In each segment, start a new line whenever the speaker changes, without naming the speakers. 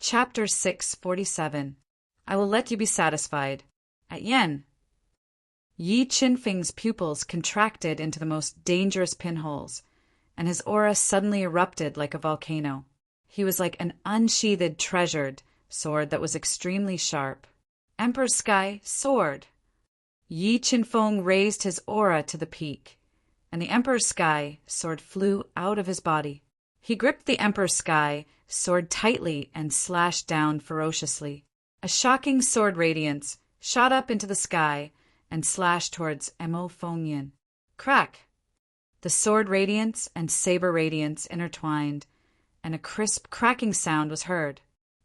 Chapter 647. I will let you be satisfied. At Yen. Yi Qinfeng's pupils contracted into the most dangerous pinholes, and his aura suddenly erupted like a volcano. He was like an unsheathed, treasured sword that was extremely sharp. Emperor Sky Sword. Yi Qinfeng raised his aura to the peak, and the Emperor Sky Sword flew out of his body. He gripped the Emperor Sky Sword tightly and slashed down ferociously. A shocking sword radiance shot up into the sky and slashed towards Mo Fengyan. Crack! The sword radiance and saber radiance intertwined, and a crisp cracking sound was heard.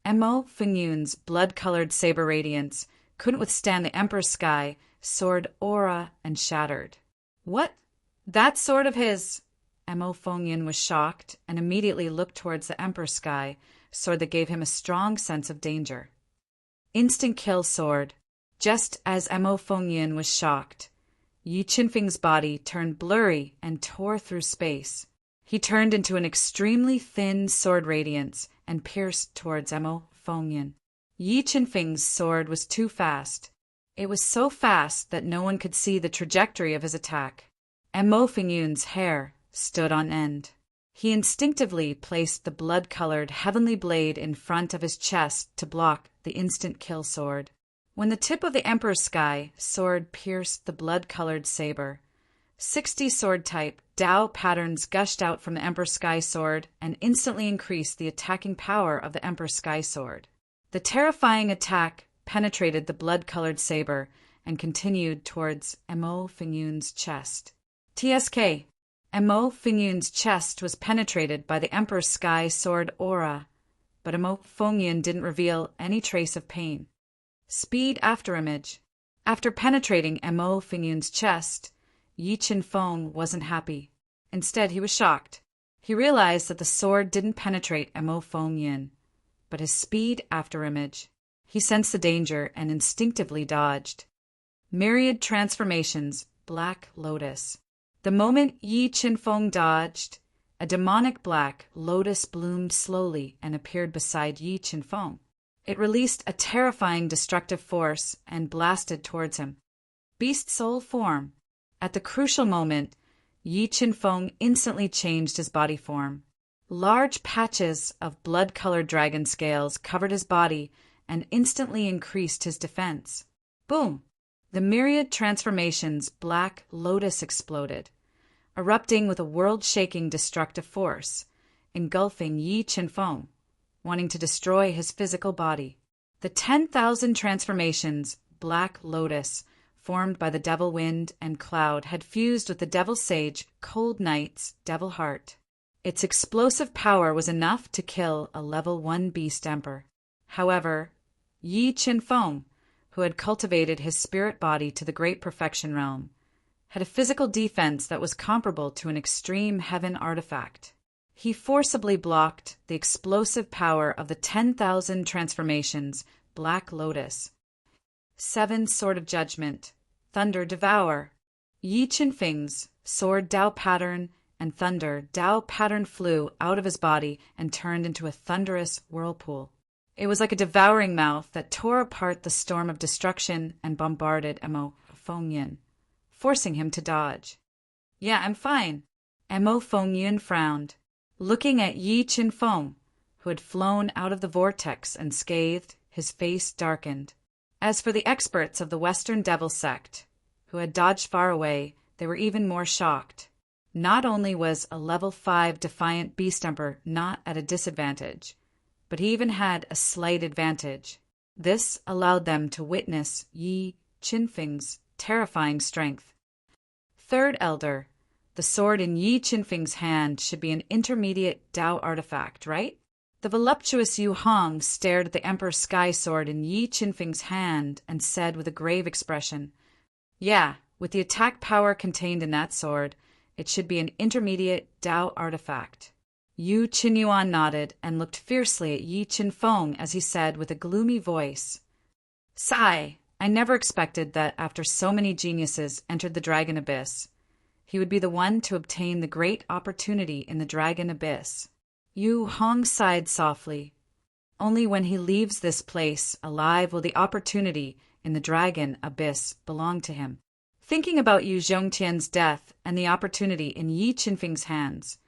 Mo Fengyan's blood-colored saber radiance couldn't withstand the Emperor Sky Sword aura and shattered. What? That sword of his! Mo Fengyan was shocked and immediately looked towards the Emperor Sky Sword that gave him a strong sense of danger. Instant kill sword. Just as Mo Fengyan was shocked, Yi Qinfeng's body turned blurry and tore through space. He turned into an extremely thin sword radiance and pierced towards Mo Fengyan. Yi Qinfeng's sword was too fast. It was so fast that no one could see the trajectory of his attack. Mo Fengyan's hair stood on end. He instinctively placed the blood-colored heavenly blade in front of his chest to block the instant kill sword. When the tip of the Emperor Sky Sword pierced the blood-colored saber, 60 sword-type Dao patterns gushed out from the Emperor Sky Sword and instantly increased the attacking power of the Emperor Sky Sword. The terrifying attack penetrated the blood-colored saber and continued towards Mo Fengyan's chest. TSK. Mo Fengyan's chest was penetrated by the Emperor Sky Sword aura, but Mo Fengyan didn't reveal any trace of pain. Speed afterimage. After penetrating Mo Fengyan's chest, Yi Qinfeng wasn't happy. Instead, he was shocked. He realized that the sword didn't penetrate Mo Fengyan, but his speed afterimage. He sensed the danger and instinctively dodged. Myriad transformations, Black Lotus. The moment Yi Qinfeng dodged, a demonic black lotus bloomed slowly and appeared beside Yi Qinfeng. It released a terrifying destructive force and blasted towards him. Beast soul form. At the crucial moment, Yi Qinfeng instantly changed his body form. Large patches of blood-colored dragon scales covered his body and instantly increased his defense. Boom! The myriad transformations Black Lotus exploded, erupting with a world-shaking destructive force, engulfing Yi Qinfeng, wanting to destroy his physical body. The 10,000 transformations Black Lotus formed by the Devil Wind and Cloud had fused with the Devil Sage Cold Night's Devil Heart. Its explosive power was enough to kill a level 1 beast emperor. However, Yi Qinfeng, who had cultivated his spirit body to the great perfection realm, had a physical defense that was comparable to an extreme heaven artifact. He forcibly blocked the explosive power of the 10,000 transformations Black Lotus. 7 Sword of Judgment, Thunder Devour. Yi Qinfeng's sword Dao pattern and thunder Dao pattern flew out of his body and turned into a thunderous whirlpool. It was like a devouring mouth that tore apart the storm of destruction and bombarded Mo Fengyan, forcing him to dodge. Yeah, I'm fine. Mo Fengyan frowned, looking at Yi Qinfeng, who had flown out of the vortex unscathed. His face darkened. As for the experts of the Western Devil Sect, who had dodged far away, they were even more shocked. Not only was a level 5 Defiant Beast Emperor not at a disadvantage, but he even had a slight advantage. This allowed them to witness Yi Qinfeng's terrifying strength. Third Elder. The sword in Yi Qinfeng's hand should be an intermediate Dao artifact, right? The voluptuous Yu Hong stared at the Emperor Sky Sword in Yi Qinfeng's hand and said with a grave expression, "Yeah, with the attack power contained in that sword, it should be an intermediate Dao artifact." Yu Qinyuan nodded and looked fiercely at Yi Qinfeng as he said with a gloomy voice, "Sigh, I never expected that after so many geniuses entered the Dragon Abyss, he would be the one to obtain the great opportunity in the Dragon Abyss." Yu Hong sighed softly. Only when he leaves this place alive will the opportunity in the dragon abyss belong to him. Thinking about Yu Zhongtian's death and the opportunity in Yi Qinfeng's hands,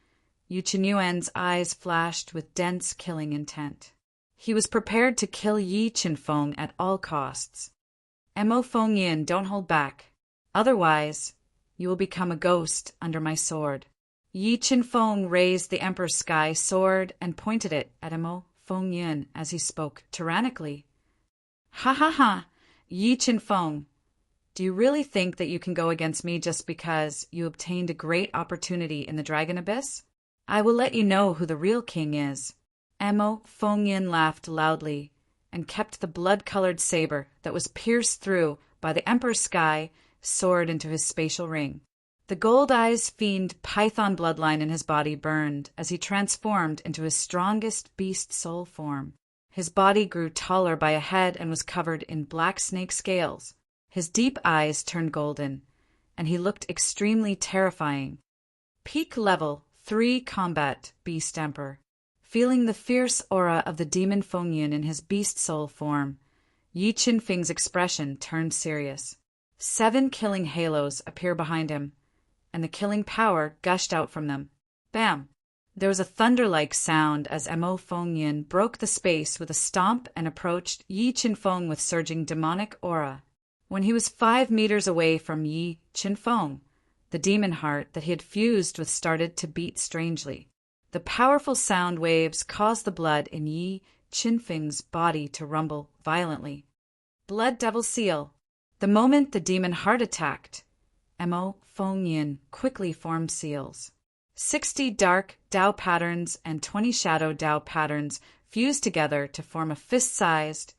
Yu Qinyuan's eyes flashed with dense killing intent. He was prepared to kill Yi Qinfeng at all costs. Mo Fengyin, don't hold back. Otherwise, you will become a ghost under my sword. Yi Qinfeng raised the Emperor's sky sword and pointed it at Mo Fengyin as he spoke tyrannically. Ha ha ha! Yi Qinfeng, do you really think that you can go against me just because you obtained a great opportunity in the Dragon Abyss? I will let you know who the real king is. Mo Fengyin laughed loudly and kept the blood-colored saber that was pierced through by the Emperor's sky sword into his spatial ring. The gold-eyes fiend python bloodline in his body burned as he transformed into his strongest beast soul form. His body grew taller by a head and was covered in black snake scales. His deep eyes turned golden, and he looked extremely terrifying. Peak level 3 combat beast emperor. Feeling the fierce aura of the demon Fengyin in his beast soul form, Yi Qinfeng's expression turned serious. 7 killing halos appear behind him, and the killing power gushed out from them. Bam! There was a thunder-like sound as Mo Fengyin broke the space with a stomp and approached Yi Qinfeng with surging demonic aura. When he was 5 meters away from Yi Qinfeng, the demon heart that he had fused with started to beat strangely. The powerful sound waves caused the blood in Yi Qinfeng's body to rumble violently. Blood Devil Seal. The moment the demon heart attacked, Mo Fengyin quickly formed seals. 60 dark Dao patterns and 20 shadow Dao patterns fused together to form a fist-sized,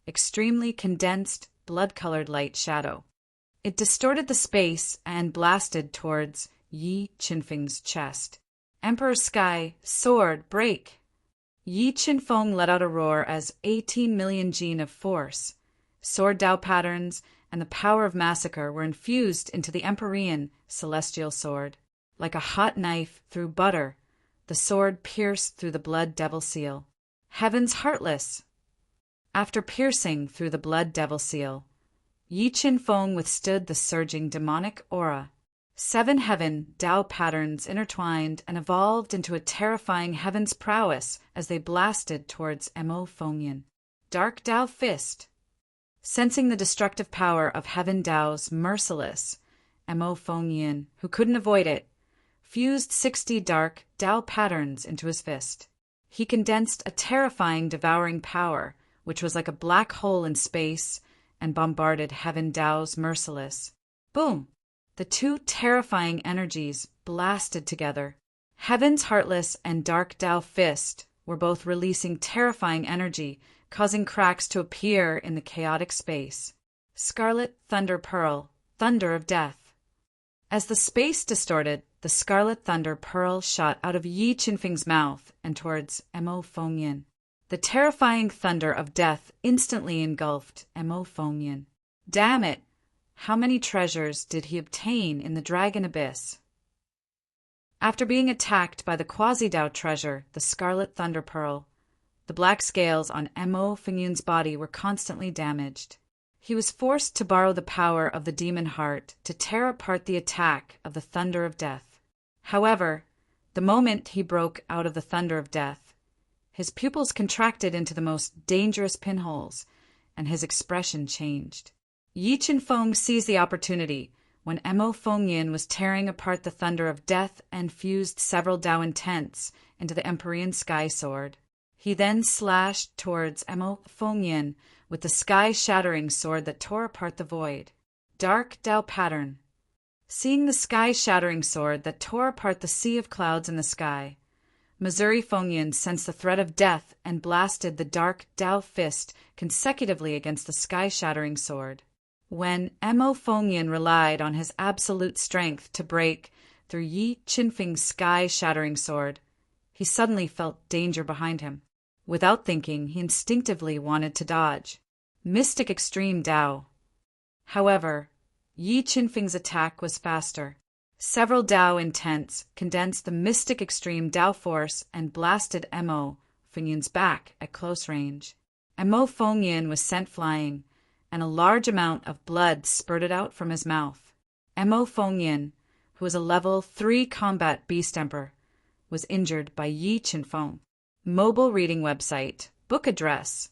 extremely condensed, blood-colored light shadow. It distorted the space and blasted towards Yi Qinfeng's chest. Emperor's Sky, sword, break! Yi Qinfeng let out a roar as 18 million gene of force, sword Dao patterns, and the power of massacre were infused into the Emperorian celestial sword. Like a hot knife through butter, the sword pierced through the blood devil seal. Heaven's heartless! After piercing through the blood devil seal, Yi Qinfeng withstood the surging demonic aura. 7 heaven Dao patterns intertwined and evolved into a terrifying heaven's prowess as they blasted towards Mo Fengyin. Dark Dao Fist. Sensing the destructive power of heaven Dao's merciless, Mo Fengyin, who couldn't avoid it, fused 60 dark Dao patterns into his fist. He condensed a terrifying devouring power, which was like a black hole in space, and bombarded heaven Dao's merciless. Boom! The 2 terrifying energies blasted together. Heaven's Heartless and Dark Dao Fist were both releasing terrifying energy, causing cracks to appear in the chaotic space. Scarlet Thunder Pearl, Thunder of Death. As the space distorted, the Scarlet Thunder Pearl shot out of Yi Qinfeng's mouth and towards Mo Fengyin. The terrifying thunder of death instantly engulfed Mo Fengyin. Damn it! How many treasures did he obtain in the Dragon Abyss? After being attacked by the Quasi-Dao treasure, the Scarlet Thunder Pearl, the black scales on Mo Fengyin's body were constantly damaged. He was forced to borrow the power of the demon heart to tear apart the attack of the Thunder of Death. However, the moment he broke out of the Thunder of Death, his pupils contracted into the most dangerous pinholes, and his expression changed. Yi Qinfeng seized the opportunity when Mo Fengyin was tearing apart the Thunder of Death and fused several Dao Intents into the Emperorian Sky Sword. He then slashed towards Mo Fengyin with the sky-shattering sword that tore apart the void. Dark Dao Pattern. Seeing the sky-shattering sword that tore apart the sea of clouds in the sky, Missouri Fengyin sensed the threat of death and blasted the dark Dao Fist consecutively against the sky-shattering sword. When Mo Fengyin relied on his absolute strength to break through Yi Qinfeng's sky-shattering sword, he suddenly felt danger behind him. Without thinking, he instinctively wanted to dodge. Mystic Extreme Dao. However, Yi Qinfeng's attack was faster. Several Dao Intents condensed the Mystic Extreme Dao force and blasted Mo Fengyun's back at close range. Mo Fengyun was sent flying, and a large amount of blood spurted out from his mouth. Mo Fengyun, who was a level 3 combat beast emperor, was injured by Yi Qinfeng. Mobile reading website, book address.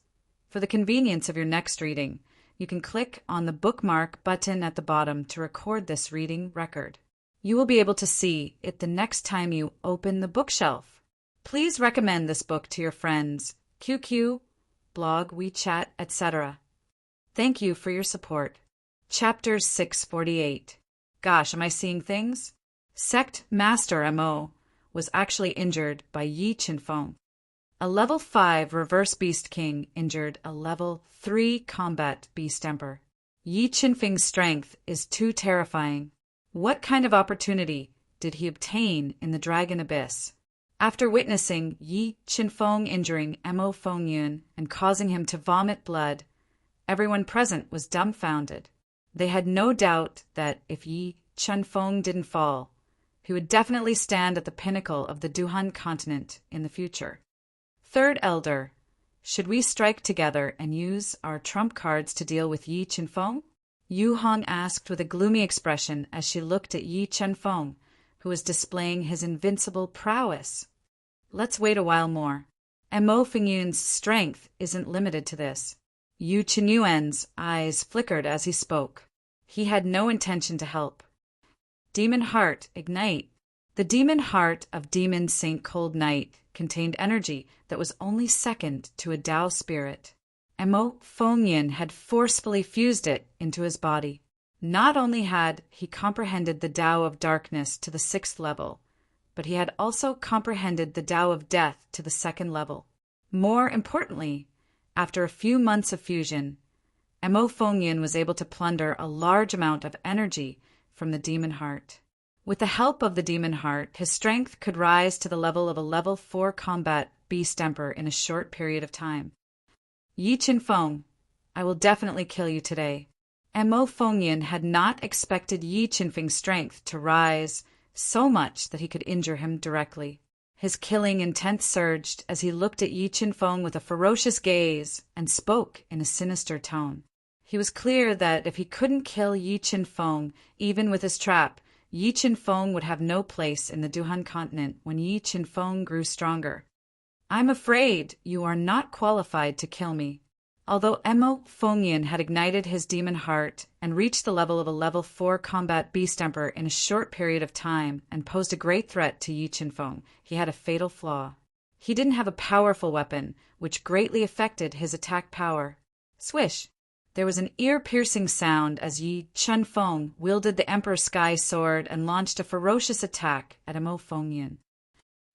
For the convenience of your next reading, you can click on the bookmark button at the bottom to record this reading record. You will be able to see it the next time you open the bookshelf. Please recommend this book to your friends, QQ, blog, WeChat, etc. Thank you for your support. Chapter 648. Gosh, am I seeing things? Sect Master Mo was actually injured by Yi Qinfeng. A level 5 reverse beast king injured a level 3 combat beast emperor. Yi Qinfeng's strength is too terrifying. What kind of opportunity did he obtain in the Dragon Abyss? After witnessing Yi Qinfeng injuring Mo Fengyun and causing him to vomit blood, everyone present was dumbfounded. They had no doubt that if Yi Qinfeng didn't fall, he would definitely stand at the pinnacle of the Duhan continent in the future. Third Elder, should we strike together and use our trump cards to deal with Yi Qinfeng? Yu Hong asked with a gloomy expression as she looked at Yi Qinfeng, who was displaying his invincible prowess. Let's wait a while more. Mo Fengyun's strength isn't limited to this. Yu Qinyuan's eyes flickered as he spoke. He had no intention to help. Demon Heart, ignite. The demon heart of Demon Saint Cold Night contained energy that was only second to a Tao spirit. Mo Fengyun had forcefully fused it into his body. Not only had he comprehended the Tao of darkness to the 6th level, but he had also comprehended the Tao of death to the 2nd level. More importantly, after a few months of fusion, Mo Fengyun was able to plunder a large amount of energy from the demon heart. With the help of the demon heart, his strength could rise to the level of a level 4 combat beast emperor in a short period of time. Yi Qinfeng, I will definitely kill you today. Mo Fengyun had not expected Yi Qinfeng's strength to rise so much that he could injure him directly. His killing intent surged as he looked at Yi Qinfeng with a ferocious gaze and spoke in a sinister tone. He was clear that if he couldn't kill Yi Qinfeng, even with his trap, Yi Qinfeng would have no place in the Duhan continent when Yi Qinfeng grew stronger. I'm afraid you are not qualified to kill me. Although Mo Fengyun had ignited his demon heart and reached the level of a level 4 combat beast emperor in a short period of time and posed a great threat to Yi Qinfeng, he had a fatal flaw. He didn't have a powerful weapon, which greatly affected his attack power. Swish! There was an ear-piercing sound as Yi Qinfeng wielded the Emperor's Sky Sword and launched a ferocious attack at Mo Fengyun.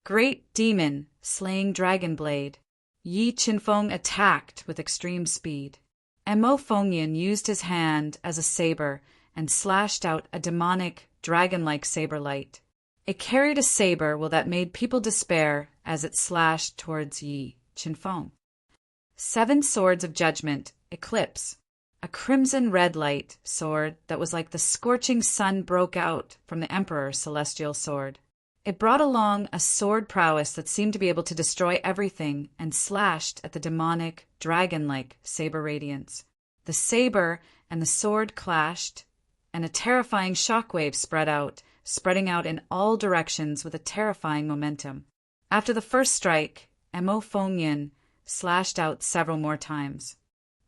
Great Demon, slaying Dragon Blade. Yi Qinfeng attacked with extreme speed. Mo Fengyun used his hand as a saber and slashed out a demonic, dragon-like saber light. It carried a saber that made people despair as it slashed towards Yi Qinfeng. 7 Swords of Judgment, Eclipse. A crimson red light sword that was like the scorching sun broke out from the Emperor's celestial sword. It brought along a sword prowess that seemed to be able to destroy everything and slashed at the demonic, dragon-like saber radiance. The saber and the sword clashed, and a terrifying shockwave spreading out in all directions with a terrifying momentum. After the first strike, Mo Fengyun slashed out several more times.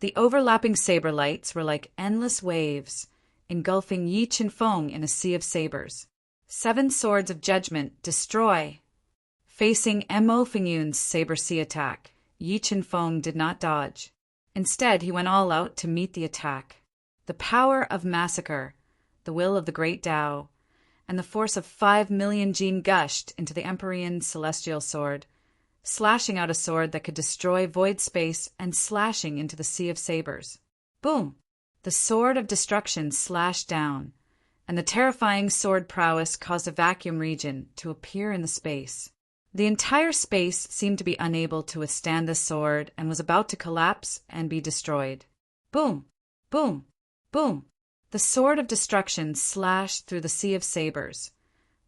The overlapping saber lights were like endless waves, engulfing Yi Qinfeng in a sea of sabers. 7 Swords of Judgment, Destroy. Facing Mo Fengyun's saber sea attack, Yi Qinfeng did not dodge. Instead, he went all out to meet the attack. The power of massacre, the will of the great Tao, and the force of 5 million Jin gushed into the Emperor's celestial sword, slashing out a sword that could destroy void space and slashing into the sea of sabers. Boom! The sword of destruction slashed down, and the terrifying sword prowess caused a vacuum region to appear in the space. The entire space seemed to be unable to withstand the sword and was about to collapse and be destroyed. Boom! Boom! Boom! The sword of destruction slashed through the sea of sabers,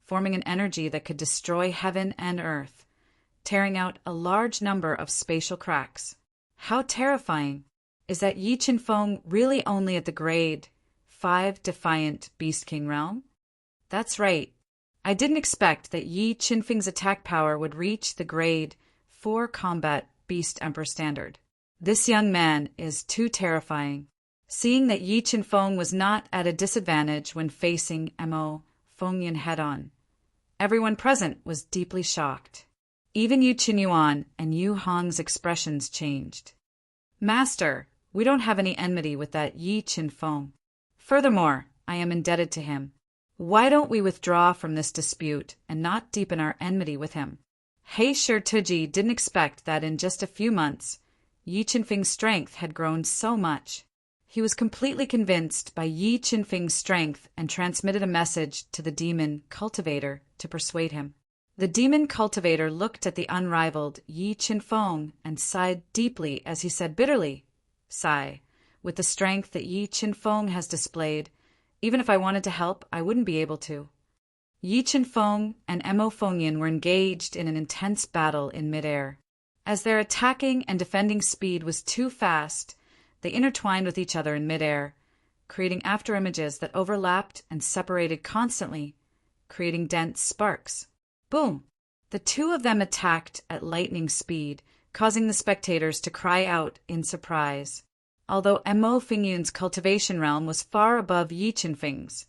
forming an energy that could destroy heaven and earth, tearing out a large number of spatial cracks. How terrifying! Is that Yi Qinfeng really only at the grade 5 Defiant Beast King realm? That's right. I didn't expect that Yi Qinfeng's attack power would reach the grade 4 Combat Beast Emperor standard. This young man is too terrifying. Seeing that Yi Qinfeng was not at a disadvantage when facing Mo Fengyan head-on, everyone present was deeply shocked. Even Yu Qinyuan and Yu Hong's expressions changed. Master, we don't have any enmity with that Yi Qinfeng. Furthermore, I am indebted to him. Why don't we withdraw from this dispute and not deepen our enmity with him? He Shituji didn't expect that in just a few months, Yi Qinfeng's strength had grown so much. He was completely convinced by Yi Qinfeng's strength and transmitted a message to the demon cultivator to persuade him. The demon cultivator looked at the unrivaled Yi Qinfeng and sighed deeply as he said bitterly, "Sigh, with the strength that Yi Qinfeng has displayed, even if I wanted to help, I wouldn't be able to." Yi Qinfeng and Mo Fengyan were engaged in an intense battle in midair. As their attacking and defending speed was too fast, they intertwined with each other in midair, creating afterimages that overlapped and separated constantly, creating dense sparks. Boom! The two of them attacked at lightning speed, causing the spectators to cry out in surprise. Although Mo Fengyan's cultivation realm was far above Yi Qinfeng's,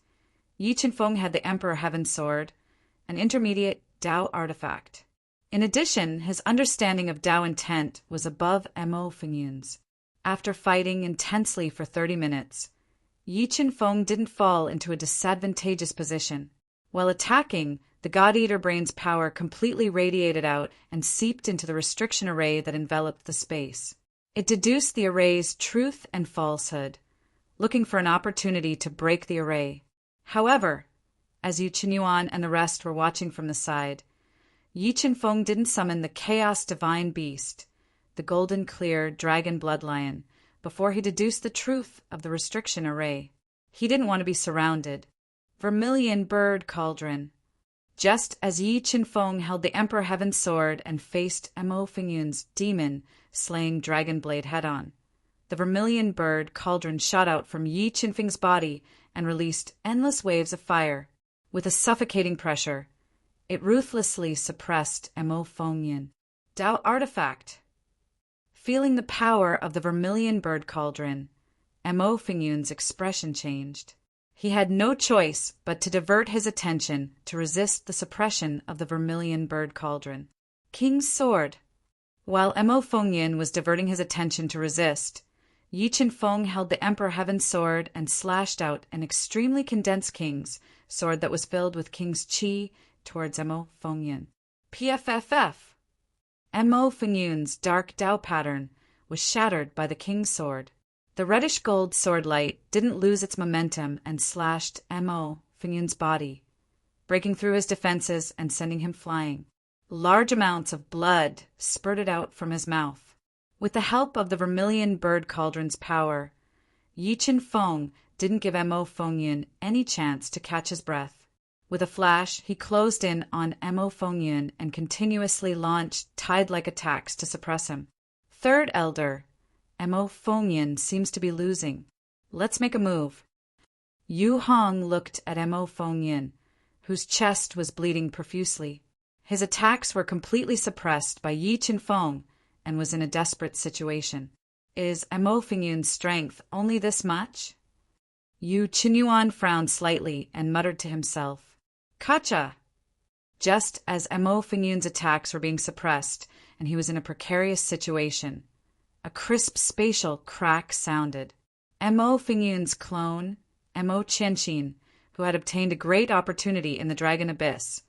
Yi Qinfeng had the Emperor Heaven Sword, an intermediate Dao artifact. In addition, his understanding of Dao intent was above Mo Fengyan's. After fighting intensely for 30 minutes, Yi Qinfeng didn't fall into a disadvantageous position. While attacking, the God Eater Brain's power completely radiated out and seeped into the restriction array that enveloped the space. It deduced the array's truth and falsehood, looking for an opportunity to break the array. However, as Yu Qinyuan and the rest were watching from the side, Yi Qinfeng didn't summon the Chaos Divine Beast, the golden clear dragon blood lion, before he deduced the truth of the restriction array. He didn't want to be surrounded. Vermilion Bird Cauldron. Just as Yi Qinfeng held the Emperor Heaven Sword and faced Mo Fengyan's demon slaying dragon blade head-on, the Vermilion Bird Cauldron shot out from Yi Qinfeng's body and released endless waves of fire. With a suffocating pressure, it ruthlessly suppressed Mo Fengyan. Dao artifact. Feeling the power of the Vermilion Bird Cauldron, Mo Fengyan's expression changed. He had no choice but to divert his attention to resist the suppression of the Vermilion Bird Cauldron. King's Sword. While Mo Fengyan was diverting his attention to resist, Yi Qinfeng held the Emperor Heaven Sword and slashed out an extremely condensed King's Sword that was filled with King's Qi towards Mo Fengyan. PFFF. Mo Fengyan's dark Dao pattern was shattered by the King's Sword. The reddish-gold sword light didn't lose its momentum and slashed Mo Fengyan's body, breaking through his defenses and sending him flying. Large amounts of blood spurted out from his mouth. With the help of the Vermilion Bird Cauldron's power, Yi Qinfeng didn't give Mo Fengyan any chance to catch his breath. With a flash, he closed in on Mo Fengyan and continuously launched tide-like attacks to suppress him. Third Elder. Mo Fengyan seems to be losing. Let's make a move. Yu Hong looked at Mo Fengyan, whose chest was bleeding profusely. His attacks were completely suppressed by Yi Qinfeng and was in a desperate situation. Is Mo Fengyan's strength only this much? Yu Qinyuan frowned slightly and muttered to himself, "Kacha!" Just as Mo Fengyan's attacks were being suppressed and he was in a precarious situation, a crisp spatial crack sounded. Mo Fengyan's clone, Mo Qianxin, who had obtained a great opportunity in the Dragon Abyss,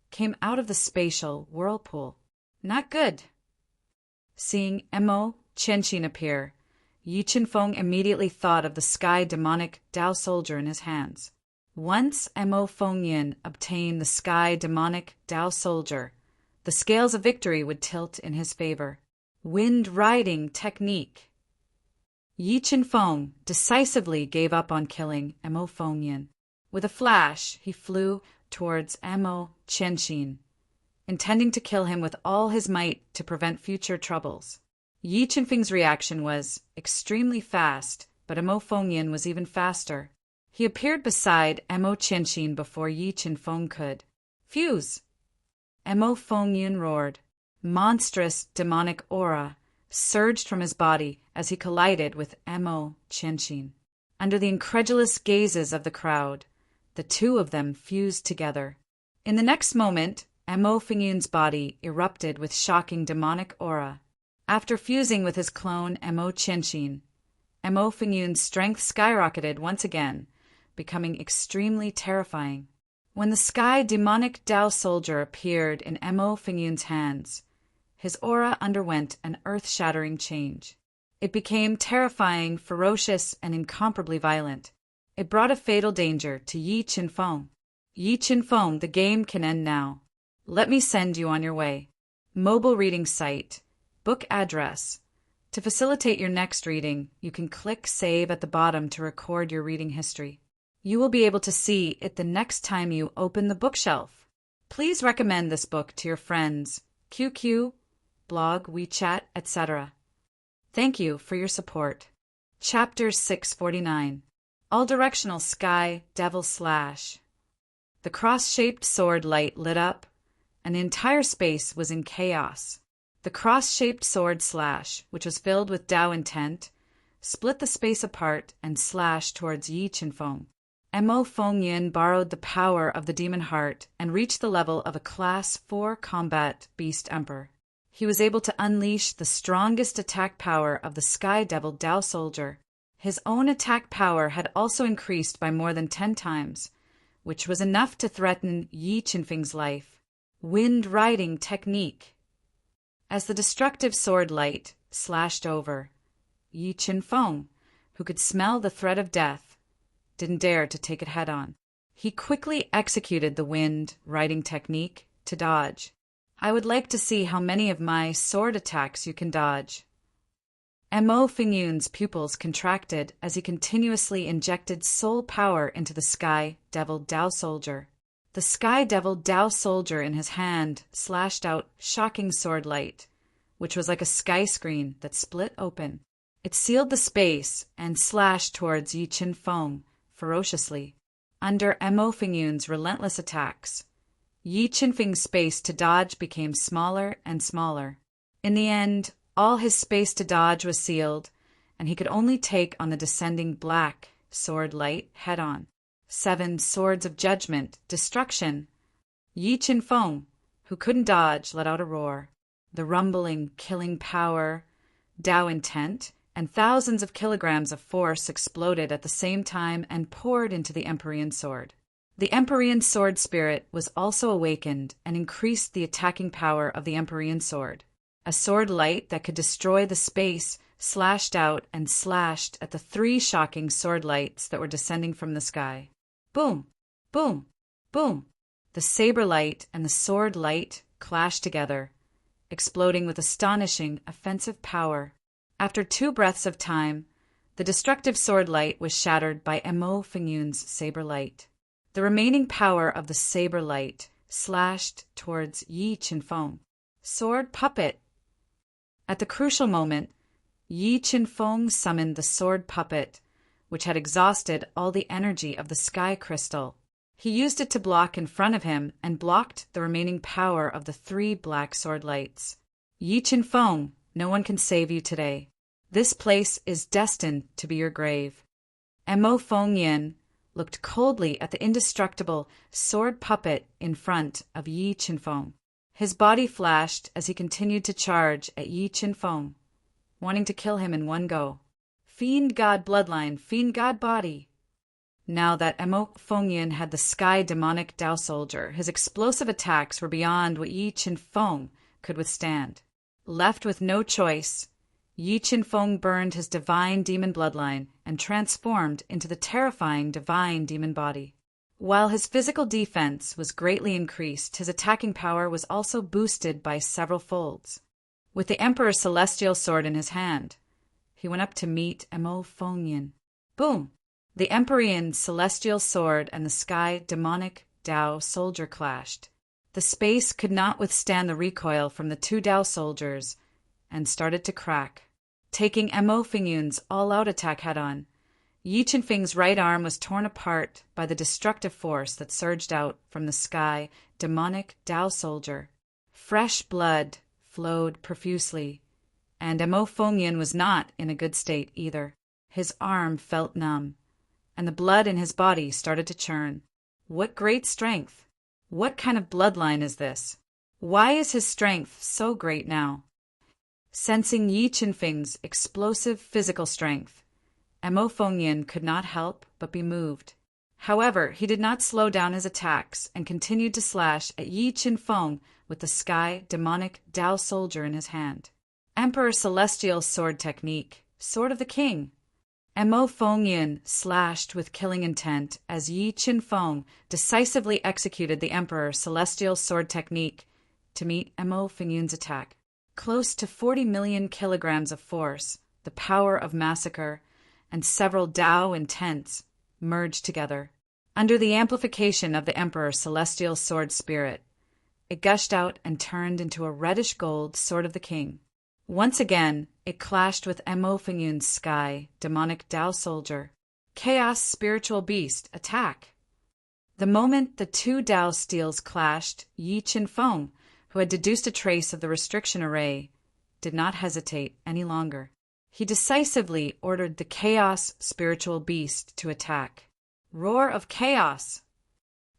came out of the spatial whirlpool. Not good. Seeing Mo Qianxin appear, Yi Qinfeng immediately thought of the sky demonic Dao soldier in his hands. Once Mo Fengyan obtained the sky demonic Dao soldier, the scales of victory would tilt in his favor. Wind riding technique. Yi Qinfeng decisively gave up on killing Mo Fengyan. With a flash, he flew towards Mo Qianxin intending to kill him with all his might to prevent future troubles. Yi Qinfeng's reaction was extremely fast, but Mo Fengyan was even faster. He appeared beside Mo Qianxin before Yi Qinfeng could. Fuse! Mo Fengyan roared. Monstrous demonic aura surged from his body as he collided with Mo Qianxin. Under the incredulous gazes of the crowd, the two of them fused together. In the next moment, Mo Fengyan's body erupted with shocking demonic aura. After fusing with his clone Mo Qianxin, Mo Fengyan's strength skyrocketed once again, becoming extremely terrifying. When the sky demonic Tao soldier appeared in Mo Fengyan's hands, his aura underwent an earth-shattering change. It became terrifying, ferocious, and incomparably violent. It brought a fatal danger to Yi Qinfeng. Yi Qinfeng, the game can end now. Let me send you on your way. Mobile reading site. Book address. To facilitate your next reading, you can click Save at the bottom to record your reading history. You will be able to see it the next time you open the bookshelf. Please recommend this book to your friends, QQ, blog, WeChat, etc. Thank you for your support. Chapter 649. All-Directional Sky Devil Slash. The cross-shaped sword light lit up, and the entire space was in chaos. The cross-shaped sword slash, which was filled with Tao intent, split the space apart and slashed towards Yi Qinfeng. Mo Fengyan borrowed the power of the demon heart and reached the level of a Class 4 combat beast emperor. He was able to unleash the strongest attack power of the Sky Devil Tao soldier. His own attack power had also increased by more than 10 times, which was enough to threaten Yi Qinfeng's life. Wind riding technique. As the destructive sword light slashed over, Yi Qinfeng, who could smell the threat of death, didn't dare to take it head-on. He quickly executed the wind riding technique to dodge. I would like to see how many of my sword attacks you can dodge. Mo Fengyan's pupils contracted as he continuously injected soul power into the Sky Devil Tao soldier. The Sky Devil Tao soldier in his hand slashed out shocking sword light, which was like a sky screen that split open. It sealed the space and slashed towards Yi Qinfeng ferociously. Under Mo Fengyan's relentless attacks, Yi Qinfeng's space to dodge became smaller and smaller. In the end, all his space to dodge was sealed, and he could only take on the descending black sword light head-on. 7 swords of judgment, destruction. Yi Qinfeng, who couldn't dodge, let out a roar. The rumbling, killing power, Tao intent, and thousands of kilograms of force exploded at the same time and poured into the Empyrean sword. The Empyrean sword spirit was also awakened and increased the attacking power of the Empyrean sword. A sword light that could destroy the space slashed out and slashed at the 3 shocking sword lights that were descending from the sky. Boom! Boom! Boom! The saber light and the sword light clashed together, exploding with astonishing offensive power. After 2 breaths of time, the destructive sword light was shattered by Mo Fengyan's saber light. The remaining power of the saber light slashed towards Yi Qinfeng. Sword puppet. At the crucial moment, Yi Qinfeng summoned the sword puppet, which had exhausted all the energy of the sky crystal. He used it to block in front of him and blocked the remaining power of the 3 black sword lights. Yi Qinfeng, no one can save you today. This place is destined to be your grave. Mo Fengyan looked coldly at the indestructible sword puppet in front of Yi Qinfeng. His body flashed as he continued to charge at Yi Qinfeng, wanting to kill him in one go. Fiend God bloodline, fiend God body. Now that Mo Fengyan had the sky demonic Tao soldier, his explosive attacks were beyond what Yi Qinfeng could withstand. Left with no choice, Yi Qinfeng burned his divine demon bloodline and transformed into the terrifying divine demon body. While his physical defense was greatly increased, his attacking power was also boosted by several folds. With the Emperor's celestial sword in his hand, he went up to meet Mo Fengyan. Boom! The Empyrean celestial sword and the sky demonic Tao soldier clashed. The space could not withstand the recoil from the two Dao soldiers and started to crack, taking Mo Fingyun's all-out attack head-on. Yi Qinfeng's right arm was torn apart by the destructive force that surged out from the sky demonic Dao soldier. Fresh blood flowed profusely, and Mo Fengyun was not in a good state either. His arm felt numb, and the blood in his body started to churn. What great strength! What kind of bloodline is this? Why is his strength so great now? Sensing Yi Qinfeng's explosive physical strength, Mo Fengyun could not help but be moved. However, he did not slow down his attacks and continued to slash at Yi Qinfeng with the sky demonic Dao soldier in his hand. Emperor Celestial Sword Technique, Sword of the King. Mo Fengyun slashed with killing intent as Yi Qinfeng decisively executed the Emperor Celestial Sword Technique to meet Mo Fengyun's attack. Close to 40 million kilograms of force, the power of massacre, and several Dao intents merged together. Under the amplification of the Emperor Celestial Sword Spirit, it gushed out and turned into a reddish-gold Sword of the King. Once again, it clashed with Mo Fengyun's sky demonic Dao soldier. Chaos Spiritual Beast, attack! The moment the two Dao steels clashed, Yi Qinfeng, who had deduced a trace of the restriction array, did not hesitate any longer. He decisively ordered the Chaos Spiritual Beast to attack. Roar of Chaos!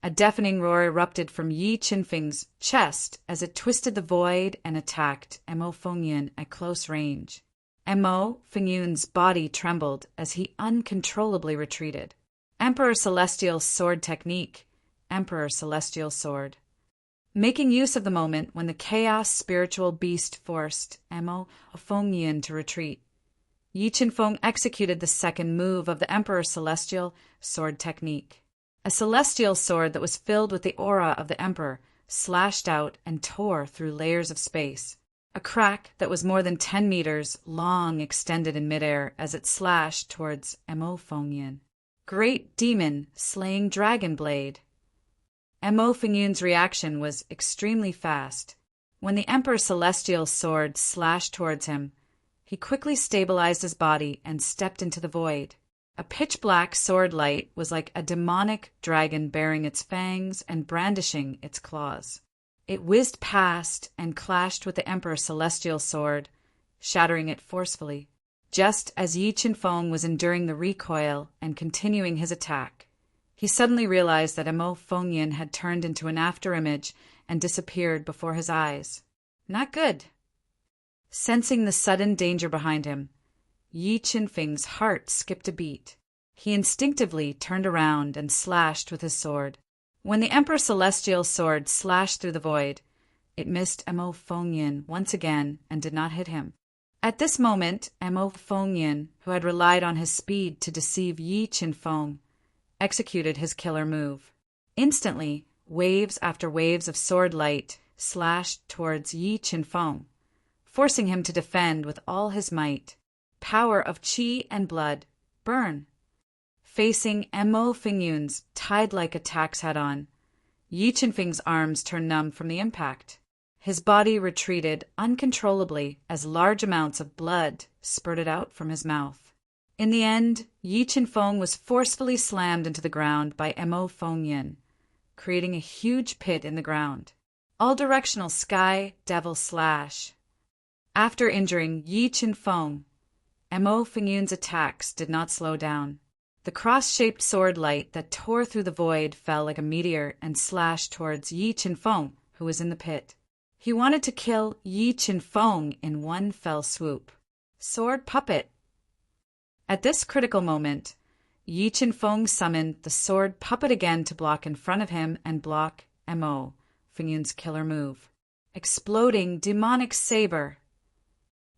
A deafening roar erupted from Yi Qinfeng's chest as it twisted the void and attacked Mo Fengyun at close range. Mo Fengyun's body trembled as he uncontrollably retreated. Emperor Celestial Sword Technique, Emperor Celestial Sword. Making use of the moment when the Chaos Spiritual Beast forced Mo Fengyun to retreat, Yi Qinfeng executed the second move of the Emperor Celestial Sword Technique. A celestial sword that was filled with the aura of the Emperor slashed out and tore through layers of space. A crack that was more than 10 meters long extended in midair as it slashed towards Mo Fengyun. Great demon slaying dragon blade. Mo Fengyun's reaction was extremely fast. When the Emperor Celestial sword slashed towards him, he quickly stabilized his body and stepped into the void. A pitch-black sword light was like a demonic dragon bearing its fangs and brandishing its claws. It whizzed past and clashed with the Emperor Celestial sword, shattering it forcefully. Just as Yi Qinfeng was enduring the recoil and continuing his attack, he suddenly realized that Mo Fengyun had turned into an afterimage and disappeared before his eyes. Not good. Sensing the sudden danger behind him, Yi Qinfeng's heart skipped a beat. He instinctively turned around and slashed with his sword. When the Emperor Celestial sword slashed through the void, it missed Mo Fengyun once again and did not hit him. At this moment, Mo Fengyun, who had relied on his speed to deceive Yi Qinfeng, executed his killer move. Instantly, waves after waves of sword light slashed towards Yi Qinfeng, forcing him to defend with all his might. Power of qi and blood, burn. Facing Mo Fengyun's tide-like attacks head-on, Yi Qinfeng's arms turned numb from the impact. His body retreated uncontrollably as large amounts of blood spurted out from his mouth. In the end, Yi Qinfeng was forcefully slammed into the ground by Mo Fengyun, creating a huge pit in the ground. All-directional sky devil slash. After injuring Yi Qinfeng, Mo Fengyun's attacks did not slow down. The cross-shaped sword light that tore through the void fell like a meteor and slashed towards Yi Qinfeng, who was in the pit. He wanted to kill Yi Qinfeng in one fell swoop. Sword puppet. At this critical moment, Yi Qinfeng summoned the sword puppet again to block in front of him and block Mo Fengyun's killer move. Exploding demonic saber.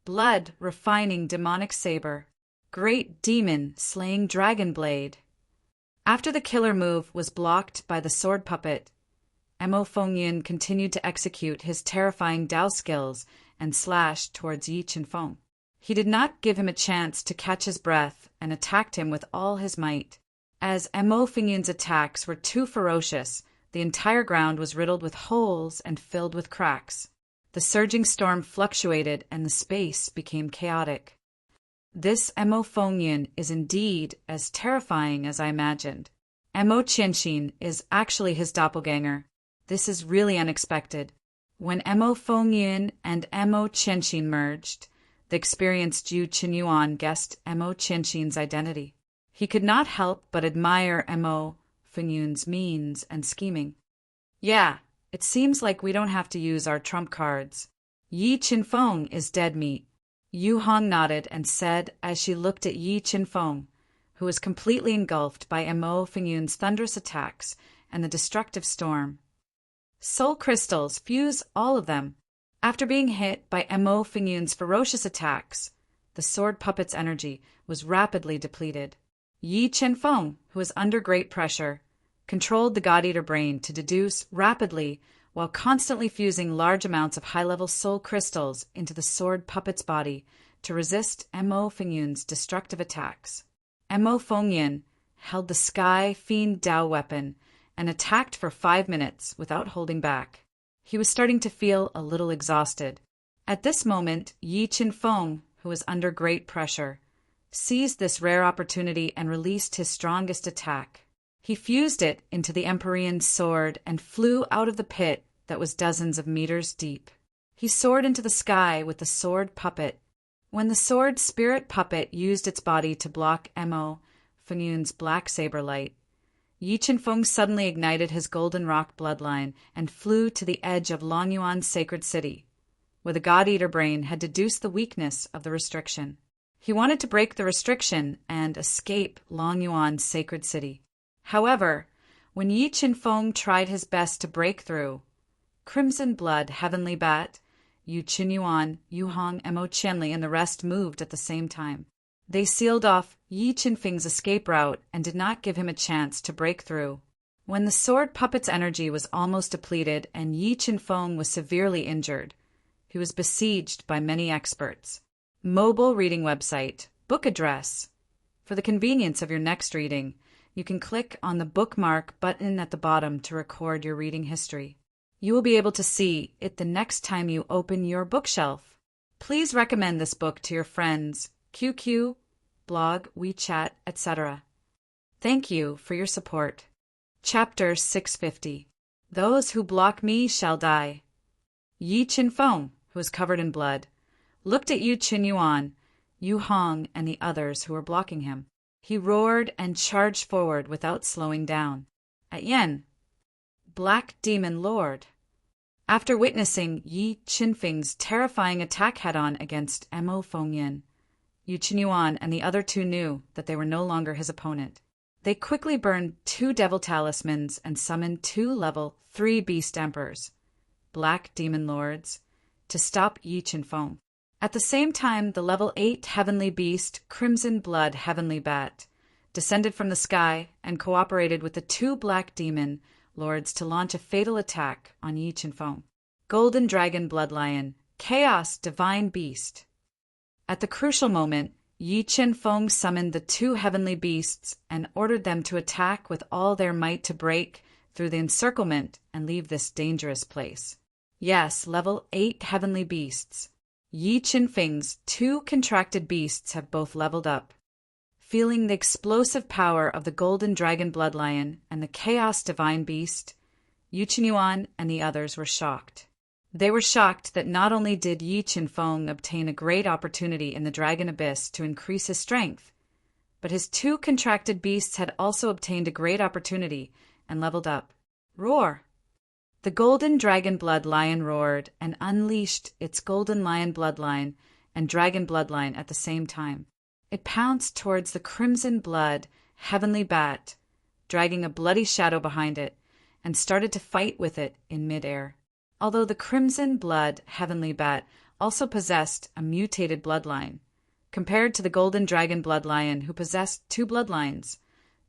Blood refining demonic saber. Great demon slaying dragon blade. After the killer move was blocked by the sword puppet, Mo Fengyun continued to execute his terrifying Dao skills and slashed towards Yi Qinfeng. He did not give him a chance to catch his breath and attacked him with all his might. As Mo Fengyun's attacks were too ferocious, The entire ground was riddled with holes and filled with cracks. The surging storm fluctuated and the space became chaotic. This Mo Fengyan is indeed as terrifying as I imagined. Mo Qianxin is actually his doppelganger. This is really unexpected. When Mo Fengyan and Mo Qianxin merged, the experienced Yu Qinyuan guessed Mo Qianxin's identity. He could not help but admire Mo Fengyan's means and scheming. Yeah, it seems like we don't have to use our trump cards. Yi Qinfeng is dead meat. Yu Hong nodded and said as she looked at Yi Qinfeng, who was completely engulfed by Mo Fengyan's thunderous attacks and the destructive storm. Soul crystals, fuse all of them. After being hit by Mo Fengyan's ferocious attacks, the sword puppet's energy was rapidly depleted. Yi Qinfeng, who was under great pressure, controlled the God-Eater brain to deduce rapidly while constantly fusing large amounts of high-level soul crystals into the sword puppet's body to resist Mo Fengyan's destructive attacks. Mo Fengyan held the Sky Fiend Dao weapon and attacked for 5 minutes without holding back. He was starting to feel a little exhausted. At this moment, Yi Qinfeng, who was under great pressure, seized this rare opportunity and released his strongest attack. He fused it into the Empyrean sword and flew out of the pit that was dozens of meters deep. He soared into the sky with the sword puppet. When the sword spirit puppet used its body to block Mo Fengyan's black saber light, Yi Qinfeng suddenly ignited his golden rock bloodline and flew to the edge of Longyuan's sacred city, where the God-Eater brain had deduced the weakness of the restriction. He wanted to break the restriction and escape Longyuan's sacred city. However, when Yi Qinfeng tried his best to break through, Crimson Blood, Heavenly Bat, Yu Qinyuan, Yu Hong, Mo Qianli, and the rest moved at the same time. They sealed off Yi Qinfeng's escape route and did not give him a chance to break through. When the sword puppet's energy was almost depleted and Yi Qinfeng was severely injured, he was besieged by many experts. Mobile reading website, book address. For the convenience of your next reading, you can click on the bookmark button at the bottom to record your reading history. You will be able to see it the next time you open your bookshelf. Please recommend this book to your friends, QQ, blog, WeChat, etc. Thank you for your support. Chapter 650. Those who block me shall die. Yi Qinfeng, who was covered in blood, looked at Yu Qinyuan, Yu Hong, and the others who were blocking him. He roared and charged forward without slowing down. At Yen, Black Demon Lord. After witnessing Yi Qinfeng's terrifying attack head-on against Mo Fengyan, Yu Qinyuan and the other two knew that they were no longer his opponent. They quickly burned 2 devil talismans and summoned 2 level 3 beast emperors, Black Demon Lords, to stop Yi Qinfeng. At the same time, the level 8 heavenly beast, Crimson Blood Heavenly Bat, descended from the sky and cooperated with the 2 Black Demon Lords to launch a fatal attack on Yi Qinfeng. Golden Dragon Bloodlion, Chaos Divine Beast. At the crucial moment, Yi Qinfeng summoned the 2 heavenly beasts and ordered them to attack with all their might to break through the encirclement and leave this dangerous place. Yes, level 8 heavenly beasts. Yi Qinfeng's 2 contracted beasts have both leveled up. Feeling the explosive power of the Golden Dragon Bloodlion and the Chaos Divine Beast, Yu Qinyuan and the others were shocked. They were shocked that not only did Yi Qinfeng obtain a great opportunity in the Dragon Abyss to increase his strength, but his 2 contracted beasts had also obtained a great opportunity and leveled up. Roar! The Golden Dragon Blood Lion roared and unleashed its Golden Lion Bloodline and Dragon Bloodline at the same time. It pounced towards the Crimson Blood Heavenly Bat, dragging a bloody shadow behind it, and started to fight with it in midair. Although the Crimson Blood Heavenly Bat also possessed a mutated bloodline, compared to the Golden Dragon Bloodlion who possessed 2 bloodlines,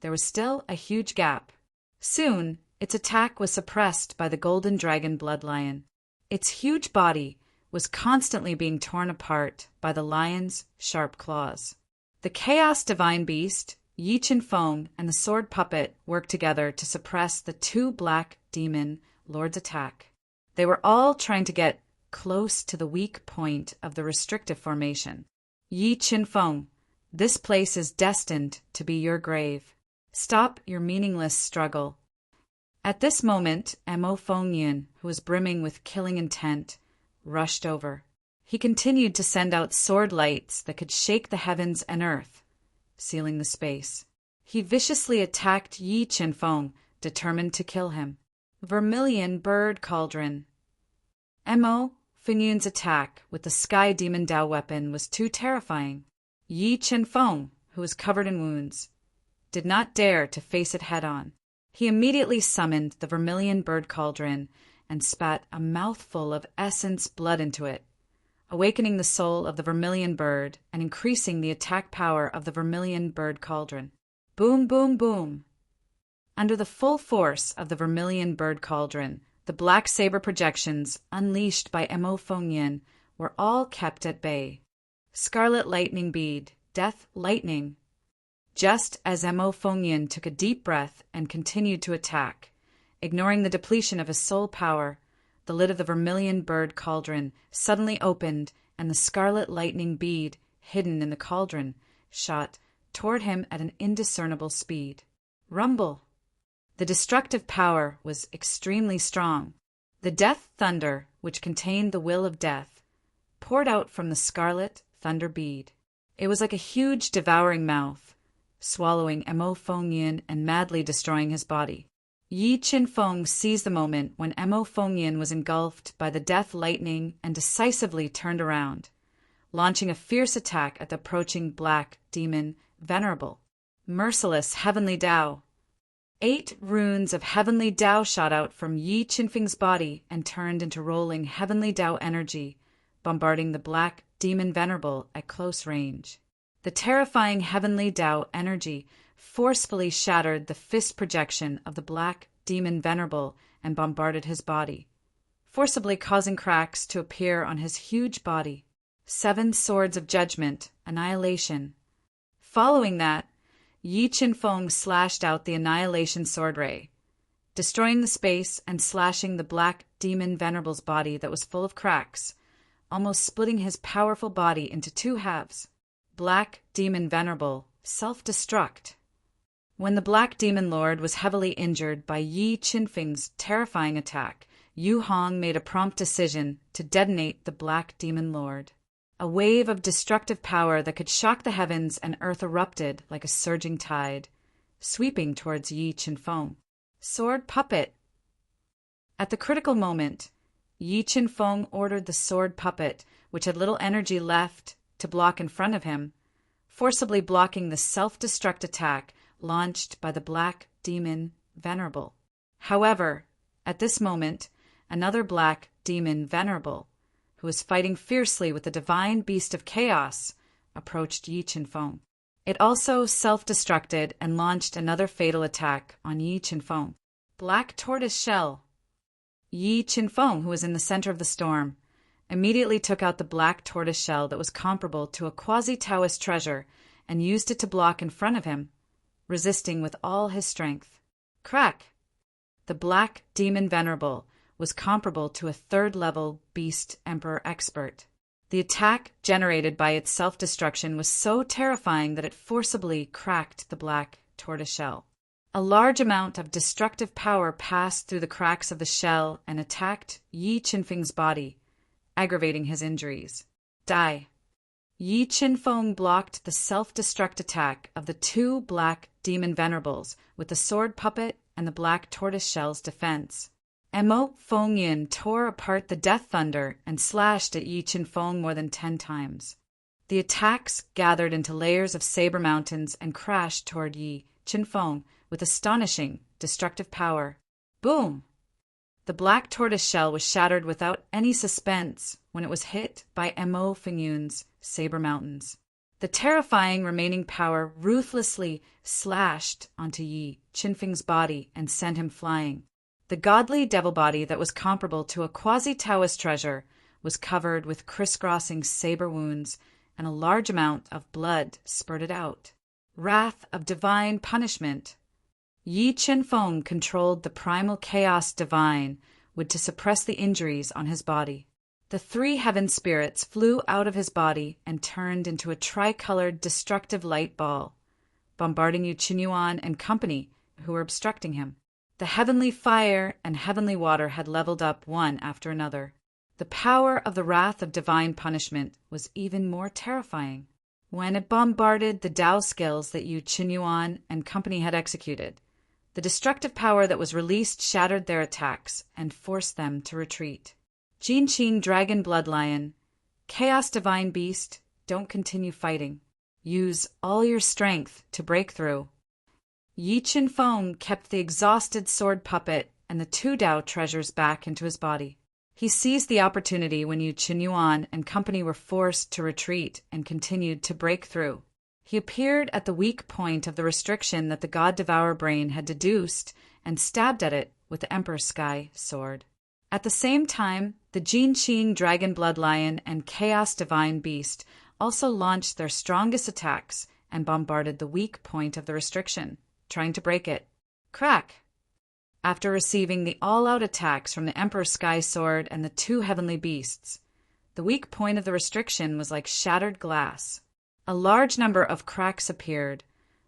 there was still a huge gap. Soon, its attack was suppressed by the Golden Dragon Bloodlion. Its huge body was constantly being torn apart by the lion's sharp claws. The Chaos Divine Beast, Yi Qinfeng and the sword puppet worked together to suppress the two black demon lords' attack. They were all trying to get close to the weak point of the restrictive formation. Yi Qinfeng, this place is destined to be your grave. Stop your meaningless struggle. At this moment, Mo Fengyan, who was brimming with killing intent, rushed over. He continued to send out sword lights that could shake the heavens and earth, sealing the space. He viciously attacked Yi Qinfeng, determined to kill him. Vermilion Bird Cauldron. Mo Fengyan's attack with the Sky Demon Dao weapon was too terrifying. Yi Qinfeng, who was covered in wounds, did not dare to face it head-on. He immediately summoned the Vermilion Bird Cauldron and spat a mouthful of essence blood into it, awakening the soul of the Vermilion Bird and increasing the attack power of the Vermilion Bird Cauldron. Boom, boom, boom. Under the full force of the Vermilion Bird Cauldron, the black saber projections unleashed by Mo Fengyan were all kept at bay. Scarlet Lightning Bead, Death Lightning. Just as Mo Fengyan took a deep breath and continued to attack, ignoring the depletion of his soul power, the lid of the Vermilion Bird Cauldron suddenly opened and the Scarlet Lightning Bead, hidden in the cauldron, shot toward him at an indiscernible speed. Rumble! The destructive power was extremely strong. The Death Thunder, which contained the will of death, poured out from the Scarlet Thunder Bead. It was like a huge devouring mouth, swallowing Mo Fengyan and madly destroying his body. Yi Qinfeng seized the moment when Mo Fengyan was engulfed by the death lightning and decisively turned around, launching a fierce attack at the approaching black demon Venerable. Merciless Heavenly Dao. 8 runes of Heavenly Dao shot out from Yi Qinfeng's body and turned into rolling Heavenly Dao energy, bombarding the black demon Venerable at close range. The terrifying Heavenly Dao energy forcefully shattered the fist projection of the black demon Venerable and bombarded his body, forcibly causing cracks to appear on his huge body. 7 swords of judgment, annihilation. Following that, Yi Qinfeng slashed out the annihilation sword ray, destroying the space and slashing the black demon Venerable's body that was full of cracks, almost splitting his powerful body into 2 halves. Black Demon Venerable, self-destruct. When the Black Demon Lord was heavily injured by Yi Qinfeng's terrifying attack, Yu Hong made a prompt decision to detonate the Black Demon Lord. A wave of destructive power that could shock the heavens and earth erupted like a surging tide, sweeping towards Yi Qinfeng. Sword Puppet. At the critical moment, Yi Qinfeng ordered the sword puppet, which had little energy left, to block in front of him, forcibly blocking the self-destruct attack launched by the Black Demon Venerable. However, at this moment, another Black Demon Venerable, who was fighting fiercely with the divine beast of chaos, approached Yi Qinfeng. It also self-destructed and launched another fatal attack on Yi Qinfeng. Black Tortoise Shell. Yi Qinfeng, who was in the center of the storm, immediately took out the black tortoise shell that was comparable to a quasi-Taoist treasure and used it to block in front of him, resisting with all his strength. Crack! The Black Demon Venerable was comparable to a 3rd-level Beast Emperor expert. The attack generated by its self-destruction was so terrifying that it forcibly cracked the black tortoise shell. A large amount of destructive power passed through the cracks of the shell and attacked Yi Qinfeng's body, aggravating his injuries. Die. Yi Qinfeng blocked the self-destruct attack of the 2 Black Demon Venerables with the sword puppet and the black tortoise shell's defense. Mo Fengyan tore apart the Death Thunder and slashed at Yi Qinfeng more than 10 times. The attacks gathered into layers of saber mountains and crashed toward Yi Qinfeng with astonishing destructive power. Boom! The black tortoise shell was shattered without any suspense when it was hit by Mo Fengyan's saber mountains. The terrifying remaining power ruthlessly slashed onto Yi Qinfeng's body and sent him flying. The godly devil body that was comparable to a quasi-Taoist treasure was covered with crisscrossing saber wounds, and a large amount of blood spurted out. Wrath of divine punishment. Yi Chen-feng controlled the primal chaos divine would to suppress the injuries on his body. The three heaven spirits flew out of his body and turned into a tricolored destructive light ball, bombarding Yu Qinyuan and company who were obstructing him. The heavenly fire and heavenly water had leveled up one after another. The power of the wrath of divine punishment was even more terrifying. When it bombarded the Tao skills that Yu Qinyuan and company had executed, the destructive power that was released shattered their attacks and forced them to retreat. Jinqing Dragon Bloodlion, Chaos Divine Beast, don't continue fighting. Use all your strength to break through. Yi Chen-feng kept the exhausted sword puppet and the two Tao treasures back into his body. He seized the opportunity when Yu Qinyuan and company were forced to retreat and continued to break through. He appeared at the weak point of the restriction that the God-Devourer brain had deduced and stabbed at it with the Emperor's Sky sword. At the same time, the Jinqing Dragon Bloodlion and Chaos Divine Beast also launched their strongest attacks and bombarded the weak point of the restriction, trying to break it. Crack! After receiving the all-out attacks from the Emperor's Sky sword and the two heavenly beasts, the weak point of the restriction was like shattered glass. A large number of cracks appeared,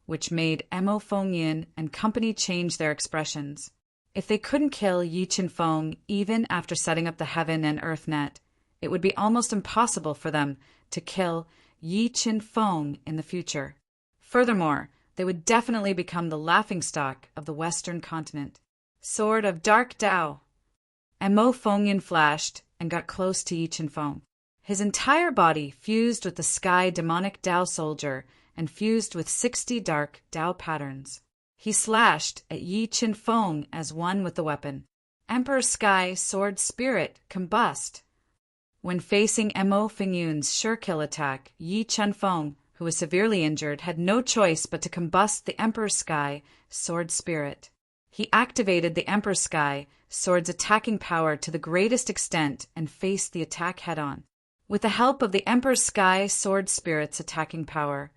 which made Mo Fengyin and company change their expressions. If they couldn't kill Yi Chen-feng even after setting up the heaven and earth net, it would be almost impossible for them to kill Yi Chen-feng in the future. Furthermore, they would definitely become the laughingstock of the Western continent. Sword of Dark Tao. Mo Fengyin flashed and got close to Yi Chen-feng. His entire body fused with the sky demonic Tao soldier and fused with 60 dark Tao patterns. He slashed at Yi Chen-feng as one with the weapon. Emperor Sky sword spirit combust. When facing Mo Fengyun's sure kill attack, Yi Chen-feng, who was severely injured, had no choice but to combust the Emperor Sky sword spirit. He activated the Emperor Sky sword's attacking power to the greatest extent and faced the attack head-on. With the help of the Emperor Sky sword spirit's attacking power,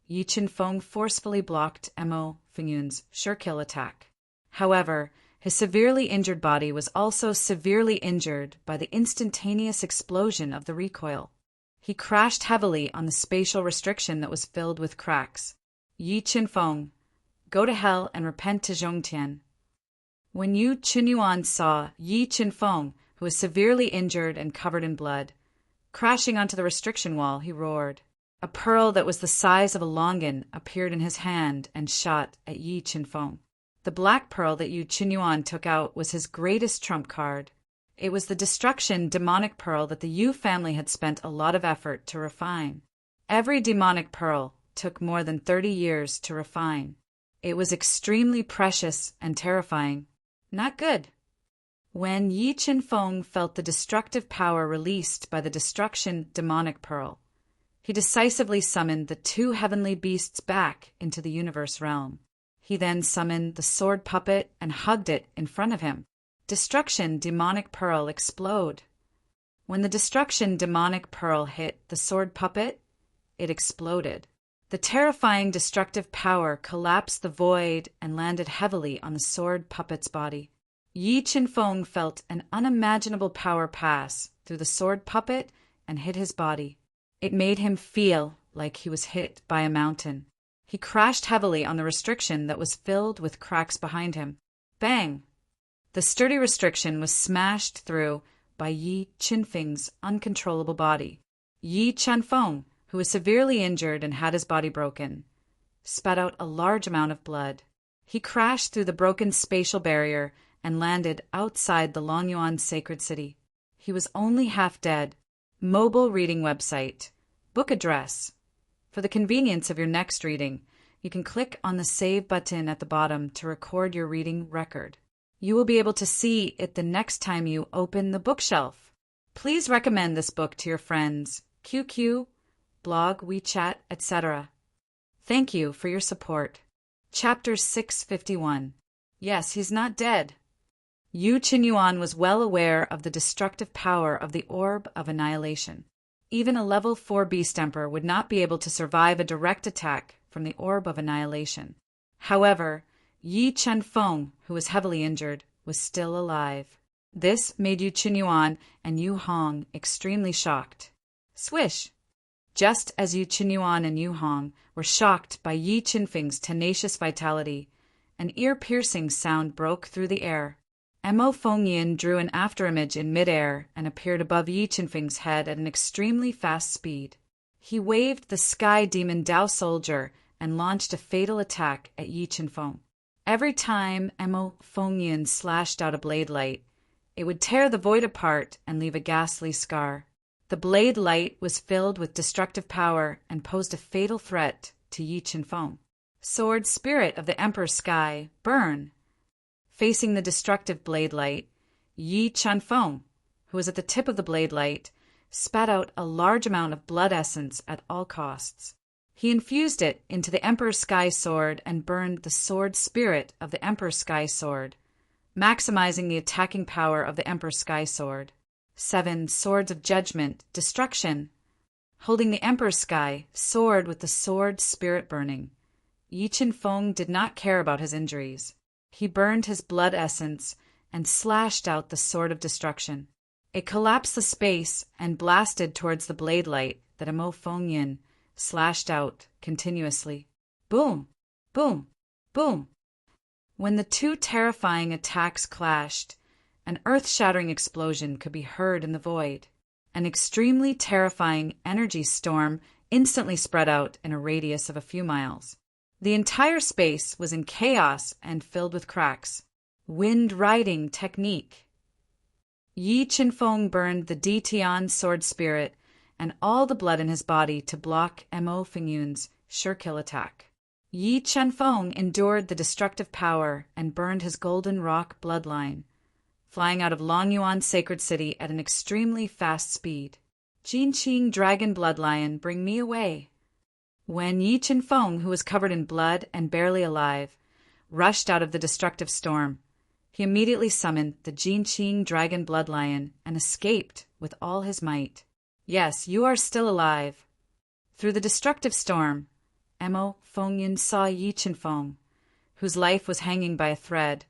Yi Chen-feng forcefully blocked Mo Fengyun's sure kill attack. However, his severely injured body was also severely injured by the instantaneous explosion of the recoil. He crashed heavily on the spatial restriction that was filled with cracks. Yi Chen-feng, go to hell and repent to Zhongtian. When Yu Qinyuan saw Yi Chen-feng, who was severely injured and covered in blood, crashing onto the restriction wall, he roared. A pearl that was the size of a longan appeared in his hand and shot at Yi Chen-feng. The black pearl that Yu Qinyuan took out was his greatest trump card. It was the destruction demonic pearl that the Yu family had spent a lot of effort to refine. Every demonic pearl took more than 30 years to refine. It was extremely precious and terrifying. Not good. When Yi Chen-feng felt the destructive power released by the destruction demonic pearl, he decisively summoned the two heavenly beasts back into the universe realm. He then summoned the sword puppet and hugged it in front of him. Destruction demonic pearl explode. When the destruction demonic pearl hit the sword puppet, it exploded. The terrifying destructive power collapsed the void and landed heavily on the sword puppet's body. Yi Chen-feng felt an unimaginable power pass through the sword puppet and hit his body. It made him feel like he was hit by a mountain. He crashed heavily on the restriction that was filled with cracks behind him. Bang! The sturdy restriction was smashed through by Yi Chen-feng's uncontrollable body. Yi Chen-feng, who was severely injured and had his body broken, spat out a large amount of blood. He crashed through the broken spatial barrier and landed outside the Longyuan sacred city. He was only half dead. Mobile reading website. Book address. For the convenience of your next reading, you can click on the Save button at the bottom to record your reading record. You will be able to see it the next time you open the bookshelf. Please recommend this book to your friends, QQ, blog, WeChat, etc. Thank you for your support. Chapter 651. Yes, he's not dead. Yu Qinyuan was well aware of the destructive power of the Orb of Annihilation. Even a level 4 Beast Emperor would not be able to survive a direct attack from the orb of annihilation. However, Yi Chen-feng, who was heavily injured, was still alive. This made Yu Qinyuan and Yu Hong extremely shocked. Swish! Just as Yu Qinyuan and Yu Hong were shocked by Yi Qinfeng's tenacious vitality, an ear-piercing sound broke through the air. Mo Fengyin drew an afterimage in midair and appeared above Yi Qinfeng's head at an extremely fast speed. He waved the Sky Demon Dao Soldier and launched a fatal attack at Yi Qinfeng. Every time Mo Fengyin slashed out a blade light, it would tear the void apart and leave a ghastly scar. The blade light was filled with destructive power and posed a fatal threat to Yi Qinfeng. Sword Spirit of the Emperor Sky, burn! Facing the destructive blade light, Yi Qianfeng, who was at the tip of the blade light, spat out a large amount of blood essence at all costs. He infused it into the Emperor Sky Sword and burned the Sword Spirit of the Emperor Sky Sword, maximizing the attacking power of the Emperor Sky Sword. 7 Swords of Judgment, Destruction. Holding the Emperor Sky Sword with the Sword Spirit burning, Yi Qianfeng did not care about his injuries. He burned his blood essence and slashed out the Sword of Destruction. It collapsed the space and blasted towards the blade light that Mo Fengyin slashed out continuously. Boom! Boom! Boom! When the two terrifying attacks clashed, an earth-shattering explosion could be heard in the void. An extremely terrifying energy storm instantly spread out in a radius of a few miles. The entire space was in chaos and filled with cracks. Wind-riding technique. Yi Qianfeng burned the Ditian Sword Spirit and all the blood in his body to block Mo Fengyun's sure-kill attack. Yi Qianfeng endured the destructive power and burned his golden rock bloodline, flying out of Longyuan Sacred City at an extremely fast speed. Jinqing Dragon Bloodlion, bring me away. When Yi Qianfeng, who was covered in blood and barely alive, rushed out of the destructive storm, he immediately summoned the Jinqing Dragon Bloodlion and escaped with all his might. Yes, you are still alive. Through the destructive storm, Mo Fengyin saw Yi Qianfeng, whose life was hanging by a thread,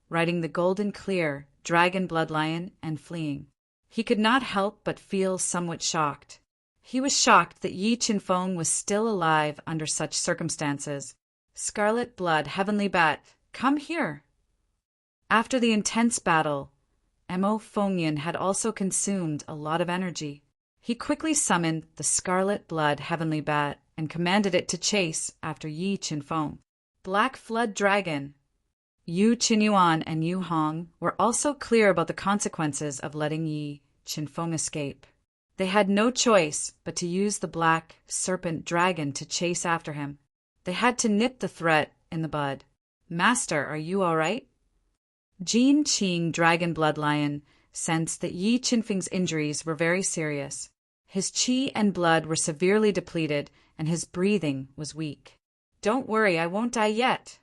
riding the golden clear Dragon Bloodlion and fleeing. He could not help but feel somewhat shocked. He was shocked that Yi Qianfeng was still alive under such circumstances. Scarlet Blood, Heavenly Bat, come here! After the intense battle, Mo Fengyin had also consumed a lot of energy. He quickly summoned the Scarlet Blood Heavenly Bat and commanded it to chase after Yi Qianfeng. Black Flood Dragon. Yu Qinyuan and Yu Hong were also clear about the consequences of letting Yi Qianfeng escape. They had no choice but to use the Black Serpent Dragon to chase after him. They had to nip the threat in the bud. Master, are you all right? Jinqing Dragon Bloodlion sensed that Yi Qianfeng's injuries were very serious. His qi and blood were severely depleted, and his breathing was weak. Don't worry, I won't die yet.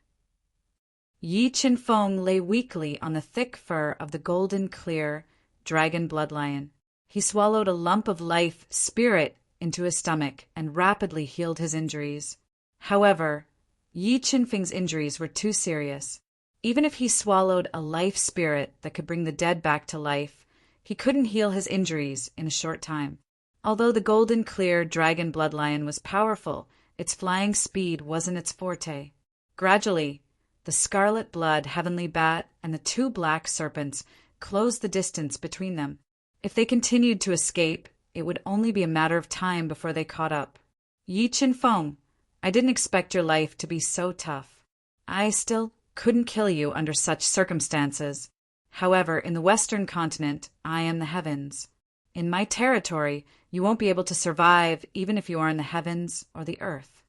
Yi Qianfeng lay weakly on the thick fur of the golden clear Dragon Bloodlion. He swallowed a lump of life spirit into his stomach and rapidly healed his injuries. However, Yi Qianfeng's injuries were too serious. Even if he swallowed a life spirit that could bring the dead back to life, he couldn't heal his injuries in a short time. Although the golden clear Dragon Bloodlion was powerful, its flying speed wasn't its forte. Gradually, the Scarlet Blood Heavenly Bat and the two black serpents closed the distance between them. If they continued to escape, it would only be a matter of time before they caught up. Yi Qianfeng, I didn't expect your life to be so tough. I still couldn't kill you under such circumstances. However, in the Western continent, I am the heavens. In my territory, you won't be able to survive even if you are in the heavens or the earth.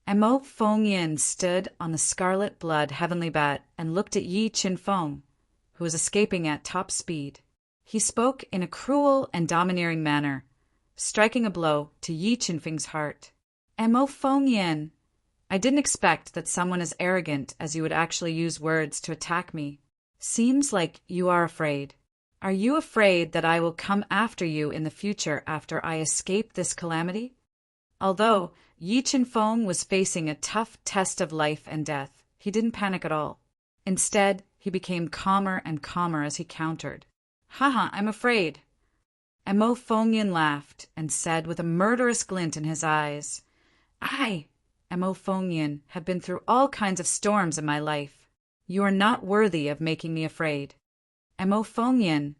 Mo Fengyin stood on the Scarlet Blood Heavenly Bat and looked at Yi Qianfeng, who was escaping at top speed. He spoke in a cruel and domineering manner, striking a blow to Yi Qianfeng's heart. Mo Fengyin, I didn't expect that someone as arrogant as you would actually use words to attack me. Seems like you are afraid. Are you afraid that I will come after you in the future after I escape this calamity? Although Yi Chen-fong was facing a tough test of life and death. He didn't panic at all. Instead, he became calmer and calmer as he countered. Haha, I'm afraid. Mo Fengyan laughed and said with a murderous glint in his eyes, I, Mo Fengyan, have been through all kinds of storms in my life. You are not worthy of making me afraid. Mo Fengyan,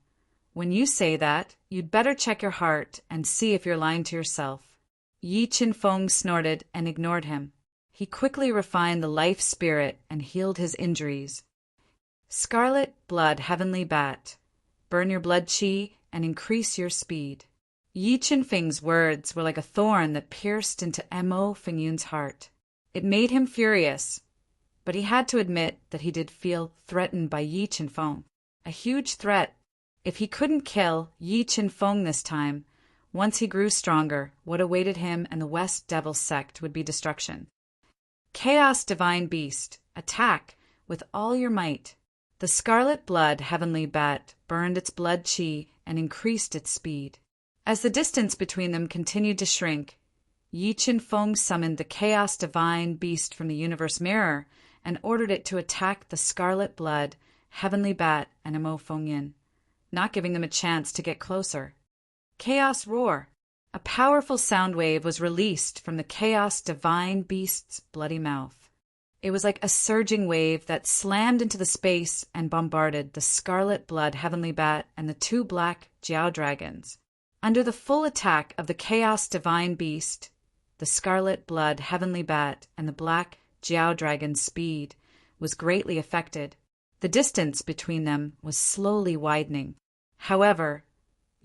when you say that, you'd better check your heart and see if you're lying to yourself. Yi Chen-fong snorted and ignored him. He quickly refined the life spirit and healed his injuries. Scarlet blood heavenly bat, burn your blood chi and increase your speed. Yi Chen-feng's words were like a thorn that pierced into Mo Fengyan's heart. It made him furious, but he had to admit that he did feel threatened by Yi Chen-feng. A huge threat. If he couldn't kill Yi Chen-feng this time, once he grew stronger, what awaited him and the West Devil sect would be destruction. Chaos Divine Beast, attack with all your might. The scarlet blood heavenly bat burned its blood chi and increased its speed. As the distance between them continued to shrink, Yi Chen-feng summoned the Chaos Divine Beast from the Universe Mirror and ordered it to attack the scarlet blood heavenly bat and Mo Fengyan, not giving them a chance to get closer. Chaos Roar. A powerful sound wave was released from the Chaos Divine Beast's bloody mouth. It was like a surging wave that slammed into the space and bombarded the scarlet blood heavenly bat and the two black Jiao dragons. Under the full attack of the Chaos Divine Beast, the scarlet blood heavenly bat and the black Jiao dragon's speed was greatly affected. The distance between them was slowly widening. However,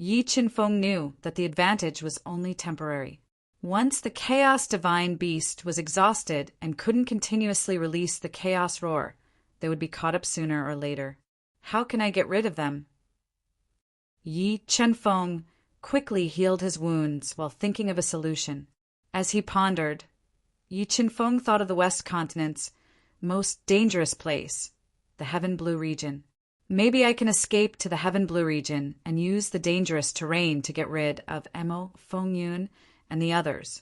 Yi Chen-feng knew that the advantage was only temporary. Once the Chaos Divine Beast was exhausted and couldn't continuously release the Chaos Roar, they would be caught up sooner or later. How can I get rid of them? Yi Chen-feng quickly healed his wounds while thinking of a solution. As he pondered, Yi Chen-feng thought of the West Continent's most dangerous place, the Heaven Blue region. Maybe I can escape to the Heaven Blue region and use the dangerous terrain to get rid of Mo Fengyan and the others.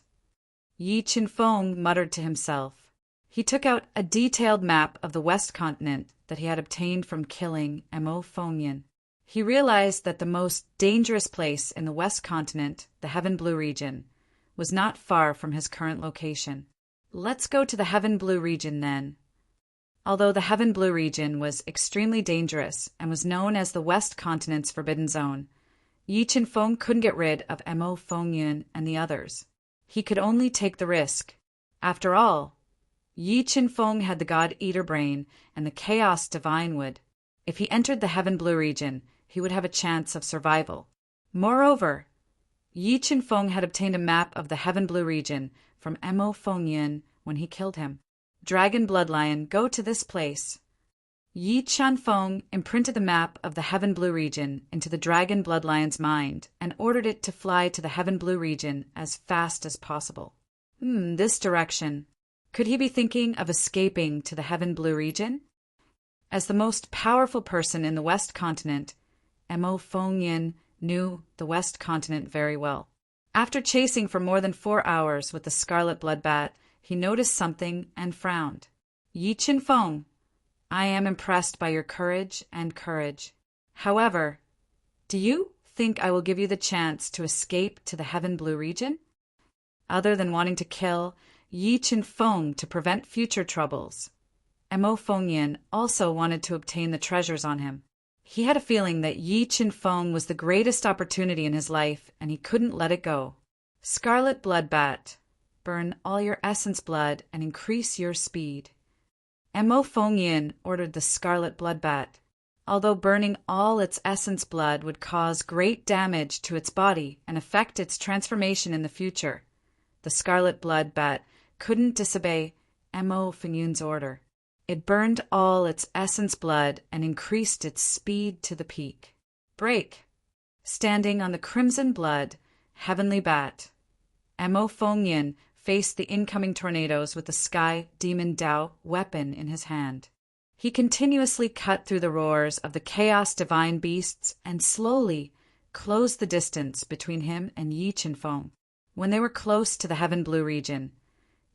Yi Chen-feng muttered to himself. He took out a detailed map of the West Continent that he had obtained from killing Mo Fengyan. He realized that the most dangerous place in the West Continent, the Heaven Blue region, was not far from his current location. Let's go to the Heaven Blue region then. Although the Heaven Blue region was extremely dangerous and was known as the West Continent's Forbidden Zone, Yi Chen-feng couldn't get rid of Mo Fengyan and the others. He could only take the risk. After all, Yi Chen-feng had the God-Eater brain and the Chaos Divine Wood. If he entered the Heaven Blue region, he would have a chance of survival. Moreover, Yi Chen-feng had obtained a map of the Heaven Blue region from Mo Fengyan when he killed him. Dragon Bloodlion, go to this place. Yi Chen-feng imprinted the map of the Heaven Blue region into the Dragon Bloodlion's mind and ordered it to fly to the Heaven Blue region as fast as possible. This direction. Could he be thinking of escaping to the Heaven Blue region? As the most powerful person in the West Continent, Mo Fengyan knew the West Continent very well. After chasing for more than 4 hours with the Scarlet Blood Bat, he noticed something and frowned. Yi Chen-feng, I am impressed by your courage and courage. However, do you think I will give you the chance to escape to the Heaven Blue region? Other than wanting to kill Yi Chen-feng to prevent future troubles, Mo Fengyan also wanted to obtain the treasures on him. He had a feeling that Yi Chen-feng was the greatest opportunity in his life, and he couldn't let it go. Scarlet Blood Bat, burn all your essence blood and increase your speed. Mo Fengyan ordered the Scarlet Blood Bat. Although burning all its essence blood would cause great damage to its body and affect its transformation in the future, the Scarlet Blood Bat couldn't disobey Mo Fengyan's order. It burned all its essence blood and increased its speed to the peak. Break! Standing on the crimson blood, heavenly bat, Mo Fengyan faced the incoming tornadoes with the Sky Demon Dao weapon in his hand. He continuously cut through the roars of the Chaos Divine Beasts and slowly closed the distance between him and Yi Chen-feng. When they were close to the Heaven Blue region,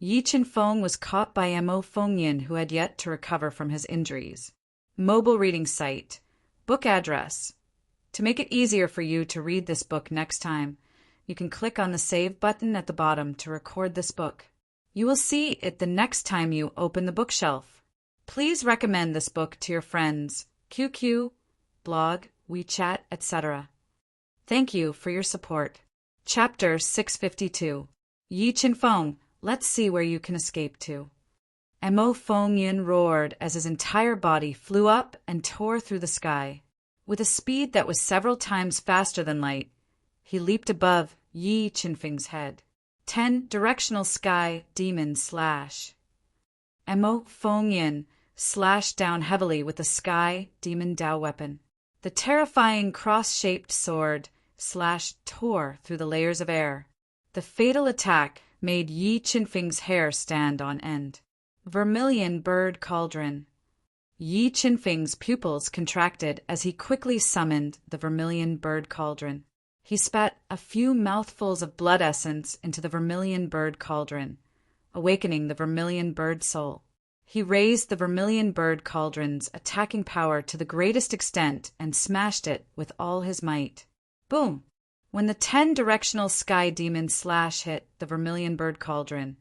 Yi Chen-feng was caught by Mo Fengyin, who had yet to recover from his injuries. Mobile reading site. Book address. To make it easier for you to read this book next time, you can click on the Save button at the bottom to record this book. You will see it the next time you open the bookshelf. Please recommend this book to your friends, QQ, blog, WeChat, etc. Thank you for your support. Chapter 652. Yi Chen-feng, let's see where you can escape to. Mo Fengyin roared as his entire body flew up and tore through the sky. With a speed that was several times faster than light, he leaped above Yi Chen-feng's head. 10 directional sky demon slash. Mo Fengyin slashed down heavily with the sky demon Dao weapon. The terrifying cross-shaped sword tore through the layers of air. The fatal attack made Yi Chen-feng's hair stand on end. Vermilion bird cauldron. Yi Chen-feng's pupils contracted as he quickly summoned the vermilion bird cauldron. He spat a few mouthfuls of blood essence into the vermilion bird cauldron, awakening the vermilion bird soul. He raised the vermilion bird cauldron's attacking power to the greatest extent and smashed it with all his might. Boom! When the 10 directional sky demon slash hit the vermilion bird cauldron,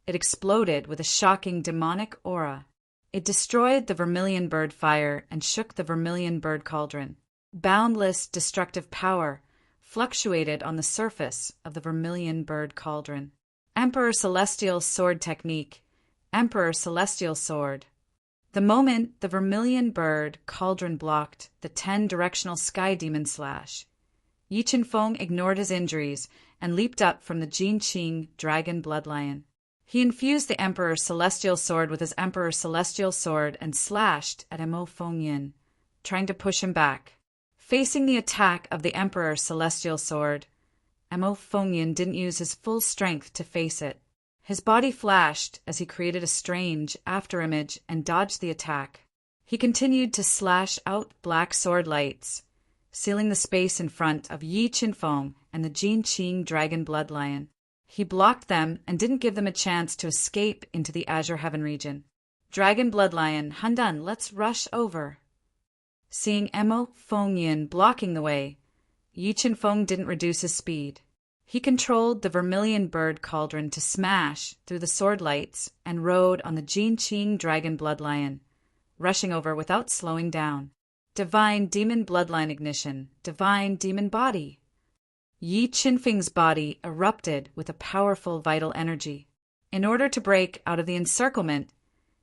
it exploded with a shocking demonic aura. It destroyed the vermilion bird fire and shook the vermilion bird cauldron. Boundless destructive power fluctuated on the surface of the vermilion bird cauldron. Emperor Celestial Sword Technique. Emperor Celestial Sword. The moment the vermilion bird cauldron blocked the 10 directional sky demon slash, Yi Chen-feng ignored his injuries and leaped up from the Jinqing dragon bloodlion. He infused the Emperor Celestial Sword with his Emperor Celestial Sword and slashed at Mo Fengyin, trying to push him back. Facing the attack of the Emperor Celestial Sword, Mo Fengyin didn't use his full strength to face it. His body flashed as he created a strange afterimage and dodged the attack. He continued to slash out black sword lights, sealing the space in front of Yi Chen-feng and the Jinqing dragon bloodlion. He blocked them and didn't give them a chance to escape into the Azure Heaven region. Dragon bloodlion, Handan, let's rush over. Seeing Mo Fengyin blocking the way, Yi Chen-feng didn't reduce his speed. He controlled the vermilion bird cauldron to smash through the sword lights and rode on the Jinqing dragon bloodlion, rushing over without slowing down. Divine demon bloodline ignition, divine demon body. Yi Chen-feng's body erupted with a powerful vital energy. In order to break out of the encirclement,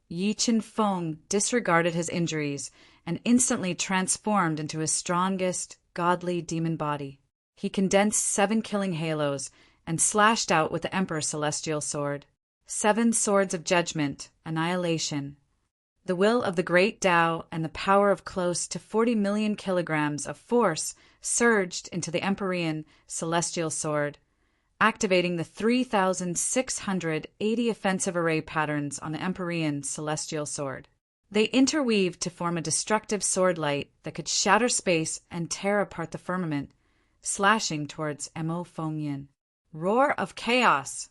Yi Chen-feng disregarded his injuries and instantly transformed into his strongest, godly demon body. He condensed 7 killing halos and slashed out with the Emperor Celestial Sword. 7 swords of judgment, annihilation. The will of the great Tao and the power of close to 40 million kilograms of force surged into the Emperorian Celestial Sword, activating the 3,680 offensive array patterns on the Emperorian Celestial Sword. They interweaved to form a destructive sword light that could shatter space and tear apart the firmament, slashing towards Mo Fengyin. Roar of Chaos!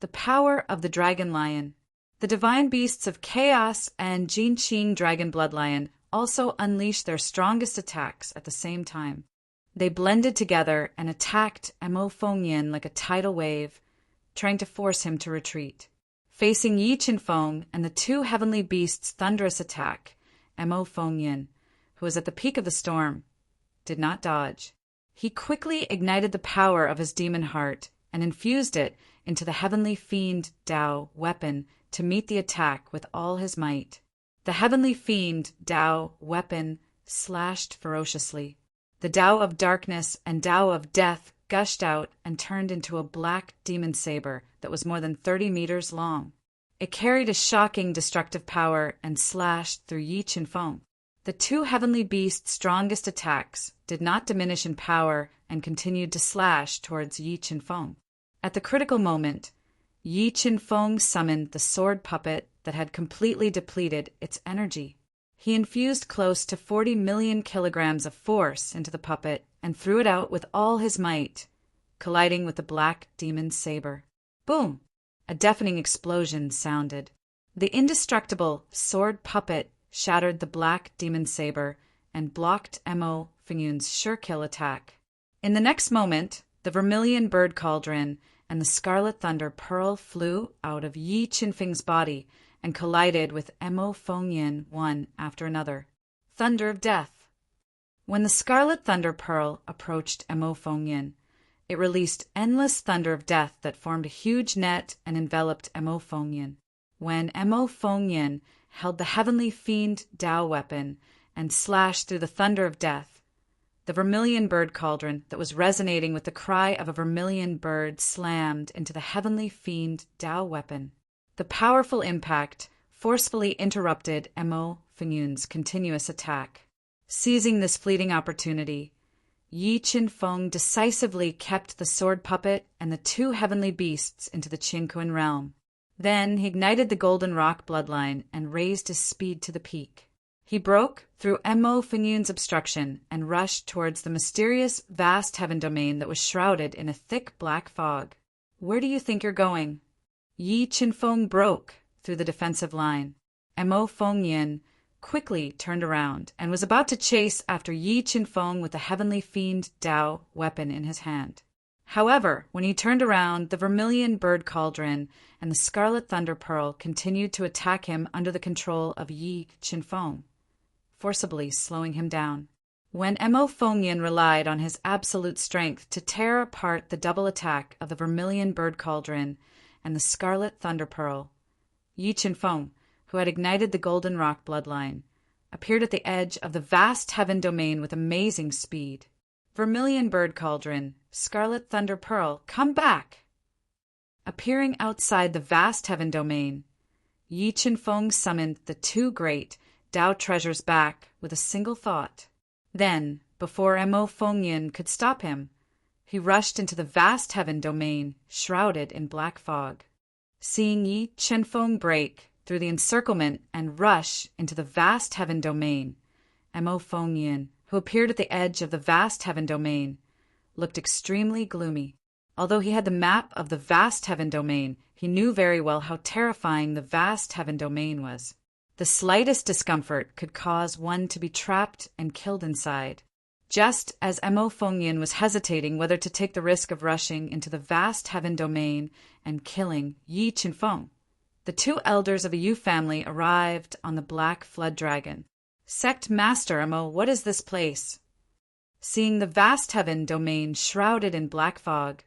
The power of the Dragon Lion. The divine beasts of Chaos and Jinqing Dragon Bloodlion also unleashed their strongest attacks at the same time. They blended together and attacked Mo Fengyin like a tidal wave, trying to force him to retreat. Facing Yi Chen-feng and the 2 heavenly beasts' thunderous attack, Mo Fengyin, who was at the peak of the storm, did not dodge. He quickly ignited the power of his demon heart and infused it into the heavenly fiend Dao weapon to meet the attack with all his might. The heavenly fiend Dao weapon slashed ferociously. The Dao of darkness and Dao of death gushed out and turned into a black demon saber that was more than 30 meters long. It carried a shocking destructive power and slashed through Yi Chen-feng. The 2 heavenly beasts' strongest attacks did not diminish in power and continued to slash towards Yi Chen-feng. At the critical moment, Yi Chen-feng summoned the sword puppet that had completely depleted its energy. He infused close to 40 million kilograms of force into the puppet and threw it out with all his might, colliding with the black demon saber. Boom! A deafening explosion sounded. The indestructible sword puppet shattered the black demon saber and blocked Mo Fengyun's sure-kill attack. In the next moment, the vermilion bird cauldron and the scarlet thunder pearl flew out of Yi Qinfeng's body and collided with Mo Fengyun one after another. Thunder of death. When the scarlet thunder pearl approached Mo Fengyun, it released endless thunder of death that formed a huge net and enveloped Mo Fengyun. When Mo Fengyun held the heavenly fiend Dao weapon and slashed through the thunder of death, the vermilion bird cauldron that was resonating with the cry of a vermilion bird slammed into the heavenly fiend Dao weapon. The powerful impact forcefully interrupted Mo Fengyun's continuous attack. Seizing this fleeting opportunity, Yi Qinfeng decisively kept the sword puppet and the two heavenly beasts into the Qinkuan realm. Then he ignited the golden rock bloodline and raised his speed to the peak. He broke through Mo Fengyun's obstruction and rushed towards the mysterious vast heaven domain that was shrouded in a thick black fog. Where do you think you're going? Yi Qinfeng broke through the defensive line. Mo Fengyun quickly turned around and was about to chase after Yi Qinfeng with the heavenly fiend Dao weapon in his hand. However, when he turned around, the vermilion bird cauldron and the scarlet thunder pearl continued to attack him under the control of Yi Qinfeng, forcibly slowing him down. When Mo Fengyun relied on his absolute strength to tear apart the double attack of the vermilion bird cauldron and the scarlet thunder pearl, Yi Qinfeng, who had ignited the golden rock bloodline, appeared at the edge of the vast heaven domain with amazing speed. Vermilion bird cauldron, scarlet thunder pearl, come back! Appearing outside the vast heaven domain, Yi Qinfeng summoned the two great Dao treasures back with a single thought. Then, before Mo Fengyun could stop him, he rushed into the vast heaven domain, shrouded in black fog. Seeing Yi Qinfeng break through the encirclement and rush into the vast heaven domain, Mo Fengyun, who appeared at the edge of the vast heaven domain, looked extremely gloomy. Although he had the map of the vast heaven domain, he knew very well how terrifying the vast heaven domain was. The slightest discomfort could cause one to be trapped and killed inside. Just as Mo Fengyun was hesitating whether to take the risk of rushing into the vast heaven domain and killing Yi Qinfeng, the two elders of a Yu family arrived on the black flood dragon. Sect Master Mo, what is this place? Seeing the vast heaven domain shrouded in black fog,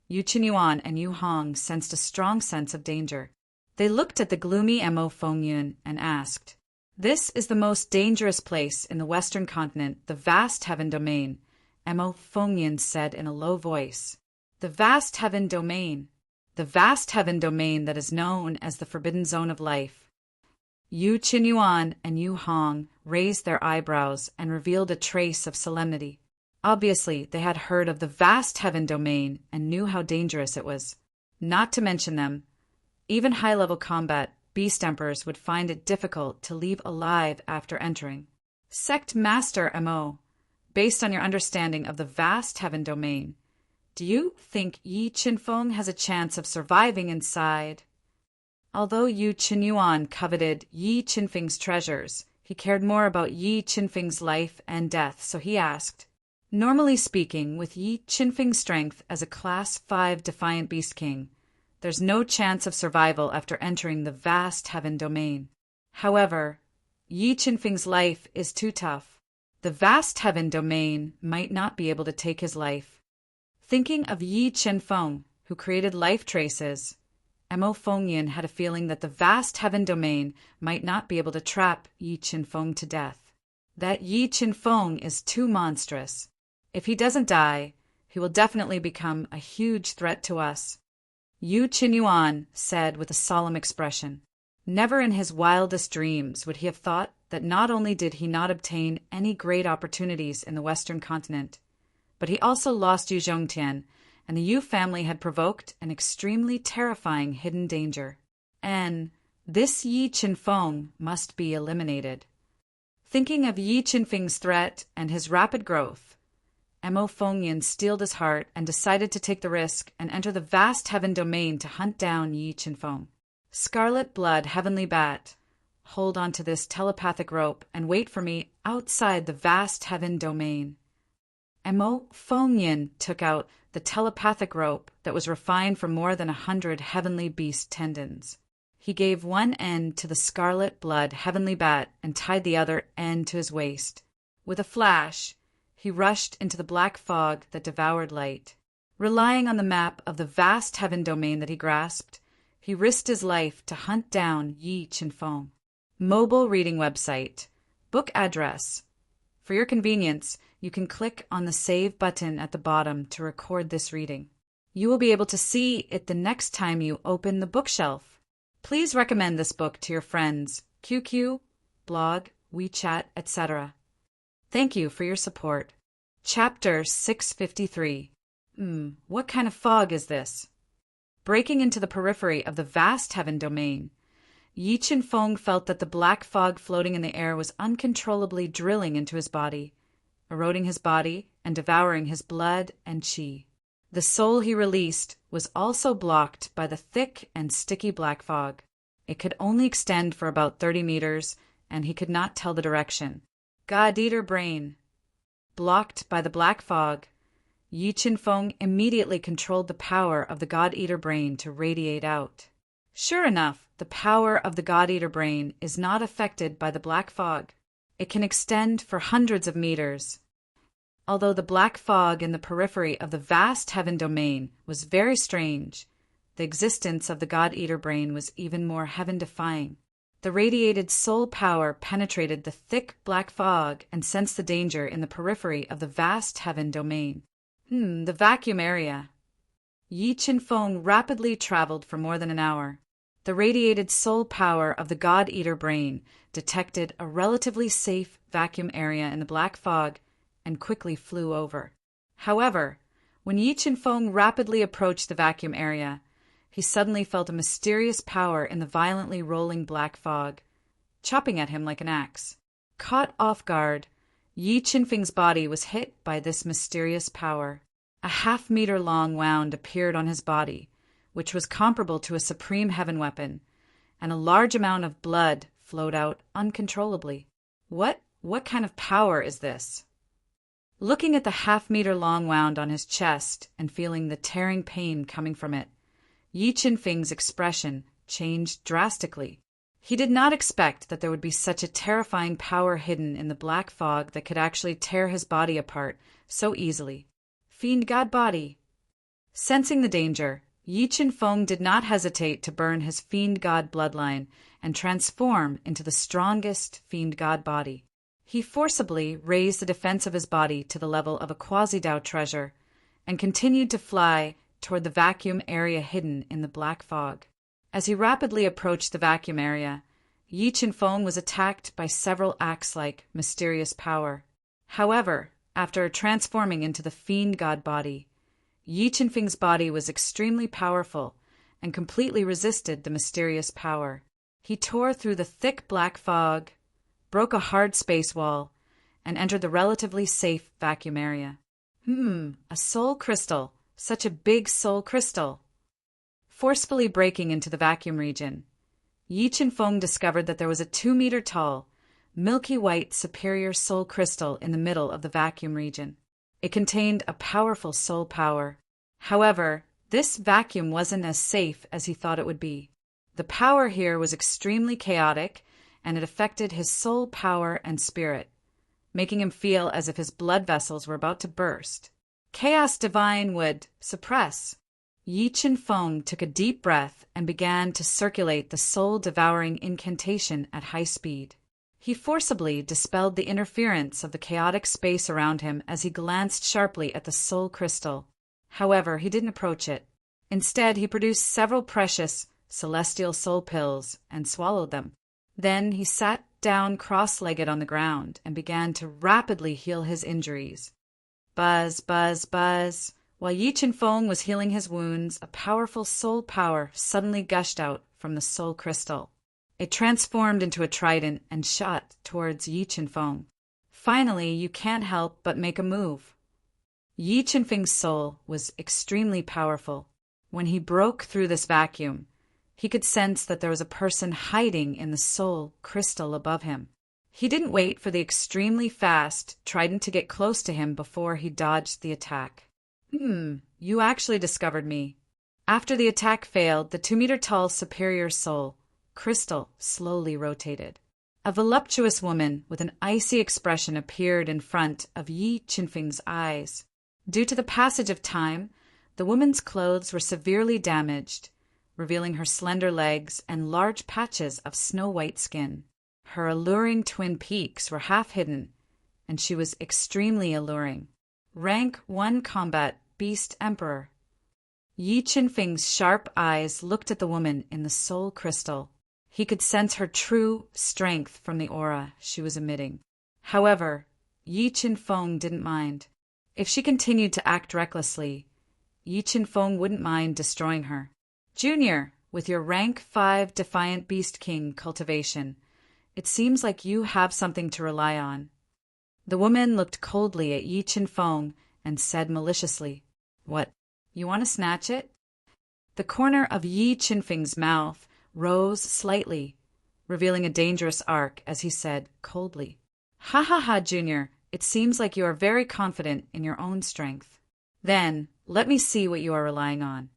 Yu Qinyuan and Yu Hong sensed a strong sense of danger. They looked at the gloomy Mo Fengyun and asked, "This is the most dangerous place in the Western continent, the vast heaven domain," Mo Fengyun said in a low voice. The vast heaven domain. The vast heaven domain that is known as the Forbidden Zone of Life. Yu Qinyuan and Yu Hong raised their eyebrows and revealed a trace of solemnity. Obviously, they had heard of the vast heaven domain and knew how dangerous it was. Not to mention them, even high-level combat beast emperors would find it difficult to leave alive after entering. Sect Master Mo, based on your understanding of the vast heaven domain, do you think Yi Qinfeng has a chance of surviving inside? Although Yu Qinyuan coveted Yi Qinfeng's treasures, he cared more about Yi Qinfeng's life and death, so he asked, "Normally speaking, with Yi Qinfeng's strength as a Class 5 Defiant Beast King, there's no chance of survival after entering the vast heaven domain. However, Yi Qinfeng's life is too tough. The vast heaven domain might not be able to take his life." Thinking of Yi Qinfeng, who created life traces, Mo Fengyun had a feeling that the vast heaven domain might not be able to trap Yi Qinfeng to death. That Yi Qinfeng is too monstrous. If he doesn't die, he will definitely become a huge threat to us, Yu Qinyuan said with a solemn expression. Never in his wildest dreams would he have thought that not only did he not obtain any great opportunities in the Western continent, but he also lost Yu Zhongtian, and the Yu family had provoked an extremely terrifying hidden danger. And this Yi Qinfeng must be eliminated. Thinking of Yi Qinfeng's threat and his rapid growth, Mo Fengyan steeled his heart and decided to take the risk and enter the vast heaven domain to hunt down Yi Qinfeng. Scarlet Blood, Heavenly Bat, hold onto this telepathic rope and wait for me outside the vast heaven domain. Mo Fengyan took out the telepathic rope that was refined from more than 100 heavenly beast tendons. He gave one end to the Scarlet Blood Heavenly Bat and tied the other end to his waist. With a flash, he rushed into the black fog that devoured light. Relying on the map of the vast heaven domain that he grasped, he risked his life to hunt down Yi Qinfeng. Mobile reading website. Book address. For your convenience, you can click on the Save button at the bottom to record this reading. You will be able to see it the next time you open the bookshelf. Please recommend this book to your friends, QQ, blog, WeChat, etc. Thank you for your support. Chapter 653. What kind of fog is this? Breaking into the periphery of the vast heaven domain, Yi Qinfeng felt that the black fog floating in the air was uncontrollably drilling into his body, eroding his body and devouring his blood and qi. The soul he released was also blocked by the thick and sticky black fog. It could only extend for about 30 meters, and he could not tell the direction. God-Eater Brain. Blocked by the black fog, Yi Qinfeng immediately controlled the power of the God-Eater Brain to radiate out. Sure enough, the power of the God-Eater Brain is not affected by the black fog. It can extend for hundreds of meters. Although the black fog in the periphery of the vast heaven domain was very strange, the existence of the God-Eater Brain was even more heaven-defying. The radiated soul power penetrated the thick black fog and sensed the danger in the periphery of the vast heaven domain. The vacuum area. Yi Qinfeng rapidly traveled for more than an hour. The radiated soul power of the God-Eater Brain detected a relatively safe vacuum area in the black fog and quickly flew over. However, when Yi Qinfeng rapidly approached the vacuum area, he suddenly felt a mysterious power in the violently rolling black fog, chopping at him like an axe. Caught off guard, Yi Qinfeng's body was hit by this mysterious power. A half-meter-long wound appeared on his body, which was comparable to a supreme heaven weapon, and a large amount of blood flowed out uncontrollably. What kind of power is this? Looking at the half-meter-long wound on his chest and feeling the tearing pain coming from it, Yi Qinfeng's expression changed drastically. He did not expect that there would be such a terrifying power hidden in the black fog that could actually tear his body apart so easily. Fiend God Body. Sensing the danger, Yi Qinfeng did not hesitate to burn his Fiend God bloodline and transform into the strongest Fiend God Body. He forcibly raised the defense of his body to the level of a quasi-Dao treasure and continued to fly toward the vacuum area hidden in the black fog. As he rapidly approached the vacuum area, Yi Qinfeng was attacked by several axe-like mysterious power. However, after transforming into the Fiend God Body, Yi Qinfeng's body was extremely powerful and completely resisted the mysterious power. He tore through the thick black fog, broke a hard space wall, and entered the relatively safe vacuum area. A soul crystal. Such a big soul crystal. Forcefully breaking into the vacuum region, Yi Qinfeng discovered that there was a 2-meter-tall, milky white superior soul crystal in the middle of the vacuum region. It contained a powerful soul power. However, this vacuum wasn't as safe as he thought it would be. The power here was extremely chaotic, and it affected his soul power and spirit, making him feel as if his blood vessels were about to burst. Chaos Divine would suppress. Yi Qinfeng took a deep breath and began to circulate the soul-devouring incantation at high speed. He forcibly dispelled the interference of the chaotic space around him as he glanced sharply at the soul crystal. However, he didn't approach it. Instead, he produced several precious celestial soul pills and swallowed them. Then he sat down cross-legged on the ground and began to rapidly heal his injuries. Buzz, buzz, buzz. While Yi Qinfeng was healing his wounds, a powerful soul power suddenly gushed out from the soul crystal. It transformed into a trident and shot towards Yi Qinfeng. Finally, you can't help but make a move. Yi Qinfeng's soul was extremely powerful. When he broke through this vacuum, he could sense that there was a person hiding in the soul crystal above him. He didn't wait for the extremely fast trident to get close to him before he dodged the attack. You actually discovered me. After the attack failed, the 2-meter-tall superior soul crystal slowly rotated. A voluptuous woman with an icy expression appeared in front of Yi Qinfeng's eyes. Due to the passage of time, the woman's clothes were severely damaged, revealing her slender legs and large patches of snow-white skin. Her alluring twin peaks were half hidden, and she was extremely alluring. Rank 1 Combat Beast Emperor. Yi Qinfeng's sharp eyes looked at the woman in the soul crystal. He could sense her true strength from the aura she was emitting. However, Yi Qinfeng didn't mind. If she continued to act recklessly, Yi Qinfeng wouldn't mind destroying her. Junior, with your rank 5 Defiant Beast King cultivation, it seems like you have something to rely on. The woman looked coldly at Yi Qinfeng and said maliciously, "What, you want to snatch it?" The corner of Yi Qinfeng's mouth rose slightly, revealing a dangerous arc as he said coldly, "Ha ha ha, Junior, it seems like you are very confident in your own strength. Then, let me see what you are relying on."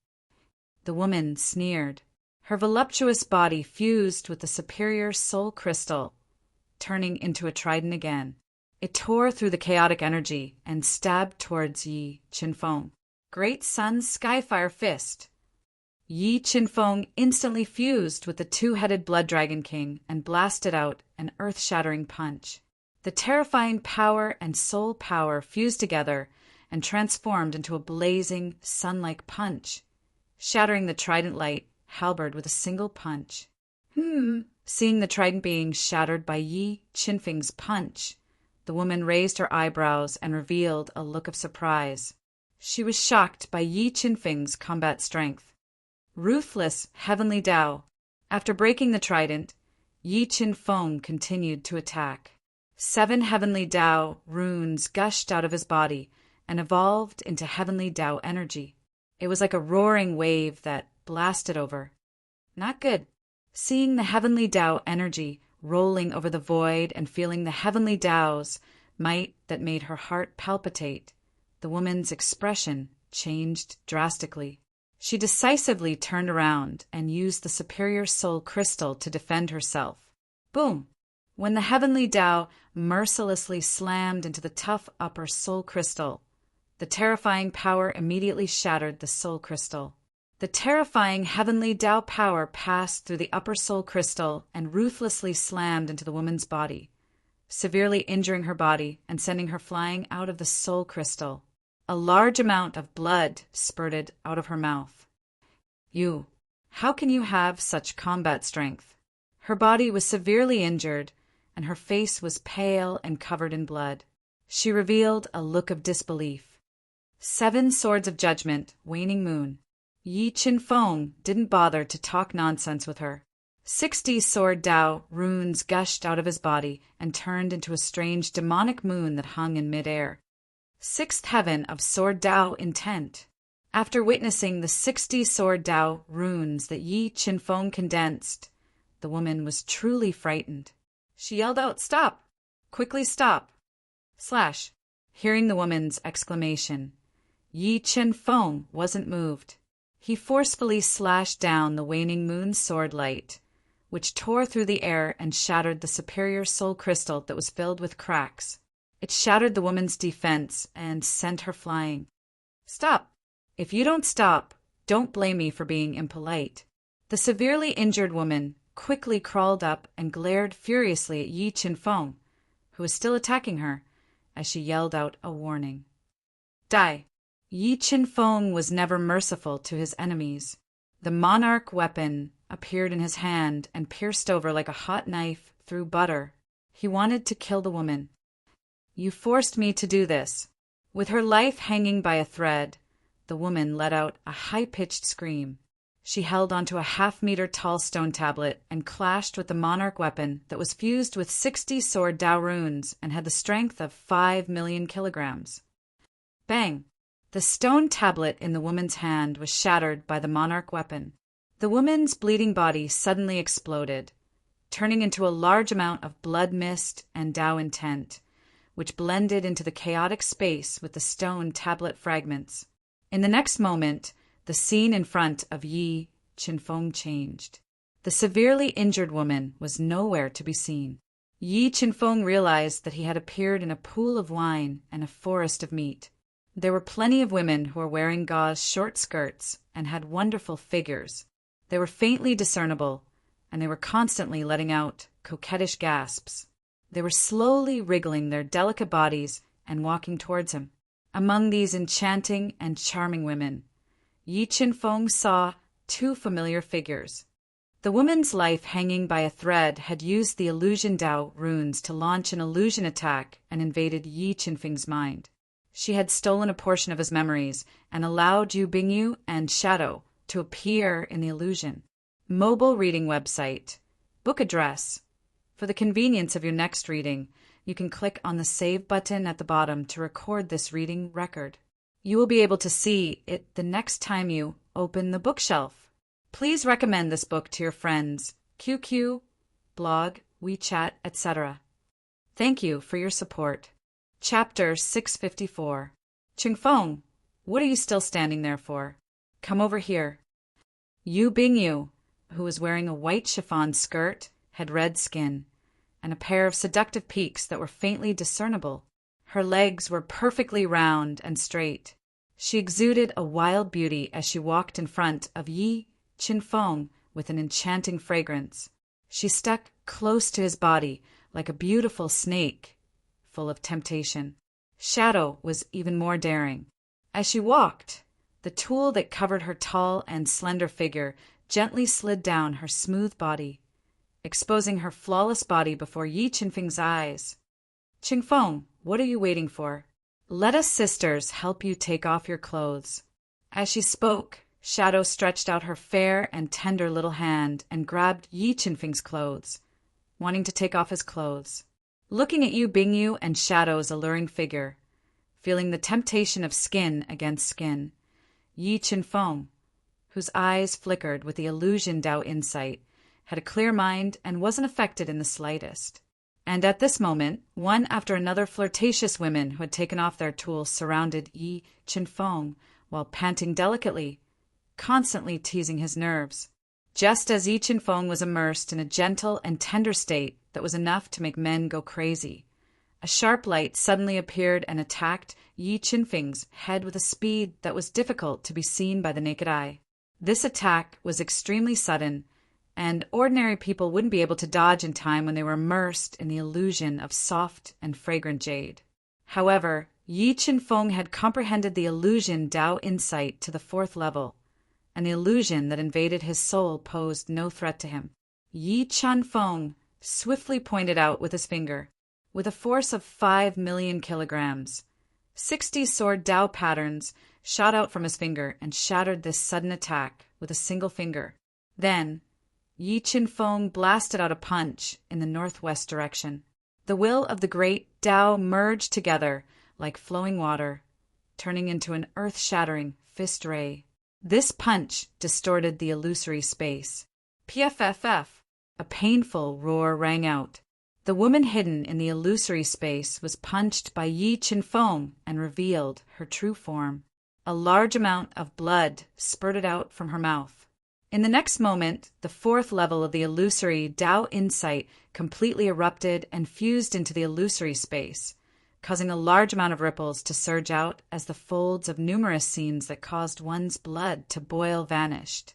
The woman sneered. Her voluptuous body fused with the superior soul crystal, turning into a trident again. It tore through the chaotic energy and stabbed towards Yi Qinfeng. Great Sun Skyfire Fist. Yi Qinfeng instantly fused with the 2-headed Blood Dragon King and blasted out an earth-shattering punch. The terrifying power and soul power fused together and transformed into a blazing, sun-like punch, shattering the trident light halberd with a single punch. Seeing the trident being shattered by Yi Qinfeng's punch, the woman raised her eyebrows and revealed a look of surprise. She was shocked by Yi Qinfeng's combat strength. Ruthless Heavenly Tao. After breaking the trident, Yi Qinfeng continued to attack. 7 Heavenly Tao runes gushed out of his body and evolved into Heavenly Tao energy. It was like a roaring wave that blasted over. Not good. Seeing the Heavenly Tao energy rolling over the void and feeling the Heavenly Tao's might that made her heart palpitate, the woman's expression changed drastically. She decisively turned around and used the superior soul crystal to defend herself. Boom! When the Heavenly Tao mercilessly slammed into the tough upper soul crystal, the terrifying power immediately shattered the soul crystal. The terrifying Heavenly Tao power passed through the upper soul crystal and ruthlessly slammed into the woman's body, severely injuring her body and sending her flying out of the soul crystal. A large amount of blood spurted out of her mouth. How can you have such combat strength? Her body was severely injured, and her face was pale and covered in blood. She revealed a look of disbelief. 7 Swords of Judgment, Waning Moon. Yi Qinfeng didn't bother to talk nonsense with her. 60 Sword Tao runes gushed out of his body and turned into a strange demonic moon that hung in midair. 6th Heaven of Sword Tao Intent. After witnessing the 60 Sword Tao runes that Yi Qinfeng condensed, the woman was truly frightened. She yelled out, "Stop! Quickly stop!" Hearing the woman's exclamation, Yi Qinfeng wasn't moved. He forcefully slashed down the waning moon's sword light, which tore through the air and shattered the superior soul crystal that was filled with cracks. It shattered the woman's defense and sent her flying. "Stop! If you don't stop, don't blame me for being impolite." The severely injured woman quickly crawled up and glared furiously at Yi Qinfeng, who was still attacking her, as she yelled out a warning. Die! Yi Qinfeng was never merciful to his enemies. The monarch weapon appeared in his hand and pierced over like a hot knife through butter. He wanted to kill the woman. "You forced me to do this." With her life hanging by a thread, the woman let out a high-pitched scream. She held onto a half-meter tall stone tablet and clashed with the monarch weapon that was fused with 60 sword Tao runes and had the strength of 5 million kilograms. Bang! The stone tablet in the woman's hand was shattered by the monarch weapon. The woman's bleeding body suddenly exploded, turning into a large amount of blood mist and Tao intent, which blended into the chaotic space with the stone tablet fragments. In the next moment, the scene in front of Yi Qinfeng changed. The severely injured woman was nowhere to be seen. Yi Qinfeng realized that he had appeared in a pool of wine and a forest of meat. There were plenty of women who were wearing gauze short skirts and had wonderful figures. They were faintly discernible, and they were constantly letting out coquettish gasps. They were slowly wriggling their delicate bodies and walking towards him. Among these enchanting and charming women, Yi Qinfeng saw two familiar figures. The woman's life hanging by a thread had used the illusion Tao runes to launch an illusion attack and invaded Yi Qinfeng's mind. She had stolen a portion of his memories and allowed Yu Bingyu and Shadow to appear in the illusion. Mobile reading website. Book address. For the convenience of your next reading, you can click on the Save button at the bottom to record this reading record. You will be able to see it the next time you open the bookshelf. Please recommend this book to your friends, QQ, blog, WeChat, etc. Thank you for your support. Chapter 654. Qingfeng, what are you still standing there for? Come over here. Yu Bingyu, who was wearing a white chiffon skirt, had red skin, and a pair of seductive peaks that were faintly discernible. Her legs were perfectly round and straight. She exuded a wild beauty as she walked in front of Yi Qinfeng with an enchanting fragrance. She stuck close to his body like a beautiful snake, full of temptation. Shadow was even more daring. As she walked, the tulle that covered her tall and slender figure gently slid down her smooth body, exposing her flawless body before Yi Qinfeng's eyes. Qingfeng, what are you waiting for? Let us sisters help you take off your clothes. As she spoke, Shadow stretched out her fair and tender little hand and grabbed Yi Qinfeng's clothes, wanting to take off his clothes. Looking at Yu Bingyu and Shadow's alluring figure, feeling the temptation of skin against skin, Yi Qinfeng, whose eyes flickered with the illusion Tao insight, had a clear mind and wasn't affected in the slightest. And at this moment, one after another flirtatious women who had taken off their tools surrounded Yi Qinfeng while panting delicately, constantly teasing his nerves. Just as Yi Qinfeng was immersed in a gentle and tender state that was enough to make men go crazy, a sharp light suddenly appeared and attacked Yi Qinfeng's head with a speed that was difficult to be seen by the naked eye. This attack was extremely sudden, and ordinary people wouldn't be able to dodge in time when they were immersed in the illusion of soft and fragrant jade. However, Yi Qinfeng had comprehended the illusion Tao insight to the 4th level, and the illusion that invaded his soul posed no threat to him. Yi Qinfeng swiftly pointed out with his finger. With a force of 5 million kilograms, 60 sword Tao patterns shot out from his finger and shattered this sudden attack with a single finger. Then, Yi Qinfeng blasted out a punch in the northwest direction. The will of the great Tao merged together like flowing water, turning into an earth-shattering fist ray. This punch distorted the illusory space. PFFF! A painful roar rang out. The woman hidden in the illusory space was punched by Yi Qinfeng and revealed her true form. A large amount of blood spurted out from her mouth. In the next moment, the 4th level of the illusory Tao insight completely erupted and fused into the illusory space, causing a large amount of ripples to surge out as the folds of numerous scenes that caused one's blood to boil vanished.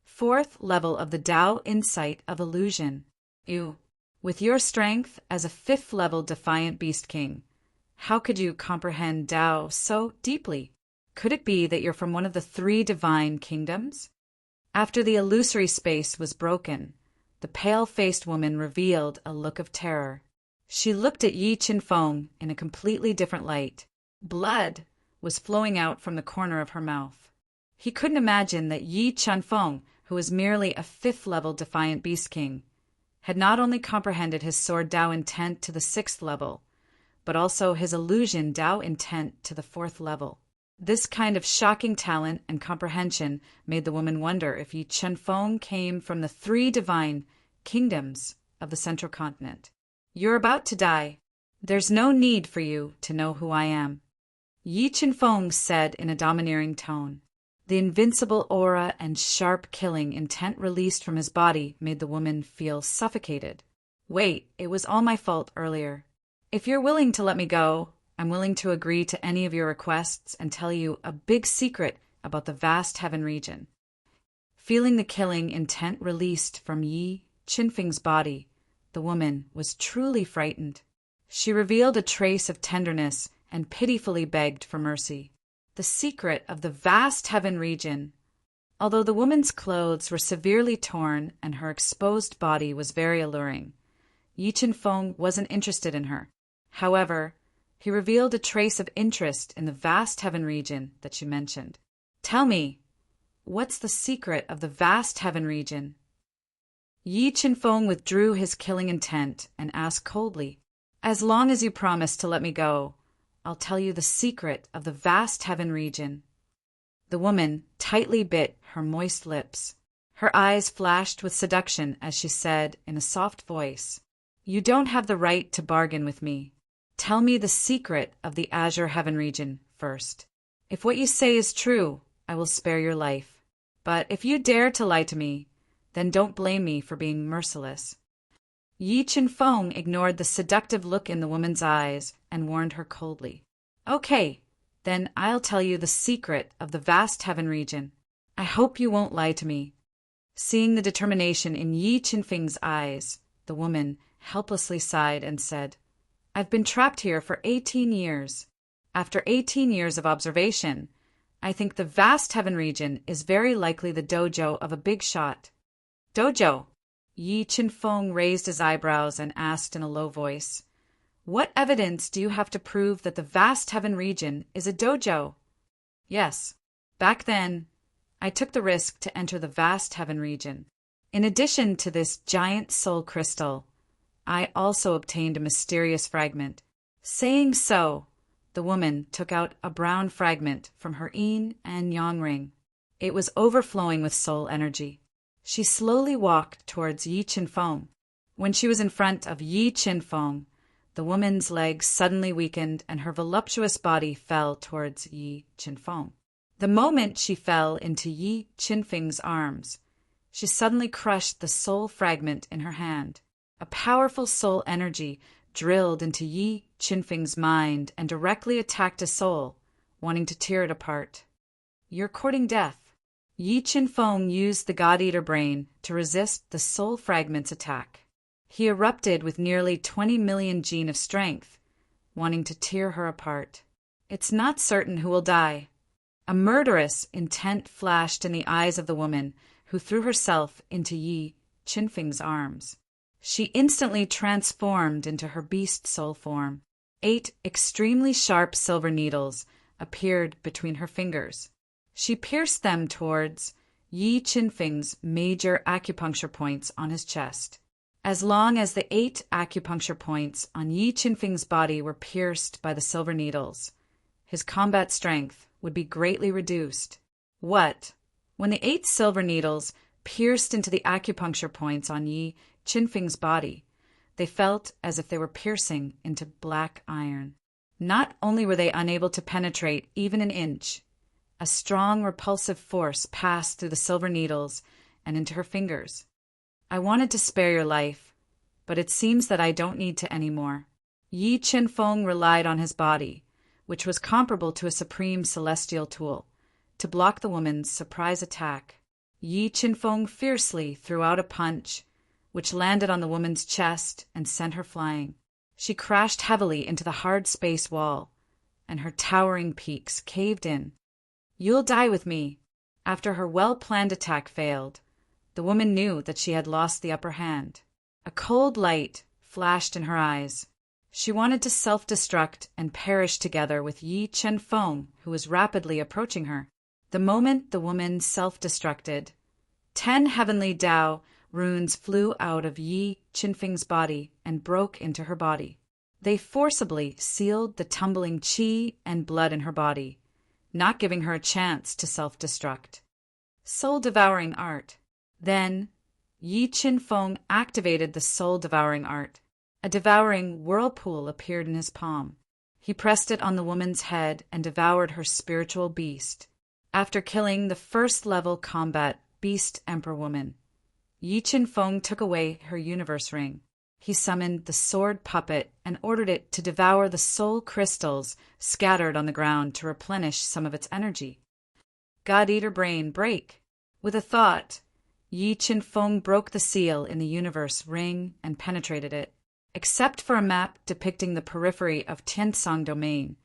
4th level of the Tao insight of illusion. You. With your strength as a 5th level defiant beast king, how could you comprehend Tao so deeply? Could it be that you're from one of the 3 divine kingdoms? After the illusory space was broken, the pale-faced woman revealed a look of terror. She looked at Yi Qinfeng in a completely different light. Blood was flowing out from the corner of her mouth. He couldn't imagine that Yi Qinfeng, who was merely a 5th level defiant beast king, had not only comprehended his sword Tao intent to the 6th level, but also his illusion Dao intent to the 4th level. This kind of shocking talent and comprehension made the woman wonder if Yi Chen-feng came from the 3 divine kingdoms of the central continent. You're about to die. There's no need for you to know who I am, Yi Chen-feng said in a domineering tone. The invincible aura and sharp killing intent released from his body made the woman feel suffocated. Wait, it was all my fault earlier. If you're willing to let me go, I'm willing to agree to any of your requests and tell you a big secret about the vast heaven region. Feeling the killing intent released from Yi Chen-feng's body, the woman was truly frightened. She revealed a trace of tenderness and pitifully begged for mercy. The secret of the vast heaven region. Although the woman's clothes were severely torn and her exposed body was very alluring, Yi Chen-feng wasn't interested in her. However, he revealed a trace of interest in the vast heaven region that she mentioned. Tell me, what's the secret of the vast heaven region? Yi Chen-feng withdrew his killing intent and asked coldly, As long as you promise to let me go, I'll tell you the secret of the vast heaven region. The woman tightly bit her moist lips. Her eyes flashed with seduction as she said in a soft voice, You don't have the right to bargain with me. Tell me the secret of the azure heaven region first. If what you say is true, I will spare your life. But if you dare to lie to me, then don't blame me for being merciless. Yi Chen-feng ignored the seductive look in the woman's eyes and warned her coldly. Okay, then I'll tell you the secret of the vast heaven region. I hope you won't lie to me. Seeing the determination in Yi Chen-feng's eyes, the woman helplessly sighed and said, I've been trapped here for 18 years. After 18 years of observation, I think the vast heaven region is very likely the dojo of a big shot. Dojo? Yi Chen-feng raised his eyebrows and asked in a low voice, What evidence do you have to prove that the vast heaven region is a dojo? Yes, back then, I took the risk to enter the vast heaven region. In addition to this giant soul crystal, I also obtained a mysterious fragment. Saying so, the woman took out a brown fragment from her yin and yang ring. It was overflowing with soul energy. She slowly walked towards Yi Chen-feng. When she was in front of Yi Chen-feng, the woman's legs suddenly weakened and her voluptuous body fell towards Yi Chen-feng. The moment she fell into Yi Chen-feng's arms, she suddenly crushed the soul fragment in her hand. A powerful soul energy drilled into Yi Chen-feng's mind and directly attacked his soul, wanting to tear it apart. You're courting death. Yi Chen-feng used the God-Eater brain to resist the soul fragment's attack. He erupted with nearly 20 million gene of strength, wanting to tear her apart. It's not certain who will die. A murderous intent flashed in the eyes of the woman who threw herself into Yi Chen-feng's arms. She instantly transformed into her beast soul form. 8 extremely sharp silver needles appeared between her fingers. She pierced them towards Yi Chen-feng's major acupuncture points on his chest. As long as the 8 acupuncture points on Yi Chen-feng's body were pierced by the silver needles, his combat strength would be greatly reduced. What? When the 8 silver needles pierced into the acupuncture points on Yi Chen-feng's body, they felt as if they were piercing into black iron. Not only were they unable to penetrate even an inch, a strong repulsive force passed through the silver needles and into her fingers. I wanted to spare your life, but it seems that I don't need to anymore. Yi Chen-feng relied on his body, which was comparable to a supreme celestial tool, to block the woman's surprise attack. Yi Chen-feng fiercely threw out a punch, which landed on the woman's chest and sent her flying. She crashed heavily into the hard space wall, and her towering peaks caved in. You'll die with me. After her well-planned attack failed, the woman knew that she had lost the upper hand. A cold light flashed in her eyes. She wanted to self-destruct and perish together with Yi Chen-feng, who was rapidly approaching her. The moment the woman self-destructed, 10 heavenly Dao runes flew out of Yi Chen-feng's body and broke into her body. They forcibly sealed the tumbling qi and blood in her body, not giving her a chance to self-destruct. Soul-devouring art. Then, Yi Qinfeng activated the soul-devouring art. A devouring whirlpool appeared in his palm. He pressed it on the woman's head and devoured her spiritual beast. After killing the first-level combat beast emperor woman, Yi Qinfeng took away her universe ring. He summoned the sword puppet and ordered it to devour the soul crystals scattered on the ground to replenish some of its energy. God-Eater brain, break! With a thought, Yi Qinfeng broke the seal in the universe ring and penetrated it. Except for a map depicting the periphery of Tiansong domain,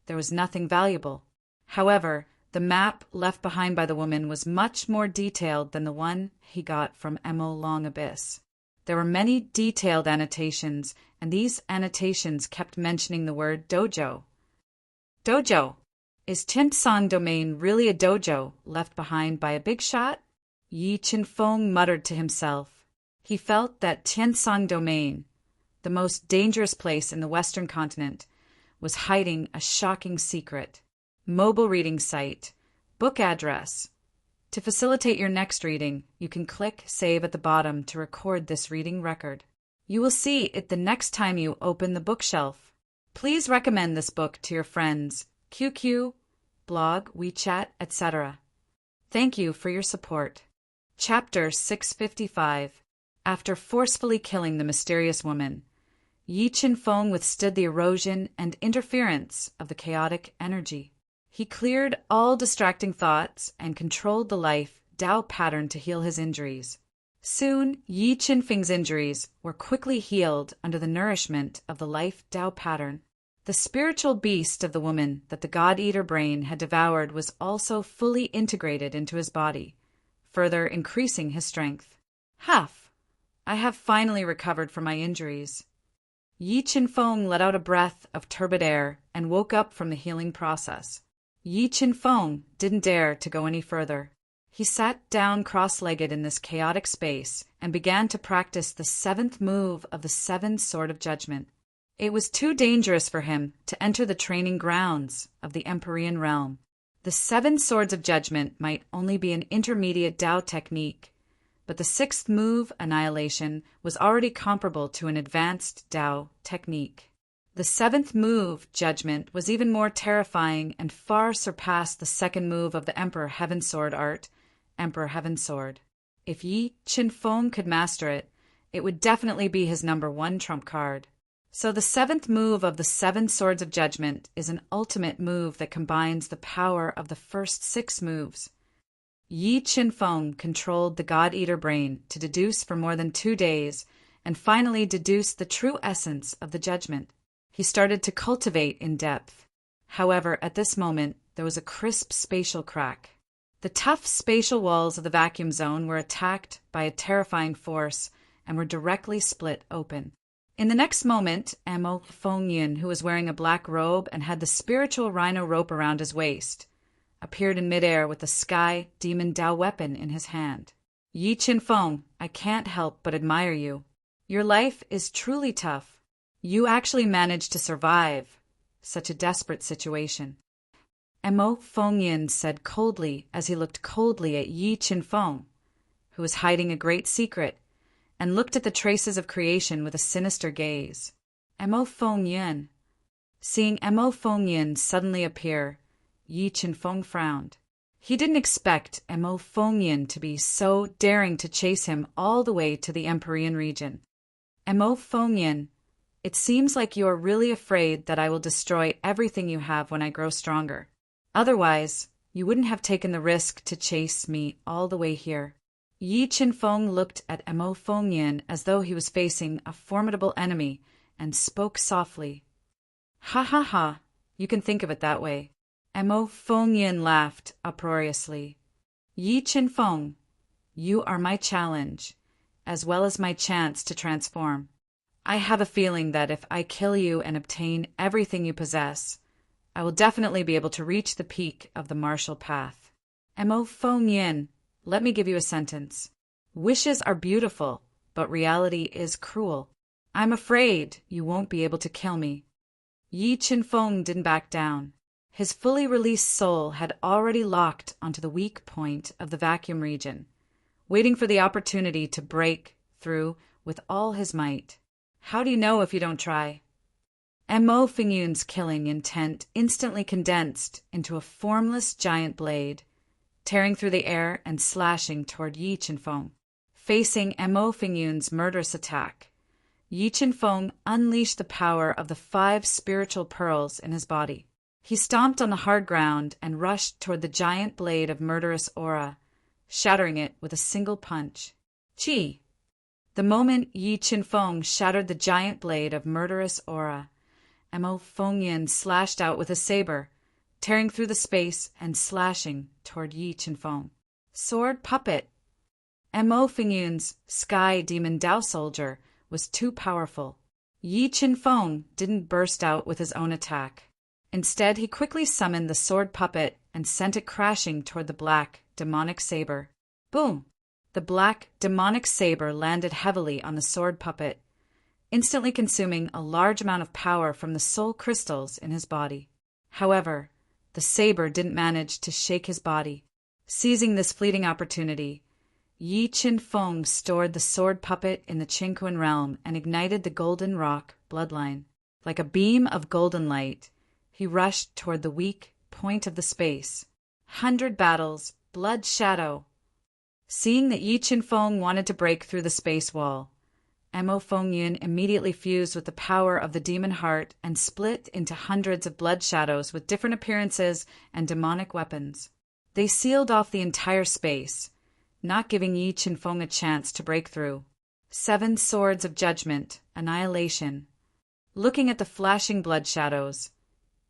there was nothing valuable. However, the map left behind by the woman was much more detailed than the one he got from Mo Long Abyss. There were many detailed annotations, and these annotations kept mentioning the word dojo. Dojo! Is Tiansong domain really a dojo left behind by a big shot? Yi Qinfeng muttered to himself. He felt that Tiansong domain, the most dangerous place in the Western continent, was hiding a shocking secret. Mobile reading site. Book address. To facilitate your next reading, you can click Save at the bottom to record this reading record. You will see it the next time you open the bookshelf. Please recommend this book to your friends, QQ, blog, WeChat, etc. Thank you for your support. Chapter 655. After forcefully killing the mysterious woman, Yi Qinfeng withstood the erosion and interference of the chaotic energy. He cleared all distracting thoughts and controlled the life Tao pattern to heal his injuries. Soon, Yi Qinfeng's injuries were quickly healed under the nourishment of the life Tao pattern. The spiritual beast of the woman that the God-Eater brain had devoured was also fully integrated into his body, further increasing his strength. Half. I have finally recovered from my injuries. Yi Qinfeng let out a breath of turbid air and woke up from the healing process. Yi Qinfeng didn't dare to go any further. He sat down cross-legged in this chaotic space and began to practice the 7th move of the 7 Sword of Judgment. It was too dangerous for him to enter the training grounds of the Empyrean realm. The 7 Swords of Judgment might only be an intermediate Tao technique, but the 6th move, Annihilation, was already comparable to an advanced Tao technique. The 7th move, Judgment, was even more terrifying and far surpassed the 2nd move of the Emperor Heaven Sword art, Emperor Heaven Sword. If Yi Qinfeng could master it, it would definitely be his number 1 trump card. So the 7th move of the 7 Swords of Judgment is an ultimate move that combines the power of the first 6 moves. Yi Qinfeng controlled the God-Eater brain to deduce for more than 2 days and finally deduced the true essence of the judgment. He started to cultivate in depth. However, at this moment, there was a crisp spatial crack. The tough spatial walls of the vacuum zone were attacked by a terrifying force and were directly split open. In the next moment, Mo Fengyin, who was wearing a black robe and had the spiritual rhino rope around his waist, appeared in midair with the Sky Demon Tao weapon in his hand. Yi Qinfeng, I can't help but admire you. Your life is truly tough. You actually managed to survive such a desperate situation. Mo Fengyin said coldly as he looked coldly at Yi Qinfeng, who was hiding a great secret, and looked at the traces of creation with a sinister gaze. Mo Fengyin. Seeing Mo Fengyin suddenly appear, Yi Qinfeng frowned. He didn't expect Mo Fengyin to be so daring to chase him all the way to the Empyrean region. Mo Fengyin, it seems like you are really afraid that I will destroy everything you have when I grow stronger. Otherwise, you wouldn't have taken the risk to chase me all the way here. Yi Qinfeng looked at Mo Fengyin as though he was facing a formidable enemy and spoke softly. Ha ha ha, you can think of it that way. Mo Fengyin laughed uproariously. Yi Qinfeng, you are my challenge, as well as my chance to transform. I have a feeling that if I kill you and obtain everything you possess, I will definitely be able to reach the peak of the martial path. Mo Fengyin, let me give you a sentence. Wishes are beautiful, but reality is cruel. I'm afraid you won't be able to kill me. Yi Qinfeng didn't back down. His fully released soul had already locked onto the weak point of the vacuum region, waiting for the opportunity to break through with all his might. How do you know if you don't try? Mo Fingyun's killing intent instantly condensed into a formless giant blade, tearing through the air and slashing toward Yi Qinfeng. Facing Mo Fingyun's murderous attack, Yi Qinfeng unleashed the power of the 5 spiritual pearls in his body. He stomped on the hard ground and rushed toward the giant blade of murderous aura, shattering it with a single punch. Chi! The moment Yi Qinfeng shattered the giant blade of murderous aura, Mo Fengyan slashed out with a saber, tearing through the space and slashing toward Yi Qinfeng. Sword puppet! Mo Fengyun's sky demon Dao soldier was too powerful. Yi Qinfeng didn't burst out with his own attack. Instead, he quickly summoned the sword puppet and sent it crashing toward the black, demonic saber. Boom! The black, demonic saber landed heavily on the sword puppet, instantly consuming a large amount of power from the soul crystals in his body. However, the saber didn't manage to shake his body. Seizing this fleeting opportunity, Yi Qinfeng stored the sword puppet in the Qingquan realm and ignited the golden rock bloodline. Like a beam of golden light, he rushed toward the weak point of the space. 100 battles, blood shadow. Seeing that Yi Qinfeng wanted to break through the space wall, Mo Fengyun immediately fused with the power of the demon heart and split into hundreds of blood shadows with different appearances and demonic weapons. They sealed off the entire space, not giving Yi Qinfeng a chance to break through. 7 swords of judgment, annihilation. Looking at the flashing blood shadows,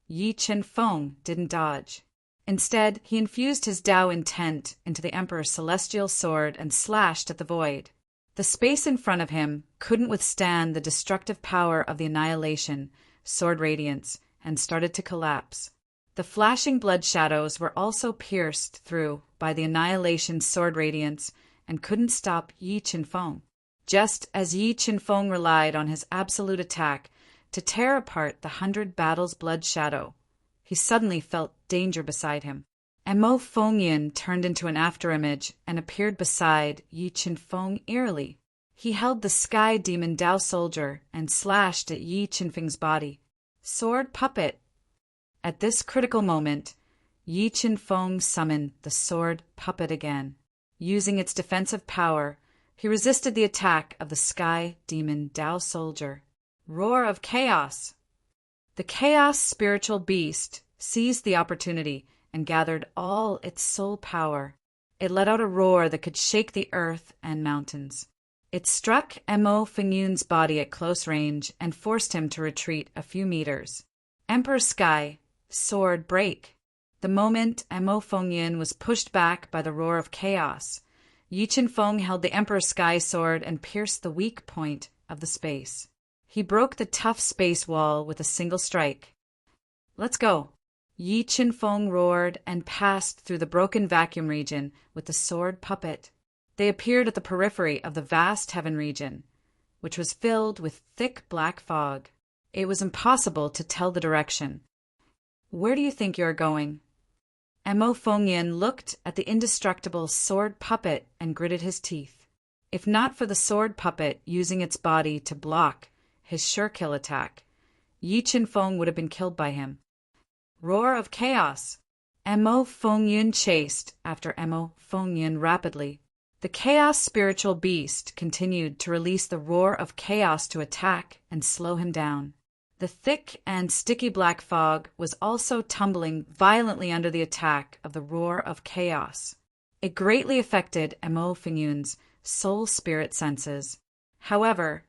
Yi Qinfeng didn't dodge. Instead, he infused his Dao intent into the Emperor's celestial sword and slashed at the void. The space in front of him couldn't withstand the destructive power of the annihilation, sword radiance, and started to collapse. The flashing blood shadows were also pierced through by the annihilation sword radiance and couldn't stop Yi Qinfeng. Just as Yi Qinfeng relied on his absolute attack to tear apart the 100 battles blood shadow, he suddenly felt danger beside him. Mo Fengyun turned into an afterimage and appeared beside Yi Qinfeng eerily. He held the sky demon Dao soldier and slashed at Yi Qinfeng's body. Sword puppet! At this critical moment, Yi Qinfeng summoned the sword puppet again. Using its defensive power, he resisted the attack of the sky demon Dao soldier. Roar of chaos! The chaos spiritual beast seized the opportunity and gathered all its soul power. It let out a roar that could shake the earth and mountains. It struck Mo Fengyun's body at close range and forced him to retreat a few meters. Emperor Sky, sword break. The moment Mo Fengyun was pushed back by the roar of chaos, Yi Qinfeng held the Emperor Sky sword and pierced the weak point of the space. He broke the tough space wall with a single strike. Let's go! Yi Qinfeng roared and passed through the broken vacuum region with the sword puppet. They appeared at the periphery of the vast heaven region, which was filled with thick black fog. It was impossible to tell the direction. Where do you think you are going? Mo Fengyun looked at the indestructible sword puppet and gritted his teeth. If not for the sword puppet using its body to block his sure-kill attack, Yi Qinfeng would have been killed by him. Roar of chaos! Mo Fengyun chased after Mo Fengyun rapidly. The chaos spiritual beast continued to release the roar of chaos to attack and slow him down. The thick and sticky black fog was also tumbling violently under the attack of the roar of chaos. It greatly affected Mo Fengyun's soul spirit senses. However,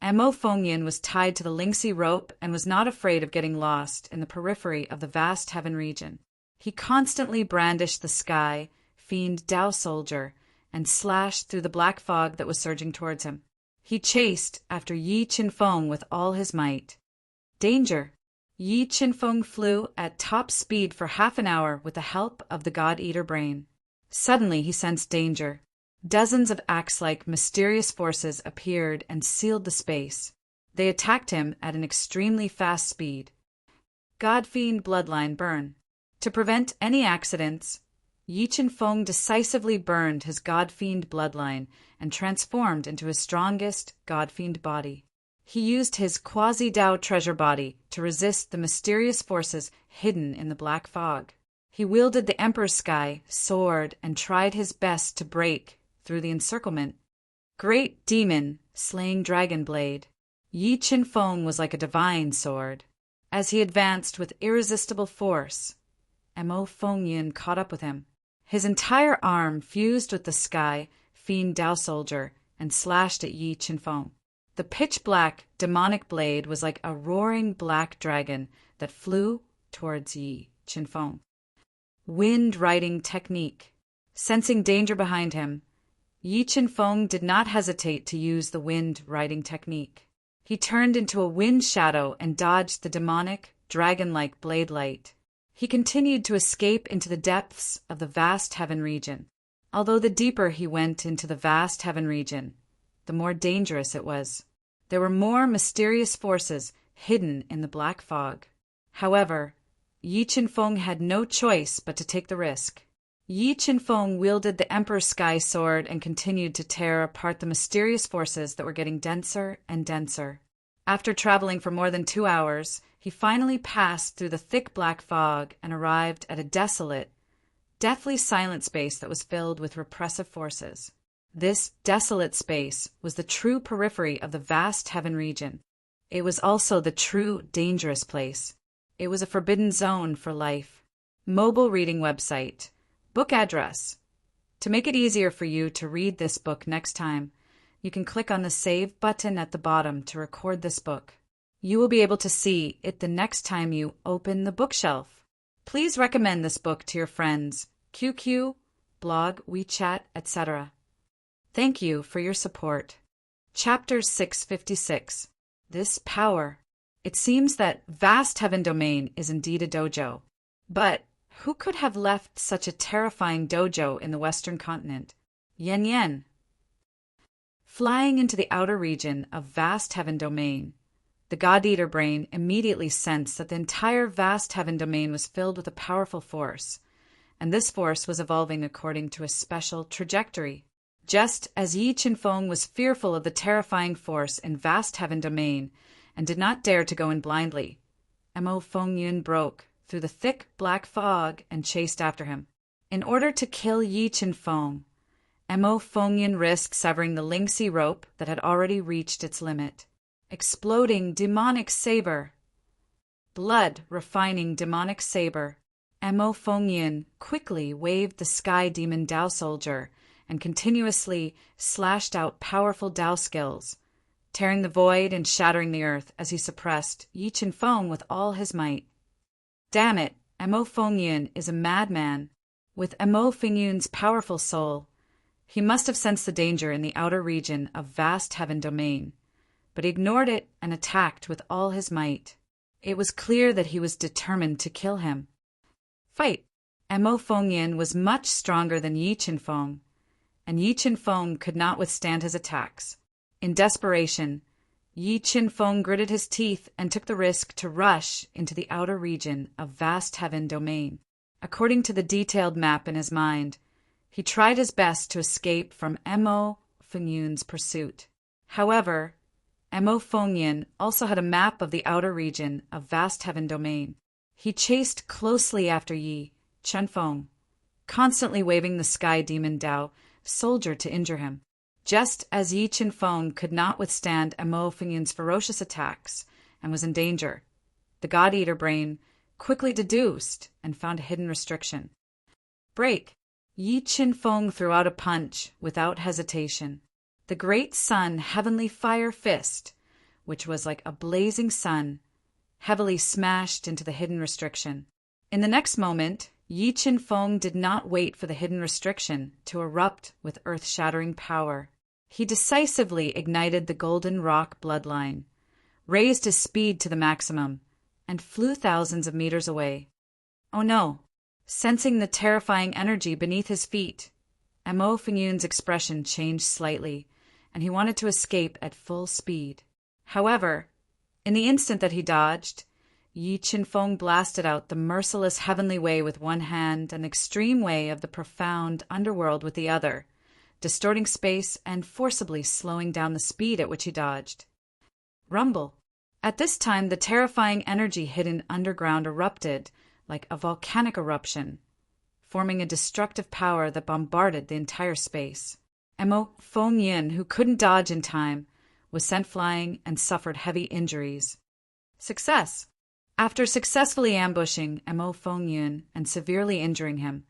Mo Fengyun was tied to the Lingxi rope and was not afraid of getting lost in the periphery of the vast heaven region. He constantly brandished the sky fiend Dao soldier and slashed through the black fog that was surging towards him. He chased after Yi Qinfeng with all his might. Danger! Yi Qinfeng flew at top speed for half an hour with the help of the God-Eater brain. Suddenly he sensed danger. Dozens of axe-like mysterious forces appeared and sealed the space. They attacked him at an extremely fast speed. Godfiend bloodline burn. To prevent any accidents, Yi Chen-feng decisively burned his Godfiend bloodline and transformed into his strongest Godfiend body. He used his quasi-Dao treasure body to resist the mysterious forces hidden in the black fog. He wielded the Emperor's Sky sword and tried his best to break through the encirclement. Great demon, slaying dragon blade. Yi Chen-feng was like a divine sword. As he advanced with irresistible force, Mo Fengyin caught up with him. His entire arm fused with the Sky Fiend Dao Soldier and slashed at Yi Chen-feng. The pitch-black, demonic blade was like a roaring black dragon that flew towards Yi Chen-feng. Wind riding technique. Sensing danger behind him, Yi Chen-feng did not hesitate to use the wind riding technique. He turned into a wind shadow and dodged the demonic, dragon-like blade light. He continued to escape into the depths of the vast heaven region. Although the deeper he went into the vast heaven region, the more dangerous it was. There were more mysterious forces hidden in the black fog. However, Yi Chen-feng had no choice but to take the risk. Yi Chen-feng wielded the Emperor's Sky Sword and continued to tear apart the mysterious forces that were getting denser and denser. After traveling for more than 2 hours, he finally passed through the thick black fog and arrived at a desolate, deathly silent space that was filled with repressive forces. This desolate space was the true periphery of the vast heaven region. It was also the true dangerous place. It was a forbidden zone for life. Mobile reading website. Book address. To make it easier for you to read this book next time, you can click on the Save button at the bottom to record this book. You will be able to see it the next time you open the bookshelf. Please recommend this book to your friends, QQ, blog, WeChat, etc. Thank you for your support. Chapter 656. This power. It seems that vast heaven domain is indeed a dojo. But who could have left such a terrifying dojo in the western continent? Yen Yen. Flying into the outer region of vast heaven domain, the God-Eater brain immediately sensed that the entire vast heaven domain was filled with a powerful force, and this force was evolving according to a special trajectory. Just as Yi Chen-feng was fearful of the terrifying force in vast heaven domain and did not dare to go in blindly, Mo Fengyin broke through the thick black fog and chased after him. In order to kill Yi Chen-feng, Mo Fengyin risked severing the Lingxi rope that had already reached its limit. Exploding demonic saber. Blood refining demonic saber. Mo Fengyin quickly waved the Sky Demon Dao Soldier and continuously slashed out powerful Dao skills, tearing the void and shattering the earth as he suppressed Yi Chen-feng with all his might. Damn it, Mo Fengyin is a madman. With Mo Fengyun's powerful soul, he must have sensed the danger in the outer region of vast heaven domain, but he ignored it and attacked with all his might. It was clear that he was determined to kill him. Fight! Mo Fengyin was much stronger than Yi Chen-feng, and Yi Chen-feng could not withstand his attacks. In desperation, Yi Chen-feng gritted his teeth and took the risk to rush into the outer region of vast heaven domain. According to the detailed map in his mind, he tried his best to escape from Mo Fengyun's pursuit. However, Mo Fengyin also had a map of the outer region of vast heaven domain. He chased closely after Yi Chen-feng, constantly waving the Sky Demon Dao Soldier to injure him. Just as Yi Chen-feng could not withstand Mo Fengyun's ferocious attacks and was in danger, the God-Eater brain quickly deduced and found a hidden restriction. Break! Yi Chen-feng threw out a punch without hesitation. The great sun heavenly fire fist, which was like a blazing sun, heavily smashed into the hidden restriction. In the next moment, Yi Chen-feng did not wait for the hidden restriction to erupt with earth-shattering power. He decisively ignited the golden rock bloodline, raised his speed to the maximum, and flew thousands of meters away. Oh no! Sensing the terrifying energy beneath his feet, Mo Fengyun's expression changed slightly, and he wanted to escape at full speed. However, in the instant that he dodged, Yi Qin-feng blasted out the merciless heavenly way with one hand and the extreme way of the profound underworld with the other, distorting space and forcibly slowing down the speed at which he dodged. Rumble. At this time, the terrifying energy hidden underground erupted like a volcanic eruption, forming a destructive power that bombarded the entire space. Mo Fengyin, who couldn't dodge in time, was sent flying and suffered heavy injuries. Success. After successfully ambushing Mo Fengyin and severely injuring him,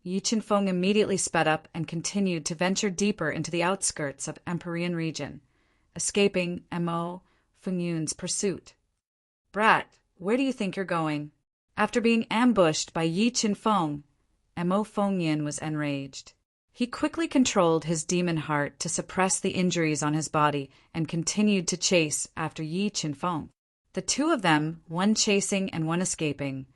Yi Qin-feng immediately sped up and continued to venture deeper into the outskirts of Empyrean region, escaping Mo Fengyun's pursuit. Brat, where do you think you're going? After being ambushed by Yi Qin-feng, Mo Fengyin was enraged. He quickly controlled his demon heart to suppress the injuries on his body and continued to chase after Yi Qin-feng. The two of them, one chasing and one escaping,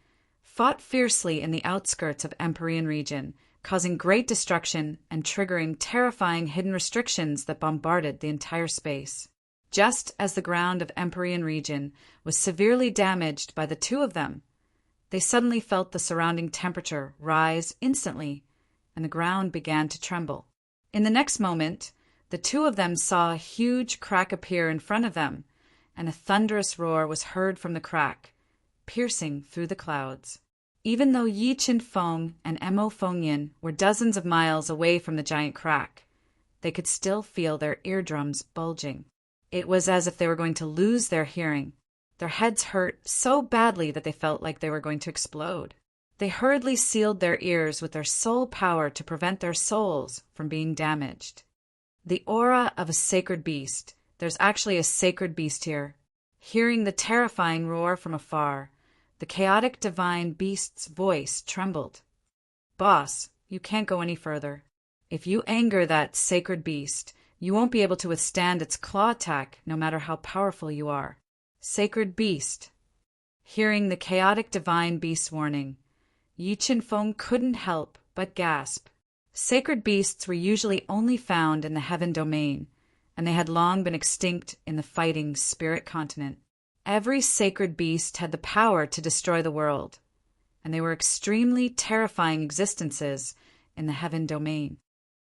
fought fiercely in the outskirts of Empyrean region, causing great destruction and triggering terrifying hidden restrictions that bombarded the entire space. Just as the ground of Empyrean region was severely damaged by the two of them, they suddenly felt the surrounding temperature rise instantly, and the ground began to tremble. In the next moment, the two of them saw a huge crack appear in front of them, and a thunderous roar was heard from the crack, piercing through the clouds. Even though Yi Qin-feng and Mo Fengyin were dozens of miles away from the giant crack, they could still feel their eardrums bulging. It was as if they were going to lose their hearing. Their heads hurt so badly that they felt like they were going to explode. They hurriedly sealed their ears with their soul power to prevent their souls from being damaged. The aura of a sacred beast. There's actually a sacred beast here. Hearing the terrifying roar from afar, the chaotic divine beast's voice trembled. Boss, you can't go any further. If you anger that sacred beast, you won't be able to withstand its claw attack no matter how powerful you are. Sacred beast. Hearing the chaotic divine beast's warning, Yi Qin-feng couldn't help but gasp. Sacred beasts were usually only found in the heaven domain, and they had long been extinct in the fighting spirit continent. Every sacred beast had the power to destroy the world, and they were extremely terrifying existences in the heaven domain.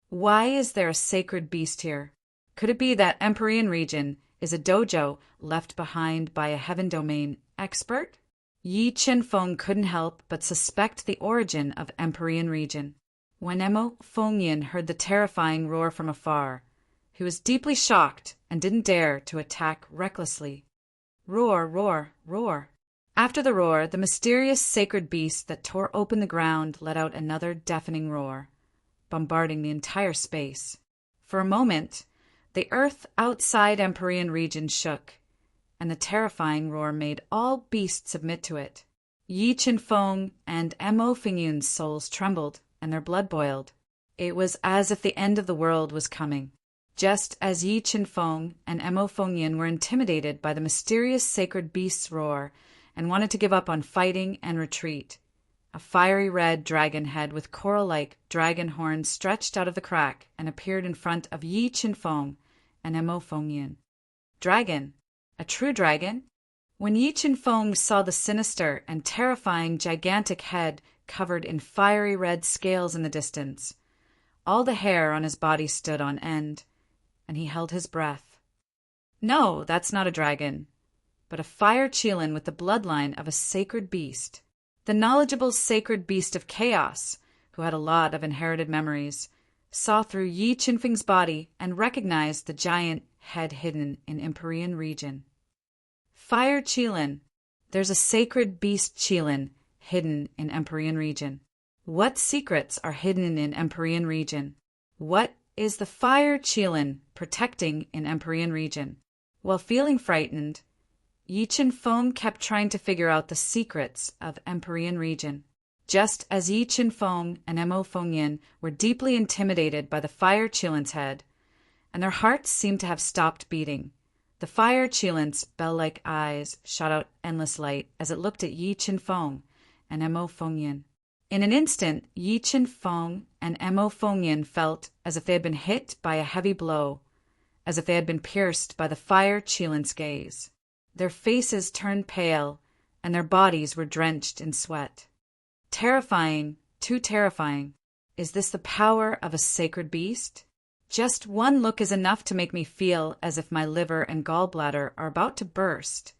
Why is there a sacred beast here? Could it be that Empyrean region is a dojo left behind by a heaven domain expert? Yi Qin-feng couldn't help but suspect the origin of Empyrean region. When Mo Fengyin heard the terrifying roar from afar, he was deeply shocked and didn't dare to attack recklessly. Roar, roar, roar. After the roar, the mysterious sacred beast that tore open the ground let out another deafening roar, bombarding the entire space. For a moment, the earth outside Empyrean region shook, and the terrifying roar made all beasts submit to it. Yi Qin-feng and Mo Fengyun's souls trembled, and their blood boiled. It was as if the end of the world was coming. Just as Yi Qin-feng and Mo Fengyin were intimidated by the mysterious sacred beast's roar and wanted to give up on fighting and retreat, a fiery red dragon head with coral-like dragon horns stretched out of the crack and appeared in front of Yi Qin-feng and Mo Fengyin. Dragon? A true dragon? When Yi Qin-feng saw the sinister and terrifying gigantic head covered in fiery red scales in the distance, all the hair on his body stood on end, and he held his breath. No, that's not a dragon, but a fire qilin with the bloodline of a sacred beast. The knowledgeable sacred beast of chaos, who had a lot of inherited memories, saw through Yi Qin-feng's body and recognized the giant head hidden in Empyrean region. Fire qilin. There's a sacred beast qilin hidden in Empyrean region. What secrets are hidden in Empyrean region? What is the fire qilin protecting in Empyrean region? While feeling frightened, Yi Qin-feng kept trying to figure out the secrets of Empyrean region. Just as Yi Qin-feng and Mo Fengyin were deeply intimidated by the fire qilin's head, and their hearts seemed to have stopped beating, the fire qilin's bell-like eyes shot out endless light as it looked at Yi Qin-feng and Mo Fengyin. In an instant, Yi Qin-feng and Mo Fengyin felt as if they had been hit by a heavy blow, as if they had been pierced by the fire Qilin's gaze. Their faces turned pale, and their bodies were drenched in sweat. Terrifying, too terrifying. Is this the power of a sacred beast? Just one look is enough to make me feel as if my liver and gallbladder are about to burst.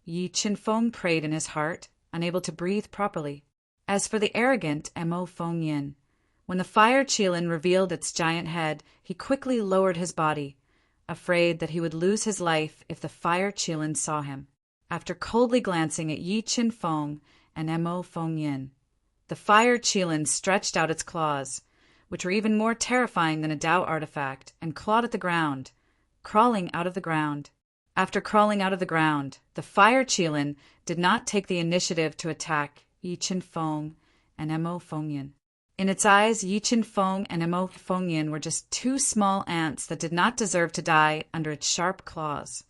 Yi Qinfeng prayed in his heart, unable to breathe properly. As for the arrogant Mo Fengyin, when the fire Qilin revealed its giant head, he quickly lowered his body, afraid that he would lose his life if the fire Qilin saw him. After coldly glancing at Yi Qinfeng and Mo Fengyin, the fire Qilin stretched out its claws, which were even more terrifying than a Dao artifact, and clawed at the ground, crawling out of the ground. After crawling out of the ground, the fire Qilin did not take the initiative to attack Yi Qinfeng and Mo Fengyin. In its eyes, Yi Qinfeng and Mo Fengyin were just two small ants that did not deserve to die under its sharp claws.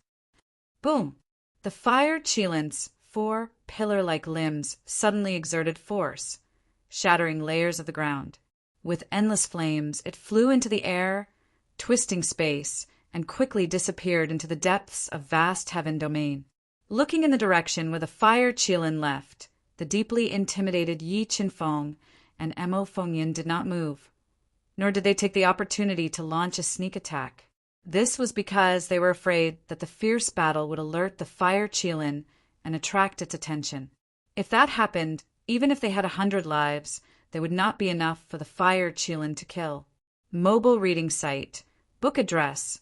Boom! The fire Qilin's 4 pillar-like limbs suddenly exerted force, shattering layers of the ground. With endless flames, it flew into the air, twisting space, and quickly disappeared into the depths of vast heaven domain. Looking in the direction where the fire Qilin left, the deeply intimidated Yi Qinfeng and Mo Fengyin did not move, nor did they take the opportunity to launch a sneak attack. This was because they were afraid that the fierce battle would alert the fire Qilin and attract its attention. If that happened, even if they had 100 lives, they would not be enough for the fire Qilin to kill. Mobile reading site, book address.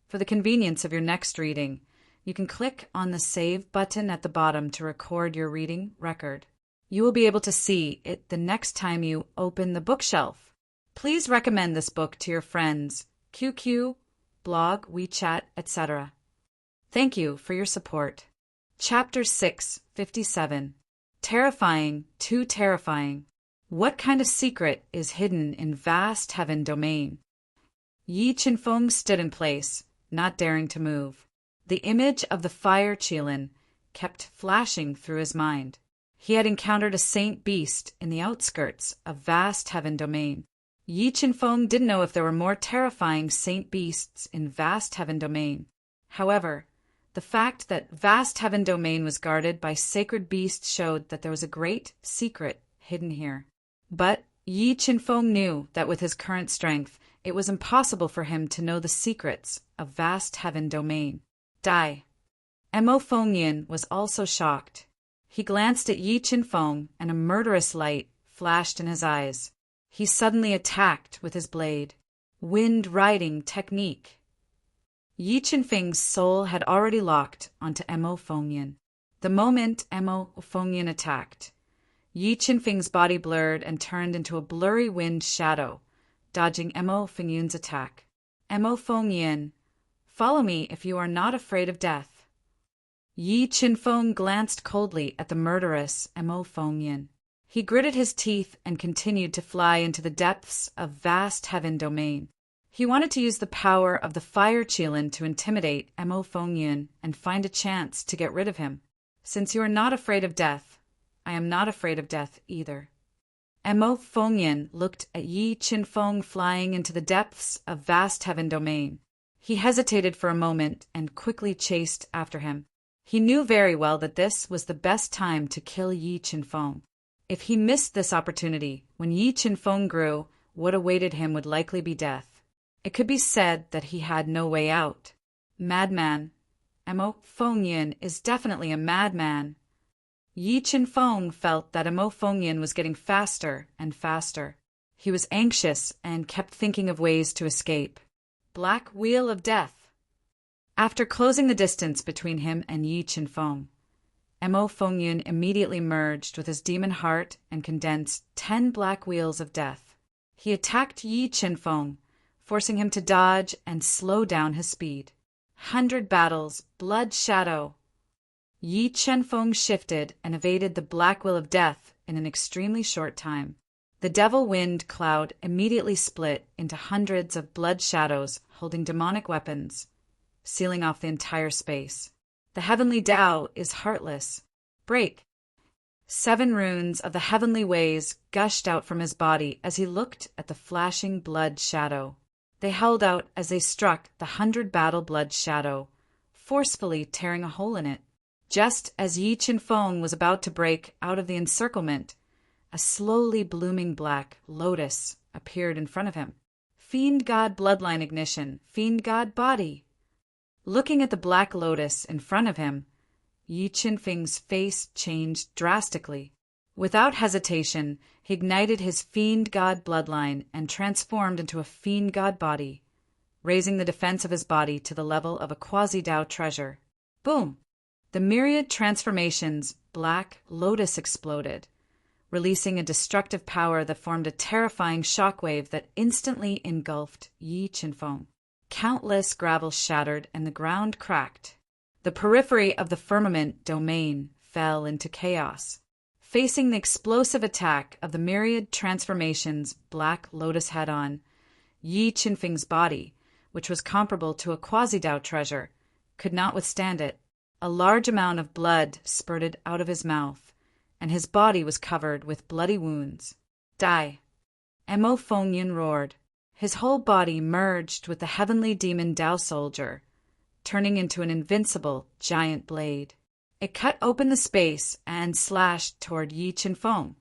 For the convenience of your next reading, you can click on the Save button at the bottom to record your reading record. You will be able to see it the next time you open the bookshelf. Please recommend this book to your friends, QQ, blog, WeChat, etc. Thank you for your support. Chapter 657. Terrifying, too terrifying. What kind of secret is hidden in vast heaven domain? Yi Qinfeng stood in place, not daring to move. The image of the fire Qilin kept flashing through his mind. He had encountered a saint beast in the outskirts of vast heaven domain. Yi Qinfeng didn't know if there were more terrifying saint beasts in vast heaven domain. However, the fact that vast heaven domain was guarded by sacred beasts showed that there was a great secret hidden here. But Yi Qinfeng knew that with his current strength, it was impossible for him to know the secrets of vast heaven domain. Die. Mo Fengyin was also shocked. He glanced at Yi Qinfeng, and a murderous light flashed in his eyes. He suddenly attacked with his blade. Wind riding technique. Yi Qinfeng's soul had already locked onto Mo Fengyin. The moment Mo Fengyin attacked, Yi Qinfeng's body blurred and turned into a blurry wind shadow, dodging Mo Fengyin's attack. Mo Fengyin, follow me if you are not afraid of death. Yi Qinfeng glanced coldly at the murderous Mo Fengyin. He gritted his teeth and continued to fly into the depths of vast heaven domain. He wanted to use the power of the fire Qilin to intimidate Mo Fengyin and find a chance to get rid of him. Since you are not afraid of death, I am not afraid of death either. Mo Fengyin looked at Yi Qinfeng flying into the depths of vast heaven domain. He hesitated for a moment and quickly chased after him. He knew very well that this was the best time to kill Yi Qinfeng. If he missed this opportunity, when Yi Qinfeng grew, what awaited him would likely be death. It could be said that he had no way out. Madman. Mo Fengyin is definitely a madman. Yi Qinfeng felt that Mo Fengyin was getting faster and faster. He was anxious and kept thinking of ways to escape. Black Wheel of Death. After closing the distance between him and Yi Qinfeng, Mo Fengyin immediately merged with his demon heart and condensed 10 black wheels of death. He attacked Yi Qinfeng, forcing him to dodge and slow down his speed. 100 battles, blood shadow. Yi Qinfeng shifted and evaded the black wheel of death in an extremely short time. The devil wind cloud immediately split into hundreds of blood shadows holding demonic weapons, sealing off the entire space. The heavenly Tao is heartless. Break. 7 runes of the heavenly ways gushed out from his body as he looked at the flashing blood shadow. They held out as they struck the 100 battle-blood shadow, forcefully tearing a hole in it. Just as Yi Qinfeng was about to break out of the encirclement, a slowly blooming black lotus appeared in front of him. Fiend God bloodline ignition, Fiend God body. Looking at the black lotus in front of him, Yi Qinfeng's face changed drastically. Without hesitation, he ignited his Fiend God bloodline and transformed into a Fiend God body, raising the defense of his body to the level of a quasi-Dao treasure. Boom! The myriad transformations' black lotus exploded, releasing a destructive power that formed a terrifying shockwave that instantly engulfed Yi Qinfeng. Countless gravels shattered and the ground cracked. The periphery of the firmament domain fell into chaos. Facing the explosive attack of the myriad transformations Black Lotus had on, Yi Qinfeng's body, which was comparable to a quasi-Dao treasure, could not withstand it. A large amount of blood spurted out of his mouth, and his body was covered with bloody wounds. Die! Mo Fengyan roared. His whole body merged with the heavenly demon Dao soldier, turning into an invincible giant blade. It cut open the space and slashed toward Yi Qinfeng,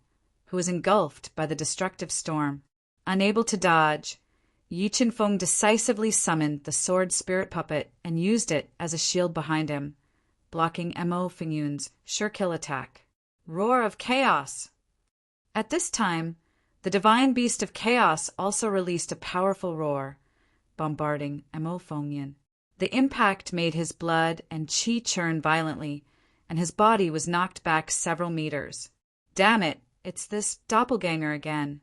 who was engulfed by the destructive storm. Unable to dodge, Yi Qinfeng decisively summoned the sword spirit puppet and used it as a shield behind him, blocking Mo Fengyan's sure-kill attack. Roar of chaos! At this time, the divine beast of chaos also released a powerful roar, bombarding Mo Fengyan. The impact made his blood and qi churn violently, and his body was knocked back several meters. Damn it, it's this doppelganger again.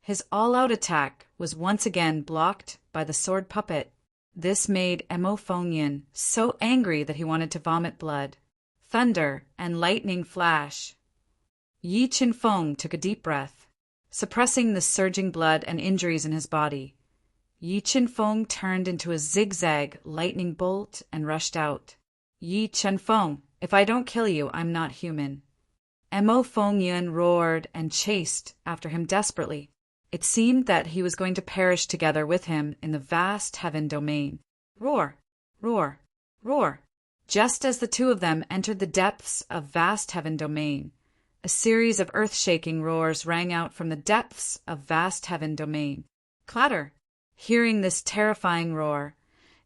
His all-out attack was once again blocked by the sword puppet. This made Mo Fengyan so angry that he wanted to vomit blood. Thunder and lightning flash. Yi Qinfeng took a deep breath, suppressing the surging blood and injuries in his body. Yi Qinfeng turned into a zigzag lightning bolt and rushed out. Yi Qinfeng, if I don't kill you, I'm not human. Mo Fengyan roared and chased after him desperately. It seemed that he was going to perish together with him in the vast heaven domain. Roar, roar, roar. Just as the two of them entered the depths of vast heaven domain, a series of earth-shaking roars rang out from the depths of vast heaven domain. Clatter! Hearing this terrifying roar,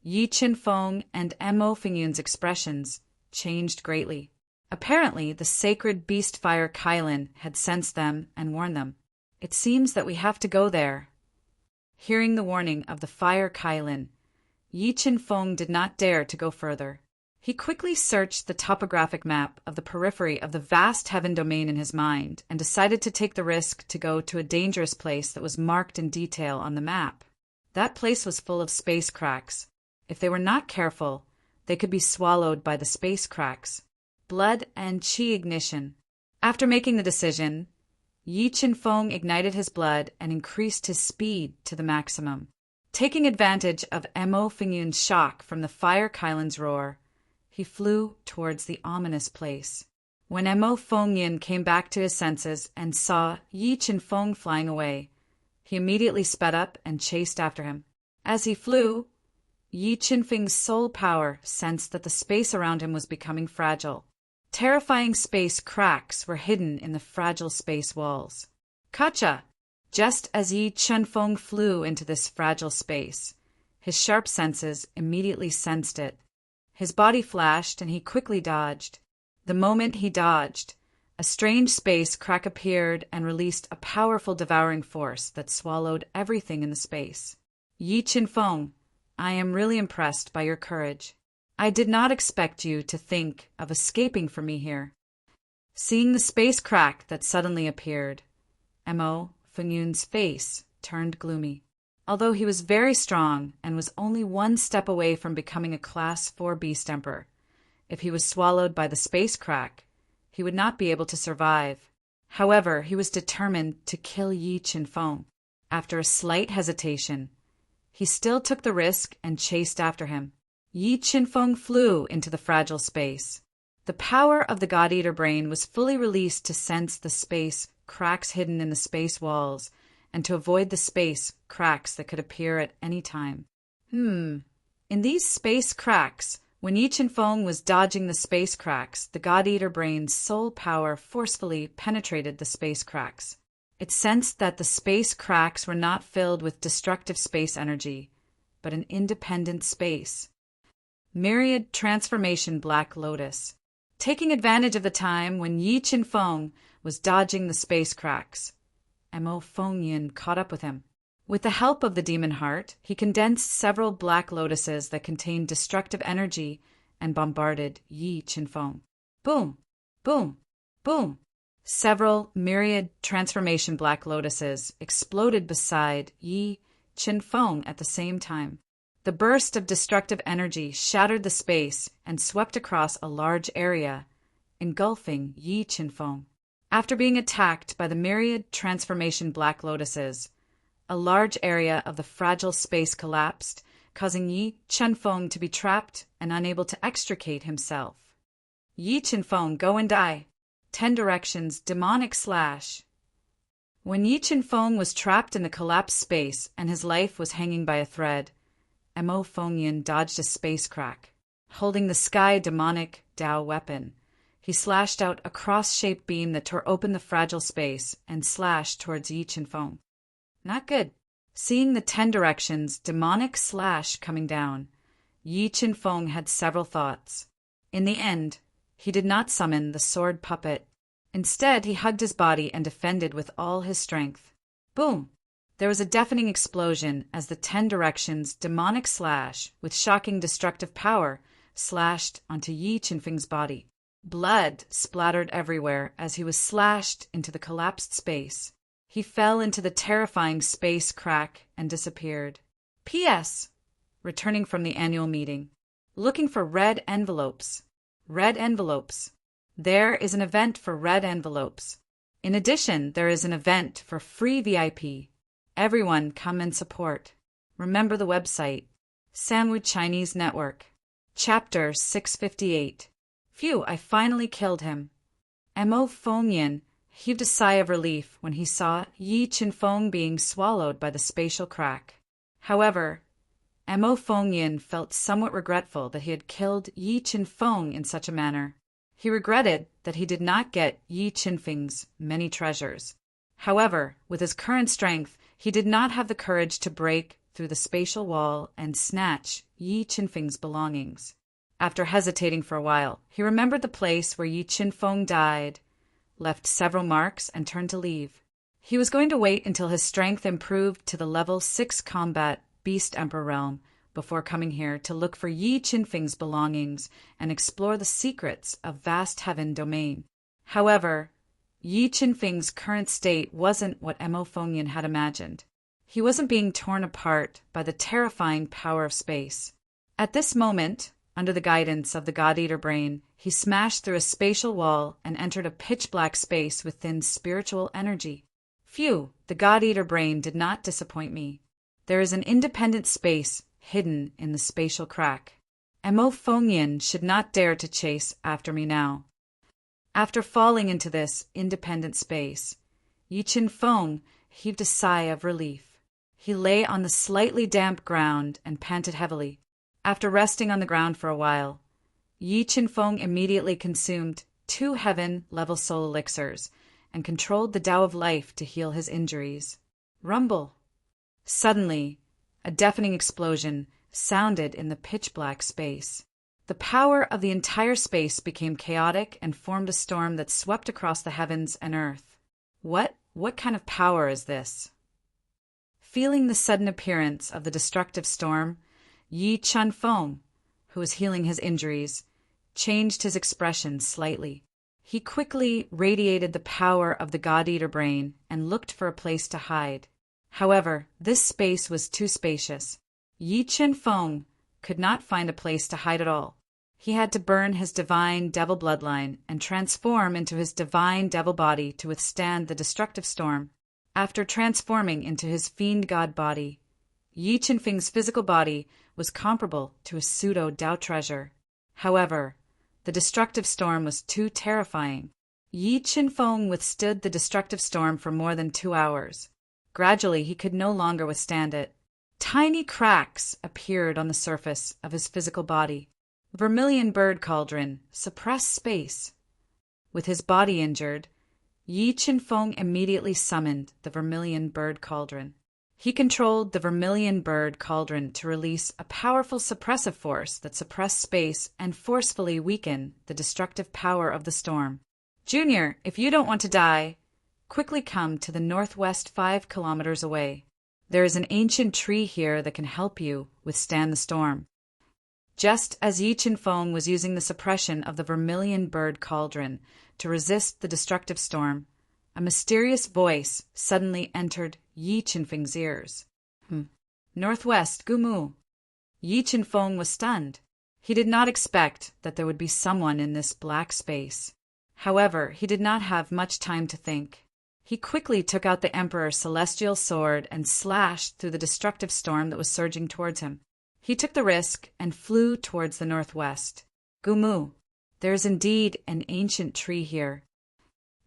Yi Qinfeng and Mo Fengyan's expressions changed greatly. Apparently, the sacred beast fire Kylin had sensed them and warned them. It seems that we have to go there. Hearing the warning of the fire Kylin, Yi Qinfeng did not dare to go further. He quickly searched the topographic map of the periphery of the vast heaven domain in his mind and decided to take the risk to go to a dangerous place that was marked in detail on the map. That place was full of space cracks. If they were not careful, they could be swallowed by the space cracks. Blood and qi ignition. After making the decision, Yi Qinfeng ignited his blood and increased his speed to the maximum. Taking advantage of Mo Fengyan's shock from the fire Kylin's roar, he flew towards the ominous place. When Mo Fengyan came back to his senses and saw Yi Qinfeng flying away, he immediately sped up and chased after him. As he flew, Yi Qinfeng's soul power sensed that the space around him was becoming fragile. Terrifying space cracks were hidden in the fragile space walls. Kacha! Just as Yi Qinfeng flew into this fragile space, his sharp senses immediately sensed it. His body flashed and he quickly dodged. The moment he dodged, a strange space crack appeared and released a powerful devouring force that swallowed everything in the space. Yi Qinfeng, I am really impressed by your courage. I did not expect you to think of escaping from me here. Seeing the space crack that suddenly appeared, Mo Fengyan's face turned gloomy. Although he was very strong and was only one step away from becoming a Class 4 Beast Emperor, if he was swallowed by the space crack, he would not be able to survive. However, he was determined to kill Yi Qinfeng. After a slight hesitation, he still took the risk and chased after him. Yi Qinfeng flew into the fragile space. The power of the God-Eater brain was fully released to sense the space cracks hidden in the space walls and to avoid the space cracks that could appear at any time. In these space cracks, when Yi Chen-feng was dodging the space cracks, the God-Eater brain's soul power forcefully penetrated the space cracks. It sensed that the space cracks were not filled with destructive space energy, but an independent space. Myriad Transformation Black Lotus. Taking advantage of the time when Yi Chen-feng was dodging the space cracks, Mo Fengyin caught up with him. With the help of the demon heart, he condensed several black lotuses that contained destructive energy and bombarded Yi Chen-feng. Boom! Boom! Boom! Several myriad transformation black lotuses exploded beside Yi Chen-feng at the same time. The burst of destructive energy shattered the space and swept across a large area, engulfing Yi Chen-feng. After being attacked by the myriad transformation black lotuses, a large area of the fragile space collapsed, causing Yi Chen-feng to be trapped and unable to extricate himself. Yi Chen-feng, go and die. 10 directions, demonic slash. When Yi Chen-feng was trapped in the collapsed space and his life was hanging by a thread, Mo Fengyin dodged a space crack. Holding the sky demonic Dao weapon, he slashed out a cross-shaped beam that tore open the fragile space and slashed towards Yi Chen-feng. Not good. Seeing the 10 directions demonic slash coming down, Yi Chen-feng had several thoughts. In the end, he did not summon the sword puppet. Instead, he hugged his body and defended with all his strength. Boom! There was a deafening explosion as the 10 directions demonic slash, with shocking destructive power, slashed onto Yi Chen-feng's body. Blood splattered everywhere as he was slashed into the collapsed space. He fell into the terrifying space crack and disappeared. P.S. Returning from the annual meeting. Looking for red envelopes. Red envelopes. There is an event for red envelopes. In addition, there is an event for free VIP. Everyone come and support. Remember the website. Samwood Chinese Network. Chapter 658. Phew, I finally killed him. Mo Fengyin heaved a sigh of relief when he saw Yi Chen-feng being swallowed by the spatial crack. However, Mo Fengyin felt somewhat regretful that he had killed Yi Chen-feng in such a manner. He regretted that he did not get Yi Chen-feng's many treasures. However, with his current strength, he did not have the courage to break through the spatial wall and snatch Yi Chen-feng's belongings. After hesitating for a while, he remembered the place where Yi Chen-feng died, left several marks, and turned to leave. He was going to wait until his strength improved to the level 6 combat Beast Emperor realm before coming here to look for Yi Chen-feng's belongings and explore the secrets of vast heaven domain. However, Yi Chen-feng's current state wasn't what Mo Fengyin had imagined. He wasn't being torn apart by the terrifying power of space. At this moment, under the guidance of the God-Eater brain, he smashed through a spatial wall and entered a pitch-black space with thin spiritual energy. Phew, the God-Eater brain did not disappoint me. There is an independent space hidden in the spatial crack. Mo Fengyin should not dare to chase after me now. After falling into this independent space, Yi Chen-feng heaved a sigh of relief. He lay on the slightly damp ground and panted heavily. After resting on the ground for a while, Yi Chen-feng immediately consumed 2 heaven-level soul elixirs and controlled the Tao of Life to heal his injuries. Rumble! Suddenly, a deafening explosion sounded in the pitch-black space. The power of the entire space became chaotic and formed a storm that swept across the heavens and earth. What kind of power is this? Feeling the sudden appearance of the destructive storm, Yi Chen-feng, who was healing his injuries, changed his expression slightly. He quickly radiated the power of the God-Eater brain and looked for a place to hide. However, this space was too spacious. Yi Chen-feng could not find a place to hide at all. He had to burn his divine devil bloodline and transform into his divine devil body to withstand the destructive storm. After transforming into his fiend god body, Yi Chen-feng's physical body was comparable to a pseudo-Dao treasure. However, the destructive storm was too terrifying. Yi Chen-feng withstood the destructive storm for more than 2 hours. Gradually, he could no longer withstand it. Tiny cracks appeared on the surface of his physical body. Vermilion bird cauldron, suppress space. With his body injured, Yi Qinfeng immediately summoned the vermilion bird cauldron. He controlled the vermilion bird cauldron to release a powerful suppressive force that suppressed space and forcefully weaken the destructive power of the storm. Junior, if you don't want to die, quickly come to the northwest 5 kilometers away. There is an ancient tree here that can help you withstand the storm. Just as Yi Qinfeng was using the suppression of the vermilion bird cauldron to resist the destructive storm, a mysterious voice suddenly entered Yi Qinfeng's ears. Northwest, Gumu. Yi Qinfeng was stunned. He did not expect that there would be someone in this black space. However, he did not have much time to think. He quickly took out the Emperor's celestial sword and slashed through the destructive storm that was surging towards him. He took the risk and flew towards the northwest. Gumu, there is indeed an ancient tree here.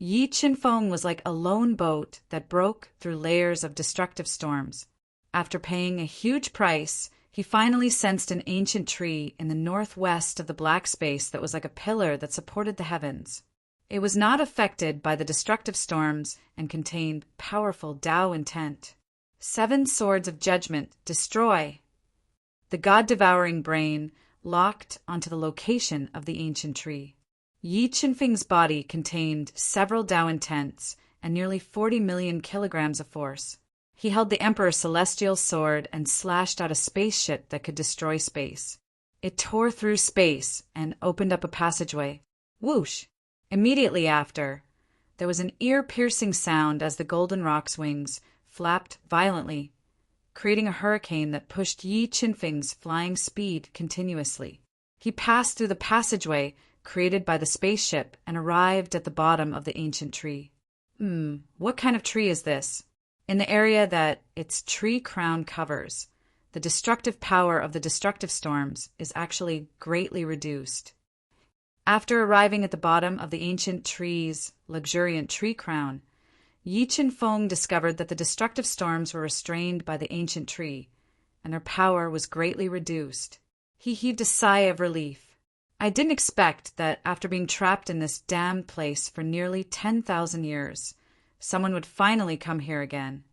Yi Qinfeng was like a lone boat that broke through layers of destructive storms. After paying a huge price, he finally sensed an ancient tree in the northwest of the black space that was like a pillar that supported the heavens. It was not affected by the destructive storms and contained powerful Tao intent. 7 swords of judgment, destroy. The god-devouring brain locked onto the location of the ancient tree. Yi Qinfeng's body contained several Tao intents and nearly 40 million kilograms of force. He held the Emperor's celestial sword and slashed out a spaceship that could destroy space. It tore through space and opened up a passageway. Whoosh! Immediately after, there was an ear-piercing sound as the golden rock's wings flapped violently, creating a hurricane that pushed Yi Qinfeng's flying speed continuously. He passed through the passageway created by the spaceship and arrived at the bottom of the ancient tree. What kind of tree is this? In the area that its tree crown covers, the destructive power of the destructive storms is actually greatly reduced. After arriving at the bottom of the ancient tree's luxuriant tree crown, Yi Qinfeng discovered that the destructive storms were restrained by the ancient tree, and their power was greatly reduced. He heaved a sigh of relief. I didn't expect that after being trapped in this damned place for nearly 10,000 years, someone would finally come here again.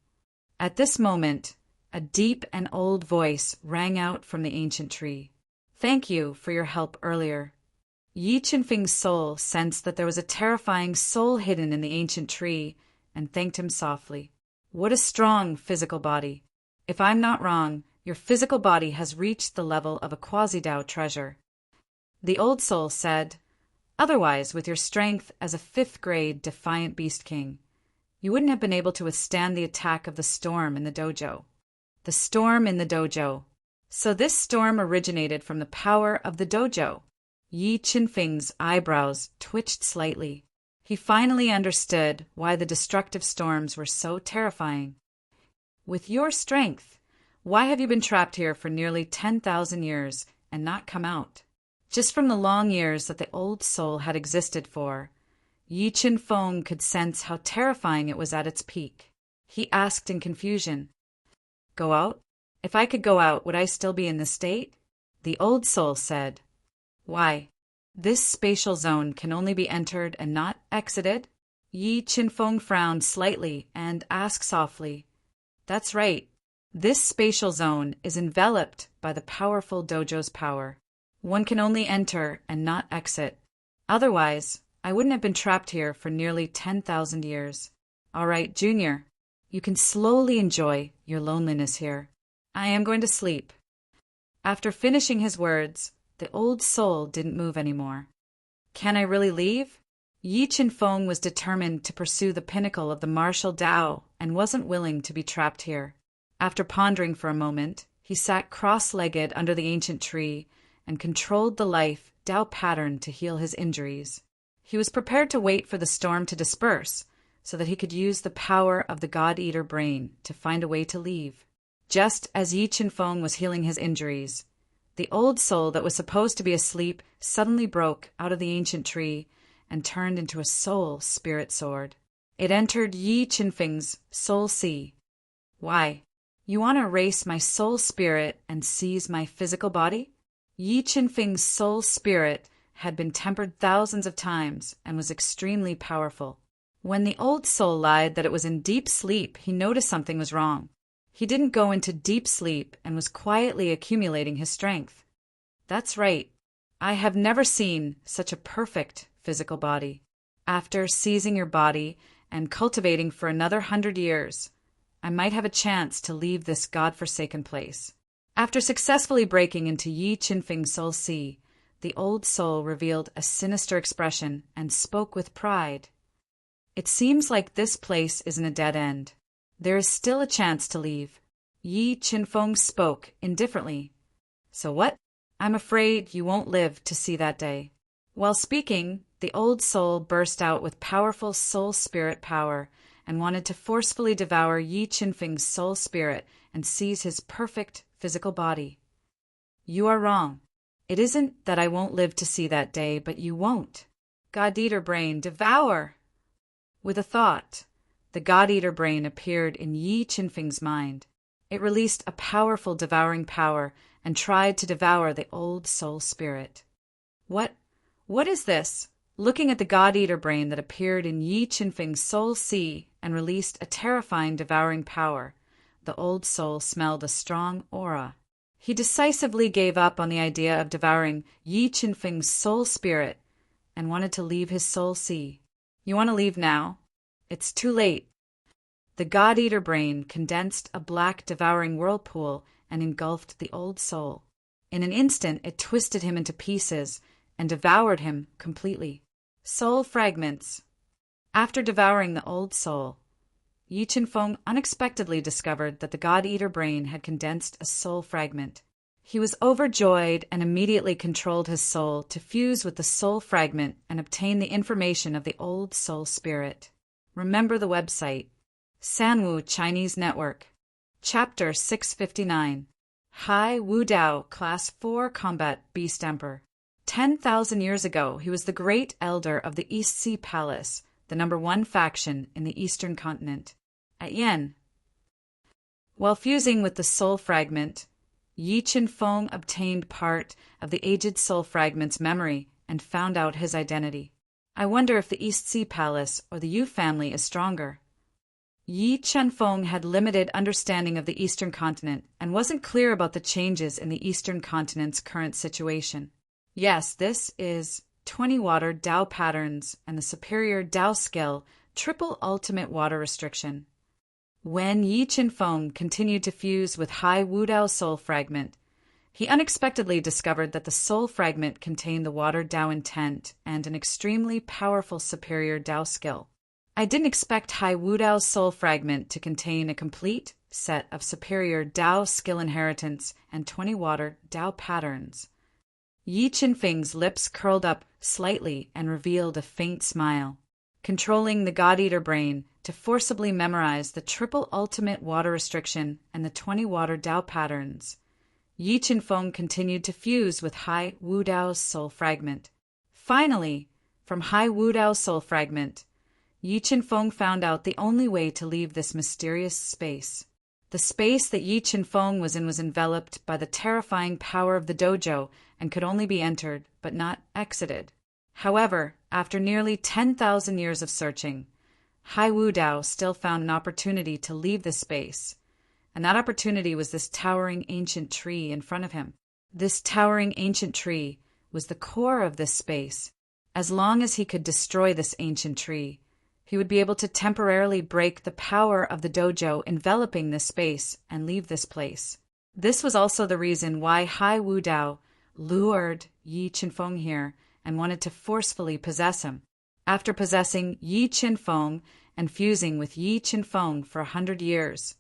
At this moment, a deep and old voice rang out from the ancient tree. Thank you for your help earlier. Yi Qinfeng's soul sensed that there was a terrifying soul hidden in the ancient tree and thanked him softly. What a strong physical body. If I'm not wrong, your physical body has reached the level of a quasi-Tao treasure. The old soul said, otherwise, with your strength as a 5th-grade defiant beast king, you wouldn't have been able to withstand the attack of the storm in the dojo. The storm in the dojo. So this storm originated from the power of the dojo. Yi Qinfeng's eyebrows twitched slightly. He finally understood why the destructive storms were so terrifying. With your strength, why have you been trapped here for nearly 10,000 years and not come out? Just from the long years that the old soul had existed for, Yi Qinfeng could sense how terrifying it was at its peak. He asked in confusion, Go out? If I could go out, would I still be in this state? The old soul said, Why? This spatial zone can only be entered and not exited? Yi Qinfeng frowned slightly and asked softly, That's right. This spatial zone is enveloped by the powerful dojo's power. One can only enter and not exit. Otherwise, I wouldn't have been trapped here for nearly 10,000 years. All right, Junior, you can slowly enjoy your loneliness here. I am going to sleep. After finishing his words, the old soul didn't move anymore. Can I really leave? Yi Qinfeng was determined to pursue the pinnacle of the martial Tao and wasn't willing to be trapped here. After pondering for a moment, he sat cross-legged under the ancient tree and controlled the life Tao pattern to heal his injuries. He was prepared to wait for the storm to disperse so that he could use the power of the God-Eater brain to find a way to leave. Just as Yi Qinfeng was healing his injuries, the old soul that was supposed to be asleep suddenly broke out of the ancient tree and turned into a soul spirit sword. It entered Yi Qinfeng's soul sea, Why? You want to erase my soul spirit and seize my physical body? Yi Qinfeng's soul spirit had been tempered thousands of times and was extremely powerful. When the old soul lied that it was in deep sleep, he noticed something was wrong. He didn't go into deep sleep and was quietly accumulating his strength. That's right. I have never seen such a perfect physical body. After seizing your body and cultivating for another 100 years, I might have a chance to leave this godforsaken place. After successfully breaking into Yi Qinfeng's soul sea, the old soul revealed a sinister expression and spoke with pride. It seems like this place isn't a dead end. There is still a chance to leave. Yi Qinfeng spoke indifferently. So what? I'm afraid you won't live to see that day. While speaking, the old soul burst out with powerful soul spirit power and wanted to forcefully devour Yi Qinfeng's soul spirit and seize his perfect physical body. You are wrong. It isn't that I won't live to see that day, but you won't. God-eater brain, devour! With a thought, the God-eater brain appeared in Yi Qinfeng's mind. It released a powerful devouring power and tried to devour the old soul spirit. What is this? Looking at the God-eater brain that appeared in Yi Qinfeng's soul sea and released a terrifying devouring power, the old soul smelled a strong aura. He decisively gave up on the idea of devouring Yi Qinfeng's soul spirit and wanted to leave his soul sea. You want to leave now? It's too late. The God-eater brain condensed a black devouring whirlpool and engulfed the old soul. In an instant, it twisted him into pieces and devoured him completely. Soul fragments. After devouring the old soul, Yi Qinfeng unexpectedly discovered that the God-eater brain had condensed a soul fragment. He was overjoyed and immediately controlled his soul to fuse with the soul fragment and obtain the information of the old soul spirit. Remember the website, Sanwu Chinese Network. Chapter 659. Hai Wu Dao, Class 4 Combat Beast Emperor. 10,000 years ago, he was the great elder of the East Sea Palace, the #1 faction in the eastern continent, at Yen. While fusing with the soul fragment, Yi Qinfeng obtained part of the aged soul fragment's memory and found out his identity. I wonder if the East Sea Palace or the Yu family is stronger. Yi Qinfeng had limited understanding of the eastern continent and wasn't clear about the changes in the eastern continent's current situation. Yes, this is 20 water Dao patterns and the superior Dao skill, triple ultimate water restriction. When Yi Qinfeng continued to fuse with Hai Wu Dao soul fragment, he unexpectedly discovered that the soul fragment contained the water Dao intent and an extremely powerful superior Dao skill. I didn't expect Hai Wu Dao's soul fragment to contain a complete set of superior Dao skill inheritance and 20 water Dao patterns. Yi Qinfeng's lips curled up slightly and revealed a faint smile. Controlling the God-eater brain to forcibly memorize the triple ultimate water restriction and the 20 water Dao patterns, Yi Qinfeng continued to fuse with Hai Wu Dao's soul fragment. Finally, from Hai Wu Dao's soul fragment, Yi Qinfeng found out the only way to leave this mysterious space. The space that Yi Qinfeng was in was enveloped by the terrifying power of the dojo and could only be entered but not exited. However, after nearly 10,000 years of searching, Hai Wu Dao still found an opportunity to leave this space, and that opportunity was this towering ancient tree in front of him. This towering ancient tree was the core of this space. As long as he could destroy this ancient tree, he would be able to temporarily break the power of the dojo enveloping this space and leave this place. This was also the reason why Hai Wu Dao lured Yi Qinfeng here and wanted to forcefully possess him. After possessing Yi Qinfeng and fusing with Yi Qinfeng for 100 years,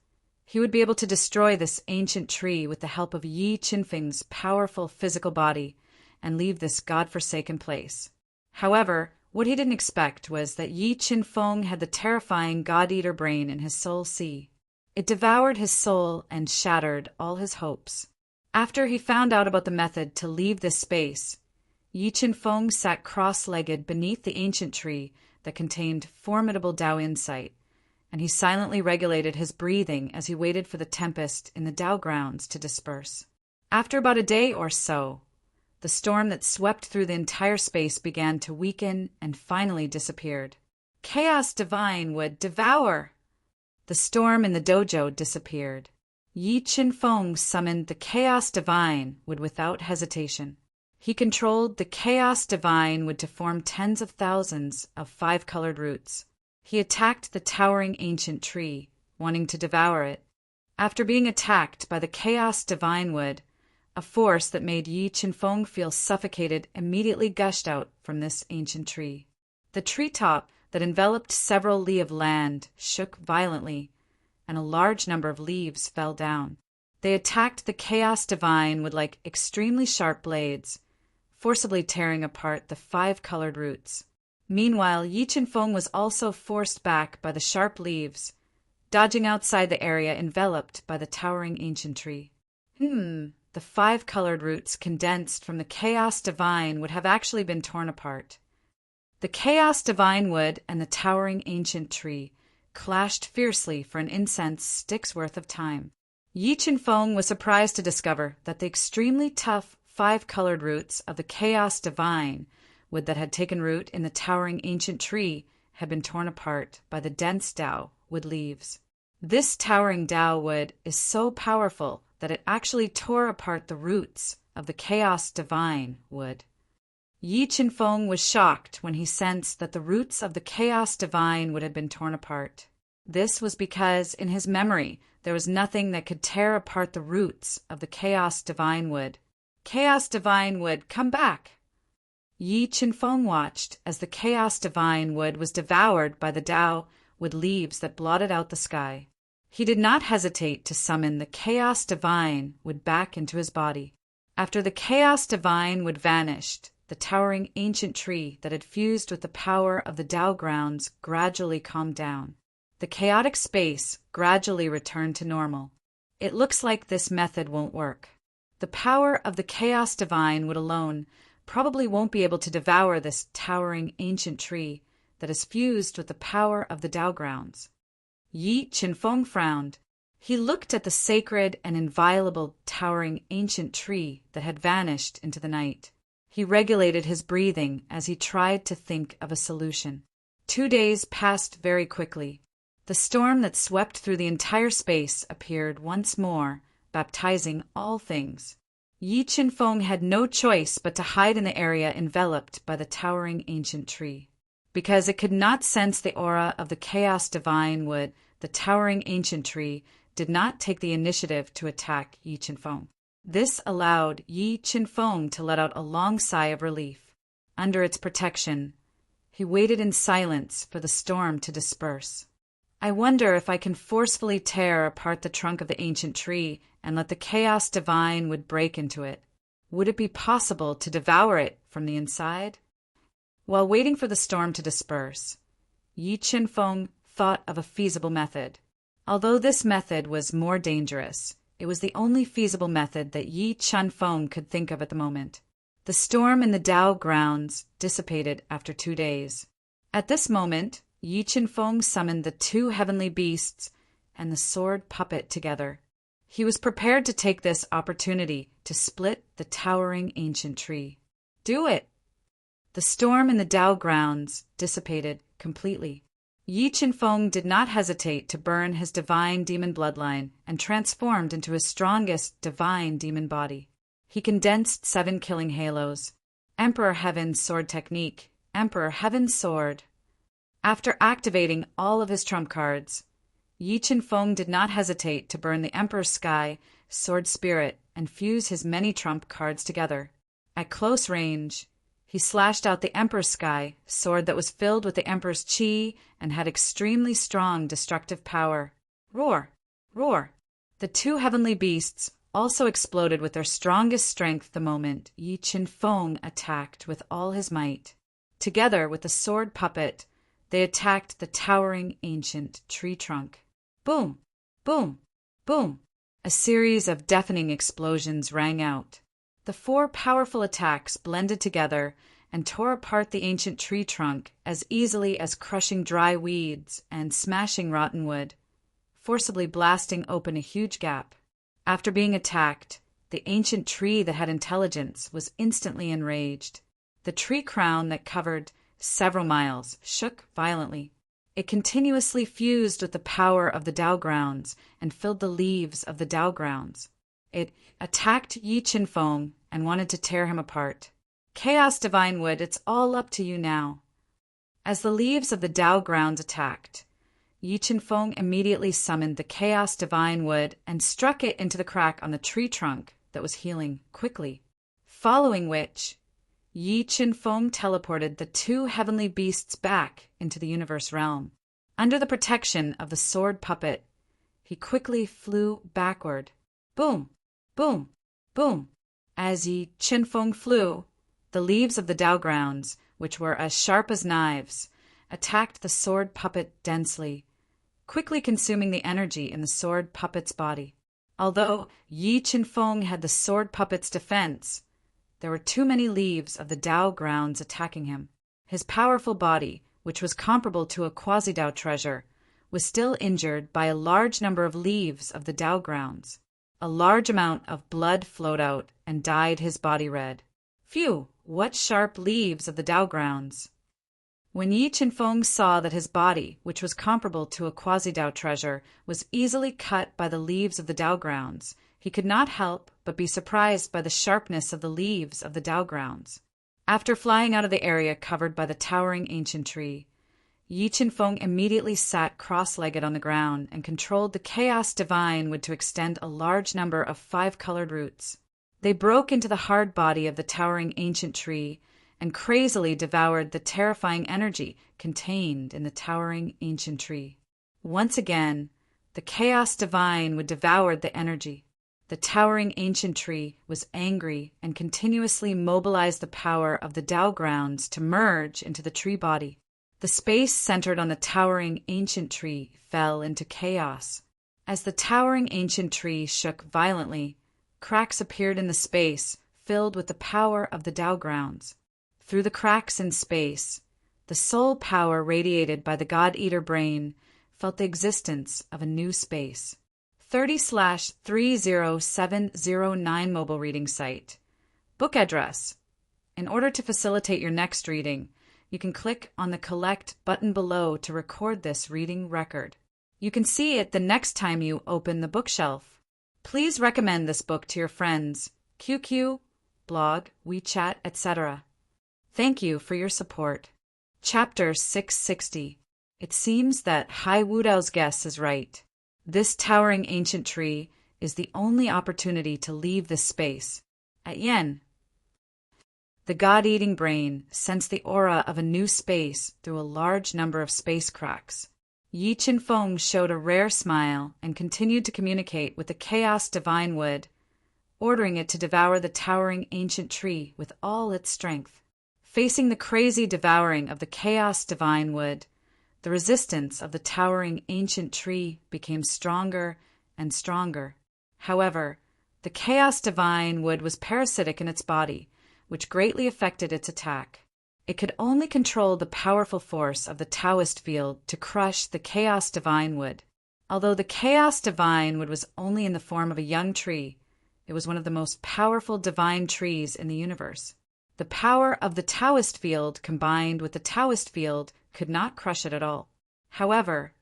he would be able to destroy this ancient tree with the help of Yi Qinfeng's powerful physical body and leave this godforsaken place. However, what he didn't expect was that Yi Qinfeng had the terrifying God-eater brain in his soul sea. It devoured his soul and shattered all his hopes. After he found out about the method to leave this space, Yi Qinfeng sat cross-legged beneath the ancient tree that contained formidable Dao insight and he silently regulated his breathing as he waited for the tempest in the Dao grounds to disperse. After about a day or so, the storm that swept through the entire space began to weaken and finally disappeared. Chaos Divine would devour! The storm in the dojo disappeared. Yi Qinfeng summoned the Chaos Divine Wood without hesitation. He controlled the Chaos Divine Wood to form tens of thousands of five-colored roots. He attacked the towering ancient tree, wanting to devour it. After being attacked by the Chaos Divine Wood, a force that made Yi Qinfeng feel suffocated immediately gushed out from this ancient tree. The treetop that enveloped several li of land shook violently, and a large number of leaves fell down. They attacked the Chaos Divine Wood like extremely sharp blades, forcibly tearing apart the five-colored roots. Meanwhile, Yi Qinfeng was also forced back by the sharp leaves, dodging outside the area enveloped by the towering ancient tree. The five-colored roots condensed from the Chaos Divine would have actually been torn apart. The Chaos Divine Wood and the towering ancient tree clashed fiercely for an incense stick's worth of time. Yi Qinfeng was surprised to discover that the extremely tough five-colored roots of the Chaos Divine Wood that had taken root in the towering ancient tree had been torn apart by the dense Dao Wood leaves. This towering Dao Wood is so powerful that it actually tore apart the roots of the Chaos Divine Wood. Yi Qinfeng was shocked when he sensed that the roots of the Chaos Divine Wood had been torn apart. This was because, in his memory, there was nothing that could tear apart the roots of the Chaos Divine Wood. Chaos Divine Wood, come back! Yi Qinfeng watched as the Chaos Divine Wood was devoured by the Dao Wood leaves that blotted out the sky. He did not hesitate to summon the Chaos Divine Wood back into his body. After the Chaos Divine Wood vanished, the towering ancient tree that had fused with the power of the Dao grounds gradually calmed down. The chaotic space gradually returned to normal. It looks like this method won't work. The power of the Chaos Divine Wood alone probably won't be able to devour this towering ancient tree that is fused with the power of the Dao grounds. Yi Qinfeng frowned. He looked at the sacred and inviolable towering ancient tree that had vanished into the night. He regulated his breathing as he tried to think of a solution. 2 days passed very quickly. The storm that swept through the entire space appeared once more, baptizing all things. Yi Qinfeng had no choice but to hide in the area enveloped by the towering ancient tree. Because it could not sense the aura of the Chaos Divine Wood, the towering ancient tree did not take the initiative to attack Yi Qinfeng. This allowed Yi Qinfeng to let out a long sigh of relief. Under its protection, he waited in silence for the storm to disperse. I wonder if I can forcefully tear apart the trunk of the ancient tree and let the Chaos Divine Wood break into it. Would it be possible to devour it from the inside? While waiting for the storm to disperse, Yi Qinfeng thought of a feasible method. Although this method was more dangerous, it was the only feasible method that Yi Qinfeng could think of at the moment. The storm in the Dao grounds dissipated after 2 days. At this moment, Yi Qinfeng summoned the 2 heavenly beasts and the sword puppet together. He was prepared to take this opportunity to split the towering ancient tree. Do it! The storm in the Dao grounds dissipated completely. Yi Qinfeng did not hesitate to burn his divine demon bloodline and transformed into his strongest divine demon body. He condensed 7 killing halos. Emperor Heaven's sword technique. Emperor Heaven's sword. After activating all of his trump cards, Yi Qinfeng did not hesitate to burn the Emperor's Sky, Sword Spirit, and fuse his many trump cards together. At close range, he slashed out the Emperor's Sky, sword that was filled with the Emperor's Qi and had extremely strong destructive power. Roar! Roar! The 2 heavenly beasts also exploded with their strongest strength the moment Yi Qinfeng attacked with all his might. Together with the sword puppet, they attacked the towering ancient tree trunk. Boom! Boom! Boom! A series of deafening explosions rang out. The 4 powerful attacks blended together and tore apart the ancient tree trunk as easily as crushing dry weeds and smashing rotten wood, forcibly blasting open a huge gap. After being attacked, the ancient tree that had intelligence was instantly enraged. The tree crown that covered several miles shook violently. It continuously fused with the power of the Tao grounds and filled the leaves of the Tao grounds. It attacked Yi Qinfeng and wanted to tear him apart. Chaos Divine Wood, it's all up to you now. As the leaves of the Tao grounds attacked, Yi Qinfeng immediately summoned the Chaos Divine Wood and struck it into the crack on the tree trunk that was healing quickly. Following which, Yi Qinfeng teleported the two heavenly beasts back into the universe realm. Under the protection of the sword puppet, he quickly flew backward. Boom, boom, boom. As Yi Qinfeng flew, the leaves of the Tao grounds, which were as sharp as knives, attacked the sword puppet densely, quickly consuming the energy in the sword puppet's body. Although Yi Qinfeng had the sword puppet's defense, there were too many leaves of the Tao grounds attacking him. His powerful body, which was comparable to a quasi-Tao treasure, was still injured by a large number of leaves of the Tao grounds. A large amount of blood flowed out and dyed his body red. Phew, what sharp leaves of the Tao grounds! When Yi Qinfeng saw that his body, which was comparable to a quasi-Tao treasure, was easily cut by the leaves of the Tao grounds, he could not help but be surprised by the sharpness of the leaves of the Tao grounds. After flying out of the area covered by the towering ancient tree, Yi Qinfeng immediately sat cross-legged on the ground and controlled the Chaos Divine Wood to extend a large number of 5-colored roots. They broke into the hard body of the towering ancient tree and crazily devoured the terrifying energy contained in the towering ancient tree. Once again, the Chaos Divine Wood devoured the energy. The towering ancient tree was angry and continuously mobilized the power of the Tao grounds to merge into the tree body. The space centered on the towering ancient tree fell into chaos. As the towering ancient tree shook violently, cracks appeared in the space filled with the power of the Tao grounds. Through the cracks in space, the soul power radiated by the God-Eater brain felt the existence of a new space. 30/30709 mobile reading site. Book address. In order to facilitate your next reading, you can click on the Collect button below to record this reading record. You can see it the next time you open the bookshelf. Please recommend this book to your friends, QQ, blog, WeChat, etc. Thank you for your support. Chapter 660. It seems that Hai Wudao's guess is right. This towering ancient tree is the only opportunity to leave this space. At Yen, the God-eating brain sensed the aura of a new space through a large number of space cracks. Yi Qinfeng showed a rare smile and continued to communicate with the Chaos Divine Wood, ordering it to devour the towering ancient tree with all its strength. Facing the crazy devouring of the Chaos Divine Wood, the resistance of the towering ancient tree became stronger and stronger. However, the Chaos Divine Wood was parasitic in its body, which greatly affected its attack. It could only control the powerful force of the Taoist field to crush the Chaos Divine Wood. Although the Chaos Divine Wood was only in the form of a young tree, it was one of the most powerful divine trees in the universe. The power of the Taoist field combined with the Taoist field could not crush it at all. However,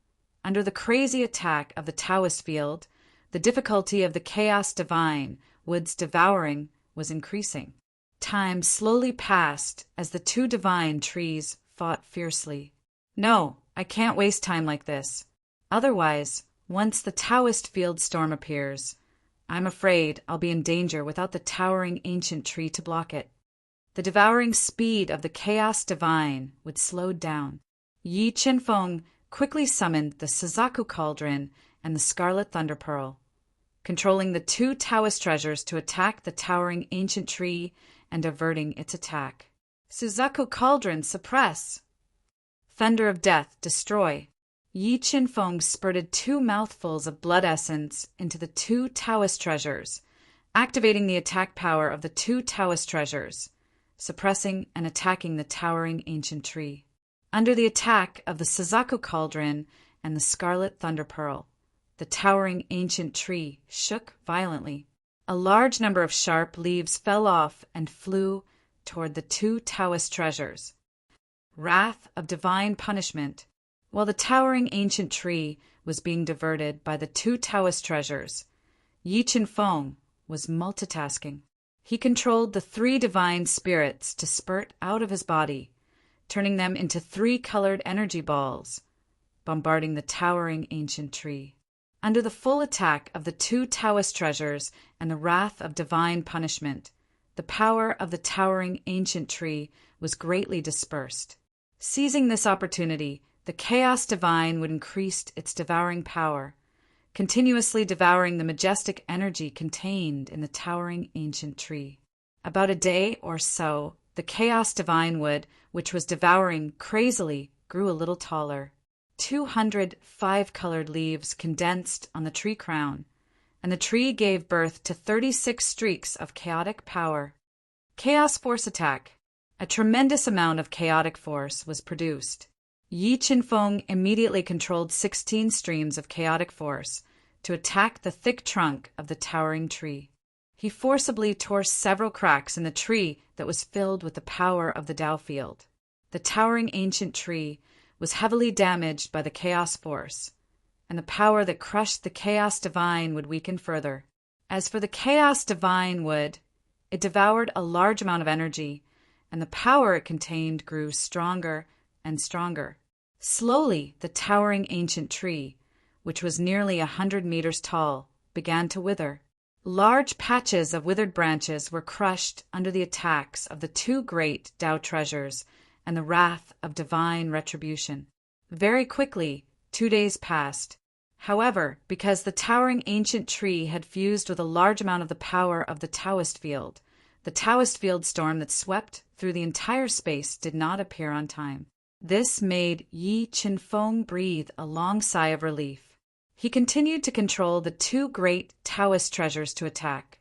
under the crazy attack of the Taoist field, the difficulty of the Chaos Divine Wood's devouring was increasing. Time slowly passed as the two divine trees fought fiercely. No, I can't waste time like this. Otherwise, once the Taoist field storm appears, I'm afraid I'll be in danger without the towering ancient tree to block it. The devouring speed of the Chaos Divine would slow down. Yi Qinfeng quickly summoned the Suzaku Cauldron and the Scarlet Thunder Pearl, controlling the two Taoist treasures to attack the towering ancient tree and averting its attack. Suzaku Cauldron, suppress! Thunder of Death, destroy! Yi Qinfeng spurted 2 mouthfuls of blood essence into the 2 Taoist treasures, activating the attack power of the 2 Taoist treasures. suppressing and attacking the towering ancient tree. Under the attack of the Suzaku cauldron and the scarlet thunder pearl, the towering ancient tree shook violently. A large number of sharp leaves fell off and flew toward the two Taoist treasures. Wrath of divine punishment. While the towering ancient tree was being diverted by the two Taoist treasures, Yi Qinfeng was multitasking. He controlled the three divine spirits to spurt out of his body, turning them into three-colored energy balls, bombarding the towering ancient tree. Under the full attack of the two Taoist treasures and the wrath of divine punishment, the power of the towering ancient tree was greatly dispersed. Seizing this opportunity, the chaos divine would increase its devouring power, continuously devouring the majestic energy contained in the towering ancient tree. About a day or so, the chaos divine wood, which was devouring crazily, grew a little taller. 200 five-colored leaves condensed on the tree crown, and the tree gave birth to 36 streaks of chaotic power. Chaos force attack. A tremendous amount of chaotic force was produced. Yi Qinfeng immediately controlled 16 streams of chaotic force to attack the thick trunk of the towering tree. He forcibly tore several cracks in the tree that was filled with the power of the Tao field. The towering ancient tree was heavily damaged by the chaos force, and the power that crushed the chaos divine would weaken further. As for the chaos divine wood, it devoured a large amount of energy, and the power it contained grew stronger and stronger. Slowly, the towering ancient tree, which was nearly 100 meters tall, began to wither. Large patches of withered branches were crushed under the attacks of the two great Tao treasures and the wrath of divine retribution. Very quickly, 2 days passed. However, because the towering ancient tree had fused with a large amount of the power of the Taoist field, the Taoist field storm that swept through the entire space did not appear on time. This made Yi Qinfeng breathe a long sigh of relief. He continued to control the two great Taoist treasures to attack,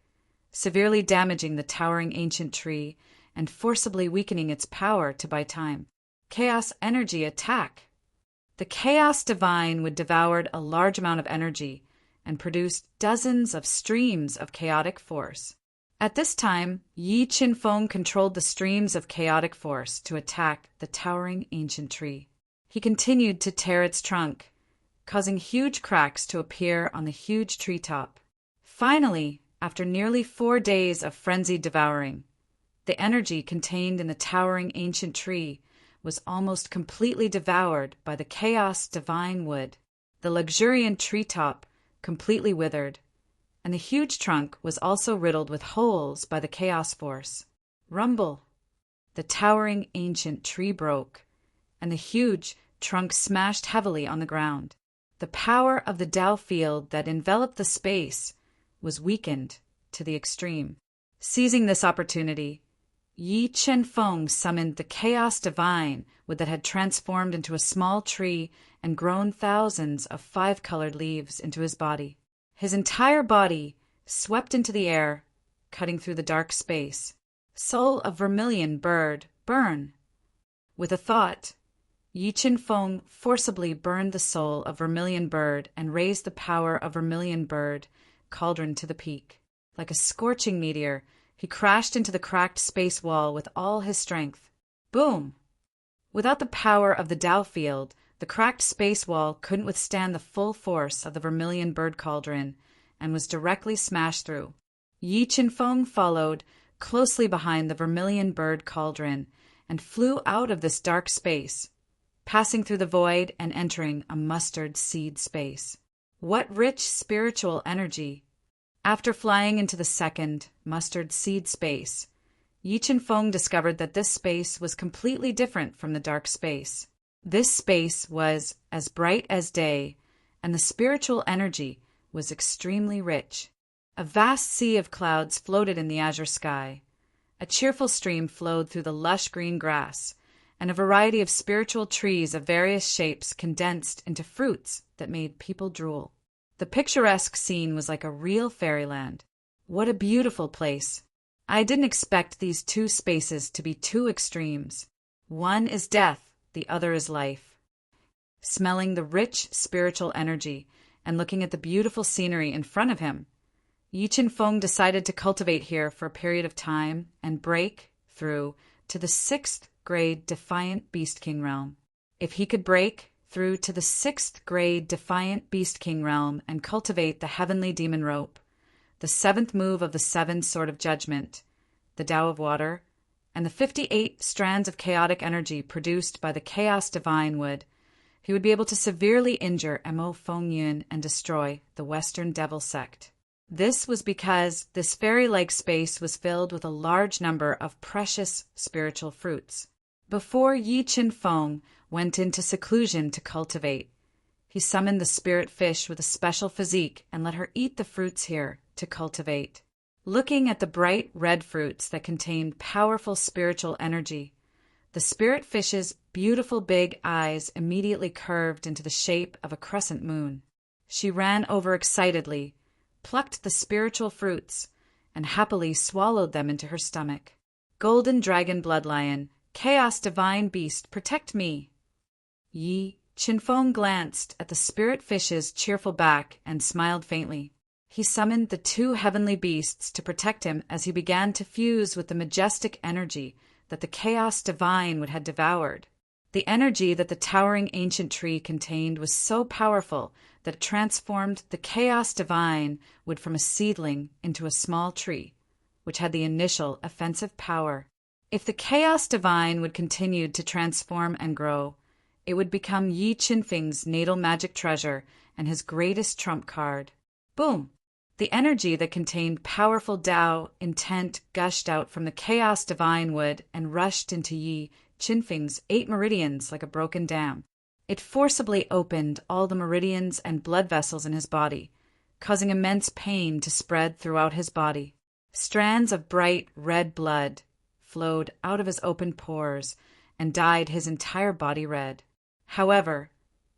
severely damaging the towering ancient tree and forcibly weakening its power to buy time. Chaos energy attack. The chaos divine would devoured a large amount of energy and produced dozens of streams of chaotic force. At this time, Yi Qinfeng controlled the streams of chaotic force to attack the towering ancient tree. He continued to tear its trunk, causing huge cracks to appear on the huge treetop. Finally, after nearly 4 days of frenzied devouring, the energy contained in the towering ancient tree was almost completely devoured by the chaos divine wood. The luxuriant treetop completely withered, and the huge trunk was also riddled with holes by the chaos force. Rumble! The towering ancient tree broke, and the huge trunk smashed heavily on the ground. The power of the Tao field that enveloped the space was weakened to the extreme. Seizing this opportunity, Yi Qinfeng summoned the chaos divine wood that had transformed into a small tree and grown thousands of five-colored leaves into his body. His entire body swept into the air, cutting through the dark space. Soul of vermilion bird, burn! With a thought, Yi Qinfeng forcibly burned the soul of vermilion bird and raised the power of vermilion bird cauldron to the peak. Like a scorching meteor, he crashed into the cracked space wall with all his strength. Boom! Without the power of the Tao field, the cracked space wall couldn't withstand the full force of the vermilion bird cauldron and was directly smashed through. Yi Qinfeng followed closely behind the vermilion bird cauldron and flew out of this dark space, passing through the void and entering a mustard seed space. What rich spiritual energy! After flying into the second mustard seed space, Yi Qinfeng discovered that this space was completely different from the dark space. This space was as bright as day, and the spiritual energy was extremely rich. A vast sea of clouds floated in the azure sky. A cheerful stream flowed through the lush green grass, and a variety of spiritual trees of various shapes condensed into fruits that made people drool. The picturesque scene was like a real fairyland. What a beautiful place! I didn't expect these two spaces to be two extremes. One is death, the other is life. Smelling the rich spiritual energy and looking at the beautiful scenery in front of him, Yi Qinfeng decided to cultivate here for a period of time and break through to the 6th grade Defiant Beast King realm. If he could break through to the 6th grade Defiant Beast King realm and cultivate the Heavenly Demon Rope, the 7th move of the 7 Sword of Judgment, the Tao of Water, and the 58 strands of chaotic energy produced by the Chaos Divine Wood, he would be able to severely injure Mo Fengyun and destroy the Western Devil Sect. This was because this fairy-like space was filled with a large number of precious spiritual fruits. Before Yi Qinfeng went into seclusion to cultivate, he summoned the spirit fish with a special physique and let her eat the fruits here to cultivate. Looking at the bright red fruits that contained powerful spiritual energy, the spirit fish's beautiful big eyes immediately curved into the shape of a crescent moon. She ran over excitedly, plucked the spiritual fruits, and happily swallowed them into her stomach. Golden Dragon Bloodlion, Chaos Divine Beast, protect me! Yi Qinfeng glanced at the spirit fish's cheerful back and smiled faintly. He summoned the 2 heavenly beasts to protect him as he began to fuse with the majestic energy that the Chaos Divine Wood had devoured. The energy that the towering ancient tree contained was so powerful that it transformed the Chaos Divine Wood from a seedling into a small tree, which had the initial offensive power. If the Chaos Divine Wood continued to transform and grow, it would become Yi Qinfeng's natal magic treasure and his greatest trump card. Boom! The energy that contained powerful Tao intent gushed out from the Chaos Divine Wood and rushed into Yi Qinfeng's 8 meridians like a broken dam. It forcibly opened all the meridians and blood vessels in his body, causing immense pain to spread throughout his body. Strands of bright red blood flowed out of his open pores and dyed his entire body red. However,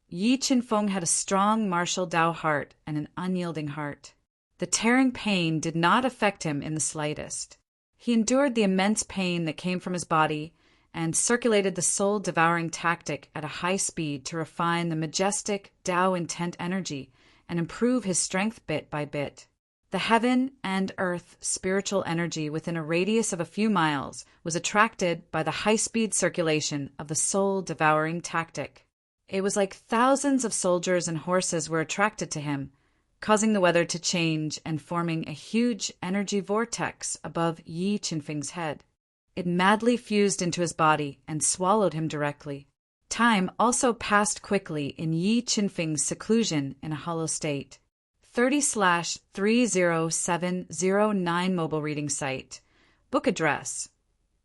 Yi Qinfeng had a strong martial Tao heart and an unyielding heart. The tearing pain did not affect him in the slightest. He endured the immense pain that came from his body and circulated the soul-devouring tactic at a high speed to refine the majestic Tao intent energy and improve his strength bit by bit. The heaven and earth spiritual energy within a radius of a few miles was attracted by the high-speed circulation of the soul-devouring tactic. It was like thousands of soldiers and horses were attracted to him, causing the weather to change and forming a huge energy vortex above Yi Qinfeng's head. It madly fused into his body and swallowed him directly. Time also passed quickly in Yi Qinfeng's seclusion in a hollow state. 30/30709 mobile reading site. Book address.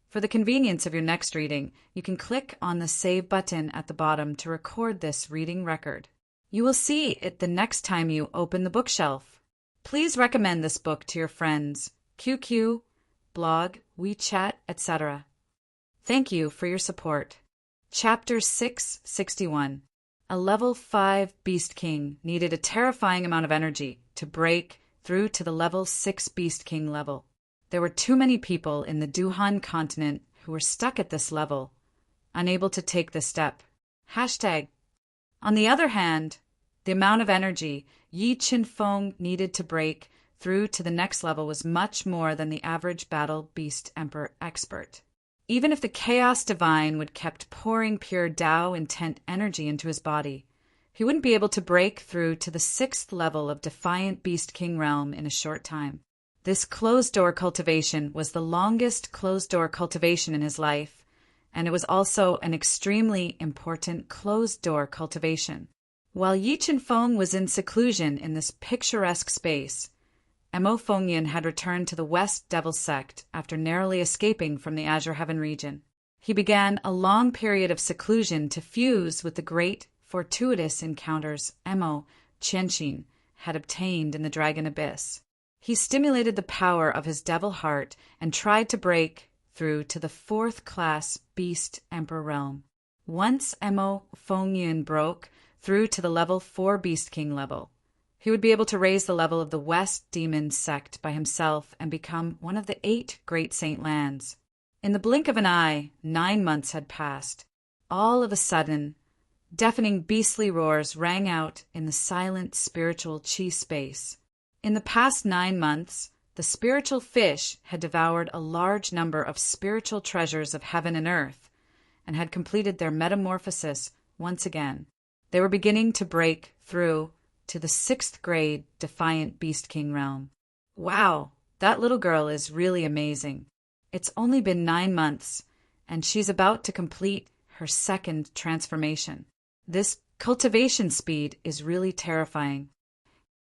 For the convenience of your next reading, you can click on the Save button at the bottom to record this reading record. You will see it the next time you open the bookshelf. Please recommend this book to your friends, QQ, blog, WeChat, etc. Thank you for your support. Chapter 661. A level 5 Beast King needed a terrifying amount of energy to break through to the level 6 Beast King level. There were too many people in the Duhan continent who were stuck at this level, unable to take this step. #. On the other hand, the amount of energy Yi Qinfeng needed to break through to the next level was much more than the average battle beast emperor expert. Even if the Chaos Divine Would kept pouring pure Tao intent energy into his body, he wouldn't be able to break through to the 6th level of Defiant Beast King realm in a short time. This closed-door cultivation was the longest closed-door cultivation in his life, and it was also an extremely important closed-door cultivation. While Yi Qinfeng was in seclusion in this picturesque space, Mo Fengyun had returned to the West Devil Sect after narrowly escaping from the Azure Heaven region. He began a long period of seclusion to fuse with the great, fortuitous encounters Mo Qianxin had obtained in the Dragon Abyss. He stimulated the power of his devil heart and tried to break through to the 4th class Beast Emperor realm. Once Mo Fengyun broke through to the level 4 Beast King level, He would be able to raise the level of the West Demon sect by himself and become one of the 8 great saint lands. In the blink of an eye, 9 months had passed. All of a sudden, deafening beastly roars rang out in the silent spiritual chi space. In the past 9 months, the spiritual fish had devoured a large number of spiritual treasures of heaven and earth, and had completed their metamorphosis once again. They were beginning to break through to the 6th grade Defiant Beast King realm. Wow, that little girl is really amazing. It's only been 9 months, and she's about to complete her 2nd transformation. This cultivation speed is really terrifying.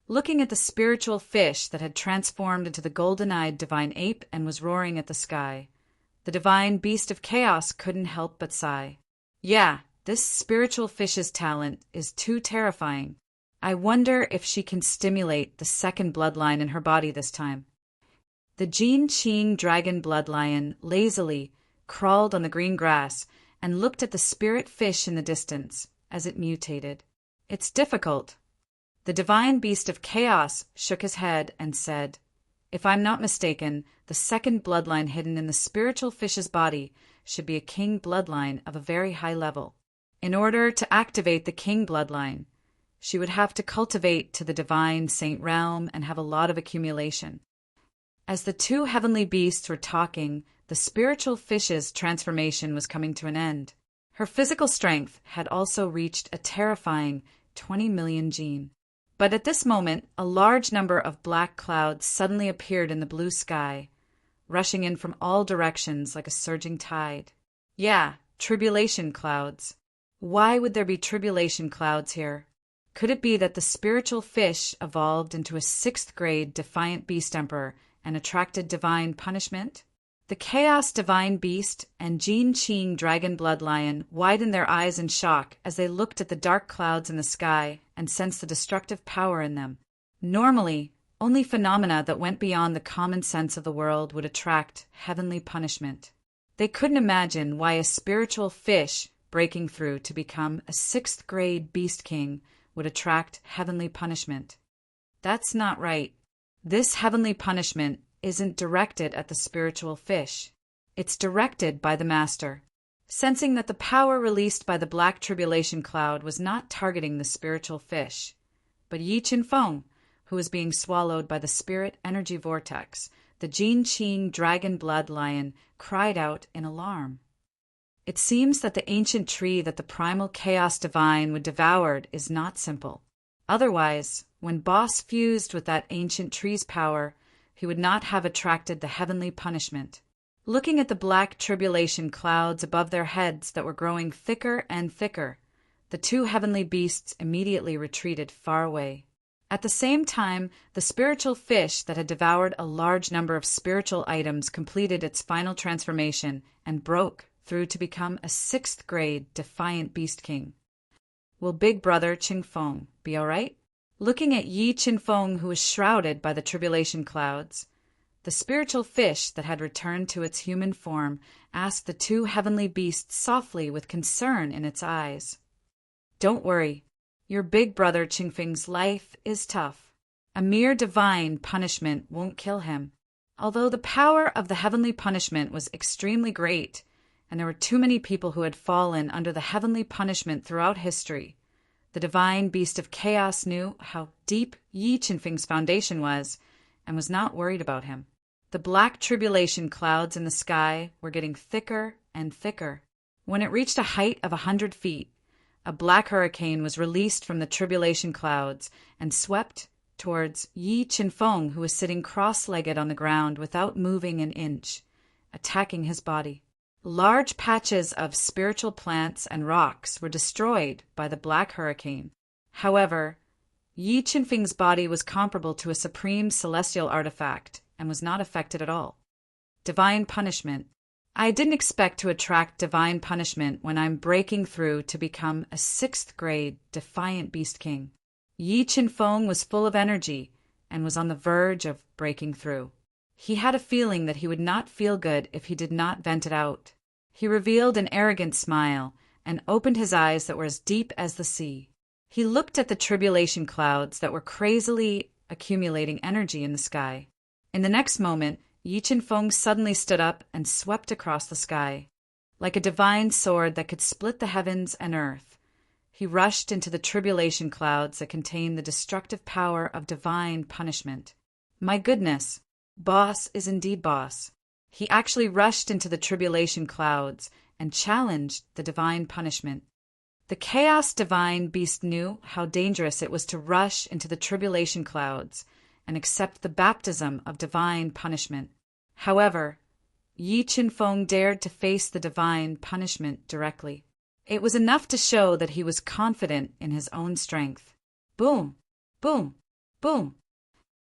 Looking at the spiritual fish that had transformed into the golden-eyed divine ape and was roaring at the sky, the divine beast of chaos couldn't help but sigh. Yeah, this spiritual fish's talent is too terrifying. I wonder if she can stimulate the 2nd bloodline in her body this time. The Jin Qing dragon bloodlion lazily crawled on the green grass and looked at the spirit fish in the distance as it mutated. It's difficult. The divine beast of chaos shook his head and said, "If I'm not mistaken, the 2nd bloodline hidden in the spiritual fish's body should be a king bloodline of a very high level. In order to activate the king bloodline, she would have to cultivate to the divine saint realm and have a lot of accumulation." As the 2 heavenly beasts were talking, the spiritual fish's transformation was coming to an end. Her physical strength had also reached a terrifying 20 million gene. But at this moment, a large number of black clouds suddenly appeared in the blue sky, rushing in from all directions like a surging tide. Yeah, tribulation clouds. Why would there be tribulation clouds here? Could it be that the spiritual fish evolved into a 6th grade Defiant Beast Emperor and attracted divine punishment? The Chaos Divine Beast and Jin Qing Dragon Bloodlion widened their eyes in shock as they looked at the dark clouds in the sky and sensed the destructive power in them. Normally, only phenomena that went beyond the common sense of the world would attract heavenly punishment. They couldn't imagine why a spiritual fish breaking through to become a 6th grade Beast King would attract heavenly punishment. That's not right. This heavenly punishment isn't directed at the spiritual fish. It's directed by the Master. Sensing that the power released by the black tribulation cloud was not targeting the spiritual fish, but Yi Qinfeng, who was being swallowed by the spirit energy vortex, the Jin Qing dragon blood lion cried out in alarm. It seems that the ancient tree that the primal chaos divine would devour is not simple. Otherwise, when Boss fused with that ancient tree's power, he would not have attracted the heavenly punishment. Looking at the black tribulation clouds above their heads that were growing thicker and thicker, the 2 heavenly beasts immediately retreated far away. At the same time, the spiritual fish that had devoured a large number of spiritual items completed its final transformation and broke through to become a 6th grade Defiant Beast King. Will Big Brother Qingfeng be all right? Looking at Yi Qinfeng, who was shrouded by the tribulation clouds, the spiritual fish that had returned to its human form asked the 2 heavenly beasts softly with concern in its eyes. "Don't worry. Your big brother Qingfeng's life is tough. A mere divine punishment won't kill him. Although the power of the heavenly punishment was extremely great, and there were too many people who had fallen under the heavenly punishment throughout history, the divine beast of chaos knew how deep Yi Qinfeng's foundation was and was not worried about him. The black tribulation clouds in the sky were getting thicker and thicker. When it reached a height of 100 feet, a black hurricane was released from the tribulation clouds and swept towards Yi Qinfeng, who was sitting cross-legged on the ground without moving an inch, attacking his body. Large patches of spiritual plants and rocks were destroyed by the black hurricane. However, Yi Qinfeng's body was comparable to a supreme celestial artifact and was not affected at all. Divine punishment. I didn't expect to attract divine punishment when I'm breaking through to become a 6th grade Defiant Beast King. Yi Qinfeng was full of energy and was on the verge of breaking through. He had a feeling that he would not feel good if he did not vent it out. He revealed an arrogant smile and opened his eyes that were as deep as the sea. He looked at the tribulation clouds that were crazily accumulating energy in the sky. In the next moment, Yi Qinfeng suddenly stood up and swept across the sky. Like a divine sword that could split the heavens and earth, he rushed into the tribulation clouds that contained the destructive power of divine punishment. My goodness, boss is indeed boss. He actually rushed into the tribulation clouds and challenged the divine punishment. The chaos divine beast knew how dangerous it was to rush into the tribulation clouds and accept the baptism of divine punishment. However, Yi Qinfeng dared to face the divine punishment directly. It was enough to show that he was confident in his own strength. Boom! Boom! Boom!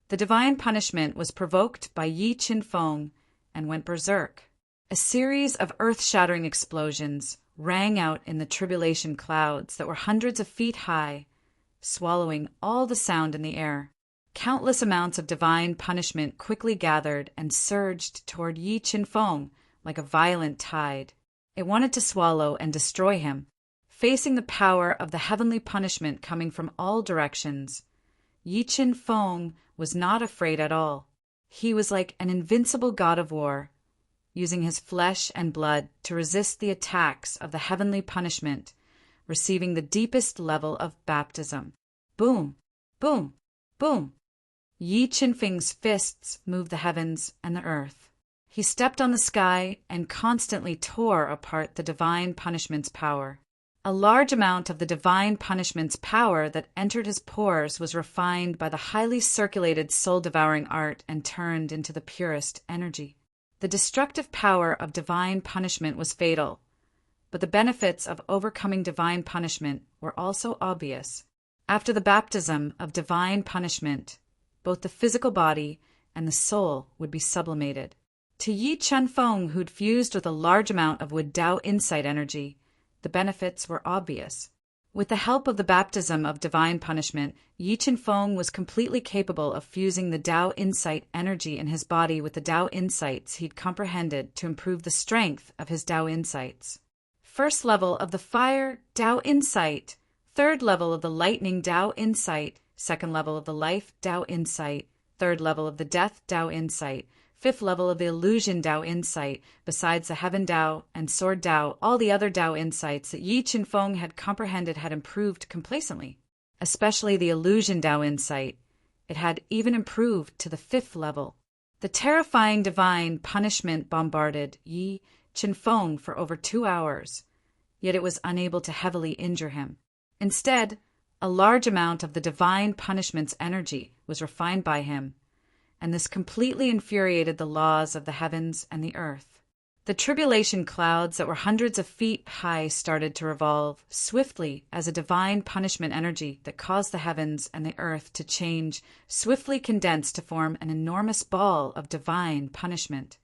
The divine punishment was provoked by Yi Qinfeng and went berserk. A series of earth-shattering explosions rang out in the tribulation clouds that were hundreds of feet high, swallowing all the sound in the air. Countless amounts of divine punishment quickly gathered and surged toward Yi Qinfeng like a violent tide. It wanted to swallow and destroy him. Facing the power of the heavenly punishment coming from all directions, Yi Qinfeng was not afraid at all. He was like an invincible god of war, using his flesh and blood to resist the attacks of the heavenly punishment, receiving the deepest level of baptism. Boom! Boom! Boom! Yi Qinfeng's fists moved the heavens and the earth. He stepped on the sky and constantly tore apart the divine punishment's power. A large amount of the divine punishment's power that entered his pores was refined by the highly circulated soul-devouring art and turned into the purest energy. The destructive power of divine punishment was fatal, but the benefits of overcoming divine punishment were also obvious. After the baptism of divine punishment, both the physical body and the soul would be sublimated. To Yi Qinfeng, who'd fused with a large amount of Wood Dao insight energy, the benefits were obvious. With the help of the baptism of divine punishment, Yi Qinfeng was completely capable of fusing the Dao insight energy in his body with the Dao insights he'd comprehended to improve the strength of his Dao insights. First level of the fire Dao insight, third level of the lightning Dao insight, second level of the life Dao insight, third level of the death Dao insight, fifth level of the illusion Dao insight, besides the heaven Dao and sword Dao. All the other Dao insights that Yi Qinfeng had comprehended had improved complacently, especially the illusion Dao insight. It had even improved to the fifth level. The terrifying divine punishment bombarded Yi Qinfeng for over 2 hours, yet it was unable to heavily injure him. Instead, a large amount of the divine punishment's energy was refined by him, and this completely infuriated the laws of the heavens and the earth. The tribulation clouds that were hundreds of feet high started to revolve swiftly as a divine punishment energy that caused the heavens and the earth to change swiftly condensed to form an enormous ball of divine punishment.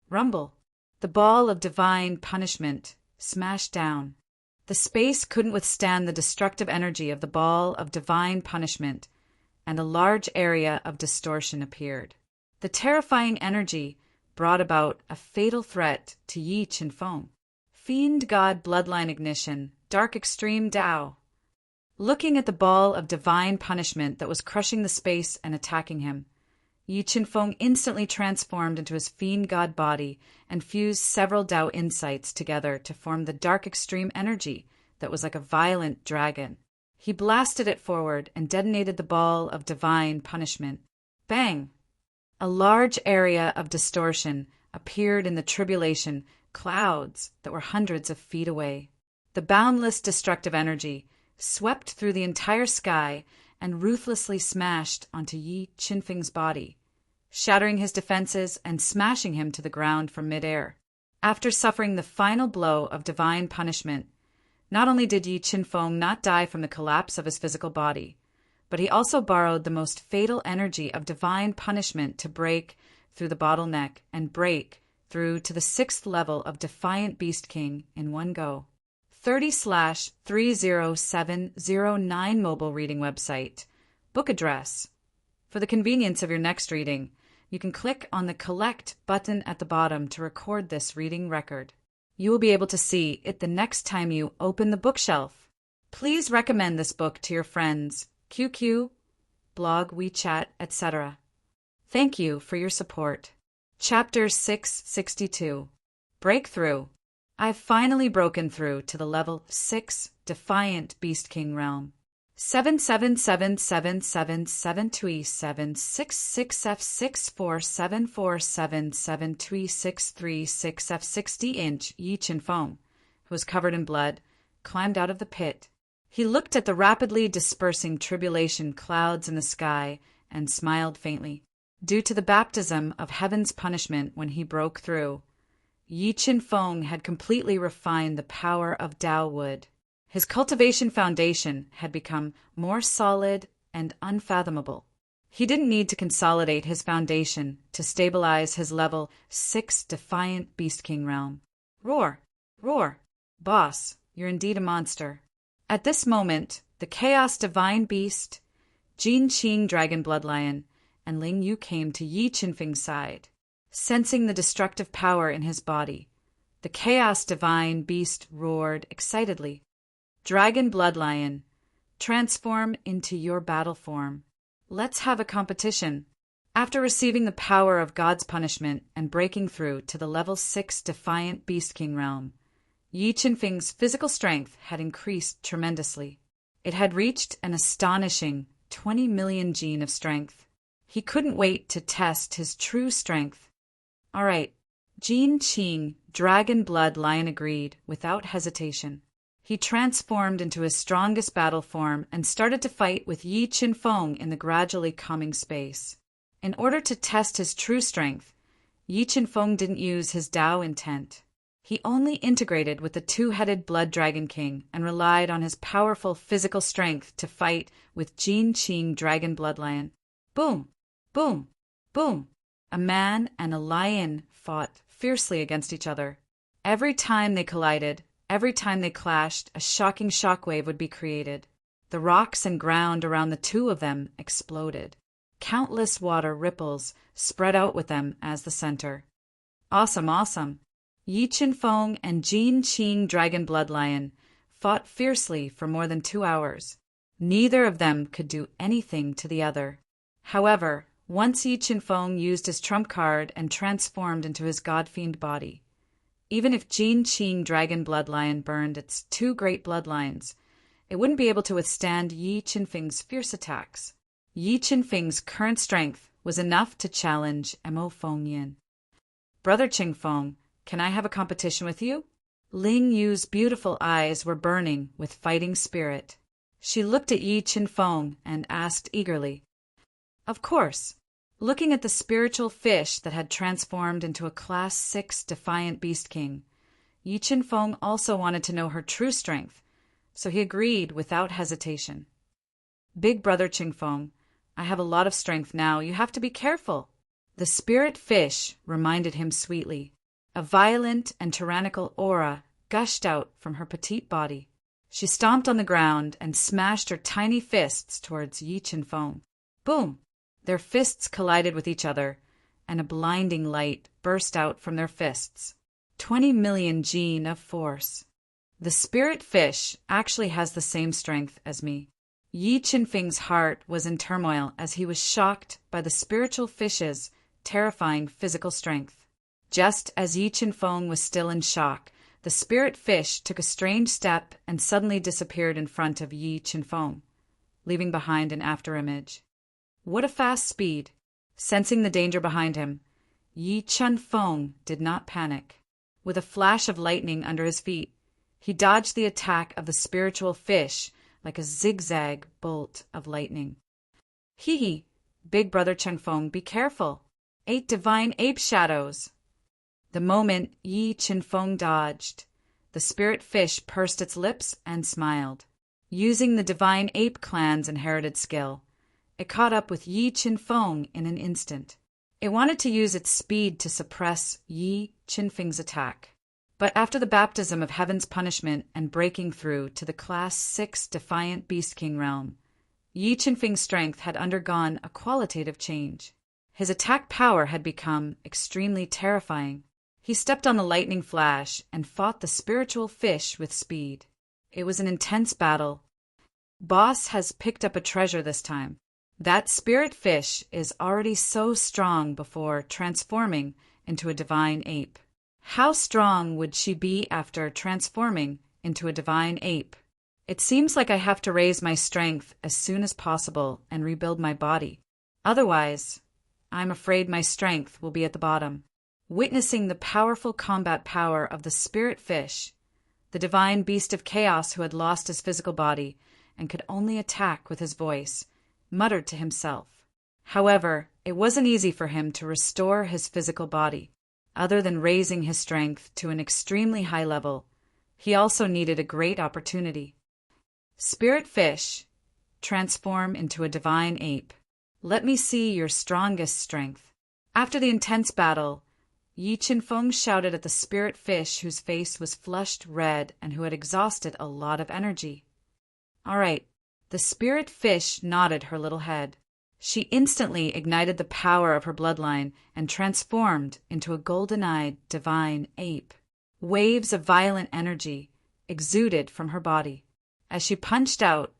Rumble! The ball of divine punishment smashed down. The space couldn't withstand the destructive energy of the ball of divine punishment, and a large area of distortion appeared. The terrifying energy brought about a fatal threat to Yi Qinfeng. Fiend God bloodline ignition, dark extreme Dao. Looking at the ball of divine punishment that was crushing the space and attacking him, Yi Qinfeng instantly transformed into his fiend god body and fused several Dao insights together to form the dark extreme energy that was like a violent dragon. He blasted it forward and detonated the ball of divine punishment. Bang! A large area of distortion appeared in the tribulation clouds that were hundreds of feet away. The boundless destructive energy swept through the entire sky and ruthlessly smashed onto Yi Qinfeng's body, shattering his defenses and smashing him to the ground from midair. After suffering the final blow of divine punishment, not only did Yi Qinfeng not die from the collapse of his physical body, but he also borrowed the most fatal energy of divine punishment to break through the bottleneck and break through to the 6th level of Defiant Beast King in one go. 30/30709 mobile reading website. Book address. For the convenience of your next reading, you can click on the Collect button at the bottom to record this reading record. You will be able to see it the next time you open the bookshelf. Please recommend this book to your friends, QQ, blog, WeChat, etc. Thank you for your support. Chapter 662. Breakthrough. I've finally broken through to the level 6 Defiant Beast King realm. 777777726F64747736366F60-inch Yi Qinfeng, who was covered in blood, climbed out of the pit. He looked at the rapidly dispersing tribulation clouds in the sky and smiled faintly. Due to the baptism of heaven's punishment when he broke through, Yi Qinfeng had completely refined the power of Tao wood. His cultivation foundation had become more solid and unfathomable. He didn't need to consolidate his foundation to stabilize his level 6 Defiant Beast King realm. Roar! Roar! Boss, you're indeed a monster. At this moment, the Chaos Divine Beast, Jin Qing Dragon Bloodlion, and Ling Yu came to Yi Qinfeng's side. Sensing the destructive power in his body, the Chaos Divine Beast roared excitedly. Dragon Bloodlion, transform into your battle form. Let's have a competition. After receiving the power of God's punishment and breaking through to the level 6 Defiant Beast King realm, Yi Qinfeng's physical strength had increased tremendously. It had reached an astonishing 20 million gene of strength. He couldn't wait to test his true strength. All right, Jin Qing, Dragon Blood Lion agreed without hesitation. He transformed into his strongest battle form and started to fight with Yi Qinfeng in the gradually coming space. In order to test his true strength, Yi Qinfeng didn't use his Tao intent. He only integrated with the two-headed Blood Dragon King and relied on his powerful physical strength to fight with Jin Qing Dragon Bloodlion. Boom! Boom! Boom! A man and a lion fought fiercely against each other. Every time they collided, every time they clashed, a shocking shockwave would be created. The rocks and ground around the two of them exploded. Countless water ripples spread out with them as the center. Awesome, awesome! Yi Qinfeng and Jin Qing Dragon Bloodlion fought fiercely for more than 2 hours. Neither of them could do anything to the other. However, once Yi Qinfeng used his trump card and transformed into his god-fiend body, even if Jin Qing Dragon Bloodlion burned its 2 great bloodlines, it wouldn't be able to withstand Yi Qinfeng's fierce attacks. Yi Qinfeng's current strength was enough to challenge Mo Fengyin. Brother Qingfeng, can I have a competition with you? Ling Yu's beautiful eyes were burning with fighting spirit. She looked at Yi Qinfeng and asked eagerly. Of course. Looking at the spiritual fish that had transformed into a Class 6 Defiant Beast King, Yi Qinfeng also wanted to know her true strength, so he agreed without hesitation. Big Brother Qingfeng, I have a lot of strength now. You have to be careful. The spirit fish reminded him sweetly. A violent and tyrannical aura gushed out from her petite body. She stomped on the ground and smashed her tiny fists towards Yi Qinfeng. Boom! Their fists collided with each other, and a blinding light burst out from their fists. 20 million gene of force. The spirit fish actually has the same strength as me. Yi Qinfeng's heart was in turmoil as he was shocked by the spiritual fish's terrifying physical strength. Just as Yi Qinfeng was still in shock, the spirit fish took a strange step and suddenly disappeared in front of Yi Qinfeng, leaving behind an afterimage. What a fast speed! Sensing the danger behind him, Yi Qinfeng did not panic. With a flash of lightning under his feet, he dodged the attack of the spiritual fish like a zigzag bolt of lightning. Hee! Big Brother Qingfeng, be careful! 8 divine ape shadows! The moment Yi Qinfeng dodged, the spirit fish pursed its lips and smiled. Using the divine ape clan's inherited skill, it caught up with Yi Qinfeng in an instant. It wanted to use its speed to suppress Yi Qinfeng's attack. But after the baptism of heaven's punishment and breaking through to the Class 6 Defiant Beast King realm, Yi Qinfeng's strength had undergone a qualitative change. His attack power had become extremely terrifying. He stepped on the lightning flash and fought the spiritual fish with speed. It was an intense battle. Boss has picked up a treasure this time. That spirit fish is already so strong before transforming into a divine ape. How strong would she be after transforming into a divine ape? It seems like I have to raise my strength as soon as possible and rebuild my body. Otherwise, I'm afraid my strength will be at the bottom. Witnessing the powerful combat power of the spirit fish, the divine beast of chaos who had lost his physical body and could only attack with his voice, muttered to himself. However, it wasn't easy for him to restore his physical body. Other than raising his strength to an extremely high level, he also needed a great opportunity. Spirit fish, transform into a divine ape. Let me see your strongest strength. After the intense battle, Yi Qinfeng shouted at the spirit fish whose face was flushed red and who had exhausted a lot of energy. All right. The spirit fish nodded her little head. She instantly ignited the power of her bloodline and transformed into a golden-eyed divine ape. Waves of violent energy exuded from her body. As she punched out,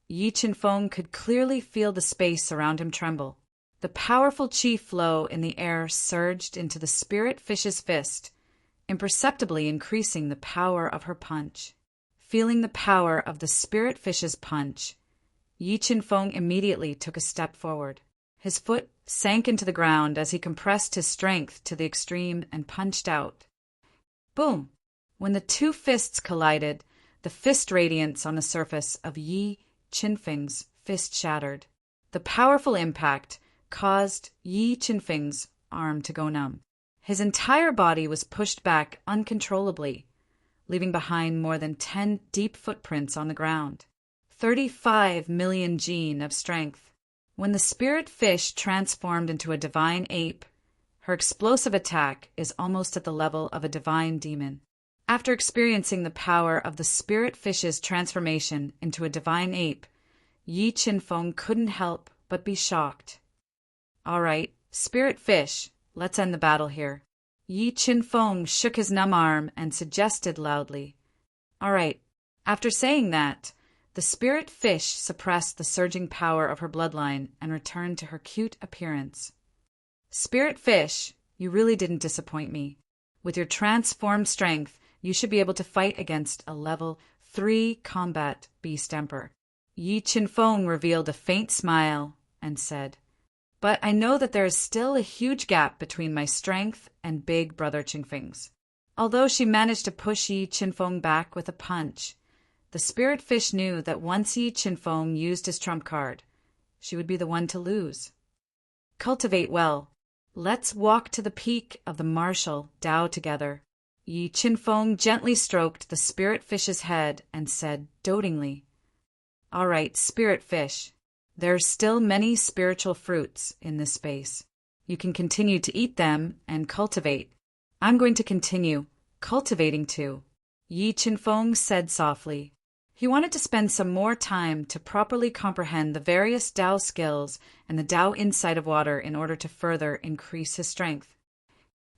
Yi Qinfeng could clearly feel the space around him tremble. The powerful chi flow in the air surged into the spirit fish's fist, imperceptibly increasing the power of her punch. Feeling the power of the spirit fish's punch, Yi Qinfeng immediately took a step forward. His foot sank into the ground as he compressed his strength to the extreme and punched out. Boom! When the two fists collided, the fist radiance on the surface of Yi Qinfeng's fist shattered. The powerful impact caused Yi Qinfeng's arm to go numb. His entire body was pushed back uncontrollably, leaving behind more than 10 deep footprints on the ground. 35 million gene of strength. When the spirit fish transformed into a divine ape, her explosive attack is almost at the level of a divine demon. After experiencing the power of the spirit fish's transformation into a divine ape, Yi Qinfeng couldn't help but be shocked. All right, spirit fish, let's end the battle here. Yi Qinfeng shook his numb arm and suggested loudly. All right. After saying that, the spirit fish suppressed the surging power of her bloodline and returned to her cute appearance. Spirit fish, you really didn't disappoint me. With your transformed strength, you should be able to fight against a level 3 combat beast emperor. Yi Qinfeng revealed a faint smile and said, but I know that there is still a huge gap between my strength and big brother Qingfeng's. Although she managed to push Yi Qinfeng back with a punch, the spirit fish knew that once Yi Qinfeng used his trump card, she would be the one to lose. Cultivate well. Let's walk to the peak of the martial Tao together. Yi Qinfeng gently stroked the spirit fish's head and said dotingly, all right, spirit fish. There are still many spiritual fruits in this space. You can continue to eat them and cultivate. I'm going to continue cultivating too, Yi Qinfeng said softly. He wanted to spend some more time to properly comprehend the various Tao skills and the Tao inside of water in order to further increase his strength.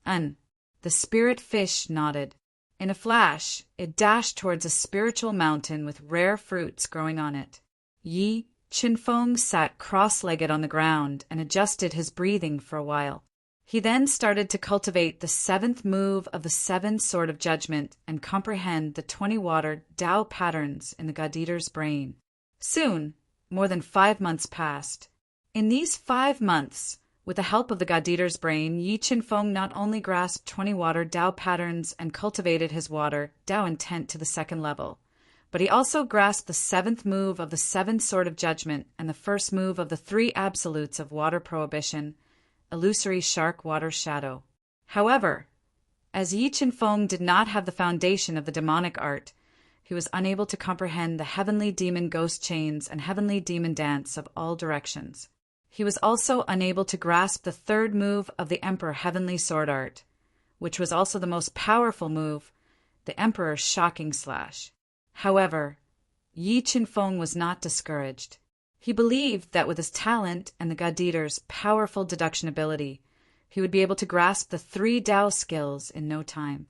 The spirit fish nodded. In a flash, it dashed towards a spiritual mountain with rare fruits growing on it. Yi Qinfeng sat cross-legged on the ground and adjusted his breathing for a while. He then started to cultivate the 7th move of the 7 Sword of Judgment and comprehend the 20 water Tao patterns in the God-Eater's brain. Soon, more than 5 months passed. In these 5 months, with the help of the God-Eater's brain, Yi Qinfeng not only grasped 20 water Tao patterns and cultivated his water Tao intent to the 2nd level, but he also grasped the 7th move of the 7 Sword of Judgment and the 1st move of the 3 absolutes of water prohibition, illusory shark water shadow. However, as Yi Qinfeng did not have the foundation of the demonic art, he was unable to comprehend the heavenly demon ghost chains and heavenly demon dance of all directions. He was also unable to grasp the 3rd move of the Emperor Heavenly Sword Art, which was also the most powerful move, the Emperor's Shocking Slash. However, Yi Qinfeng was not discouraged. He believed that with his talent and the God-Eater's powerful deduction ability, he would be able to grasp the 3 Tao skills in no time.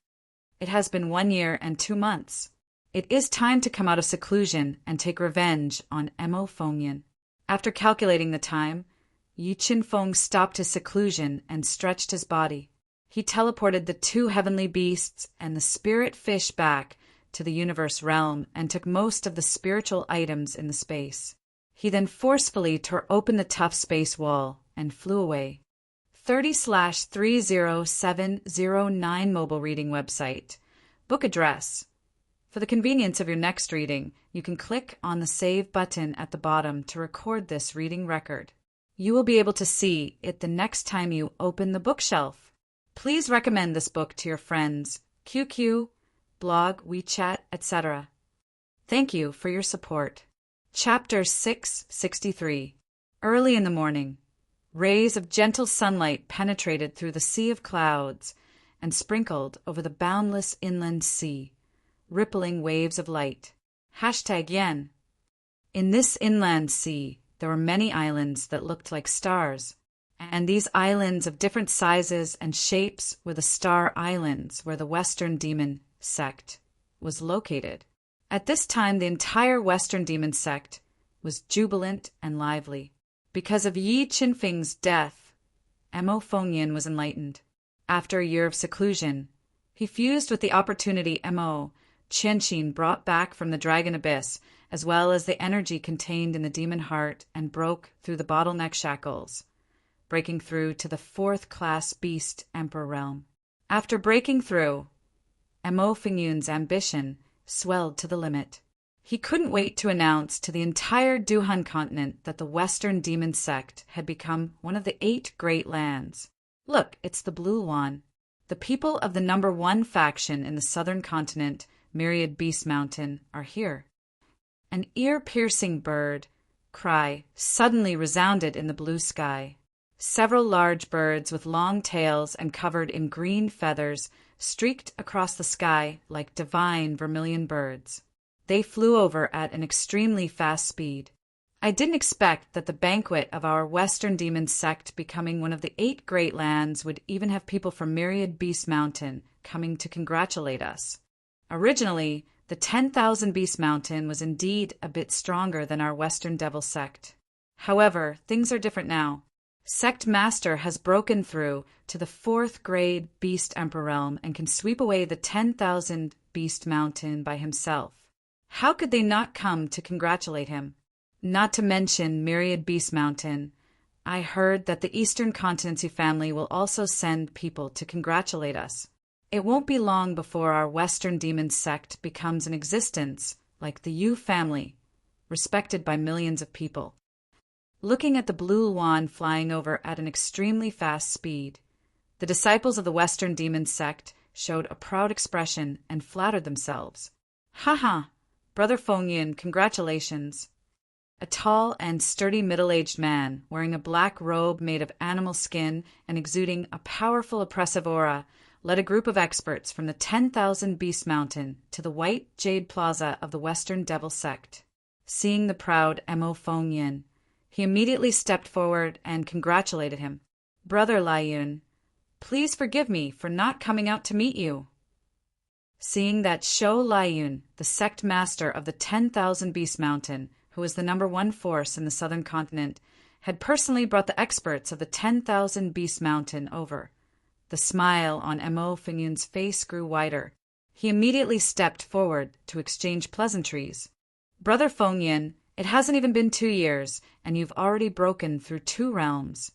It has been 1 year and 2 months. It is time to come out of seclusion and take revenge on Mo Fengyan. After calculating the time, Yi Qinfeng stopped his seclusion and stretched his body. He teleported the two heavenly beasts and the spirit fish back to the universe realm and took most of the spiritual items in the space. He then forcefully tore open the tough space wall and flew away. 30/30709 mobile reading website. Book address. For the convenience of your next reading, you can click on the Save button at the bottom to record this reading record. You will be able to see it the next time you open the bookshelf. Please recommend this book to your friends, QQ, blog, WeChat, etc. Thank you for your support. Chapter 663. Early in the morning, rays of gentle sunlight penetrated through the sea of clouds and sprinkled over the boundless inland sea, rippling waves of light. #Yen. In this inland sea, there were many islands that looked like stars, and these islands of different sizes and shapes were the Star Islands where the Western Demon sect was located. At this time, the entire Western Demon sect was jubilant and lively. Because of Yi Qinfeng's death, Mo Fengyan was enlightened. After a year of seclusion, he fused with the opportunity Mo Qianqin brought back from the Dragon Abyss, as well as the energy contained in the demon heart, and broke through the bottleneck shackles, breaking through to the fourth-class beast emperor realm. After breaking through, Mo Fengyan's ambition swelled to the limit. He couldn't wait to announce to the entire Duhan continent that the Western Demon Sect had become one of the 8 great lands. Look, it's the Blue Yuan. The people of the number 1 faction in the southern continent, Myriad Beast Mountain, are here. An ear-piercing bird cry suddenly resounded in the blue sky. Several large birds with long tails and covered in green feathers streaked across the sky like divine vermilion birds. They flew over at an extremely fast speed. I didn't expect that the banquet of our Western Demon Sect becoming one of the 8 great lands would even have people from Myriad Beast Mountain coming to congratulate us. Originally, the 10,000 Beast Mountain was indeed a bit stronger than our Western Devil Sect. However, things are different now. Sect Master has broken through to the 4th grade Beast Emperor realm and can sweep away the 10,000 Beast Mountain by himself. How could they not come to congratulate him? Not to mention Myriad Beast Mountain. I heard that the Eastern Continency family will also send people to congratulate us. It won't be long before our Western Demon Sect becomes an existence like the Yu family, respected by millions of people. Looking at the Blue Yuan flying over at an extremely fast speed, the disciples of the Western Demon Sect showed a proud expression and flattered themselves. "Haha, Brother Fengyan, congratulations." A tall and sturdy middle-aged man, wearing a black robe made of animal skin and exuding a powerful oppressive aura, led a group of experts from the 10,000 Beast Mountain to the White Jade Plaza of the Western Devil Sect. Seeing the proud Mo Fengyan, he immediately stepped forward and congratulated him. "Brother Laiyun, please forgive me for not coming out to meet you." Seeing that Shou Laiyun, the sect master of the 10,000 Beast Mountain, who was the number 1 force in the southern continent, had personally brought the experts of the 10,000 Beast Mountain over, the smile on Mo Fengyan's face grew wider. He immediately stepped forward to exchange pleasantries. "Brother Fengyan, it hasn't even been 2 years, and you've already broken through 2 realms,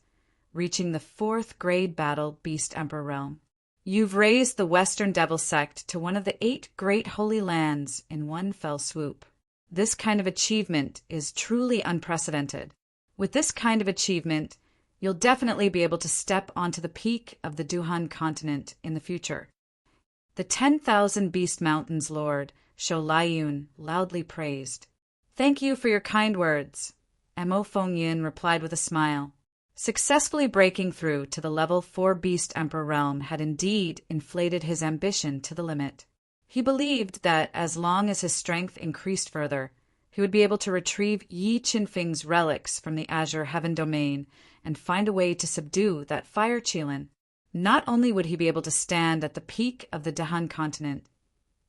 reaching the 4th grade battle Beast Emperor realm. You've raised the Western Devil Sect to one of the 8 great holy lands in one fell swoop. This kind of achievement is truly unprecedented. With this kind of achievement, you'll definitely be able to step onto the peak of the Duhan continent in the future." The 10,000 Beast Mountain's lord, Shou Laiyun, loudly praised. "Thank you for your kind words," Mo Fengyan replied with a smile. Successfully breaking through to the level 4 Beast Emperor realm had indeed inflated his ambition to the limit. He believed that as long as his strength increased further, he would be able to retrieve Yi Qinfeng's relics from the Azure Heaven domain and find a way to subdue that fire Qilin. Not only would he be able to stand at the peak of the Dahan continent,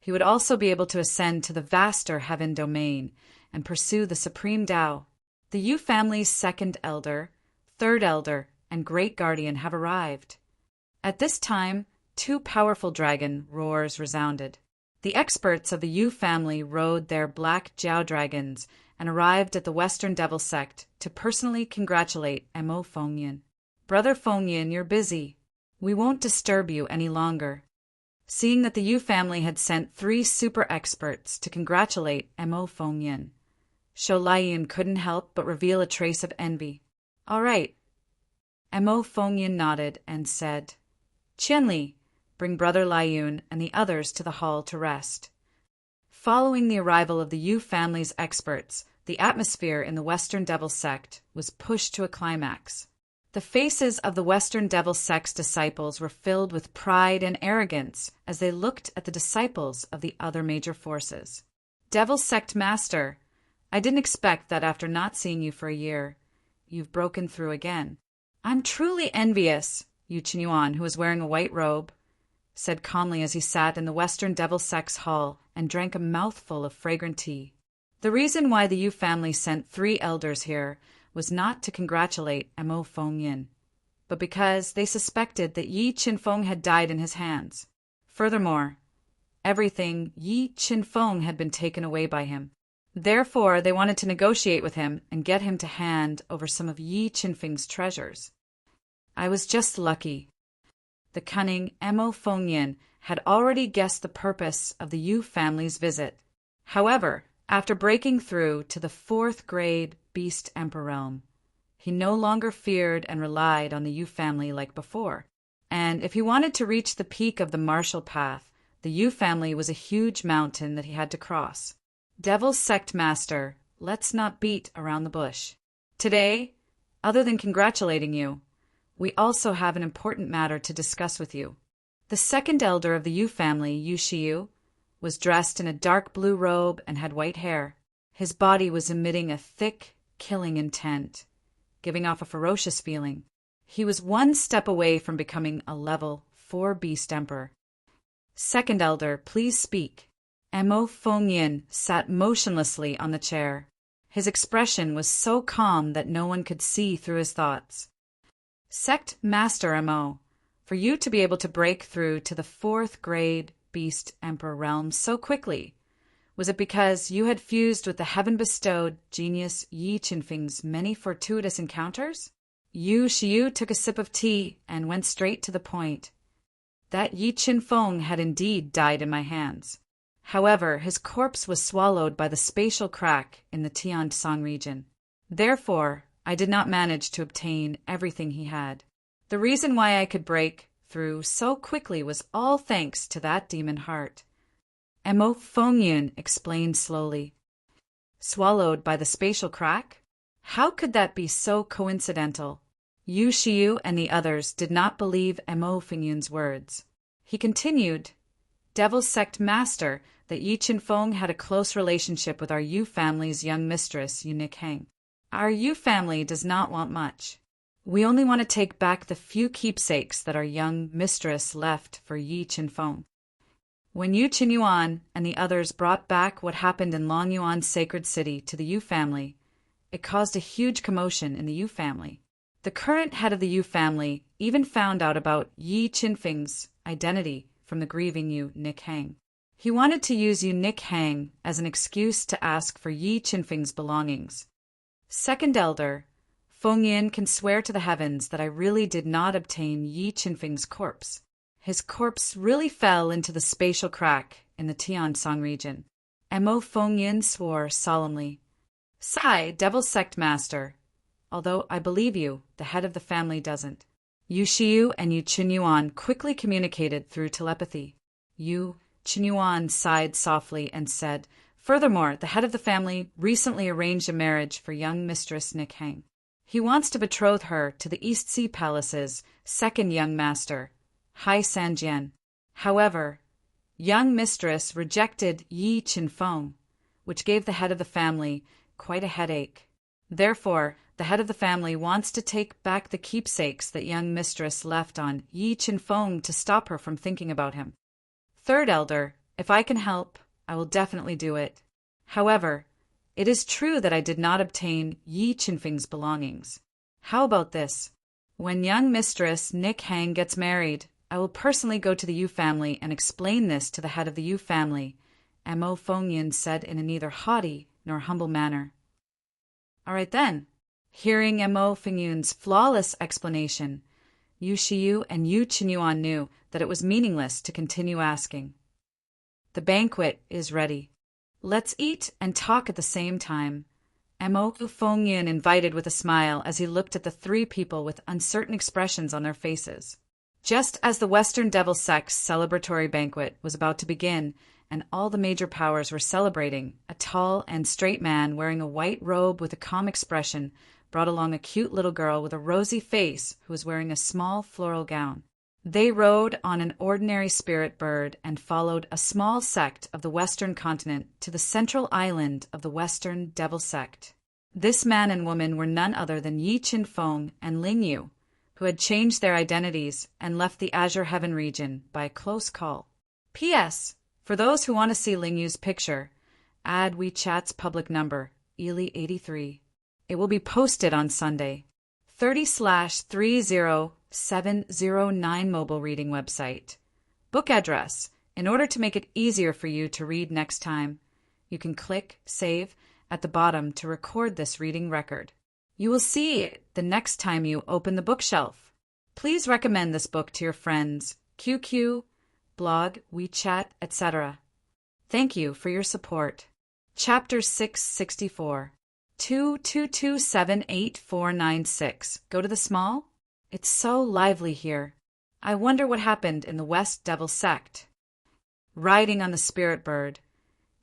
He would also be able to ascend to the vaster heaven domain and pursue the supreme Tao. The Yu family's second elder, third elder, and great guardian have arrived. At this time, two powerful dragon roars resounded. The experts of the Yu family rode their black Jiao dragons and arrived at the Western Devil Sect to personally congratulate Mo Fengyin. Brother Fengyin, you're busy. We won't disturb you any longer. Seeing that the Yu family had sent 3 super experts to congratulate Mo Fengyin, Shou Laiyun couldn't help but reveal a trace of envy. All right. Mo Fengyin nodded and said, Qianli, bring Brother Laiyun and the others to the hall to rest. Following the arrival of the Yu family's experts, the atmosphere in the Western Devil Sect was pushed to a climax. The faces of the Western Devil Sect's disciples were filled with pride and arrogance as they looked at the disciples of the other major forces. Devil Sect Master, I didn't expect that after not seeing you for a year, you've broken through again. I'm truly envious, Yu Qinyuan, who was wearing a white robe, said calmly as he sat in the Western Devil Sect's hall and drank a mouthful of fragrant tea. The reason why the Yu family sent 3 elders here was not to congratulate Mo Fengyin, but because they suspected that Yi Qinfeng had died in his hands. Furthermore, everything Yi Qinfeng had been taken away by him. Therefore, they wanted to negotiate with him and get him to hand over some of Yi Qinfeng's treasures. I was just lucky. The cunning Mo Fengyin had already guessed the purpose of the Yu family's visit. However, after breaking through to the 4th grade Beast Emperor realm, he no longer feared and relied on the Yu family like before. And if he wanted to reach the peak of the martial path, the Yu family was a huge mountain that he had to cross. Devil Sect Master, let's not beat around the bush. Today, other than congratulating you, we also have an important matter to discuss with you. The second elder of the Yu family, Yu Shiyu, was dressed in a dark blue robe and had white hair. His body was emitting a thick, killing intent, giving off a ferocious feeling. He was 1 step away from becoming a level 4 Beast Emperor. Second elder, please speak. Mo Fengyin sat motionlessly on the chair. His expression was so calm that no one could see through his thoughts. Sect Master Mo, for you to be able to break through to the 4th grade Beast Emperor realm so quickly, was it because you had fused with the heaven-bestowed genius Yi Qinfeng's many fortuitous encounters? Yu Shiyu took a sip of tea and went straight to the point. That Yi Qinfeng had indeed died in my hands. However, his corpse was swallowed by the spatial crack in the Tiansong region. Therefore, I did not manage to obtain everything he had. The reason why I could break through so quickly was all thanks to that demon heart. Mo Fengyin explained slowly. Swallowed by the spatial crack? How could that be so coincidental? Yu Shiyu and the others did not believe Mo Fengyin's words. He continued, Devil Sect Master, that Yi Qinfeng had a close relationship with our Yu family's young mistress, Yu Nikhang. Our Yu family does not want much. We only want to take back the few keepsakes that our young mistress left for Yi Qinfeng. When Yu Qinyuan and the others brought back what happened in Longyuan's sacred city to the Yu family, it caused a huge commotion in the Yu family. The current head of the Yu family even found out about Yi Qinfeng's identity from the grieving Yu Nikhang. He wanted to use Yu Nikhang as an excuse to ask for Yi Qinfeng's belongings. Second elder, Fengyin can swear to the heavens that I really did not obtain Yi Qinfeng's corpse. His corpse really fell into the spatial crack in the Tiansong region. Mo Fengyin swore solemnly. Sigh, Devil Sect Master. Although I believe you, the head of the family doesn't. Yu Shiyu and Yu Qinyuan quickly communicated through telepathy. Yu Qinyuan sighed softly and said, Furthermore, the head of the family recently arranged a marriage for young mistress Nikhang. He wants to betroth her to the East Sea Palace's second young master, Hai Sanjian. However, young mistress rejected Yi Qinfeng, which gave the head of the family quite a headache. Therefore, the head of the family wants to take back the keepsakes that young mistress left on Yi Qinfeng to stop her from thinking about him. Third elder, If I can help, I will definitely do it. However, it is true that I did not obtain Yi Qinfeng's belongings. How about this? When young mistress Nick Hang gets married, I will personally go to the Yu family and explain this to the head of the Yu family, Mo Fengyan said in a neither haughty nor humble manner. All right then. Hearing Mo Fengyan's flawless explanation, Yu Shiyu and Yu Qinyuan knew that it was meaningless to continue asking. The banquet is ready. Let's eat and talk at the same time, Mo Fengyan invited with a smile as he looked at the three people with uncertain expressions on their faces. Just as the Western Devil Sect's celebratory banquet was about to begin, and all the major powers were celebrating, a tall and straight man wearing a white robe with a calm expression brought along a cute little girl with a rosy face who was wearing a small floral gown. They rode on an ordinary spirit bird and followed a small sect of the Western continent to the central island of the Western Devil Sect. This man and woman were none other than Yi Qinfeng and Ling Yu, who had changed their identities and left the Azure Heaven region by a close call. P.S. For those who want to see Ling Yu's picture, add WeChat's public number, Ely83. It will be posted on Sunday. 30/30709 mobile reading website. Book address. In order to make it easier for you to read next time, you can click Save at the bottom to record this reading record. You will see it the next time you open the bookshelf. Please recommend this book to your friends, QQ, blog, WeChat, etc. Thank you for your support. Chapter 664. 22278496. Go to the small? It's so lively here. I wonder what happened in the West Devil Sect. Riding on the spirit bird,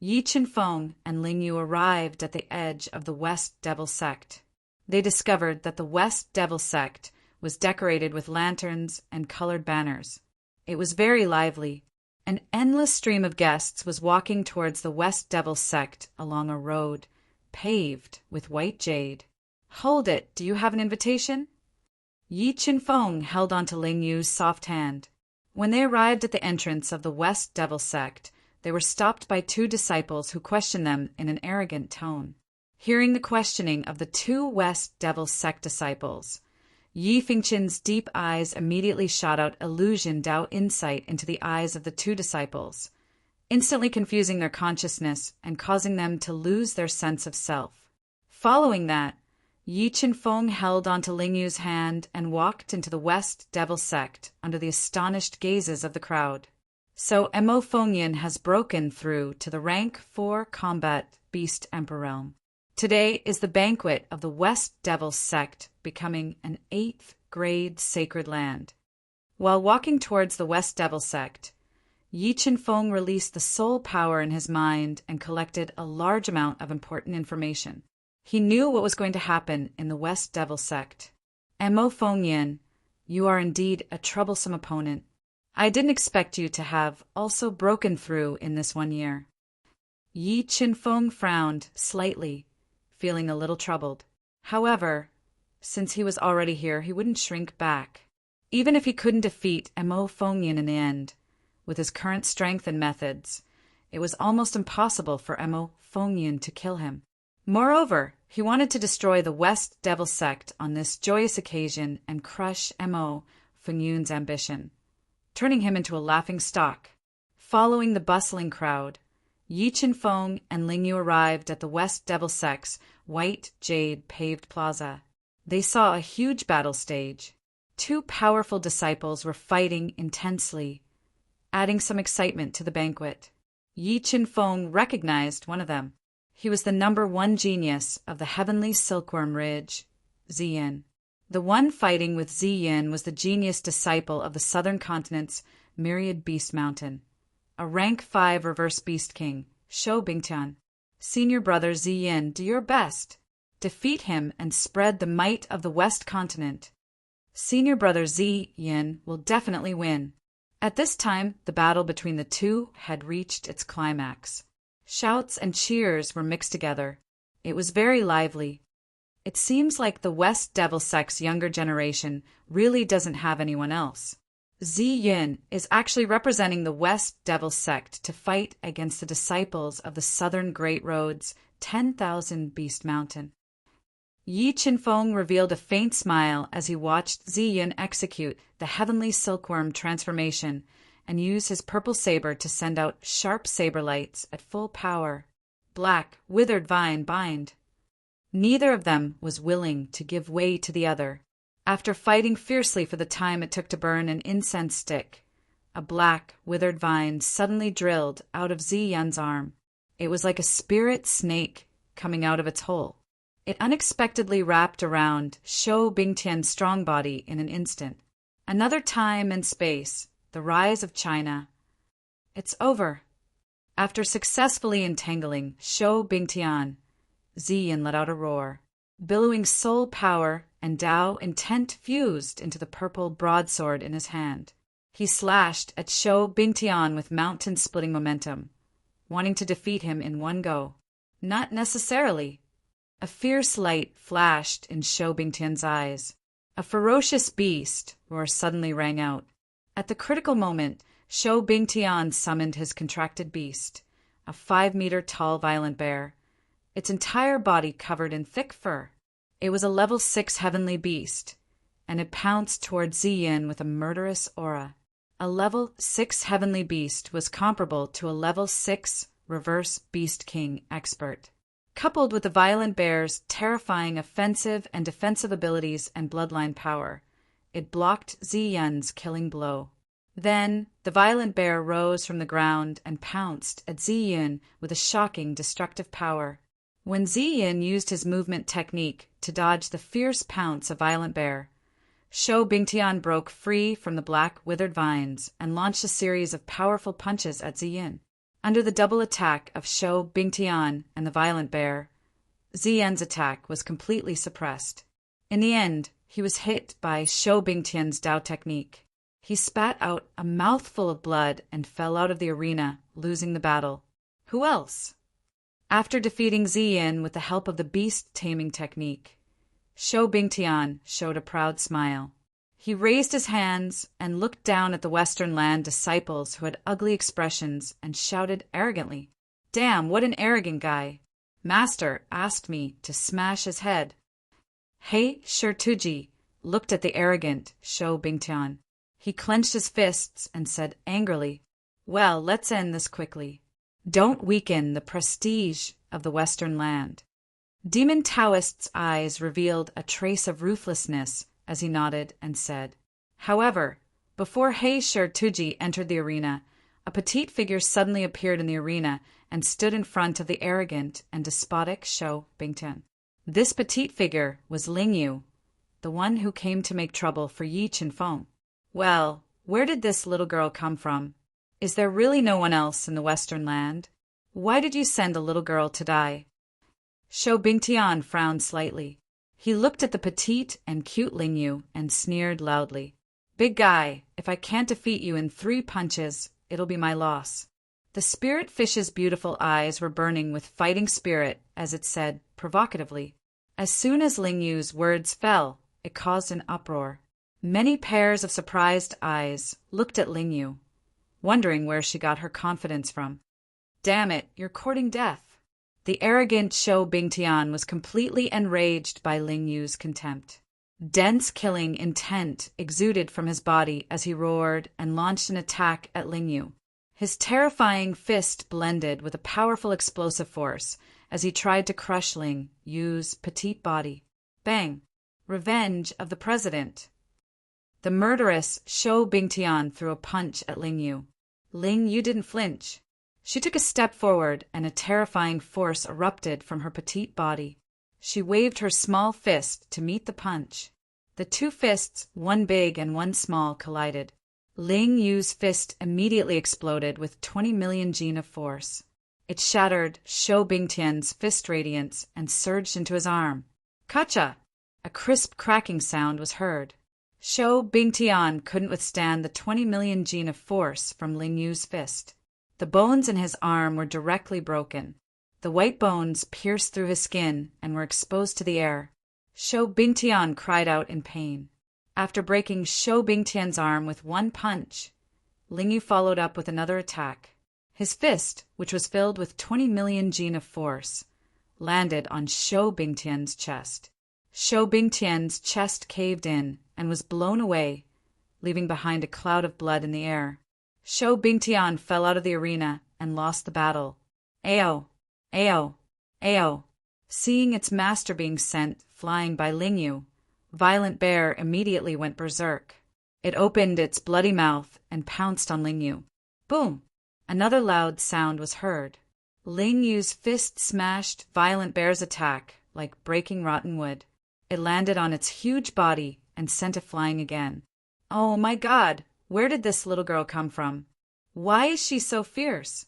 Yi Qinfeng and Ling Yu arrived at the edge of the West Devil Sect. They discovered that the West Devil Sect was decorated with lanterns and colored banners. It was very lively. An endless stream of guests was walking towards the West Devil Sect along a road paved with white jade. Hold it, do you have an invitation? Yi Qinfeng held onto Ling Yu's soft hand. When they arrived at the entrance of the West Devil Sect, they were stopped by two disciples who questioned them in an arrogant tone. Hearing the questioning of the two West Devil Sect disciples, Yi Fengqin's deep eyes immediately shot out illusion Dao insight into the eyes of the two disciples, instantly confusing their consciousness and causing them to lose their sense of self. Following that, Yi Qinfeng held onto Ling Yu's hand and walked into the West Devil Sect under the astonished gazes of the crowd. So Mo Fengyan has broken through to the rank 4 combat beast emperor realm. Today is the banquet of the West Devil Sect becoming an 8th grade sacred land. While walking towards the West Devil Sect, Yi Qinfeng released the soul power in his mind and collected a large amount of important information. He knew what was going to happen in the West Devil Sect. Mo Fengyan, you are indeed a troublesome opponent. I didn't expect you to have also broken through in this 1 year. Yi Qinfeng frowned slightly, feeling a little troubled. However, since he was already here, he wouldn't shrink back. Even if he couldn't defeat Mo Fengyan in the end, with his current strength and methods, it was almost impossible for Mo Fengyan to kill him. Moreover, he wanted to destroy the West Devil Sect on this joyous occasion and crush Mo Fengyan's ambition, turning him into a laughingstock. Following the bustling crowd, Yi Qinfeng and Ling Yu arrived at the West Devil Sect's white jade paved plaza. They saw a huge battle stage. Two powerful disciples were fighting intensely, adding some excitement to the banquet. Yi Qinfeng recognized one of them. He was the number 1 genius of the Heavenly Silkworm Ridge, Ziyin. The one fighting with Ziyin was the genius disciple of the southern continent's Myriad Beast Mountain, a rank 5 reverse beast king, Shou Bingtian. Senior brother Ziyin, do your best. Defeat him and spread the might of the West Continent. Senior brother Ziyin will definitely win. At this time, the battle between the two had reached its climax. Shouts and cheers were mixed together. It was very lively. It seems like the West Devil Sect's younger generation really doesn't have anyone else. Zi Yin is actually representing the West Devil sect to fight against the disciples of the Southern Great Road's 10,000 Beast Mountain. Yi Qinfeng revealed a faint smile as he watched Zi Yin execute the heavenly silkworm transformation and use his purple saber to send out sharp saber lights at full power. Black, withered vine bind. Neither of them was willing to give way to the other. After fighting fiercely for the time it took to burn an incense stick, a black, withered vine suddenly drilled out of Zi Yin's arm. It was like a spirit snake coming out of its hole. It unexpectedly wrapped around Shou Bingtian's strong body in an instant. Another time and space, the rise of China. It's over. After successfully entangling Shou Bingtian, Zi Yin let out a roar. Billowing soul power and Tao intent fused into the purple broadsword in his hand. He slashed at Shou Bingtian with mountain-splitting momentum, wanting to defeat him in one go. Not necessarily. A fierce light flashed in Shou Bingtian's eyes. A ferocious beast roar suddenly rang out. At the critical moment, Shou Bingtian summoned his contracted beast, a 5-meter-tall violent bear, its entire body covered in thick fur. It was a level 6 heavenly beast, and it pounced toward Zi Yin with a murderous aura. A level 6 heavenly beast was comparable to a level 6 reverse beast king expert. Coupled with the violent bear's terrifying offensive and defensive abilities and bloodline power, it blocked Zi Yin's killing blow. Then, the violent bear rose from the ground and pounced at Zi Yin with a shocking destructive power. When Zi Yin used his movement technique to dodge the fierce pounce of violent bear, Shou Bingtian broke free from the black withered vines and launched a series of powerful punches at Zi Yin. Under the double attack of Shou Bingtian and the violent bear, Zi Yin's attack was completely suppressed. In the end, he was hit by Shou Bingtian's Tao technique. He spat out a mouthful of blood and fell out of the arena, losing the battle. Who else? After defeating Zi Yin with the help of the beast-taming technique, Shou Bingtian showed a proud smile. He raised his hands and looked down at the Western Land disciples who had ugly expressions and shouted arrogantly, "Damn, what an arrogant guy! Master asked me to smash his head." He Shirtuji looked at the arrogant Shou Bingtian. He clenched his fists and said angrily, "Well, let's end this quickly. Don't weaken the prestige of the Western Land." Demon Taoist's eyes revealed a trace of ruthlessness as he nodded and said. However, before He Shirtuji entered the arena, a petite figure suddenly appeared in the arena and stood in front of the arrogant and despotic Shou Bingtian. This petite figure was Ling Yu, the one who came to make trouble for Yi Qinfeng. Well, where did this little girl come from? Is there really no one else in the Western Land? Why did you send a little girl to die? Shou Bingtian frowned slightly. He looked at the petite and cute Ling Yu and sneered loudly. "Big guy, if I can't defeat you in 3 punches, it'll be my loss." The spirit fish's beautiful eyes were burning with fighting spirit as it said provocatively. As soon as Ling Yu's words fell, it caused an uproar. Many pairs of surprised eyes looked at Ling Yu, wondering where she got her confidence from. "Damn it, you're courting death." The arrogant Shou Bingtian was completely enraged by Ling Yu's contempt. Dense killing intent exuded from his body as he roared and launched an attack at Ling Yu. His terrifying fist blended with a powerful explosive force as he tried to crush Ling Yu's petite body. Bang! Revenge of the President. The murderous Shou Bingtian threw a punch at Ling Yu. Ling Yu didn't flinch. She took a step forward and a terrifying force erupted from her petite body. She waved her small fist to meet the punch. The 2 fists, one big and one small, collided. Ling Yu's fist immediately exploded with 20 million Jin of force. It shattered Shou Bingtian's fist radiance and surged into his arm. Kacha! A crisp cracking sound was heard. Shou Bingtian couldn't withstand the 20 million Jin of force from Ling Yu's fist. The bones in his arm were directly broken. The white bones pierced through his skin and were exposed to the air. Shou Bingtian cried out in pain. After breaking Shou Bingtian's arm with one punch, Ling Yu followed up with another attack. His fist, which was filled with 20 million jin of force, landed on Shou Bingtian's chest. Shou Bingtian's chest caved in and was blown away, leaving behind a cloud of blood in the air. Shou Bingtian fell out of the arena and lost the battle. Ao! Ao! Ao! Seeing its master being sent flying by Ling Yu, Violent Bear immediately went berserk. It opened its bloody mouth and pounced on Ling Yu. Boom! Another loud sound was heard. Ling Yu's fist smashed Violent Bear's attack like breaking rotten wood. It landed on its huge body and sent it flying again. Oh my God! Where did this little girl come from? Why is she so fierce?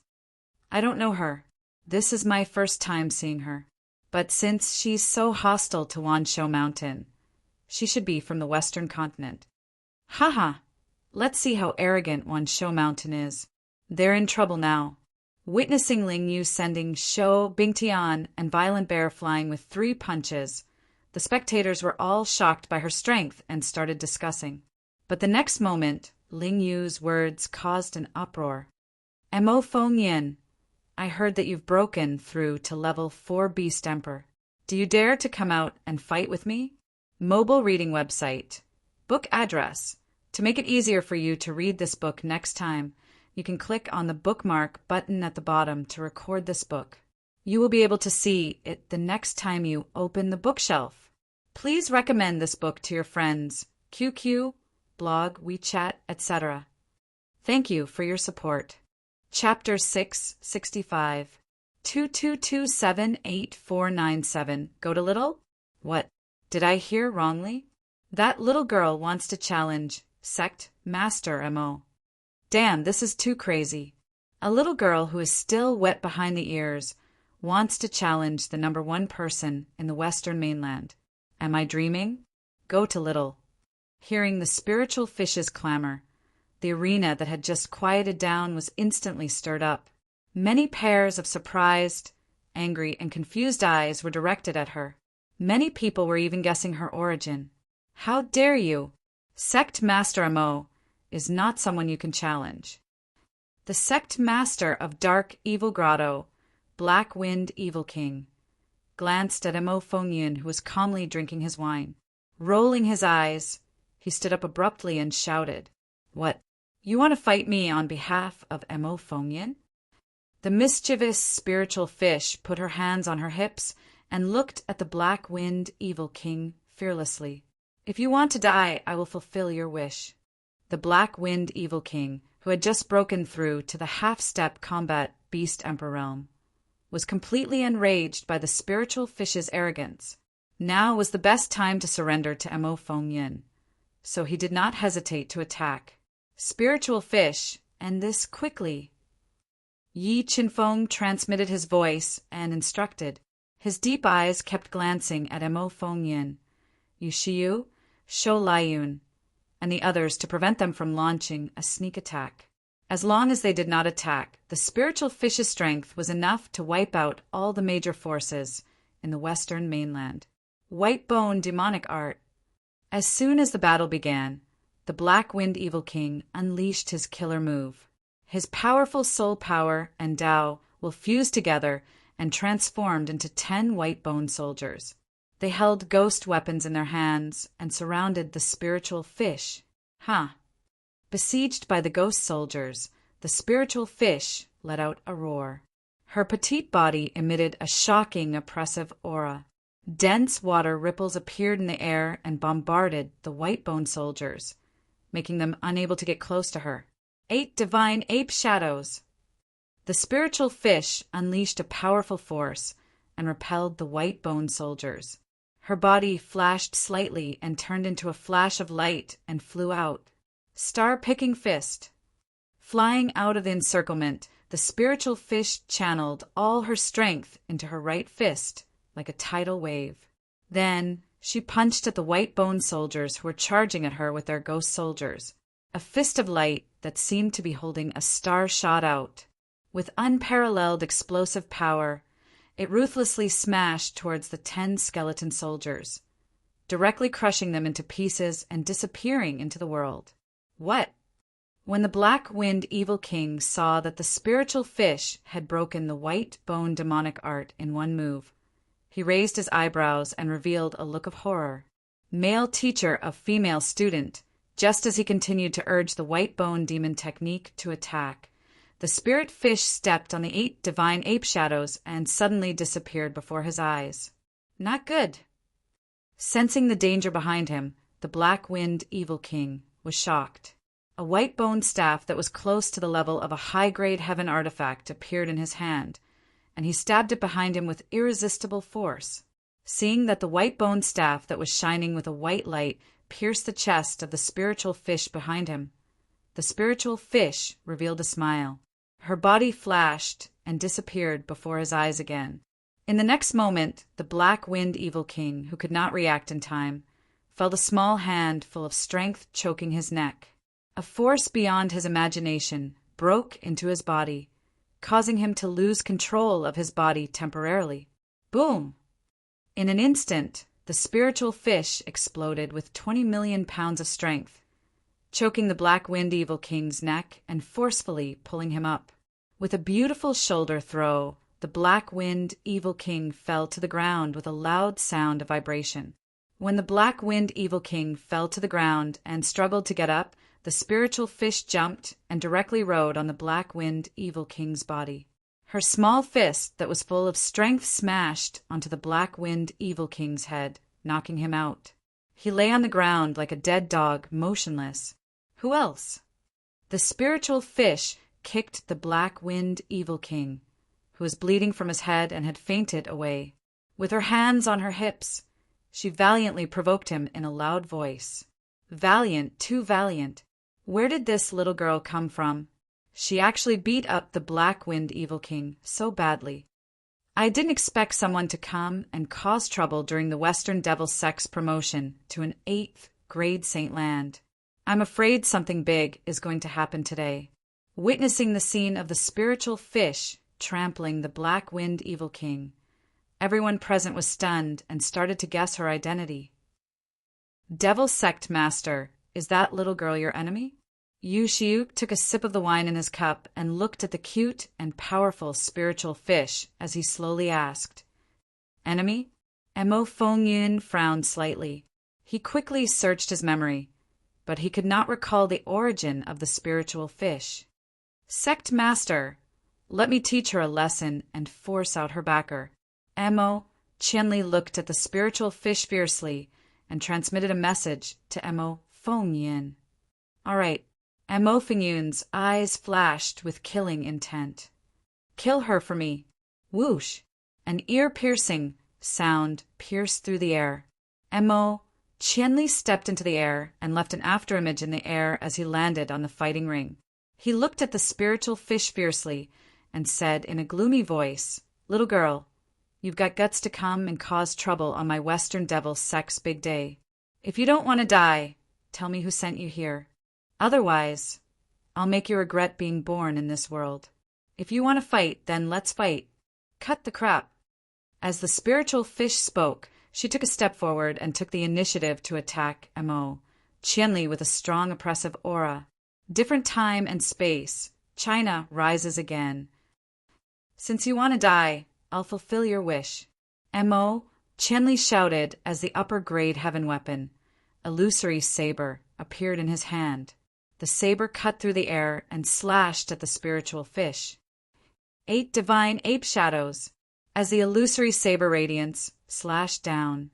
I don't know her. This is my first time seeing her. But since she's so hostile to Wanshou Mountain, she should be from the Western continent. Haha! Let's see how arrogant Wanshou Mountain is. They're in trouble now. Witnessing Ling Yu sending Shou Bingtian and Violent Bear flying with 3 punches, the spectators were all shocked by her strength and started discussing. But the next moment, Ling Yu's words caused an uproar. Mo Fengyan, I heard that you've broken through to level 4 Beast Emperor. Do you dare to come out and fight with me? Mobile reading website. Book address. To make it easier for you to read this book next time, you can click on the bookmark button at the bottom to record this book. You will be able to see it the next time you open the bookshelf. Please recommend this book to your friends, QQ, blog, WeChat, etc. Thank you for your support. Chapter 665. 22278497. Go to Little? What? Did I hear wrongly? That little girl wants to challenge Sect Master Mo. Damn, this is too crazy. A little girl who is still wet behind the ears wants to challenge the #1 person in the Western mainland. Am I dreaming? Go to Little. Hearing the spiritual fish's clamor, the arena that had just quieted down was instantly stirred up. Many pairs of surprised, angry, and confused eyes were directed at her. Many people were even guessing her origin. How dare you? Sect Master Mo is not someone you can challenge. The Sect Master of Dark Evil Grotto, Black Wind Evil King, glanced at Mo Fengyan, who was calmly drinking his wine. Rolling his eyes, he stood up abruptly and shouted, What? You want to fight me on behalf of Mo Fengyan? The mischievous spiritual fish put her hands on her hips and looked at the Black Wind Evil King fearlessly. If you want to die, I will fulfill your wish. The Black Wind Evil King, who had just broken through to the half-step combat Beast Emperor realm, was completely enraged by the spiritual fish's arrogance. Now was the best time to surrender to Mo Fengyan, so he did not hesitate to attack. Spiritual fish, and this quickly. Yi Qinfeng transmitted his voice and instructed. His deep eyes kept glancing at Mo Fengyan, Yu Shiyu, Shou Laiyun, and the others to prevent them from launching a sneak attack. As long as they did not attack, the spiritual fish's strength was enough to wipe out all the major forces in the Western mainland. White Bone Demonic Art. As soon as the battle began, the Black Wind Evil King unleashed his killer move. His powerful soul power and Tao will fuse together and transformed into 10 white bone soldiers. They held ghost weapons in their hands and surrounded the spiritual fish. Besieged by the ghost soldiers, the spiritual fish let out a roar. Her petite body emitted a shocking, oppressive aura. Dense water ripples appeared in the air and bombarded the white bone soldiers, making them unable to get close to her. 8 divine ape shadows. The spiritual fish unleashed a powerful force and repelled the white bone soldiers. Her body flashed slightly and turned into a flash of light and flew out. Star-picking fist. Flying out of the encirclement, the spiritual fish channeled all her strength into her right fist like a tidal wave. Then she punched at the white bone soldiers who were charging at her with their ghost soldiers. A fist of light that seemed to be holding a star shot out. With unparalleled explosive power, it ruthlessly smashed towards the 10 skeleton soldiers. directly crushing them into pieces and disappearing into the world. What? When the black-winged evil king saw that the spiritual fish had broken the white-bone demonic art in one move, he raised his eyebrows and revealed a look of horror. Male teacher of female student, just as he continued to urge the white-bone demon technique to attack, the spirit fish stepped on the 8 divine ape shadows and suddenly disappeared before his eyes. Not good. Sensing the danger behind him, the black-winged evil king was shocked. A white bone staff that was close to the level of a high-grade heaven artifact appeared in his hand, and he stabbed it behind him with irresistible force. Seeing that the white bone staff that was shining with a white light pierced the chest of the spiritual fish behind him, the spiritual fish revealed a smile. Her body flashed and disappeared before his eyes again. In the next moment, the black-winged evil king, who could not react in time, felt a small hand full of strength choking his neck. A force beyond his imagination broke into his body, causing him to lose control of his body temporarily. Boom! In an instant, the spiritual fish exploded with 20 million pounds of strength, choking the black-winged evil king's neck and forcefully pulling him up. With a beautiful shoulder throw, the black-winged evil king fell to the ground with a loud sound of vibration. When the black-winged evil king fell to the ground and struggled to get up, the spiritual fish jumped and directly rode on the black-winged evil king's body. Her small fist that was full of strength smashed onto the black-winged evil king's head, knocking him out. He lay on the ground like a dead dog, motionless. Who else? The spiritual fish kicked the black-winged evil king, who was bleeding from his head and had fainted away. With her hands on her hips, she valiantly provoked him in a loud voice. Valiant, too valiant. Where did this little girl come from? She actually beat up the black-winged evil king so badly. I didn't expect someone to come and cause trouble during the Western Devil Sex promotion to an 8th grade Saint Land. I'm afraid something big is going to happen today. Witnessing the scene of the spiritual fish trampling the black-winged evil king, everyone present was stunned and started to guess her identity. Devil Sect Master, is that little girl your enemy? Yu Xiu took a sip of the wine in his cup and looked at the cute and powerful spiritual fish as he slowly asked, Enemy? Mo Fengyun frowned slightly. He quickly searched his memory, but he could not recall the origin of the spiritual fish. Sect Master, let me teach her a lesson and force out her backer. Mo Qianli looked at the spiritual fish fiercely and transmitted a message to Mo Fengyun. All right. Mo Fengyun's eyes flashed with killing intent. Kill her for me. Whoosh! An ear-piercing sound pierced through the air. Mo Qianli stepped into the air and left an afterimage in the air as he landed on the fighting ring. He looked at the spiritual fish fiercely and said in a gloomy voice, Little girl, you've got guts to come and cause trouble on my Western Devil Sex big day. If you don't want to die, tell me who sent you here. Otherwise, I'll make you regret being born in this world. If you want to fight, then let's fight. Cut the crap. As the spiritual fish spoke, she took a step forward and took the initiative to attack Mo Qianli with a strong oppressive aura. Different time and space. China rises again. Since you want to die, I'll fulfill your wish. Mo Qianli shouted as the upper-grade heaven weapon, illusory saber, appeared in his hand. The saber cut through the air and slashed at the spiritual fish. 8 divine ape shadows. As the illusory saber radiance slashed down,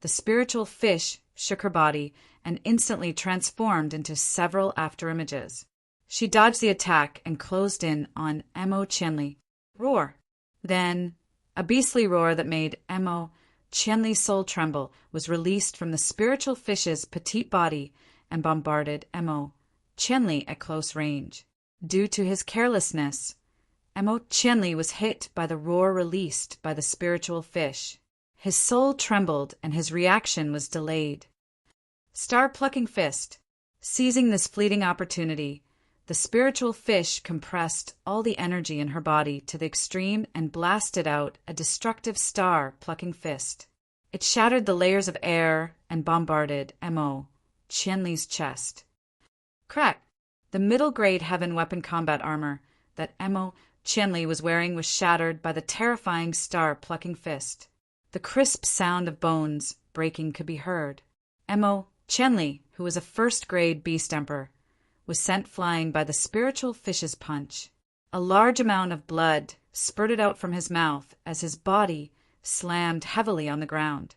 the spiritual fish shook her body and instantly transformed into several afterimages. She dodged the attack and closed in on Mo Qianli. Roar! Then, a beastly roar that made Mo Qianli's soul tremble was released from the spiritual fish's petite body and bombarded Mo Qianli at close range. Due to his carelessness, Mo Qianli was hit by the roar released by the spiritual fish. His soul trembled and his reaction was delayed. Star-plucking fist. Seizing this fleeting opportunity, the spiritual fish compressed all the energy in her body to the extreme and blasted out a destructive star-plucking fist. It shattered the layers of air and bombarded Mo. Qianli's chest. Crack! The middle-grade heaven weapon combat armor that Mo. Qianli was wearing was shattered by the terrifying star-plucking fist. The crisp sound of bones breaking could be heard. Mo. Qianli, who was a first-grade beast emperor, was sent flying by the spiritual fish's punch. A large amount of blood spurted out from his mouth as his body slammed heavily on the ground.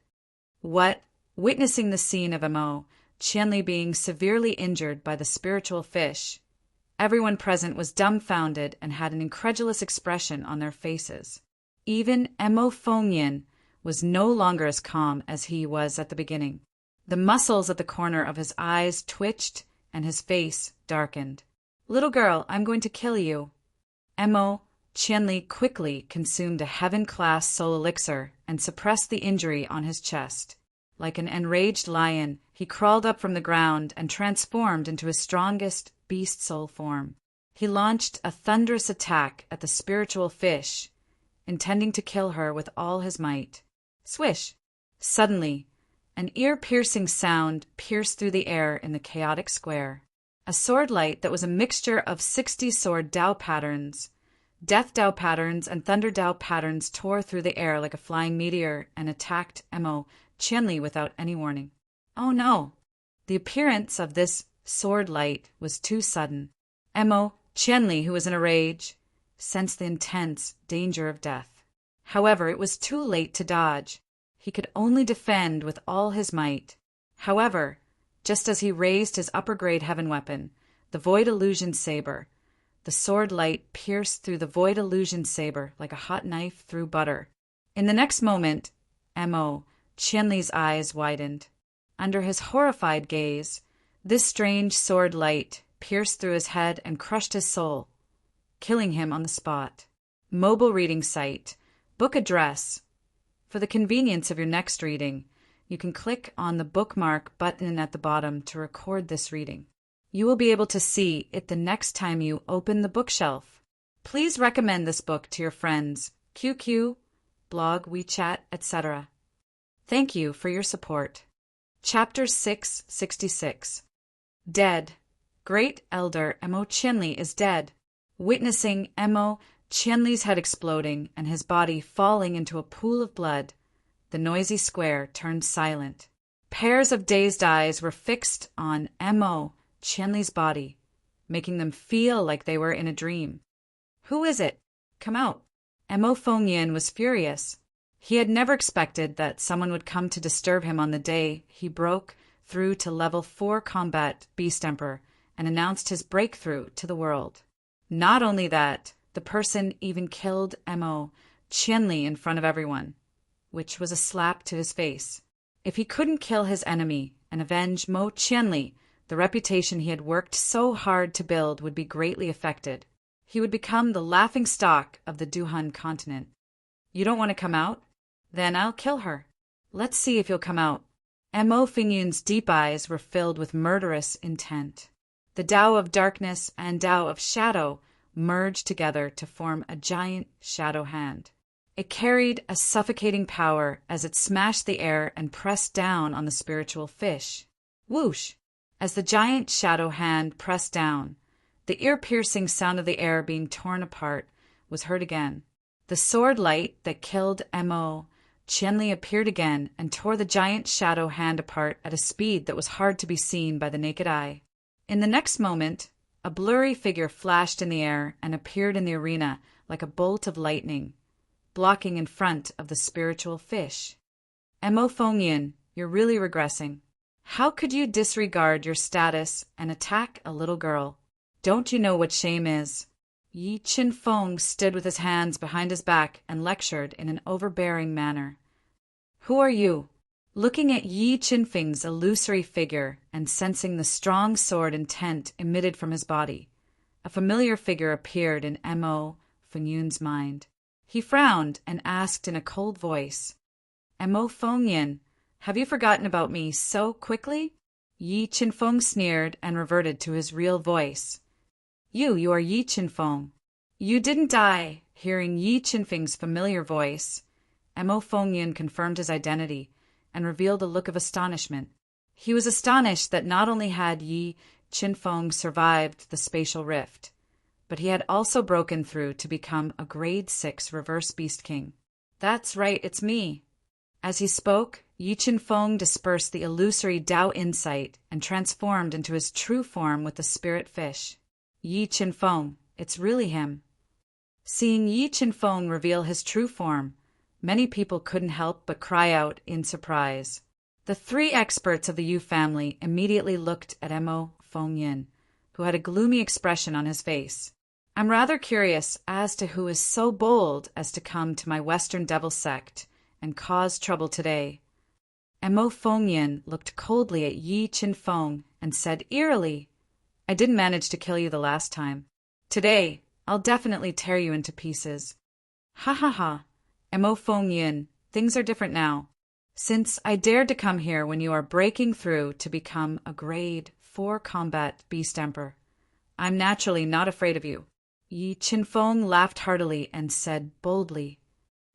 Witnessing the scene of Mo. Qianli being severely injured by the spiritual fish, everyone present was dumbfounded and had an incredulous expression on their faces. Even Mo Fengyan was no longer as calm as he was at the beginning. The muscles at the corner of his eyes twitched and his face darkened. "Little girl, I'm going to kill you." Mo. Qianli quickly consumed a heaven-class soul elixir and suppressed the injury on his chest. Like an enraged lion, he crawled up from the ground and transformed into his strongest beast soul form. He launched a thunderous attack at the spiritual fish, intending to kill her with all his might. Swish! Suddenly, an ear-piercing sound pierced through the air in the chaotic square. A sword light that was a mixture of 60 sword Dao patterns, death Dao patterns, and thunder Dao patterns tore through the air like a flying meteor and attacked Mo. Qianli without any warning. Oh no! The appearance of this sword light was too sudden. Mo. Qianli, who was in a rage, sensed the intense danger of death. However, it was too late to dodge. He could only defend with all his might. However, just as he raised his upper-grade heaven weapon, the Void Illusion Saber, the sword light pierced through the Void Illusion Saber like a hot knife through butter. In the next moment, Mo. Qianli's eyes widened. Under his horrified gaze, this strange sword light pierced through his head and crushed his soul, killing him on the spot. Mobile reading site. Book address. For the convenience of your next reading, you can click on the bookmark button at the bottom to record this reading. You will be able to see it the next time you open the bookshelf. Please recommend this book to your friends, QQ, blog, WeChat, etc. Thank you for your support. Chapter 666. Dead. Great Elder Mo. Qianli is dead. Witnessing Mo. Qianli's head exploding and his body falling into a pool of blood, the noisy square turned silent. Pairs of dazed eyes were fixed on Mo. Qianli's body, making them feel like they were in a dream. "Who is it? Come out." Mo. Fengyan was furious. He had never expected that someone would come to disturb him on the day he broke through to level 4 combat Beast Emperor and announced his breakthrough to the world. Not only that, the person even killed Mo. Qianli in front of everyone, which was a slap to his face. If he couldn't kill his enemy and avenge Mo. Qianli, the reputation he had worked so hard to build would be greatly affected. He would become the laughingstock of the Duhan continent. "You don't want to come out? Then I'll kill her. Let's see if you'll come out." Mo. Fengyan's deep eyes were filled with murderous intent. The Tao of darkness and Tao of shadow merged together to form a giant shadow hand. It carried a suffocating power as it smashed the air and pressed down on the spiritual fish. Whoosh! As the giant shadow hand pressed down, the ear-piercing sound of the air being torn apart was heard again. The sword light that killed Mo. Qianli appeared again and tore the giant shadow hand apart at a speed that was hard to be seen by the naked eye. In the next moment, a blurry figure flashed in the air and appeared in the arena like a bolt of lightning, blocking in front of the spiritual fish. Mo. Fengyan, you're really regressing. How could you disregard your status and attack a little girl? Don't you know what shame is? Yi Qinfeng stood with his hands behind his back and lectured in an overbearing manner. "Who are you?" Looking at Yi Qinfeng's illusory figure and sensing the strong sword intent emitted from his body, a familiar figure appeared in Mo. Fengyan's mind. He frowned and asked in a cold voice, "Mo. Fengyan, have you forgotten about me so quickly?" Yi Qinfeng sneered and reverted to his real voice. You are Yi Qinfeng. You didn't die." Hearing Yi Qinfeng's familiar voice, Mo. Fengyan confirmed his identity and revealed a look of astonishment. He was astonished that not only had Yi Qinfeng survived the spatial rift, but he had also broken through to become a grade 6 reverse beast king. "That's right, it's me." As he spoke, Yi Qinfeng dispersed the illusory Tao insight and transformed into his true form with the spirit fish. "Yi Qinfeng, it's really him." Seeing Yi Qinfeng reveal his true form, many people couldn't help but cry out in surprise. The three experts of the Yu family immediately looked at Mo Fengyin, who had a gloomy expression on his face. "I'm rather curious as to who is so bold as to come to my Western Devil sect and cause trouble today." Mo Fengyin looked coldly at Yi Qinfeng and said eerily, "I didn't manage to kill you the last time. Today, I'll definitely tear you into pieces." "Ha ha ha. Mo Fengyin, things are different now. Since I dared to come here when you are breaking through to become a grade 4 combat beast emperor, I'm naturally not afraid of you." Yi Qinfeng laughed heartily and said boldly,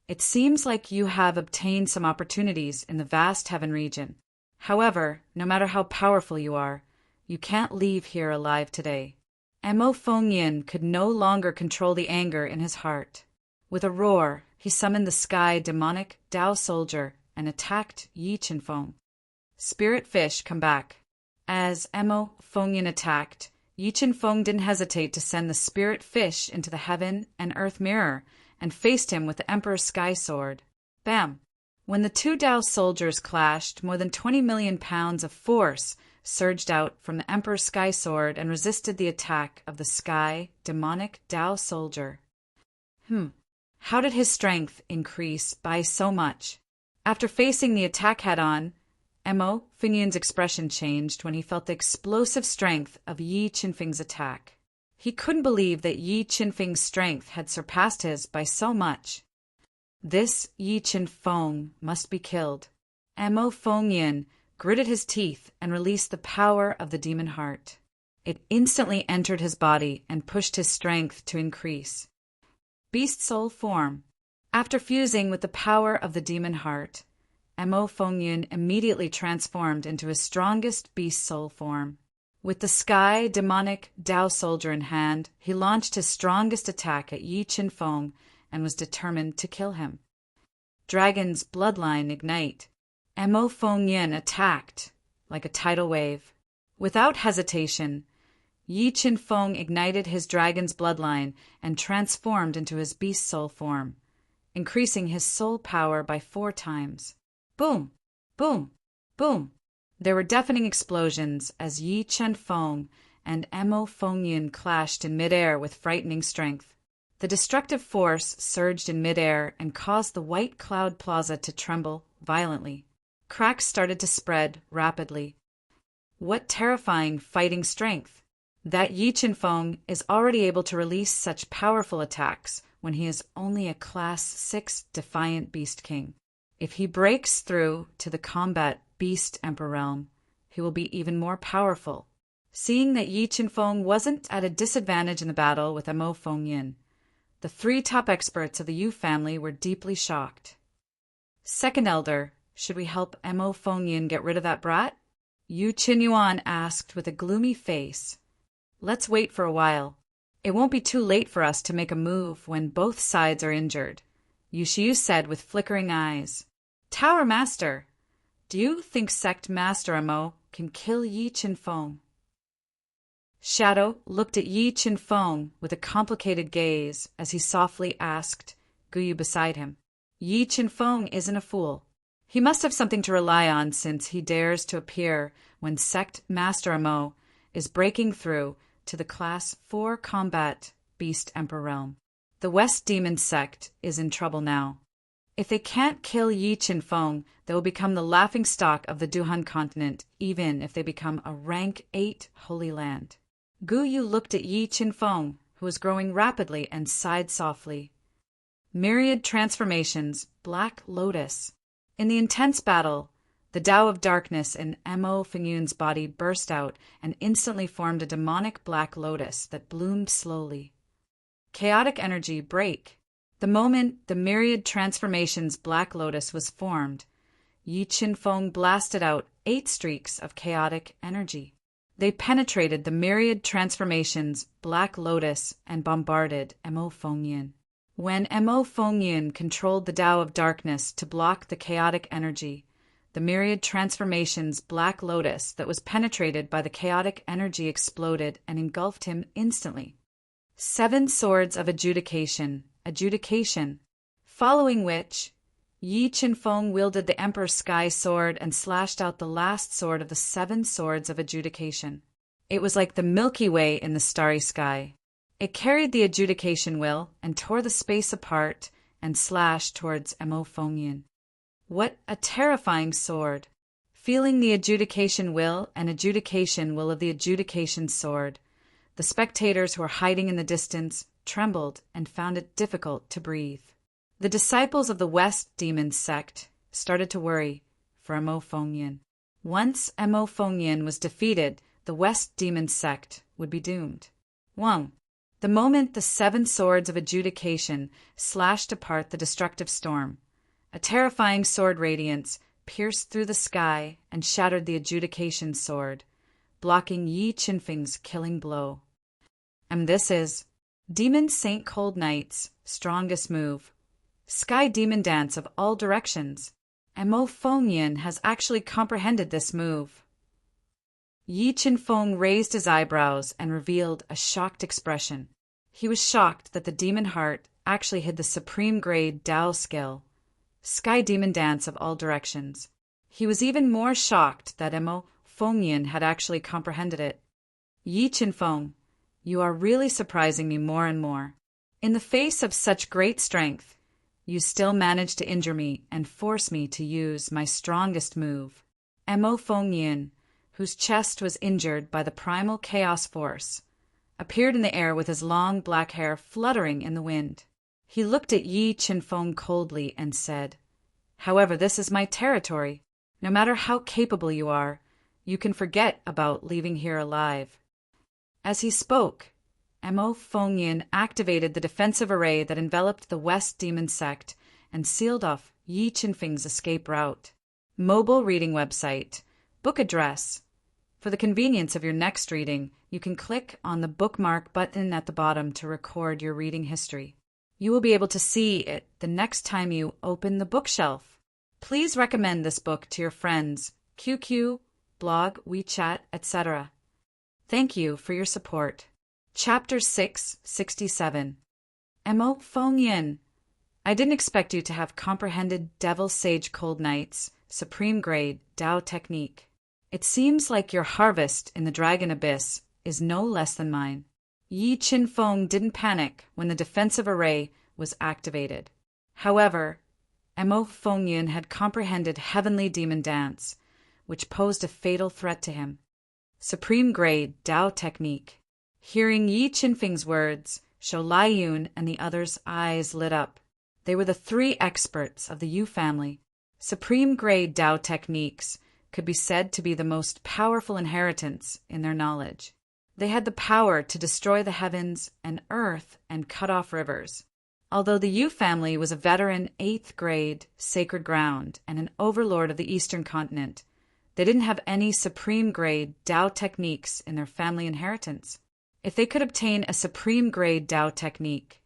"It seems like you have obtained some opportunities in the vast heaven region. However, no matter how powerful you are, you can't leave here alive today." Mo Fengyin could no longer control the anger in his heart. With a roar, he summoned the sky demonic Tao soldier and attacked Yi Qinfeng. "Spirit fish, come back." As Mo Fengyin attacked, Yi Qinfeng didn't hesitate to send the spirit fish into the heaven and earth mirror and faced him with the Emperor's sky sword. Bam! When the two Tao soldiers clashed, more than 20 million pounds of force surged out from the Emperor's sky sword and resisted the attack of the sky demonic Tao soldier. How did his strength increase by so much? After facing the attack head-on, Mo Fengyin's expression changed when he felt the explosive strength of Yi Qinfeng's attack. He couldn't believe that Yi Qinfeng's strength had surpassed his by so much. This Yi Qinfeng must be killed. Mo Fengyin gritted his teeth and released the power of the demon heart. It instantly entered his body and pushed his strength to increase. Beast soul form. After fusing with the power of the demon heart, Mo Fengyin immediately transformed into his strongest beast soul form. With the sky demonic Tao soldier in hand, he launched his strongest attack at Yi Qinfeng and was determined to kill him. Dragon's bloodline ignite. Mo Fengyin attacked like a tidal wave. Without hesitation, Yi Qinfeng ignited his dragon's bloodline and transformed into his beast soul form, increasing his soul power by 4 times. Boom! Boom! Boom! There were deafening explosions as Yi Qinfeng and Mo Fengyin clashed in midair with frightening strength. The destructive force surged in midair and caused the White Cloud Plaza to tremble violently. Cracks started to spread rapidly. What terrifying fighting strength! That Yi Qinfeng is already able to release such powerful attacks when he is only a Class 6 Defiant Beast King. If he breaks through to the combat Beast Emperor realm, he will be even more powerful. Seeing that Yi Qinfeng wasn't at a disadvantage in the battle with Mo Fengyin, the 3 top experts of the Yu family were deeply shocked. "Second Elder, should we help Mo Fengyin get rid of that brat?" Yu Qinyuan asked with a gloomy face. "Let's wait for a while. It won't be too late for us to make a move when both sides are injured," Yu Shiyu said with flickering eyes. "Tower Master, do you think Sect Master Mo can kill Yi Qinfeng?" Shadow looked at Yi Qinfeng with a complicated gaze as he softly asked Guyu beside him. "Yi Qinfeng isn't a fool. He must have something to rely on since he dares to appear when Sect Master Mo is breaking through to the Class 4 Combat Beast Emperor realm. The West Demon Sect is in trouble now. If they can't kill Yi Qinfeng, they will become the laughingstock of the Duhan continent, even if they become a rank 8 Holy Land." Guyu looked at Yi Qinfeng, who was growing rapidly, and sighed softly. Myriad transformations, Black Lotus. In the intense battle, the Tao of Darkness in Mo Fengyin's body burst out and instantly formed a demonic Black Lotus that bloomed slowly. Chaotic energy break. The moment the myriad transformations Black Lotus was formed, Yi Qinfeng blasted out 8 streaks of chaotic energy. They penetrated the myriad transformations Black Lotus and bombarded Mo Fengyin. When Mo Fengyin controlled the Tao of Darkness to block the chaotic energy, the myriad transformations Black Lotus that was penetrated by the chaotic energy exploded and engulfed him instantly. 7 swords of adjudication, following which, Yi Qinfeng wielded the Emperor's Sky Sword and slashed out the last sword of the 7 swords of adjudication. It was like the Milky Way in the starry sky. It carried the adjudication will and tore the space apart and slashed towards Mo Fengyin. What a terrifying sword! Feeling the adjudication will and adjudication will of the adjudication sword, the spectators who were hiding in the distance trembled and found it difficult to breathe. The disciples of the West Demon sect started to worry for Mo Fengyin. Once Mo Fengyin was defeated, the West Demon sect would be doomed. 1. The moment the 7 swords of adjudication slashed apart the destructive storm, a terrifying sword radiance pierced through the sky and shattered the adjudication sword, blocking Yi Qinfeng's killing blow. And this is Demon Saint Cold Knight's strongest move. Sky Demon Dance of all directions. Mo Fengyin has actually comprehended this move. Yi Qinfeng raised his eyebrows and revealed a shocked expression. He was shocked that the demon heart actually hid the supreme grade Tao skill, Sky Demon Dance of all directions. He was even more shocked that Mo Fengyin had actually comprehended it. Yi Qinfeng, you are really surprising me more and more. In the face of such great strength, you still managed to injure me and force me to use my strongest move. Mo Fengyin, whose chest was injured by the primal chaos force, appeared in the air with his long black hair fluttering in the wind. He looked at Yi Qinfeng coldly and said, "However, this is my territory. No matter how capable you are, you can forget about leaving here alive." As he spoke, Mo Fengyin activated the defensive array that enveloped the West Demon sect and sealed off Yi Qinfeng's escape route. Mobile reading website. Book address. For the convenience of your next reading, you can click on the bookmark button at the bottom to record your reading history. You will be able to see it the next time you open the bookshelf. Please recommend this book to your friends, QQ, blog, WeChat, etc. Thank you for your support. Chapter 667. Mo Fengyin, I didn't expect you to have comprehended Devil Sage Cold Knight's supreme grade Tao technique. It seems like your harvest in the Dragon Abyss is no less than mine. Yi Qinfeng didn't panic when the defensive array was activated. However, Mo Fengyin had comprehended Heavenly Demon Dance, which posed a fatal threat to him. Supreme grade Tao technique. Hearing Yi Qinfeng's words, Shou Laiyun and the others' eyes lit up. They were the 3 experts of the Yu family. Supreme grade Tao techniques could be said to be the most powerful inheritance in their knowledge. They had the power to destroy the heavens and earth and cut off rivers. Although the Yu family was a veteran 8th grade sacred ground and an overlord of the Eastern continent, they didn't have any supreme grade Tao techniques in their family inheritance. If they could obtain a supreme grade Tao technique,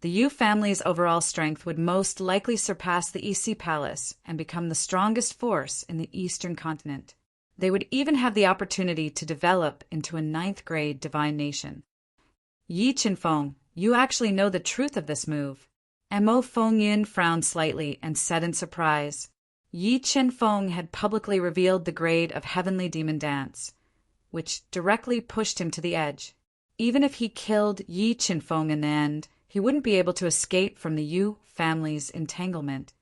the Yu family's overall strength would most likely surpass the EC Palace and become the strongest force in the Eastern continent. They would even have the opportunity to develop into a 9th grade divine nation. Yi Qinfeng, you actually know the truth of this move. Mo Fengyin frowned slightly and said in surprise. Yi Qinfeng had publicly revealed the grade of Heavenly Demon Dance, which directly pushed him to the edge. Even if he killed Yi Qinfeng in the end, he wouldn't be able to escape from the Yu family's entanglement.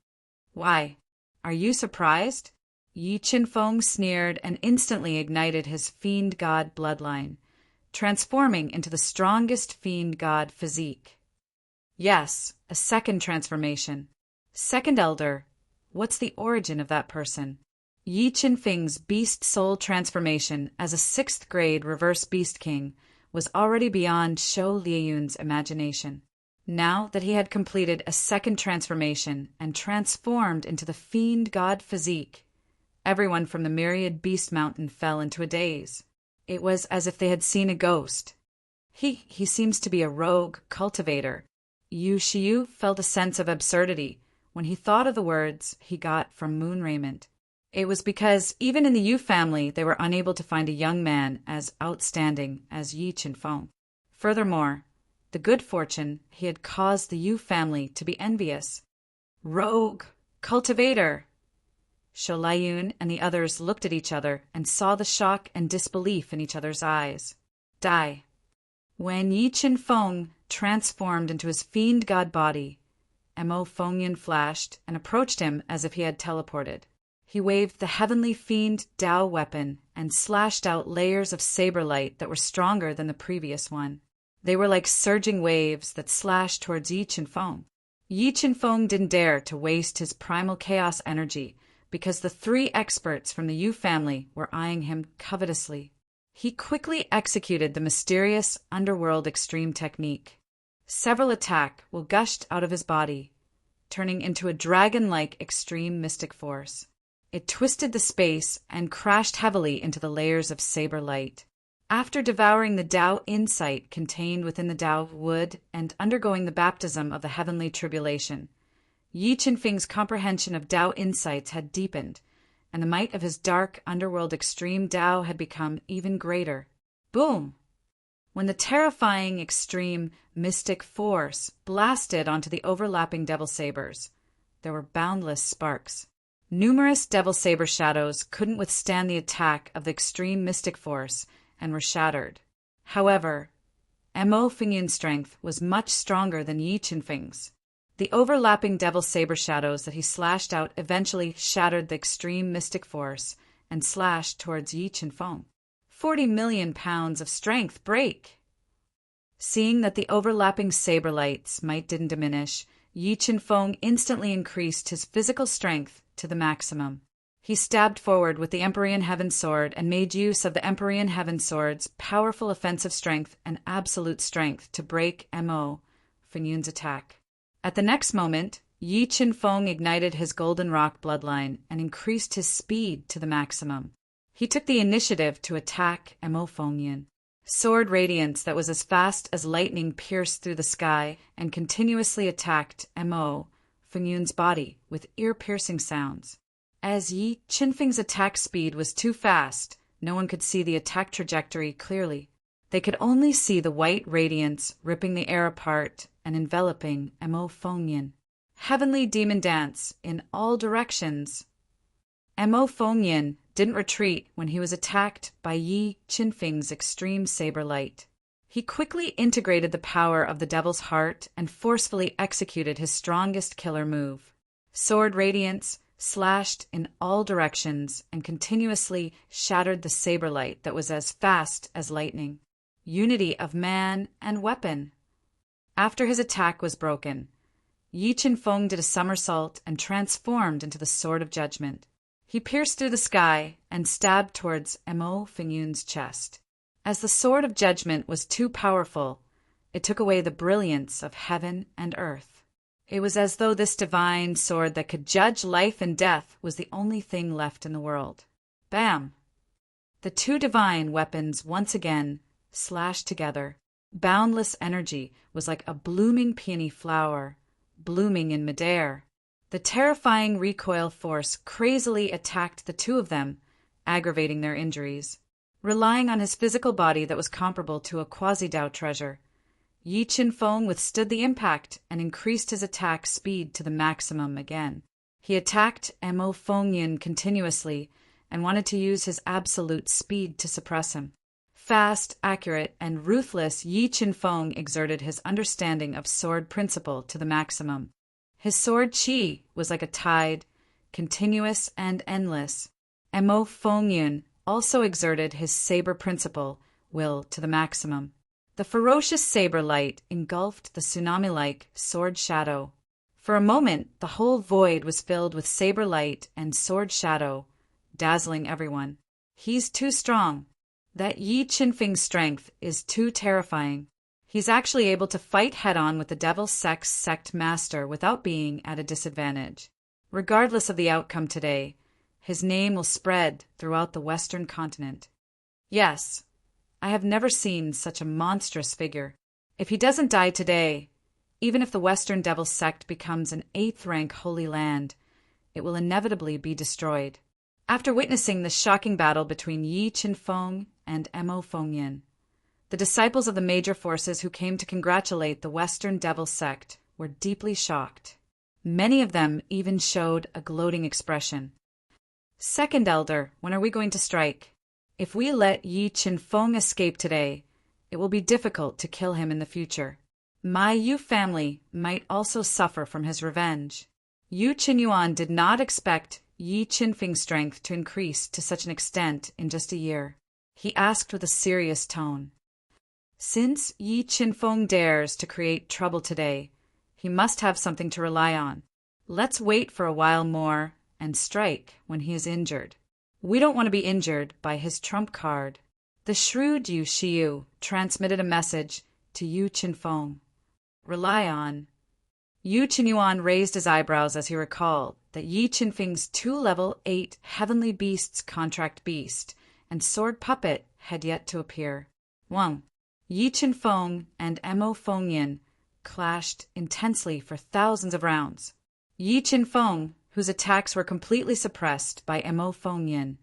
Why? Are you surprised? Yi Qinfeng sneered and instantly ignited his fiend god bloodline, transforming into the strongest fiend god physique. Yes, a second transformation. Second elder. What's the origin of that person? Yi Qinfeng's beast soul transformation as a 6th grade reverse beast king was already beyond Shou Laiyun's imagination. Now that he had completed a second transformation and transformed into the fiend god physique, everyone from the myriad beast mountain fell into a daze. It was as if they had seen a ghost. He seems to be a rogue cultivator. Yu Shiyu felt a sense of absurdity when he thought of the words he got from Moon Raiment. It was because even in the Yu family they were unable to find a young man as outstanding as Yi Qinfeng. Furthermore, the good fortune he had caused the Yu family to be envious. Rogue! Cultivator! Sholayun and the others looked at each other and saw the shock and disbelief in each other's eyes. Die. When Yi Qinfeng transformed into his fiend god body, Mo Fengyan flashed and approached him as if he had teleported. He waved the heavenly fiend Dao weapon and slashed out layers of saber light that were stronger than the previous one. They were like surging waves that slashed towards Yi Qinfeng. Yi Qinfeng didn't dare to waste his primal chaos energy because the 3 experts from the Yu family were eyeing him covetously. He quickly executed the mysterious underworld extreme technique. Several attacks gushed out of his body, turning into a dragon-like extreme mystic force. It twisted the space and crashed heavily into the layers of saber light. After devouring the Dao insight contained within the Dao wood and undergoing the baptism of the heavenly tribulation, Yi Qinfeng's comprehension of Dao insights had deepened, and the might of his dark underworld extreme Dao had become even greater. Boom! When the terrifying extreme mystic force blasted onto the overlapping devil sabers, there were boundless sparks. Numerous devil saber shadows couldn't withstand the attack of the extreme mystic force and were shattered. However, Mo Fengyan's strength was much stronger than Yi Qinfeng's. The overlapping devil saber shadows that he slashed out eventually shattered the extreme mystic force and slashed towards Yi Qinfeng. 40 million pounds of strength break! Seeing that the overlapping saber light's might didn't diminish, Yi Qinfeng instantly increased his physical strength to the maximum. He stabbed forward with the Empyrean Heaven Sword and made use of the Empyrean Heaven Sword's powerful offensive strength and absolute strength to break Mo Fengyan's attack. At the next moment, Yi Qinfeng ignited his Golden Rock bloodline and increased his speed to the maximum. He took the initiative to attack Mo Fengyan. Sword radiance that was as fast as lightning pierced through the sky and continuously attacked Mo Fengyan's body with ear-piercing sounds. As Yi Qinfeng's attack speed was too fast, no one could see the attack trajectory clearly. They could only see the white radiance ripping the air apart and enveloping Mo Fengyan. Heavenly demon dance in all directions. Mo Fengyan didn't retreat when he was attacked by Yi Qinfeng's extreme saber light. He quickly integrated the power of the Devil's Heart and forcefully executed his strongest killer move. Sword radiance slashed in all directions and continuously shattered the saber light that was as fast as lightning. Unity of man and weapon. After his attack was broken, Yi Qinfeng did a somersault and transformed into the Sword of Judgment. He pierced through the sky and stabbed towards Mo Fengyan's chest. As the Sword of Judgment was too powerful, it took away the brilliance of heaven and earth. It was as though this divine sword that could judge life and death was the only thing left in the world. Bam! The 2 divine weapons once again slashed together. Boundless energy was like a blooming peony flower, blooming in midair. The terrifying recoil force crazily attacked the 2 of them, aggravating their injuries. Relying on his physical body that was comparable to a quasi-Dao treasure, Yi Qinfeng withstood the impact and increased his attack speed to the maximum again. He attacked Mo Fengyan continuously and wanted to use his absolute speed to suppress him. Fast, accurate, and ruthless, Yi Qinfeng exerted his understanding of sword principle to the maximum. His sword qi was like a tide, continuous and endless. Mo Fengyan also exerted his saber principle, will, to the maximum. The ferocious saber light engulfed the tsunami-like sword shadow. For a moment, the whole void was filled with saber light and sword shadow, dazzling everyone. He's too strong. That Yi Qinfeng's strength is too terrifying. He's actually able to fight head-on with the Devil Sect Master without being at a disadvantage. Regardless of the outcome today, his name will spread throughout the Western continent. Yes, I have never seen such a monstrous figure. If he doesn't die today, even if the Western Devil Sect becomes an 8th-rank Holy Land, it will inevitably be destroyed. After witnessing the shocking battle between Yi Qinfeng and Mo Fengyan, the disciples of the major forces who came to congratulate the Western Devil Sect were deeply shocked. Many of them even showed a gloating expression. Second Elder, when are we going to strike? If we let Yi Qinfeng escape today, it will be difficult to kill him in the future. My Yu family might also suffer from his revenge. Yu Qinyuan did not expect Yi Qinfeng's strength to increase to such an extent in just a year. He asked with a serious tone. Since Yi Qinfeng dares to create trouble today, he must have something to rely on. Let's wait for a while more and strike when he is injured. We don't want to be injured by his trump card. The shrewd Yu Shiyu transmitted a message to Yu Qinfeng. Rely on. Yu Qinyuan raised his eyebrows as he recalled that Yi Qinfeng's 2 level 8 Heavenly Beasts contract beast and sword puppet had yet to appear. Wang, Yi Qinfeng and Mo Fengyan clashed intensely for thousands of rounds. Yi Qinfeng, whose attacks were completely suppressed by Mo Fengyan,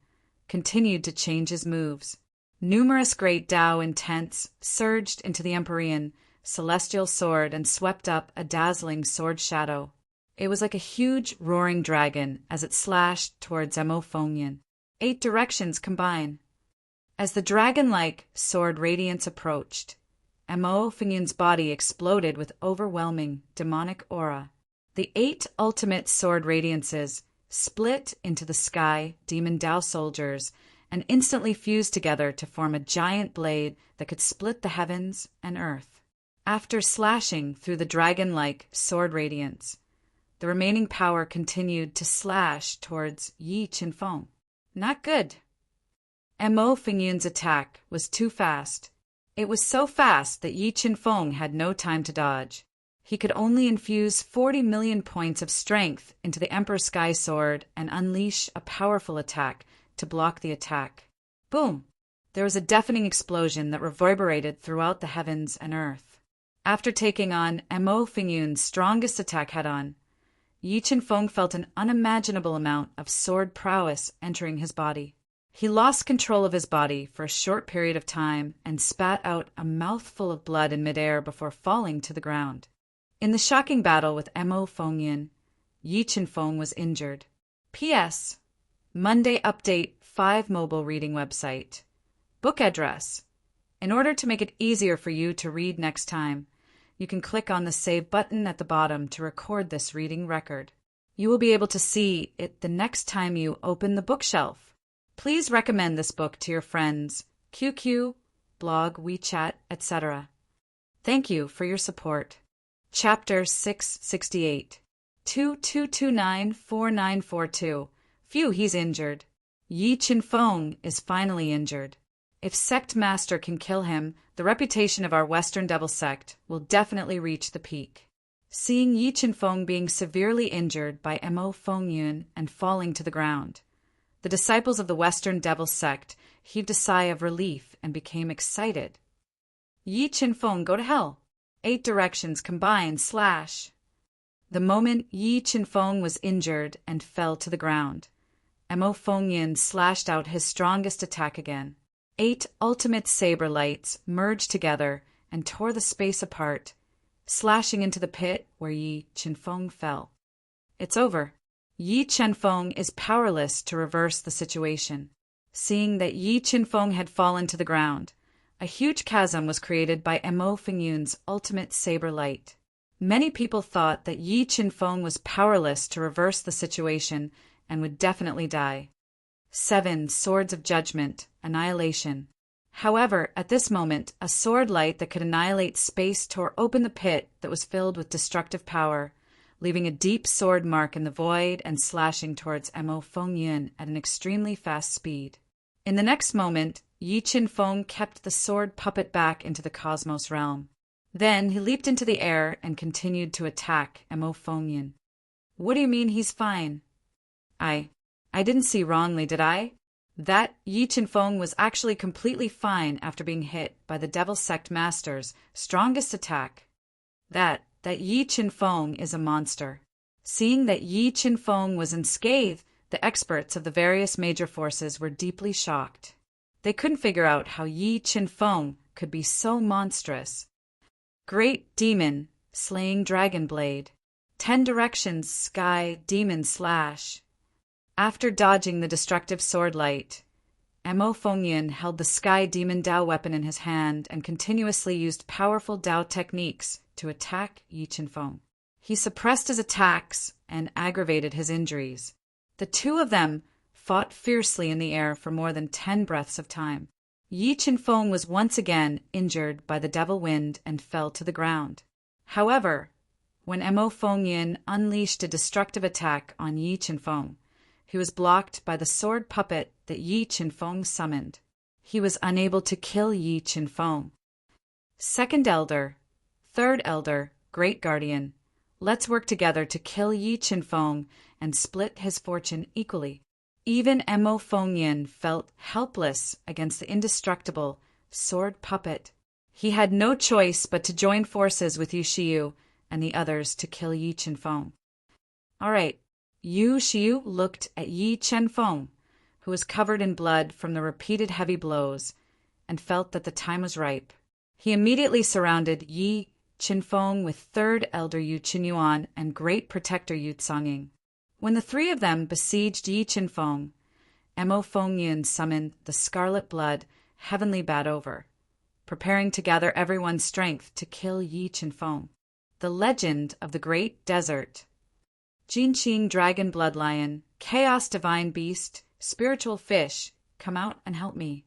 continued to change his moves. Numerous great Dao intents surged into the Empyrean celestial sword and swept up a dazzling sword shadow. It was like a huge roaring dragon as it slashed towards Mo Fengyan. 8 directions combine. As the dragon-like sword radiance approached, Mo Fengyan's body exploded with overwhelming demonic aura. The 8 ultimate sword radiances split into the sky demon Dao soldiers and instantly fused together to form a giant blade that could split the heavens and earth. After slashing through the dragon-like sword radiance, the remaining power continued to slash towards Yi Qinfeng. Not good. Mo Fengyan's attack was too fast. It was so fast that Yi Qinfeng had no time to dodge. He could only infuse 40 million points of strength into the Emperor Sky Sword and unleash a powerful attack to block the attack. Boom! There was a deafening explosion that reverberated throughout the heavens and earth. After taking on Mo Fengyan's strongest attack head-on, Yi Qinfeng felt an unimaginable amount of sword prowess entering his body. He lost control of his body for a short period of time and spat out a mouthful of blood in midair before falling to the ground. In the shocking battle with Mo Fengyan, Yi Qinfeng was injured. P.S. Monday Update 5 mobile reading website. Book address. In order to make it easier for you to read next time, you can click on the Save button at the bottom to record this reading record. You will be able to see it the next time you open the bookshelf. Please recommend this book to your friends, QQ, blog, WeChat, etc. Thank you for your support. Chapter 668. 22294942. Phew, he's injured. Yi Qinfeng is finally injured. If Sect Master can kill him, the reputation of our Western Devil Sect will definitely reach the peak. Seeing Yi Qinfeng being severely injured by Mo Fengyan and falling to the ground, the disciples of the Western Devil Sect heaved a sigh of relief and became excited. Yi Qinfeng, go to hell. 8 directions combine, slash. The moment Yi Qinfeng was injured and fell to the ground, Mo Fengyan slashed out his strongest attack again. 8 ultimate saber lights merged together and tore the space apart, slashing into the pit where Yi Qinfeng fell. It's over. Yi Qinfeng is powerless to reverse the situation. Seeing that Yi Qinfeng had fallen to the ground, a huge chasm was created by Mo Fengyan's ultimate saber light. Many people thought that Yi Qinfeng was powerless to reverse the situation and would definitely die. 7 Swords of Judgment, Annihilation. However, at this moment, a sword light that could annihilate space tore open the pit that was filled with destructive power, leaving a deep sword mark in the void and slashing towards Mo Fengyan at an extremely fast speed. In the next moment, Yi Qinfeng kept the sword puppet back into the cosmos realm. Then he leaped into the air and continued to attack Mo Fengyan. What do you mean he's fine? I didn't see wrongly, did I? That Yi Qinfeng was actually completely fine after being hit by the Devil Sect Master's strongest attack. That Yi Qinfeng is a monster. Seeing that Yi Qinfeng was unscathed, the experts of the various major forces were deeply shocked. They couldn't figure out how Yi Qinfeng could be so monstrous. Great Demon, slaying Dragon Blade. 10 directions, Sky, Demon Slash. After dodging the destructive sword light, Mo Fengyan held the Sky Demon Dao weapon in his hand and continuously used powerful Dao techniques to attack Yi Qinfeng. He suppressed his attacks and aggravated his injuries. The two of them fought fiercely in the air for more than 10 breaths of time. Yi Qinfeng was once again injured by the devil wind and fell to the ground. However, when Mo Fengyan unleashed a destructive attack on Yi Qinfeng, he was blocked by the sword puppet that Yi Qinfeng summoned. He was unable to kill Yi Qinfeng. Second Elder, Third Elder, Great Guardian, let's work together to kill Yi Qinfeng and split his fortune equally. Even Mo Fengyan felt helpless against the indestructible sword puppet. He had no choice but to join forces with Yu Shiyu and the others to kill Yi Qinfeng. All right, Yu Shiyu looked at Yi Qinfeng, who was covered in blood from the repeated heavy blows, and felt that the time was ripe. He immediately surrounded Yi Qinfeng with Third Elder Yu Qinyuan and Great Protector Yu Tsanging. When the three of them besieged Yi Qinfeng, Mo Fengyan summoned the Scarlet Blood Heavenly Bat over, preparing to gather everyone's strength to kill Yi Qinfeng. The Legend of the Great Desert. Jinqing Dragon Blood Lion, Chaos Divine Beast, Spiritual Fish, come out and help me.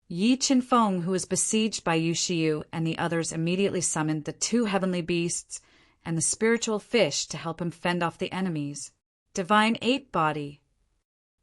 Yi Qinfeng, who was besieged by Yu Shiyu and the others, immediately summoned the 2 heavenly beasts and the spiritual fish to help him fend off the enemies. Divine Ape Body.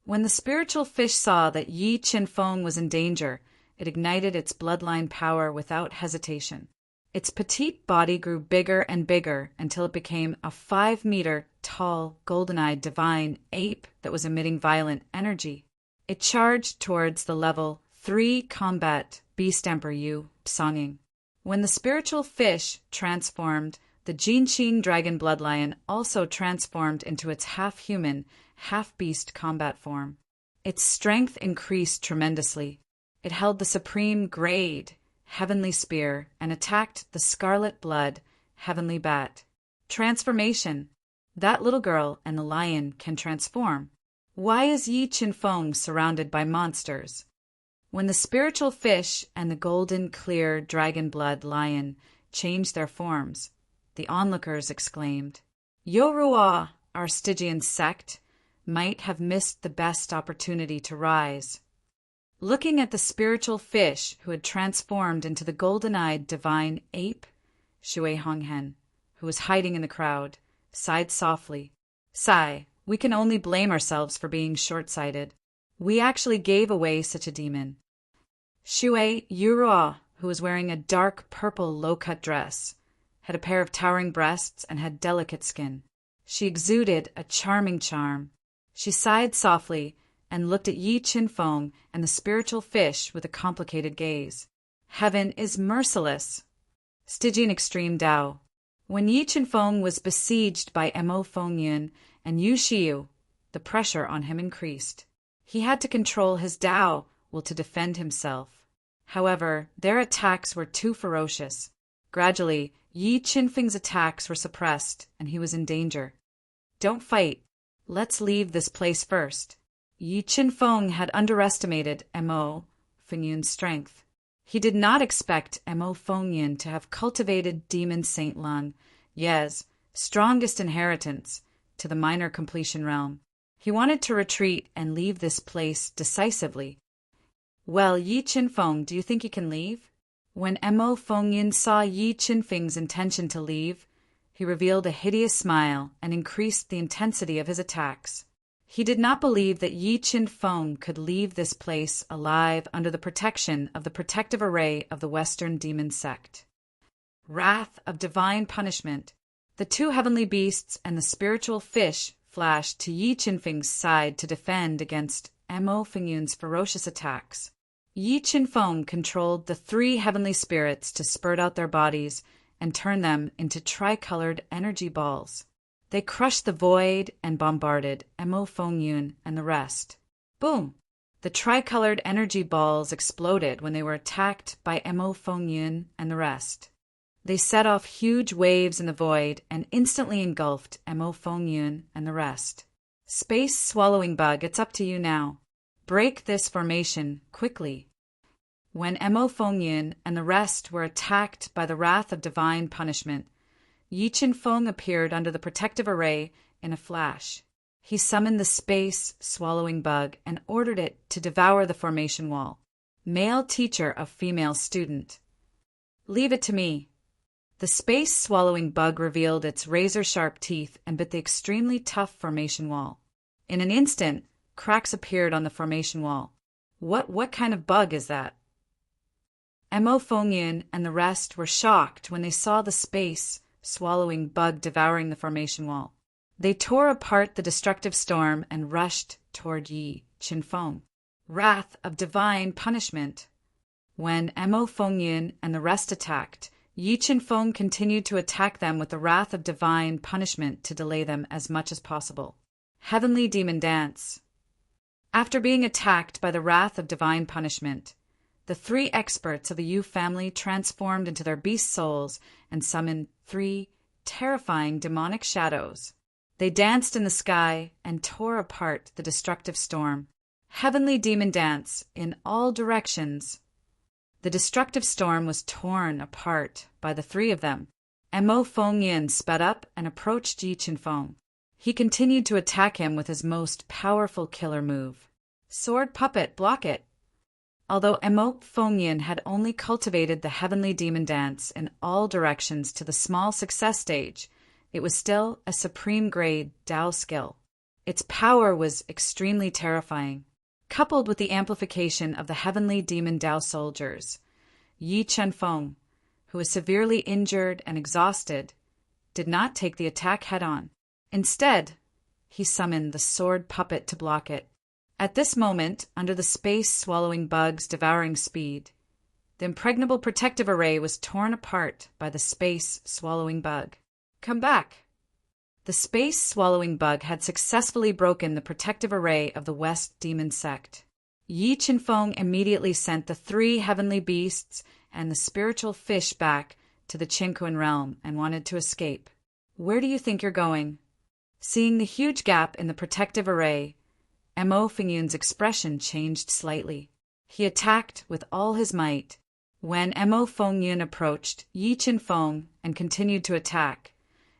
When the spiritual fish saw that Yi Qinfeng was in danger, it ignited its bloodline power without hesitation. Its petite body grew bigger and bigger until it became a 5-meter tall, golden-eyed divine ape that was emitting violent energy. It charged towards the level 3 combat Beast Emperor Yu Tsanging. When the spiritual fish transformed, the Jinqing Dragon Blood Lion also transformed into its half-human, half-beast combat form. Its strength increased tremendously. It held the supreme grade Heavenly Spear and attacked the Scarlet Blood Heavenly Bat. Transformation. That little girl and the lion can transform. Why is Yi Qinfeng surrounded by monsters? When the spiritual fish and the golden clear dragon blood lion changed their forms, the onlookers exclaimed, Yorua, our Stygian sect, might have missed the best opportunity to rise. Looking at the spiritual fish who had transformed into the golden-eyed divine ape, Shui Honghen, who was hiding in the crowd, sighed softly. Sigh, we can only blame ourselves for being short-sighted. We actually gave away such a demon. Shui Yurua, who was wearing a dark purple low-cut dress, had a pair of towering breasts and had delicate skin. She exuded a charming charm. She sighed softly and looked at Yi Qinfeng and the spiritual fish with a complicated gaze. Heaven is merciless. Stygian Extreme Dao. When Yi Qinfeng was besieged by Mo Fengyan and Yu Shiyu, the pressure on him increased. He had to control his Dao will to defend himself. However, their attacks were too ferocious. Gradually, Yi Qinfeng's attacks were suppressed, and he was in danger. Don't fight. Let's leave this place first. Yi Qinfeng had underestimated Mo Fengyan's strength. He did not expect Mo Fengyan to have cultivated Demon Saint Lung Ye's strongest inheritance to the minor completion realm. He wanted to retreat and leave this place decisively. Well, Yi Qinfeng, do you think you can leave? When Mo Fengyan saw Yi Qinfeng's intention to leave, he revealed a hideous smile and increased the intensity of his attacks. He did not believe that Yi Qinfeng could leave this place alive under the protection of the protective array of the Western demon sect. wrath of divine punishment. The two heavenly beasts and the spiritual fish flashed to Yi Qinfeng's side to defend against Mo Fengyun's ferocious attacks. Yi Qinfeng controlled the three heavenly spirits to spurt out their bodies and turn them into tricolored energy balls. They crushed the void and bombarded Mo Fengyun and the rest. Boom! The tricolored energy balls exploded when they were attacked by Mo Fengyun and the rest. They set off huge waves in the void and instantly engulfed Mo Fengyun and the rest. Space Swallowing Bug, it's up to you now. Break this formation quickly. When Mo Fengyun and the rest were attacked by the wrath of divine punishment, Yi Qinfeng appeared under the protective array in a flash. He summoned the Space Swallowing Bug and ordered it to devour the formation wall. Male teacher of female student. Leave it to me. The Space Swallowing Bug revealed its razor-sharp teeth and bit the extremely tough formation wall. In an instant, cracks appeared on the formation wall. What kind of bug is that? Mo Fengyun and the rest were shocked when they saw the Space Swallowing Bug devouring the formation wall. They tore apart the destructive storm and rushed toward Yi Qinfeng. Wrath of divine punishment. When Mo Fengyun and the rest attacked, Yi Qinfeng continued to attack them with the wrath of divine punishment to delay them as much as possible. Heavenly Demon Dance. After being attacked by the wrath of divine punishment, the three experts of the Yu family transformed into their beast souls and summoned three terrifying demonic shadows. They danced in the sky and tore apart the destructive storm. Heavenly Demon Dance in all directions. The destructive storm was torn apart by the three of them. Mo Fengyun sped up and approached Yi Qinfeng. He continued to attack him with his most powerful killer move. Sword Puppet, block it. Although Mo Fengyun had only cultivated the Heavenly Demon Dance in all directions to the small success stage, it was still a supreme-grade Dao skill. Its power was extremely terrifying. Coupled with the amplification of the Heavenly Demon Dao soldiers, Yi Qinfeng, who was severely injured and exhausted, did not take the attack head-on. Instead, he summoned the Sword Puppet to block it. At this moment, under the Space Swallowing Bug's devouring speed, the impregnable protective array was torn apart by the Space Swallowing Bug. Come back! The Space Swallowing Bug had successfully broken the protective array of the West Demon Sect. Yi Qinfeng immediately sent the three heavenly beasts and the spiritual fish back to the Qinquan realm and wanted to escape. Where do you think you're going? Seeing the huge gap in the protective array, Mo Fengyun's expression changed slightly. He attacked with all his might. When Mo Fengyun approached Yi Qinfeng and continued to attack,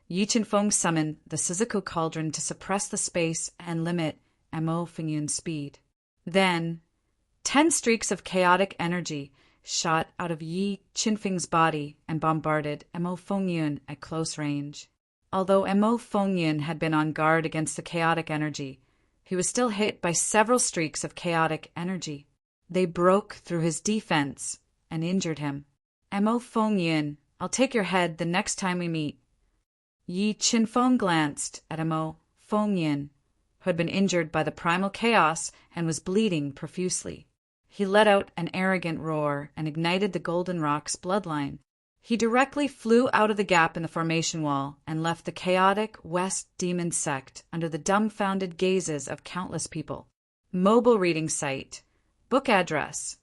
Yi Qinfeng summoned the Suzuku Cauldron to suppress the space and limit Mo Fengyun's speed. Then, 10 streaks of chaotic energy shot out of Yi Qinfeng's body and bombarded Mo Fengyun at close range. Although Mo Fengyun had been on guard against the chaotic energy, he was still hit by several streaks of chaotic energy. They broke through his defense and injured him. Mo Fengyun, I'll take your head the next time we meet. Yi Qinfeng glanced at Mo Fengyun, who had been injured by the primal chaos and was bleeding profusely. He let out an arrogant roar and ignited the Golden Rock's bloodline. He directly flew out of the gap in the formation wall and left the chaotic West Demon Sect under the dumbfounded gazes of countless people. Mobile reading site. Book address.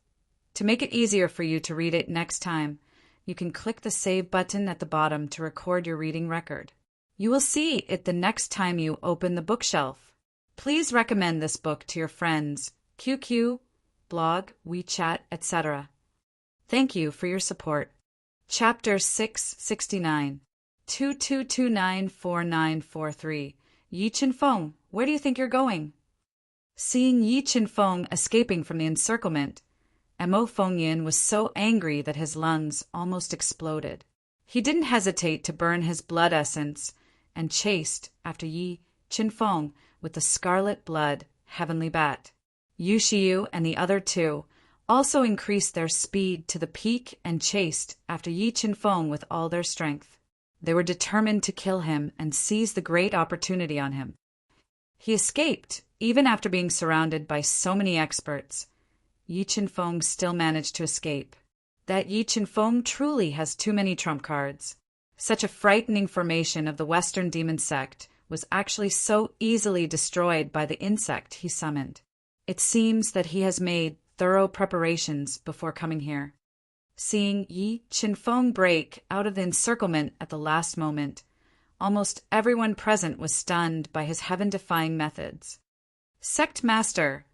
To make it easier for you to read it next time, you can click the Save button at the bottom to record your reading record. You will see it the next time you open the bookshelf. Please recommend this book to your friends, QQ, blog, WeChat, etc. Thank you for your support. Chapter 669, 22294943. Yi Qinfeng, where do you think you're going? Seeing Yi Qinfeng escaping from the encirclement, Mo Fengyun was so angry that his lungs almost exploded. He didn't hesitate to burn his blood essence and chased after Yi Qinfeng with the scarlet blood heavenly bat. Yu Shiyu and the other two also increased their speed to the peak and chased after Yi Qinfeng with all their strength. They were determined to kill him and seize the great opportunity on him. He escaped, even after being surrounded by so many experts. Yi Qinfeng still managed to escape. That Yi Qinfeng truly has too many trump cards. Such a frightening formation of the Western demon sect was actually so easily destroyed by the insect he summoned. It seems that he has made thorough preparations before coming here. Seeing Yi Qinfeng break out of the encirclement at the last moment, almost everyone present was stunned by his heaven-defying methods. Sect Master,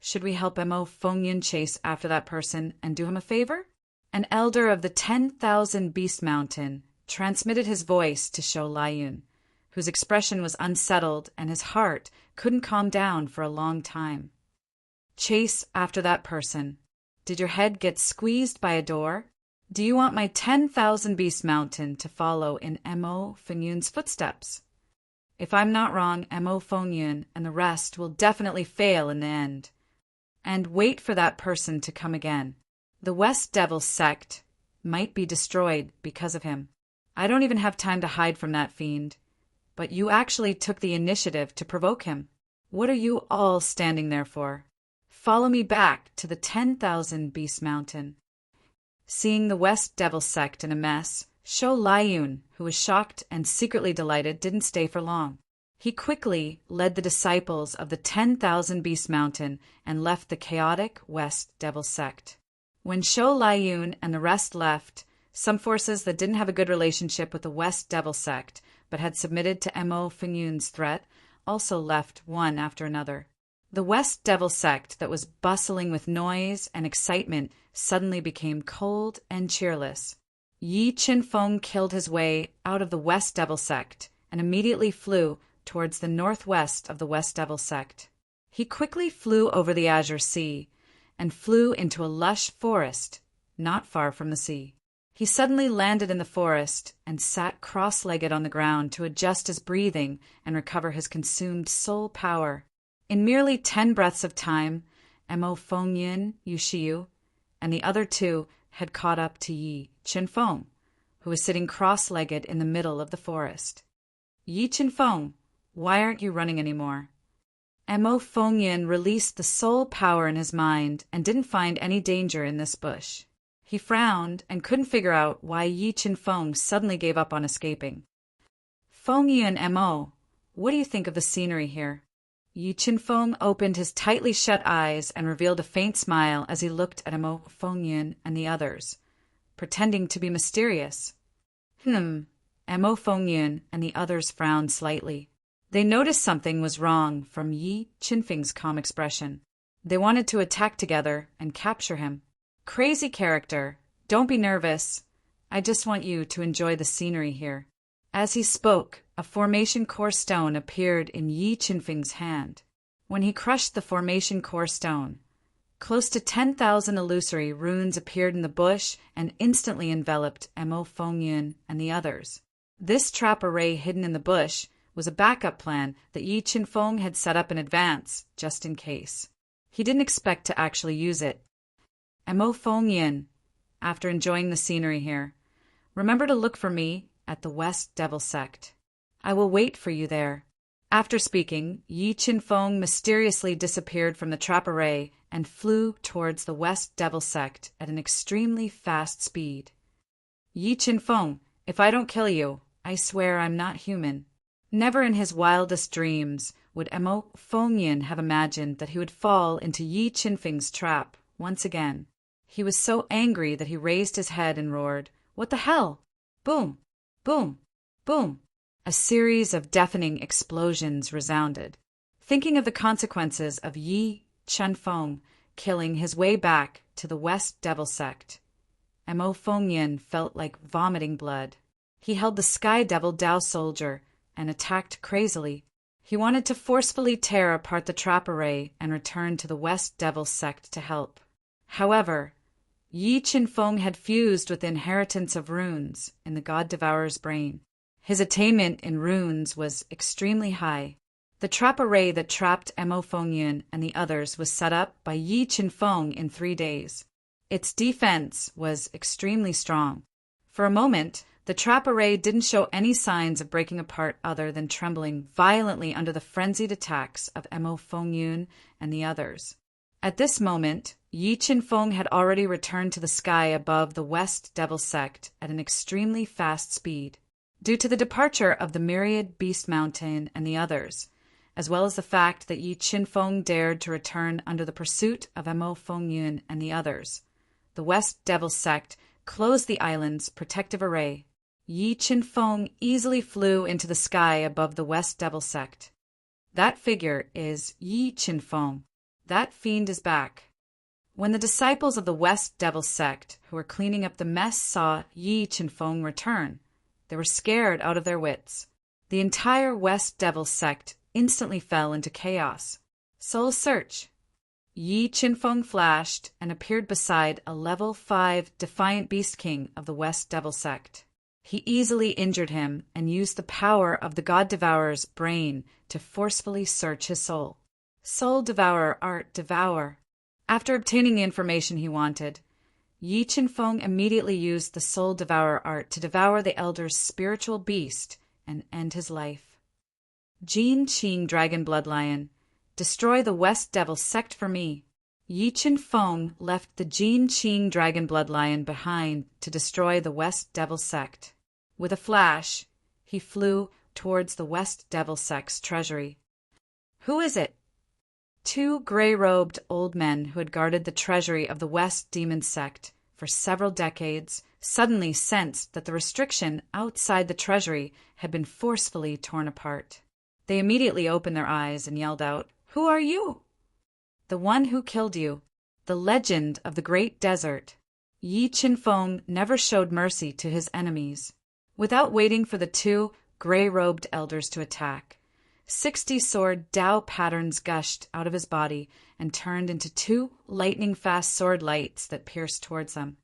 should we help Mo Fengyan chase after that person and do him a favor? An elder of the 10,000 Beast Mountain transmitted his voice to Shou Laiyun, whose expression was unsettled and his heart couldn't calm down for a long time. Chase after that person. Did your head get squeezed by a door? Do you want my 10,000 Beast Mountain to follow in Mo Fengyun's footsteps? If I'm not wrong, Mo Fengyun and the rest will definitely fail in the end. And wait for that person to come again. The West Devil sect might be destroyed because of him. I don't even have time to hide from that fiend. But you actually took the initiative to provoke him. What are you all standing there for? Follow me back to the 10,000 Beast Mountain. Seeing the West Devil sect in a mess, Shou Laiyun, who was shocked and secretly delighted, didn't stay for long. He quickly led the disciples of the 10,000 Beast Mountain and left the chaotic West Devil sect. When Shou Laiyun and the rest left, some forces that didn't have a good relationship with the West Devil sect but had submitted to Mo Fengyun's threat also left one after another. The West Devil sect that was bustling with noise and excitement suddenly became cold and cheerless. Yi Qinfeng killed his way out of the West Devil sect and immediately flew towards the northwest of the West Devil sect. He quickly flew over the Azure Sea and flew into a lush forest not far from the sea. He suddenly landed in the forest and sat cross-legged on the ground to adjust his breathing and recover his consumed soul power. In merely 10 breaths of time, Mo Fengyan, Yushiyu, and the other two had caught up to Yi Qinfeng, who was sitting cross-legged in the middle of the forest. Yi Qinfeng, why aren't you running anymore? Mo Fengyan released the soul power in his mind and didn't find any danger in this bush. He frowned and couldn't figure out why Yi Qinfeng suddenly gave up on escaping. Fengyan and Mo, what do you think of the scenery here? Yi Qinfeng opened his tightly shut eyes and revealed a faint smile as he looked at Mo Fengyan and the others, pretending to be mysterious. Mo Fengyan and the others frowned slightly. They noticed something was wrong from Yi Qinfeng's calm expression. They wanted to attack together and capture him. Crazy character, don't be nervous. I just want you to enjoy the scenery here. As he spoke, a formation core stone appeared in Yi Qinfeng's hand. When he crushed the formation core stone, close to 10,000 illusory runes appeared in the bush and instantly enveloped Mo Fengyan and the others. This trap array hidden in the bush was a backup plan that Yi Qinfeng had set up in advance, just in case. He didn't expect to actually use it. Mo Fengyan, after enjoying the scenery here, remember to look for me at the West Devil sect. I will wait for you there. After speaking, Yi Qinfeng mysteriously disappeared from the trap array and flew towards the West Devil sect at an extremely fast speed. Yi Qinfeng, if I don't kill you, I swear I'm not human. Never in his wildest dreams would Mo Fengyan have imagined that he would fall into Yi Qinfeng's trap once again. He was so angry that he raised his head and roared, "What the hell?" Boom! Boom! Boom! A series of deafening explosions resounded. Thinking of the consequences of Yi Qinfeng killing his way back to the West Devil sect, Mo Fengyan felt like vomiting blood. He held the Sky Devil Dao Soldier and attacked crazily. He wanted to forcefully tear apart the trap array and return to the West Devil sect to help. However, Yi Qinfeng had fused with the inheritance of runes in the God Devourer's brain. His attainment in runes was extremely high. The trap array that trapped Mo Fengyun and the others was set up by Yi Qinfeng in 3 days. Its defense was extremely strong. For a moment, the trap array didn't show any signs of breaking apart other than trembling violently under the frenzied attacks of Mo Fengyun and the others. At this moment, Yi Qinfeng had already returned to the sky above the West Devil Sect at an extremely fast speed. Due to the departure of the myriad Beast Mountain and the others, as well as the fact that Yi Qinfeng dared to return under the pursuit of Mo Fengyun and the others, the West Devil Sect closed the island's protective array. Yi Qinfeng easily flew into the sky above the West Devil Sect. That figure is Yi Qinfeng. That fiend is back. When the disciples of the West Devil Sect, who were cleaning up the mess, saw Yi Qinfeng return, they were scared out of their wits. The entire West Devil Sect instantly fell into chaos. Soul Search. Yi Qinfeng flashed and appeared beside a level 5 Defiant Beast King of the West Devil Sect. He easily injured him and used the power of the God Devourer's brain to forcefully search his soul. Soul Devourer Art Devour. After obtaining the information he wanted, Yi Qinfeng immediately used the Soul Devourer art to devour the elder's spiritual beast and end his life. Jin Qing Dragon Bloodlion. Destroy the West Devil Sect for me. Yi Qinfeng left the Jin Qing Dragon Bloodlion behind to destroy the West Devil Sect. With a flash, he flew towards the West Devil Sect's treasury. Who is it? 2 gray-robed old men who had guarded the treasury of the West Demon Sect for several decades suddenly sensed that the restriction outside the treasury had been forcefully torn apart. They immediately opened their eyes and yelled out, "Who are you?" "The one who killed you, the legend of the Great Desert." Yi Qinfeng never showed mercy to his enemies. Without waiting for the 2 gray-robed elders to attack, 60 sword Tao patterns gushed out of his body and turned into 2 lightning-fast sword lights that pierced towards them.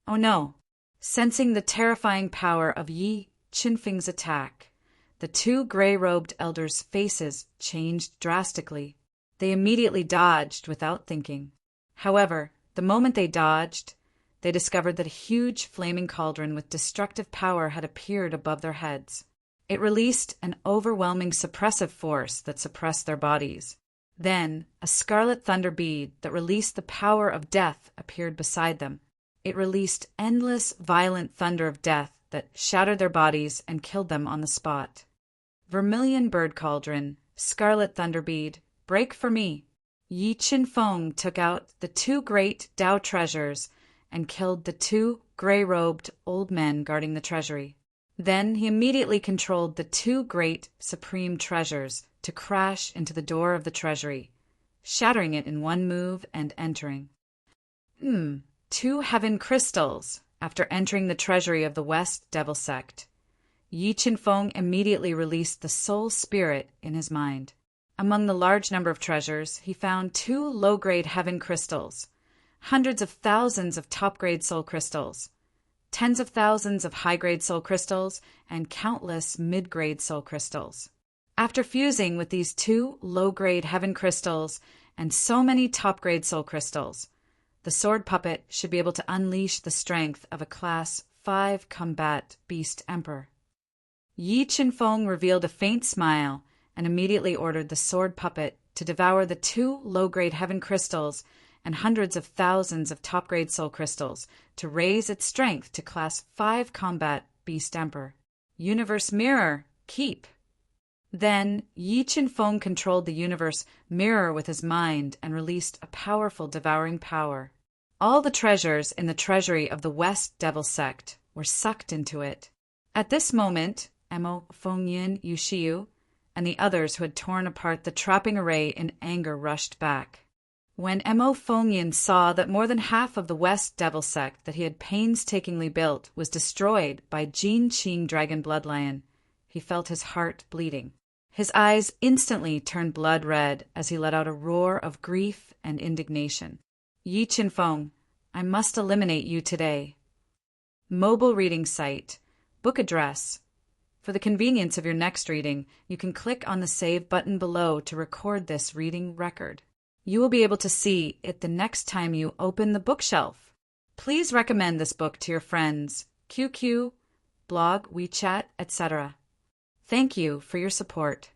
Oh no! Sensing the terrifying power of Yi Qinfeng's attack, the 2 gray-robed elders' faces changed drastically. They immediately dodged without thinking. However, the moment they dodged, they discovered that a huge flaming cauldron with destructive power had appeared above their heads. It released an overwhelming suppressive force that suppressed their bodies. Then, a scarlet thunder bead that released the power of death appeared beside them. It released endless, violent thunder of death that shattered their bodies and killed them on the spot. Vermilion bird cauldron, scarlet thunder bead, break for me. Yi Qinfeng took out the 2 great Tao treasures and killed the 2 gray-robed old men guarding the treasury. Then he immediately controlled the 2 great supreme treasures to crash into the door of the treasury, shattering it in one move and entering. 2 heaven crystals. After entering the treasury of the West Devil Sect, Yi Qinfeng immediately released the soul spirit in his mind. Among the large number of treasures, he found 2 low-grade heaven crystals, hundreds of thousands of top-grade soul crystals, tens of thousands of high-grade soul crystals, and countless mid-grade soul crystals. After fusing with these 2 low-grade heaven crystals and so many top-grade soul crystals, the sword puppet should be able to unleash the strength of a Class 5 combat beast emperor. Yi Qinfeng revealed a faint smile and immediately ordered the sword puppet to devour the 2 low-grade heaven crystals and hundreds of thousands of top-grade soul crystals to raise its strength to Class 5 combat beast emperor. Universe mirror, keep. Then Yi Qinfeng controlled the universe mirror with his mind and released a powerful devouring power. All the treasures in the treasury of the West Devil Sect were sucked into it. At this moment, Mo Fengyun, Yushiu, and the others who had torn apart the trapping array in anger rushed back. When Mo Fengyun saw that more than half of the West Devil Sect that he had painstakingly built was destroyed by Jin Qing Dragon Bloodlion, he felt his heart bleeding. His eyes instantly turned blood red as he let out a roar of grief and indignation. Yi Qinfeng, I must eliminate you today. Mobile reading site. Book address For the convenience of your next reading, you can click on the Save button below to record this reading record. You will be able to see it the next time you open the bookshelf. Please recommend this book to your friends, QQ, blog, WeChat, etc. Thank you for your support.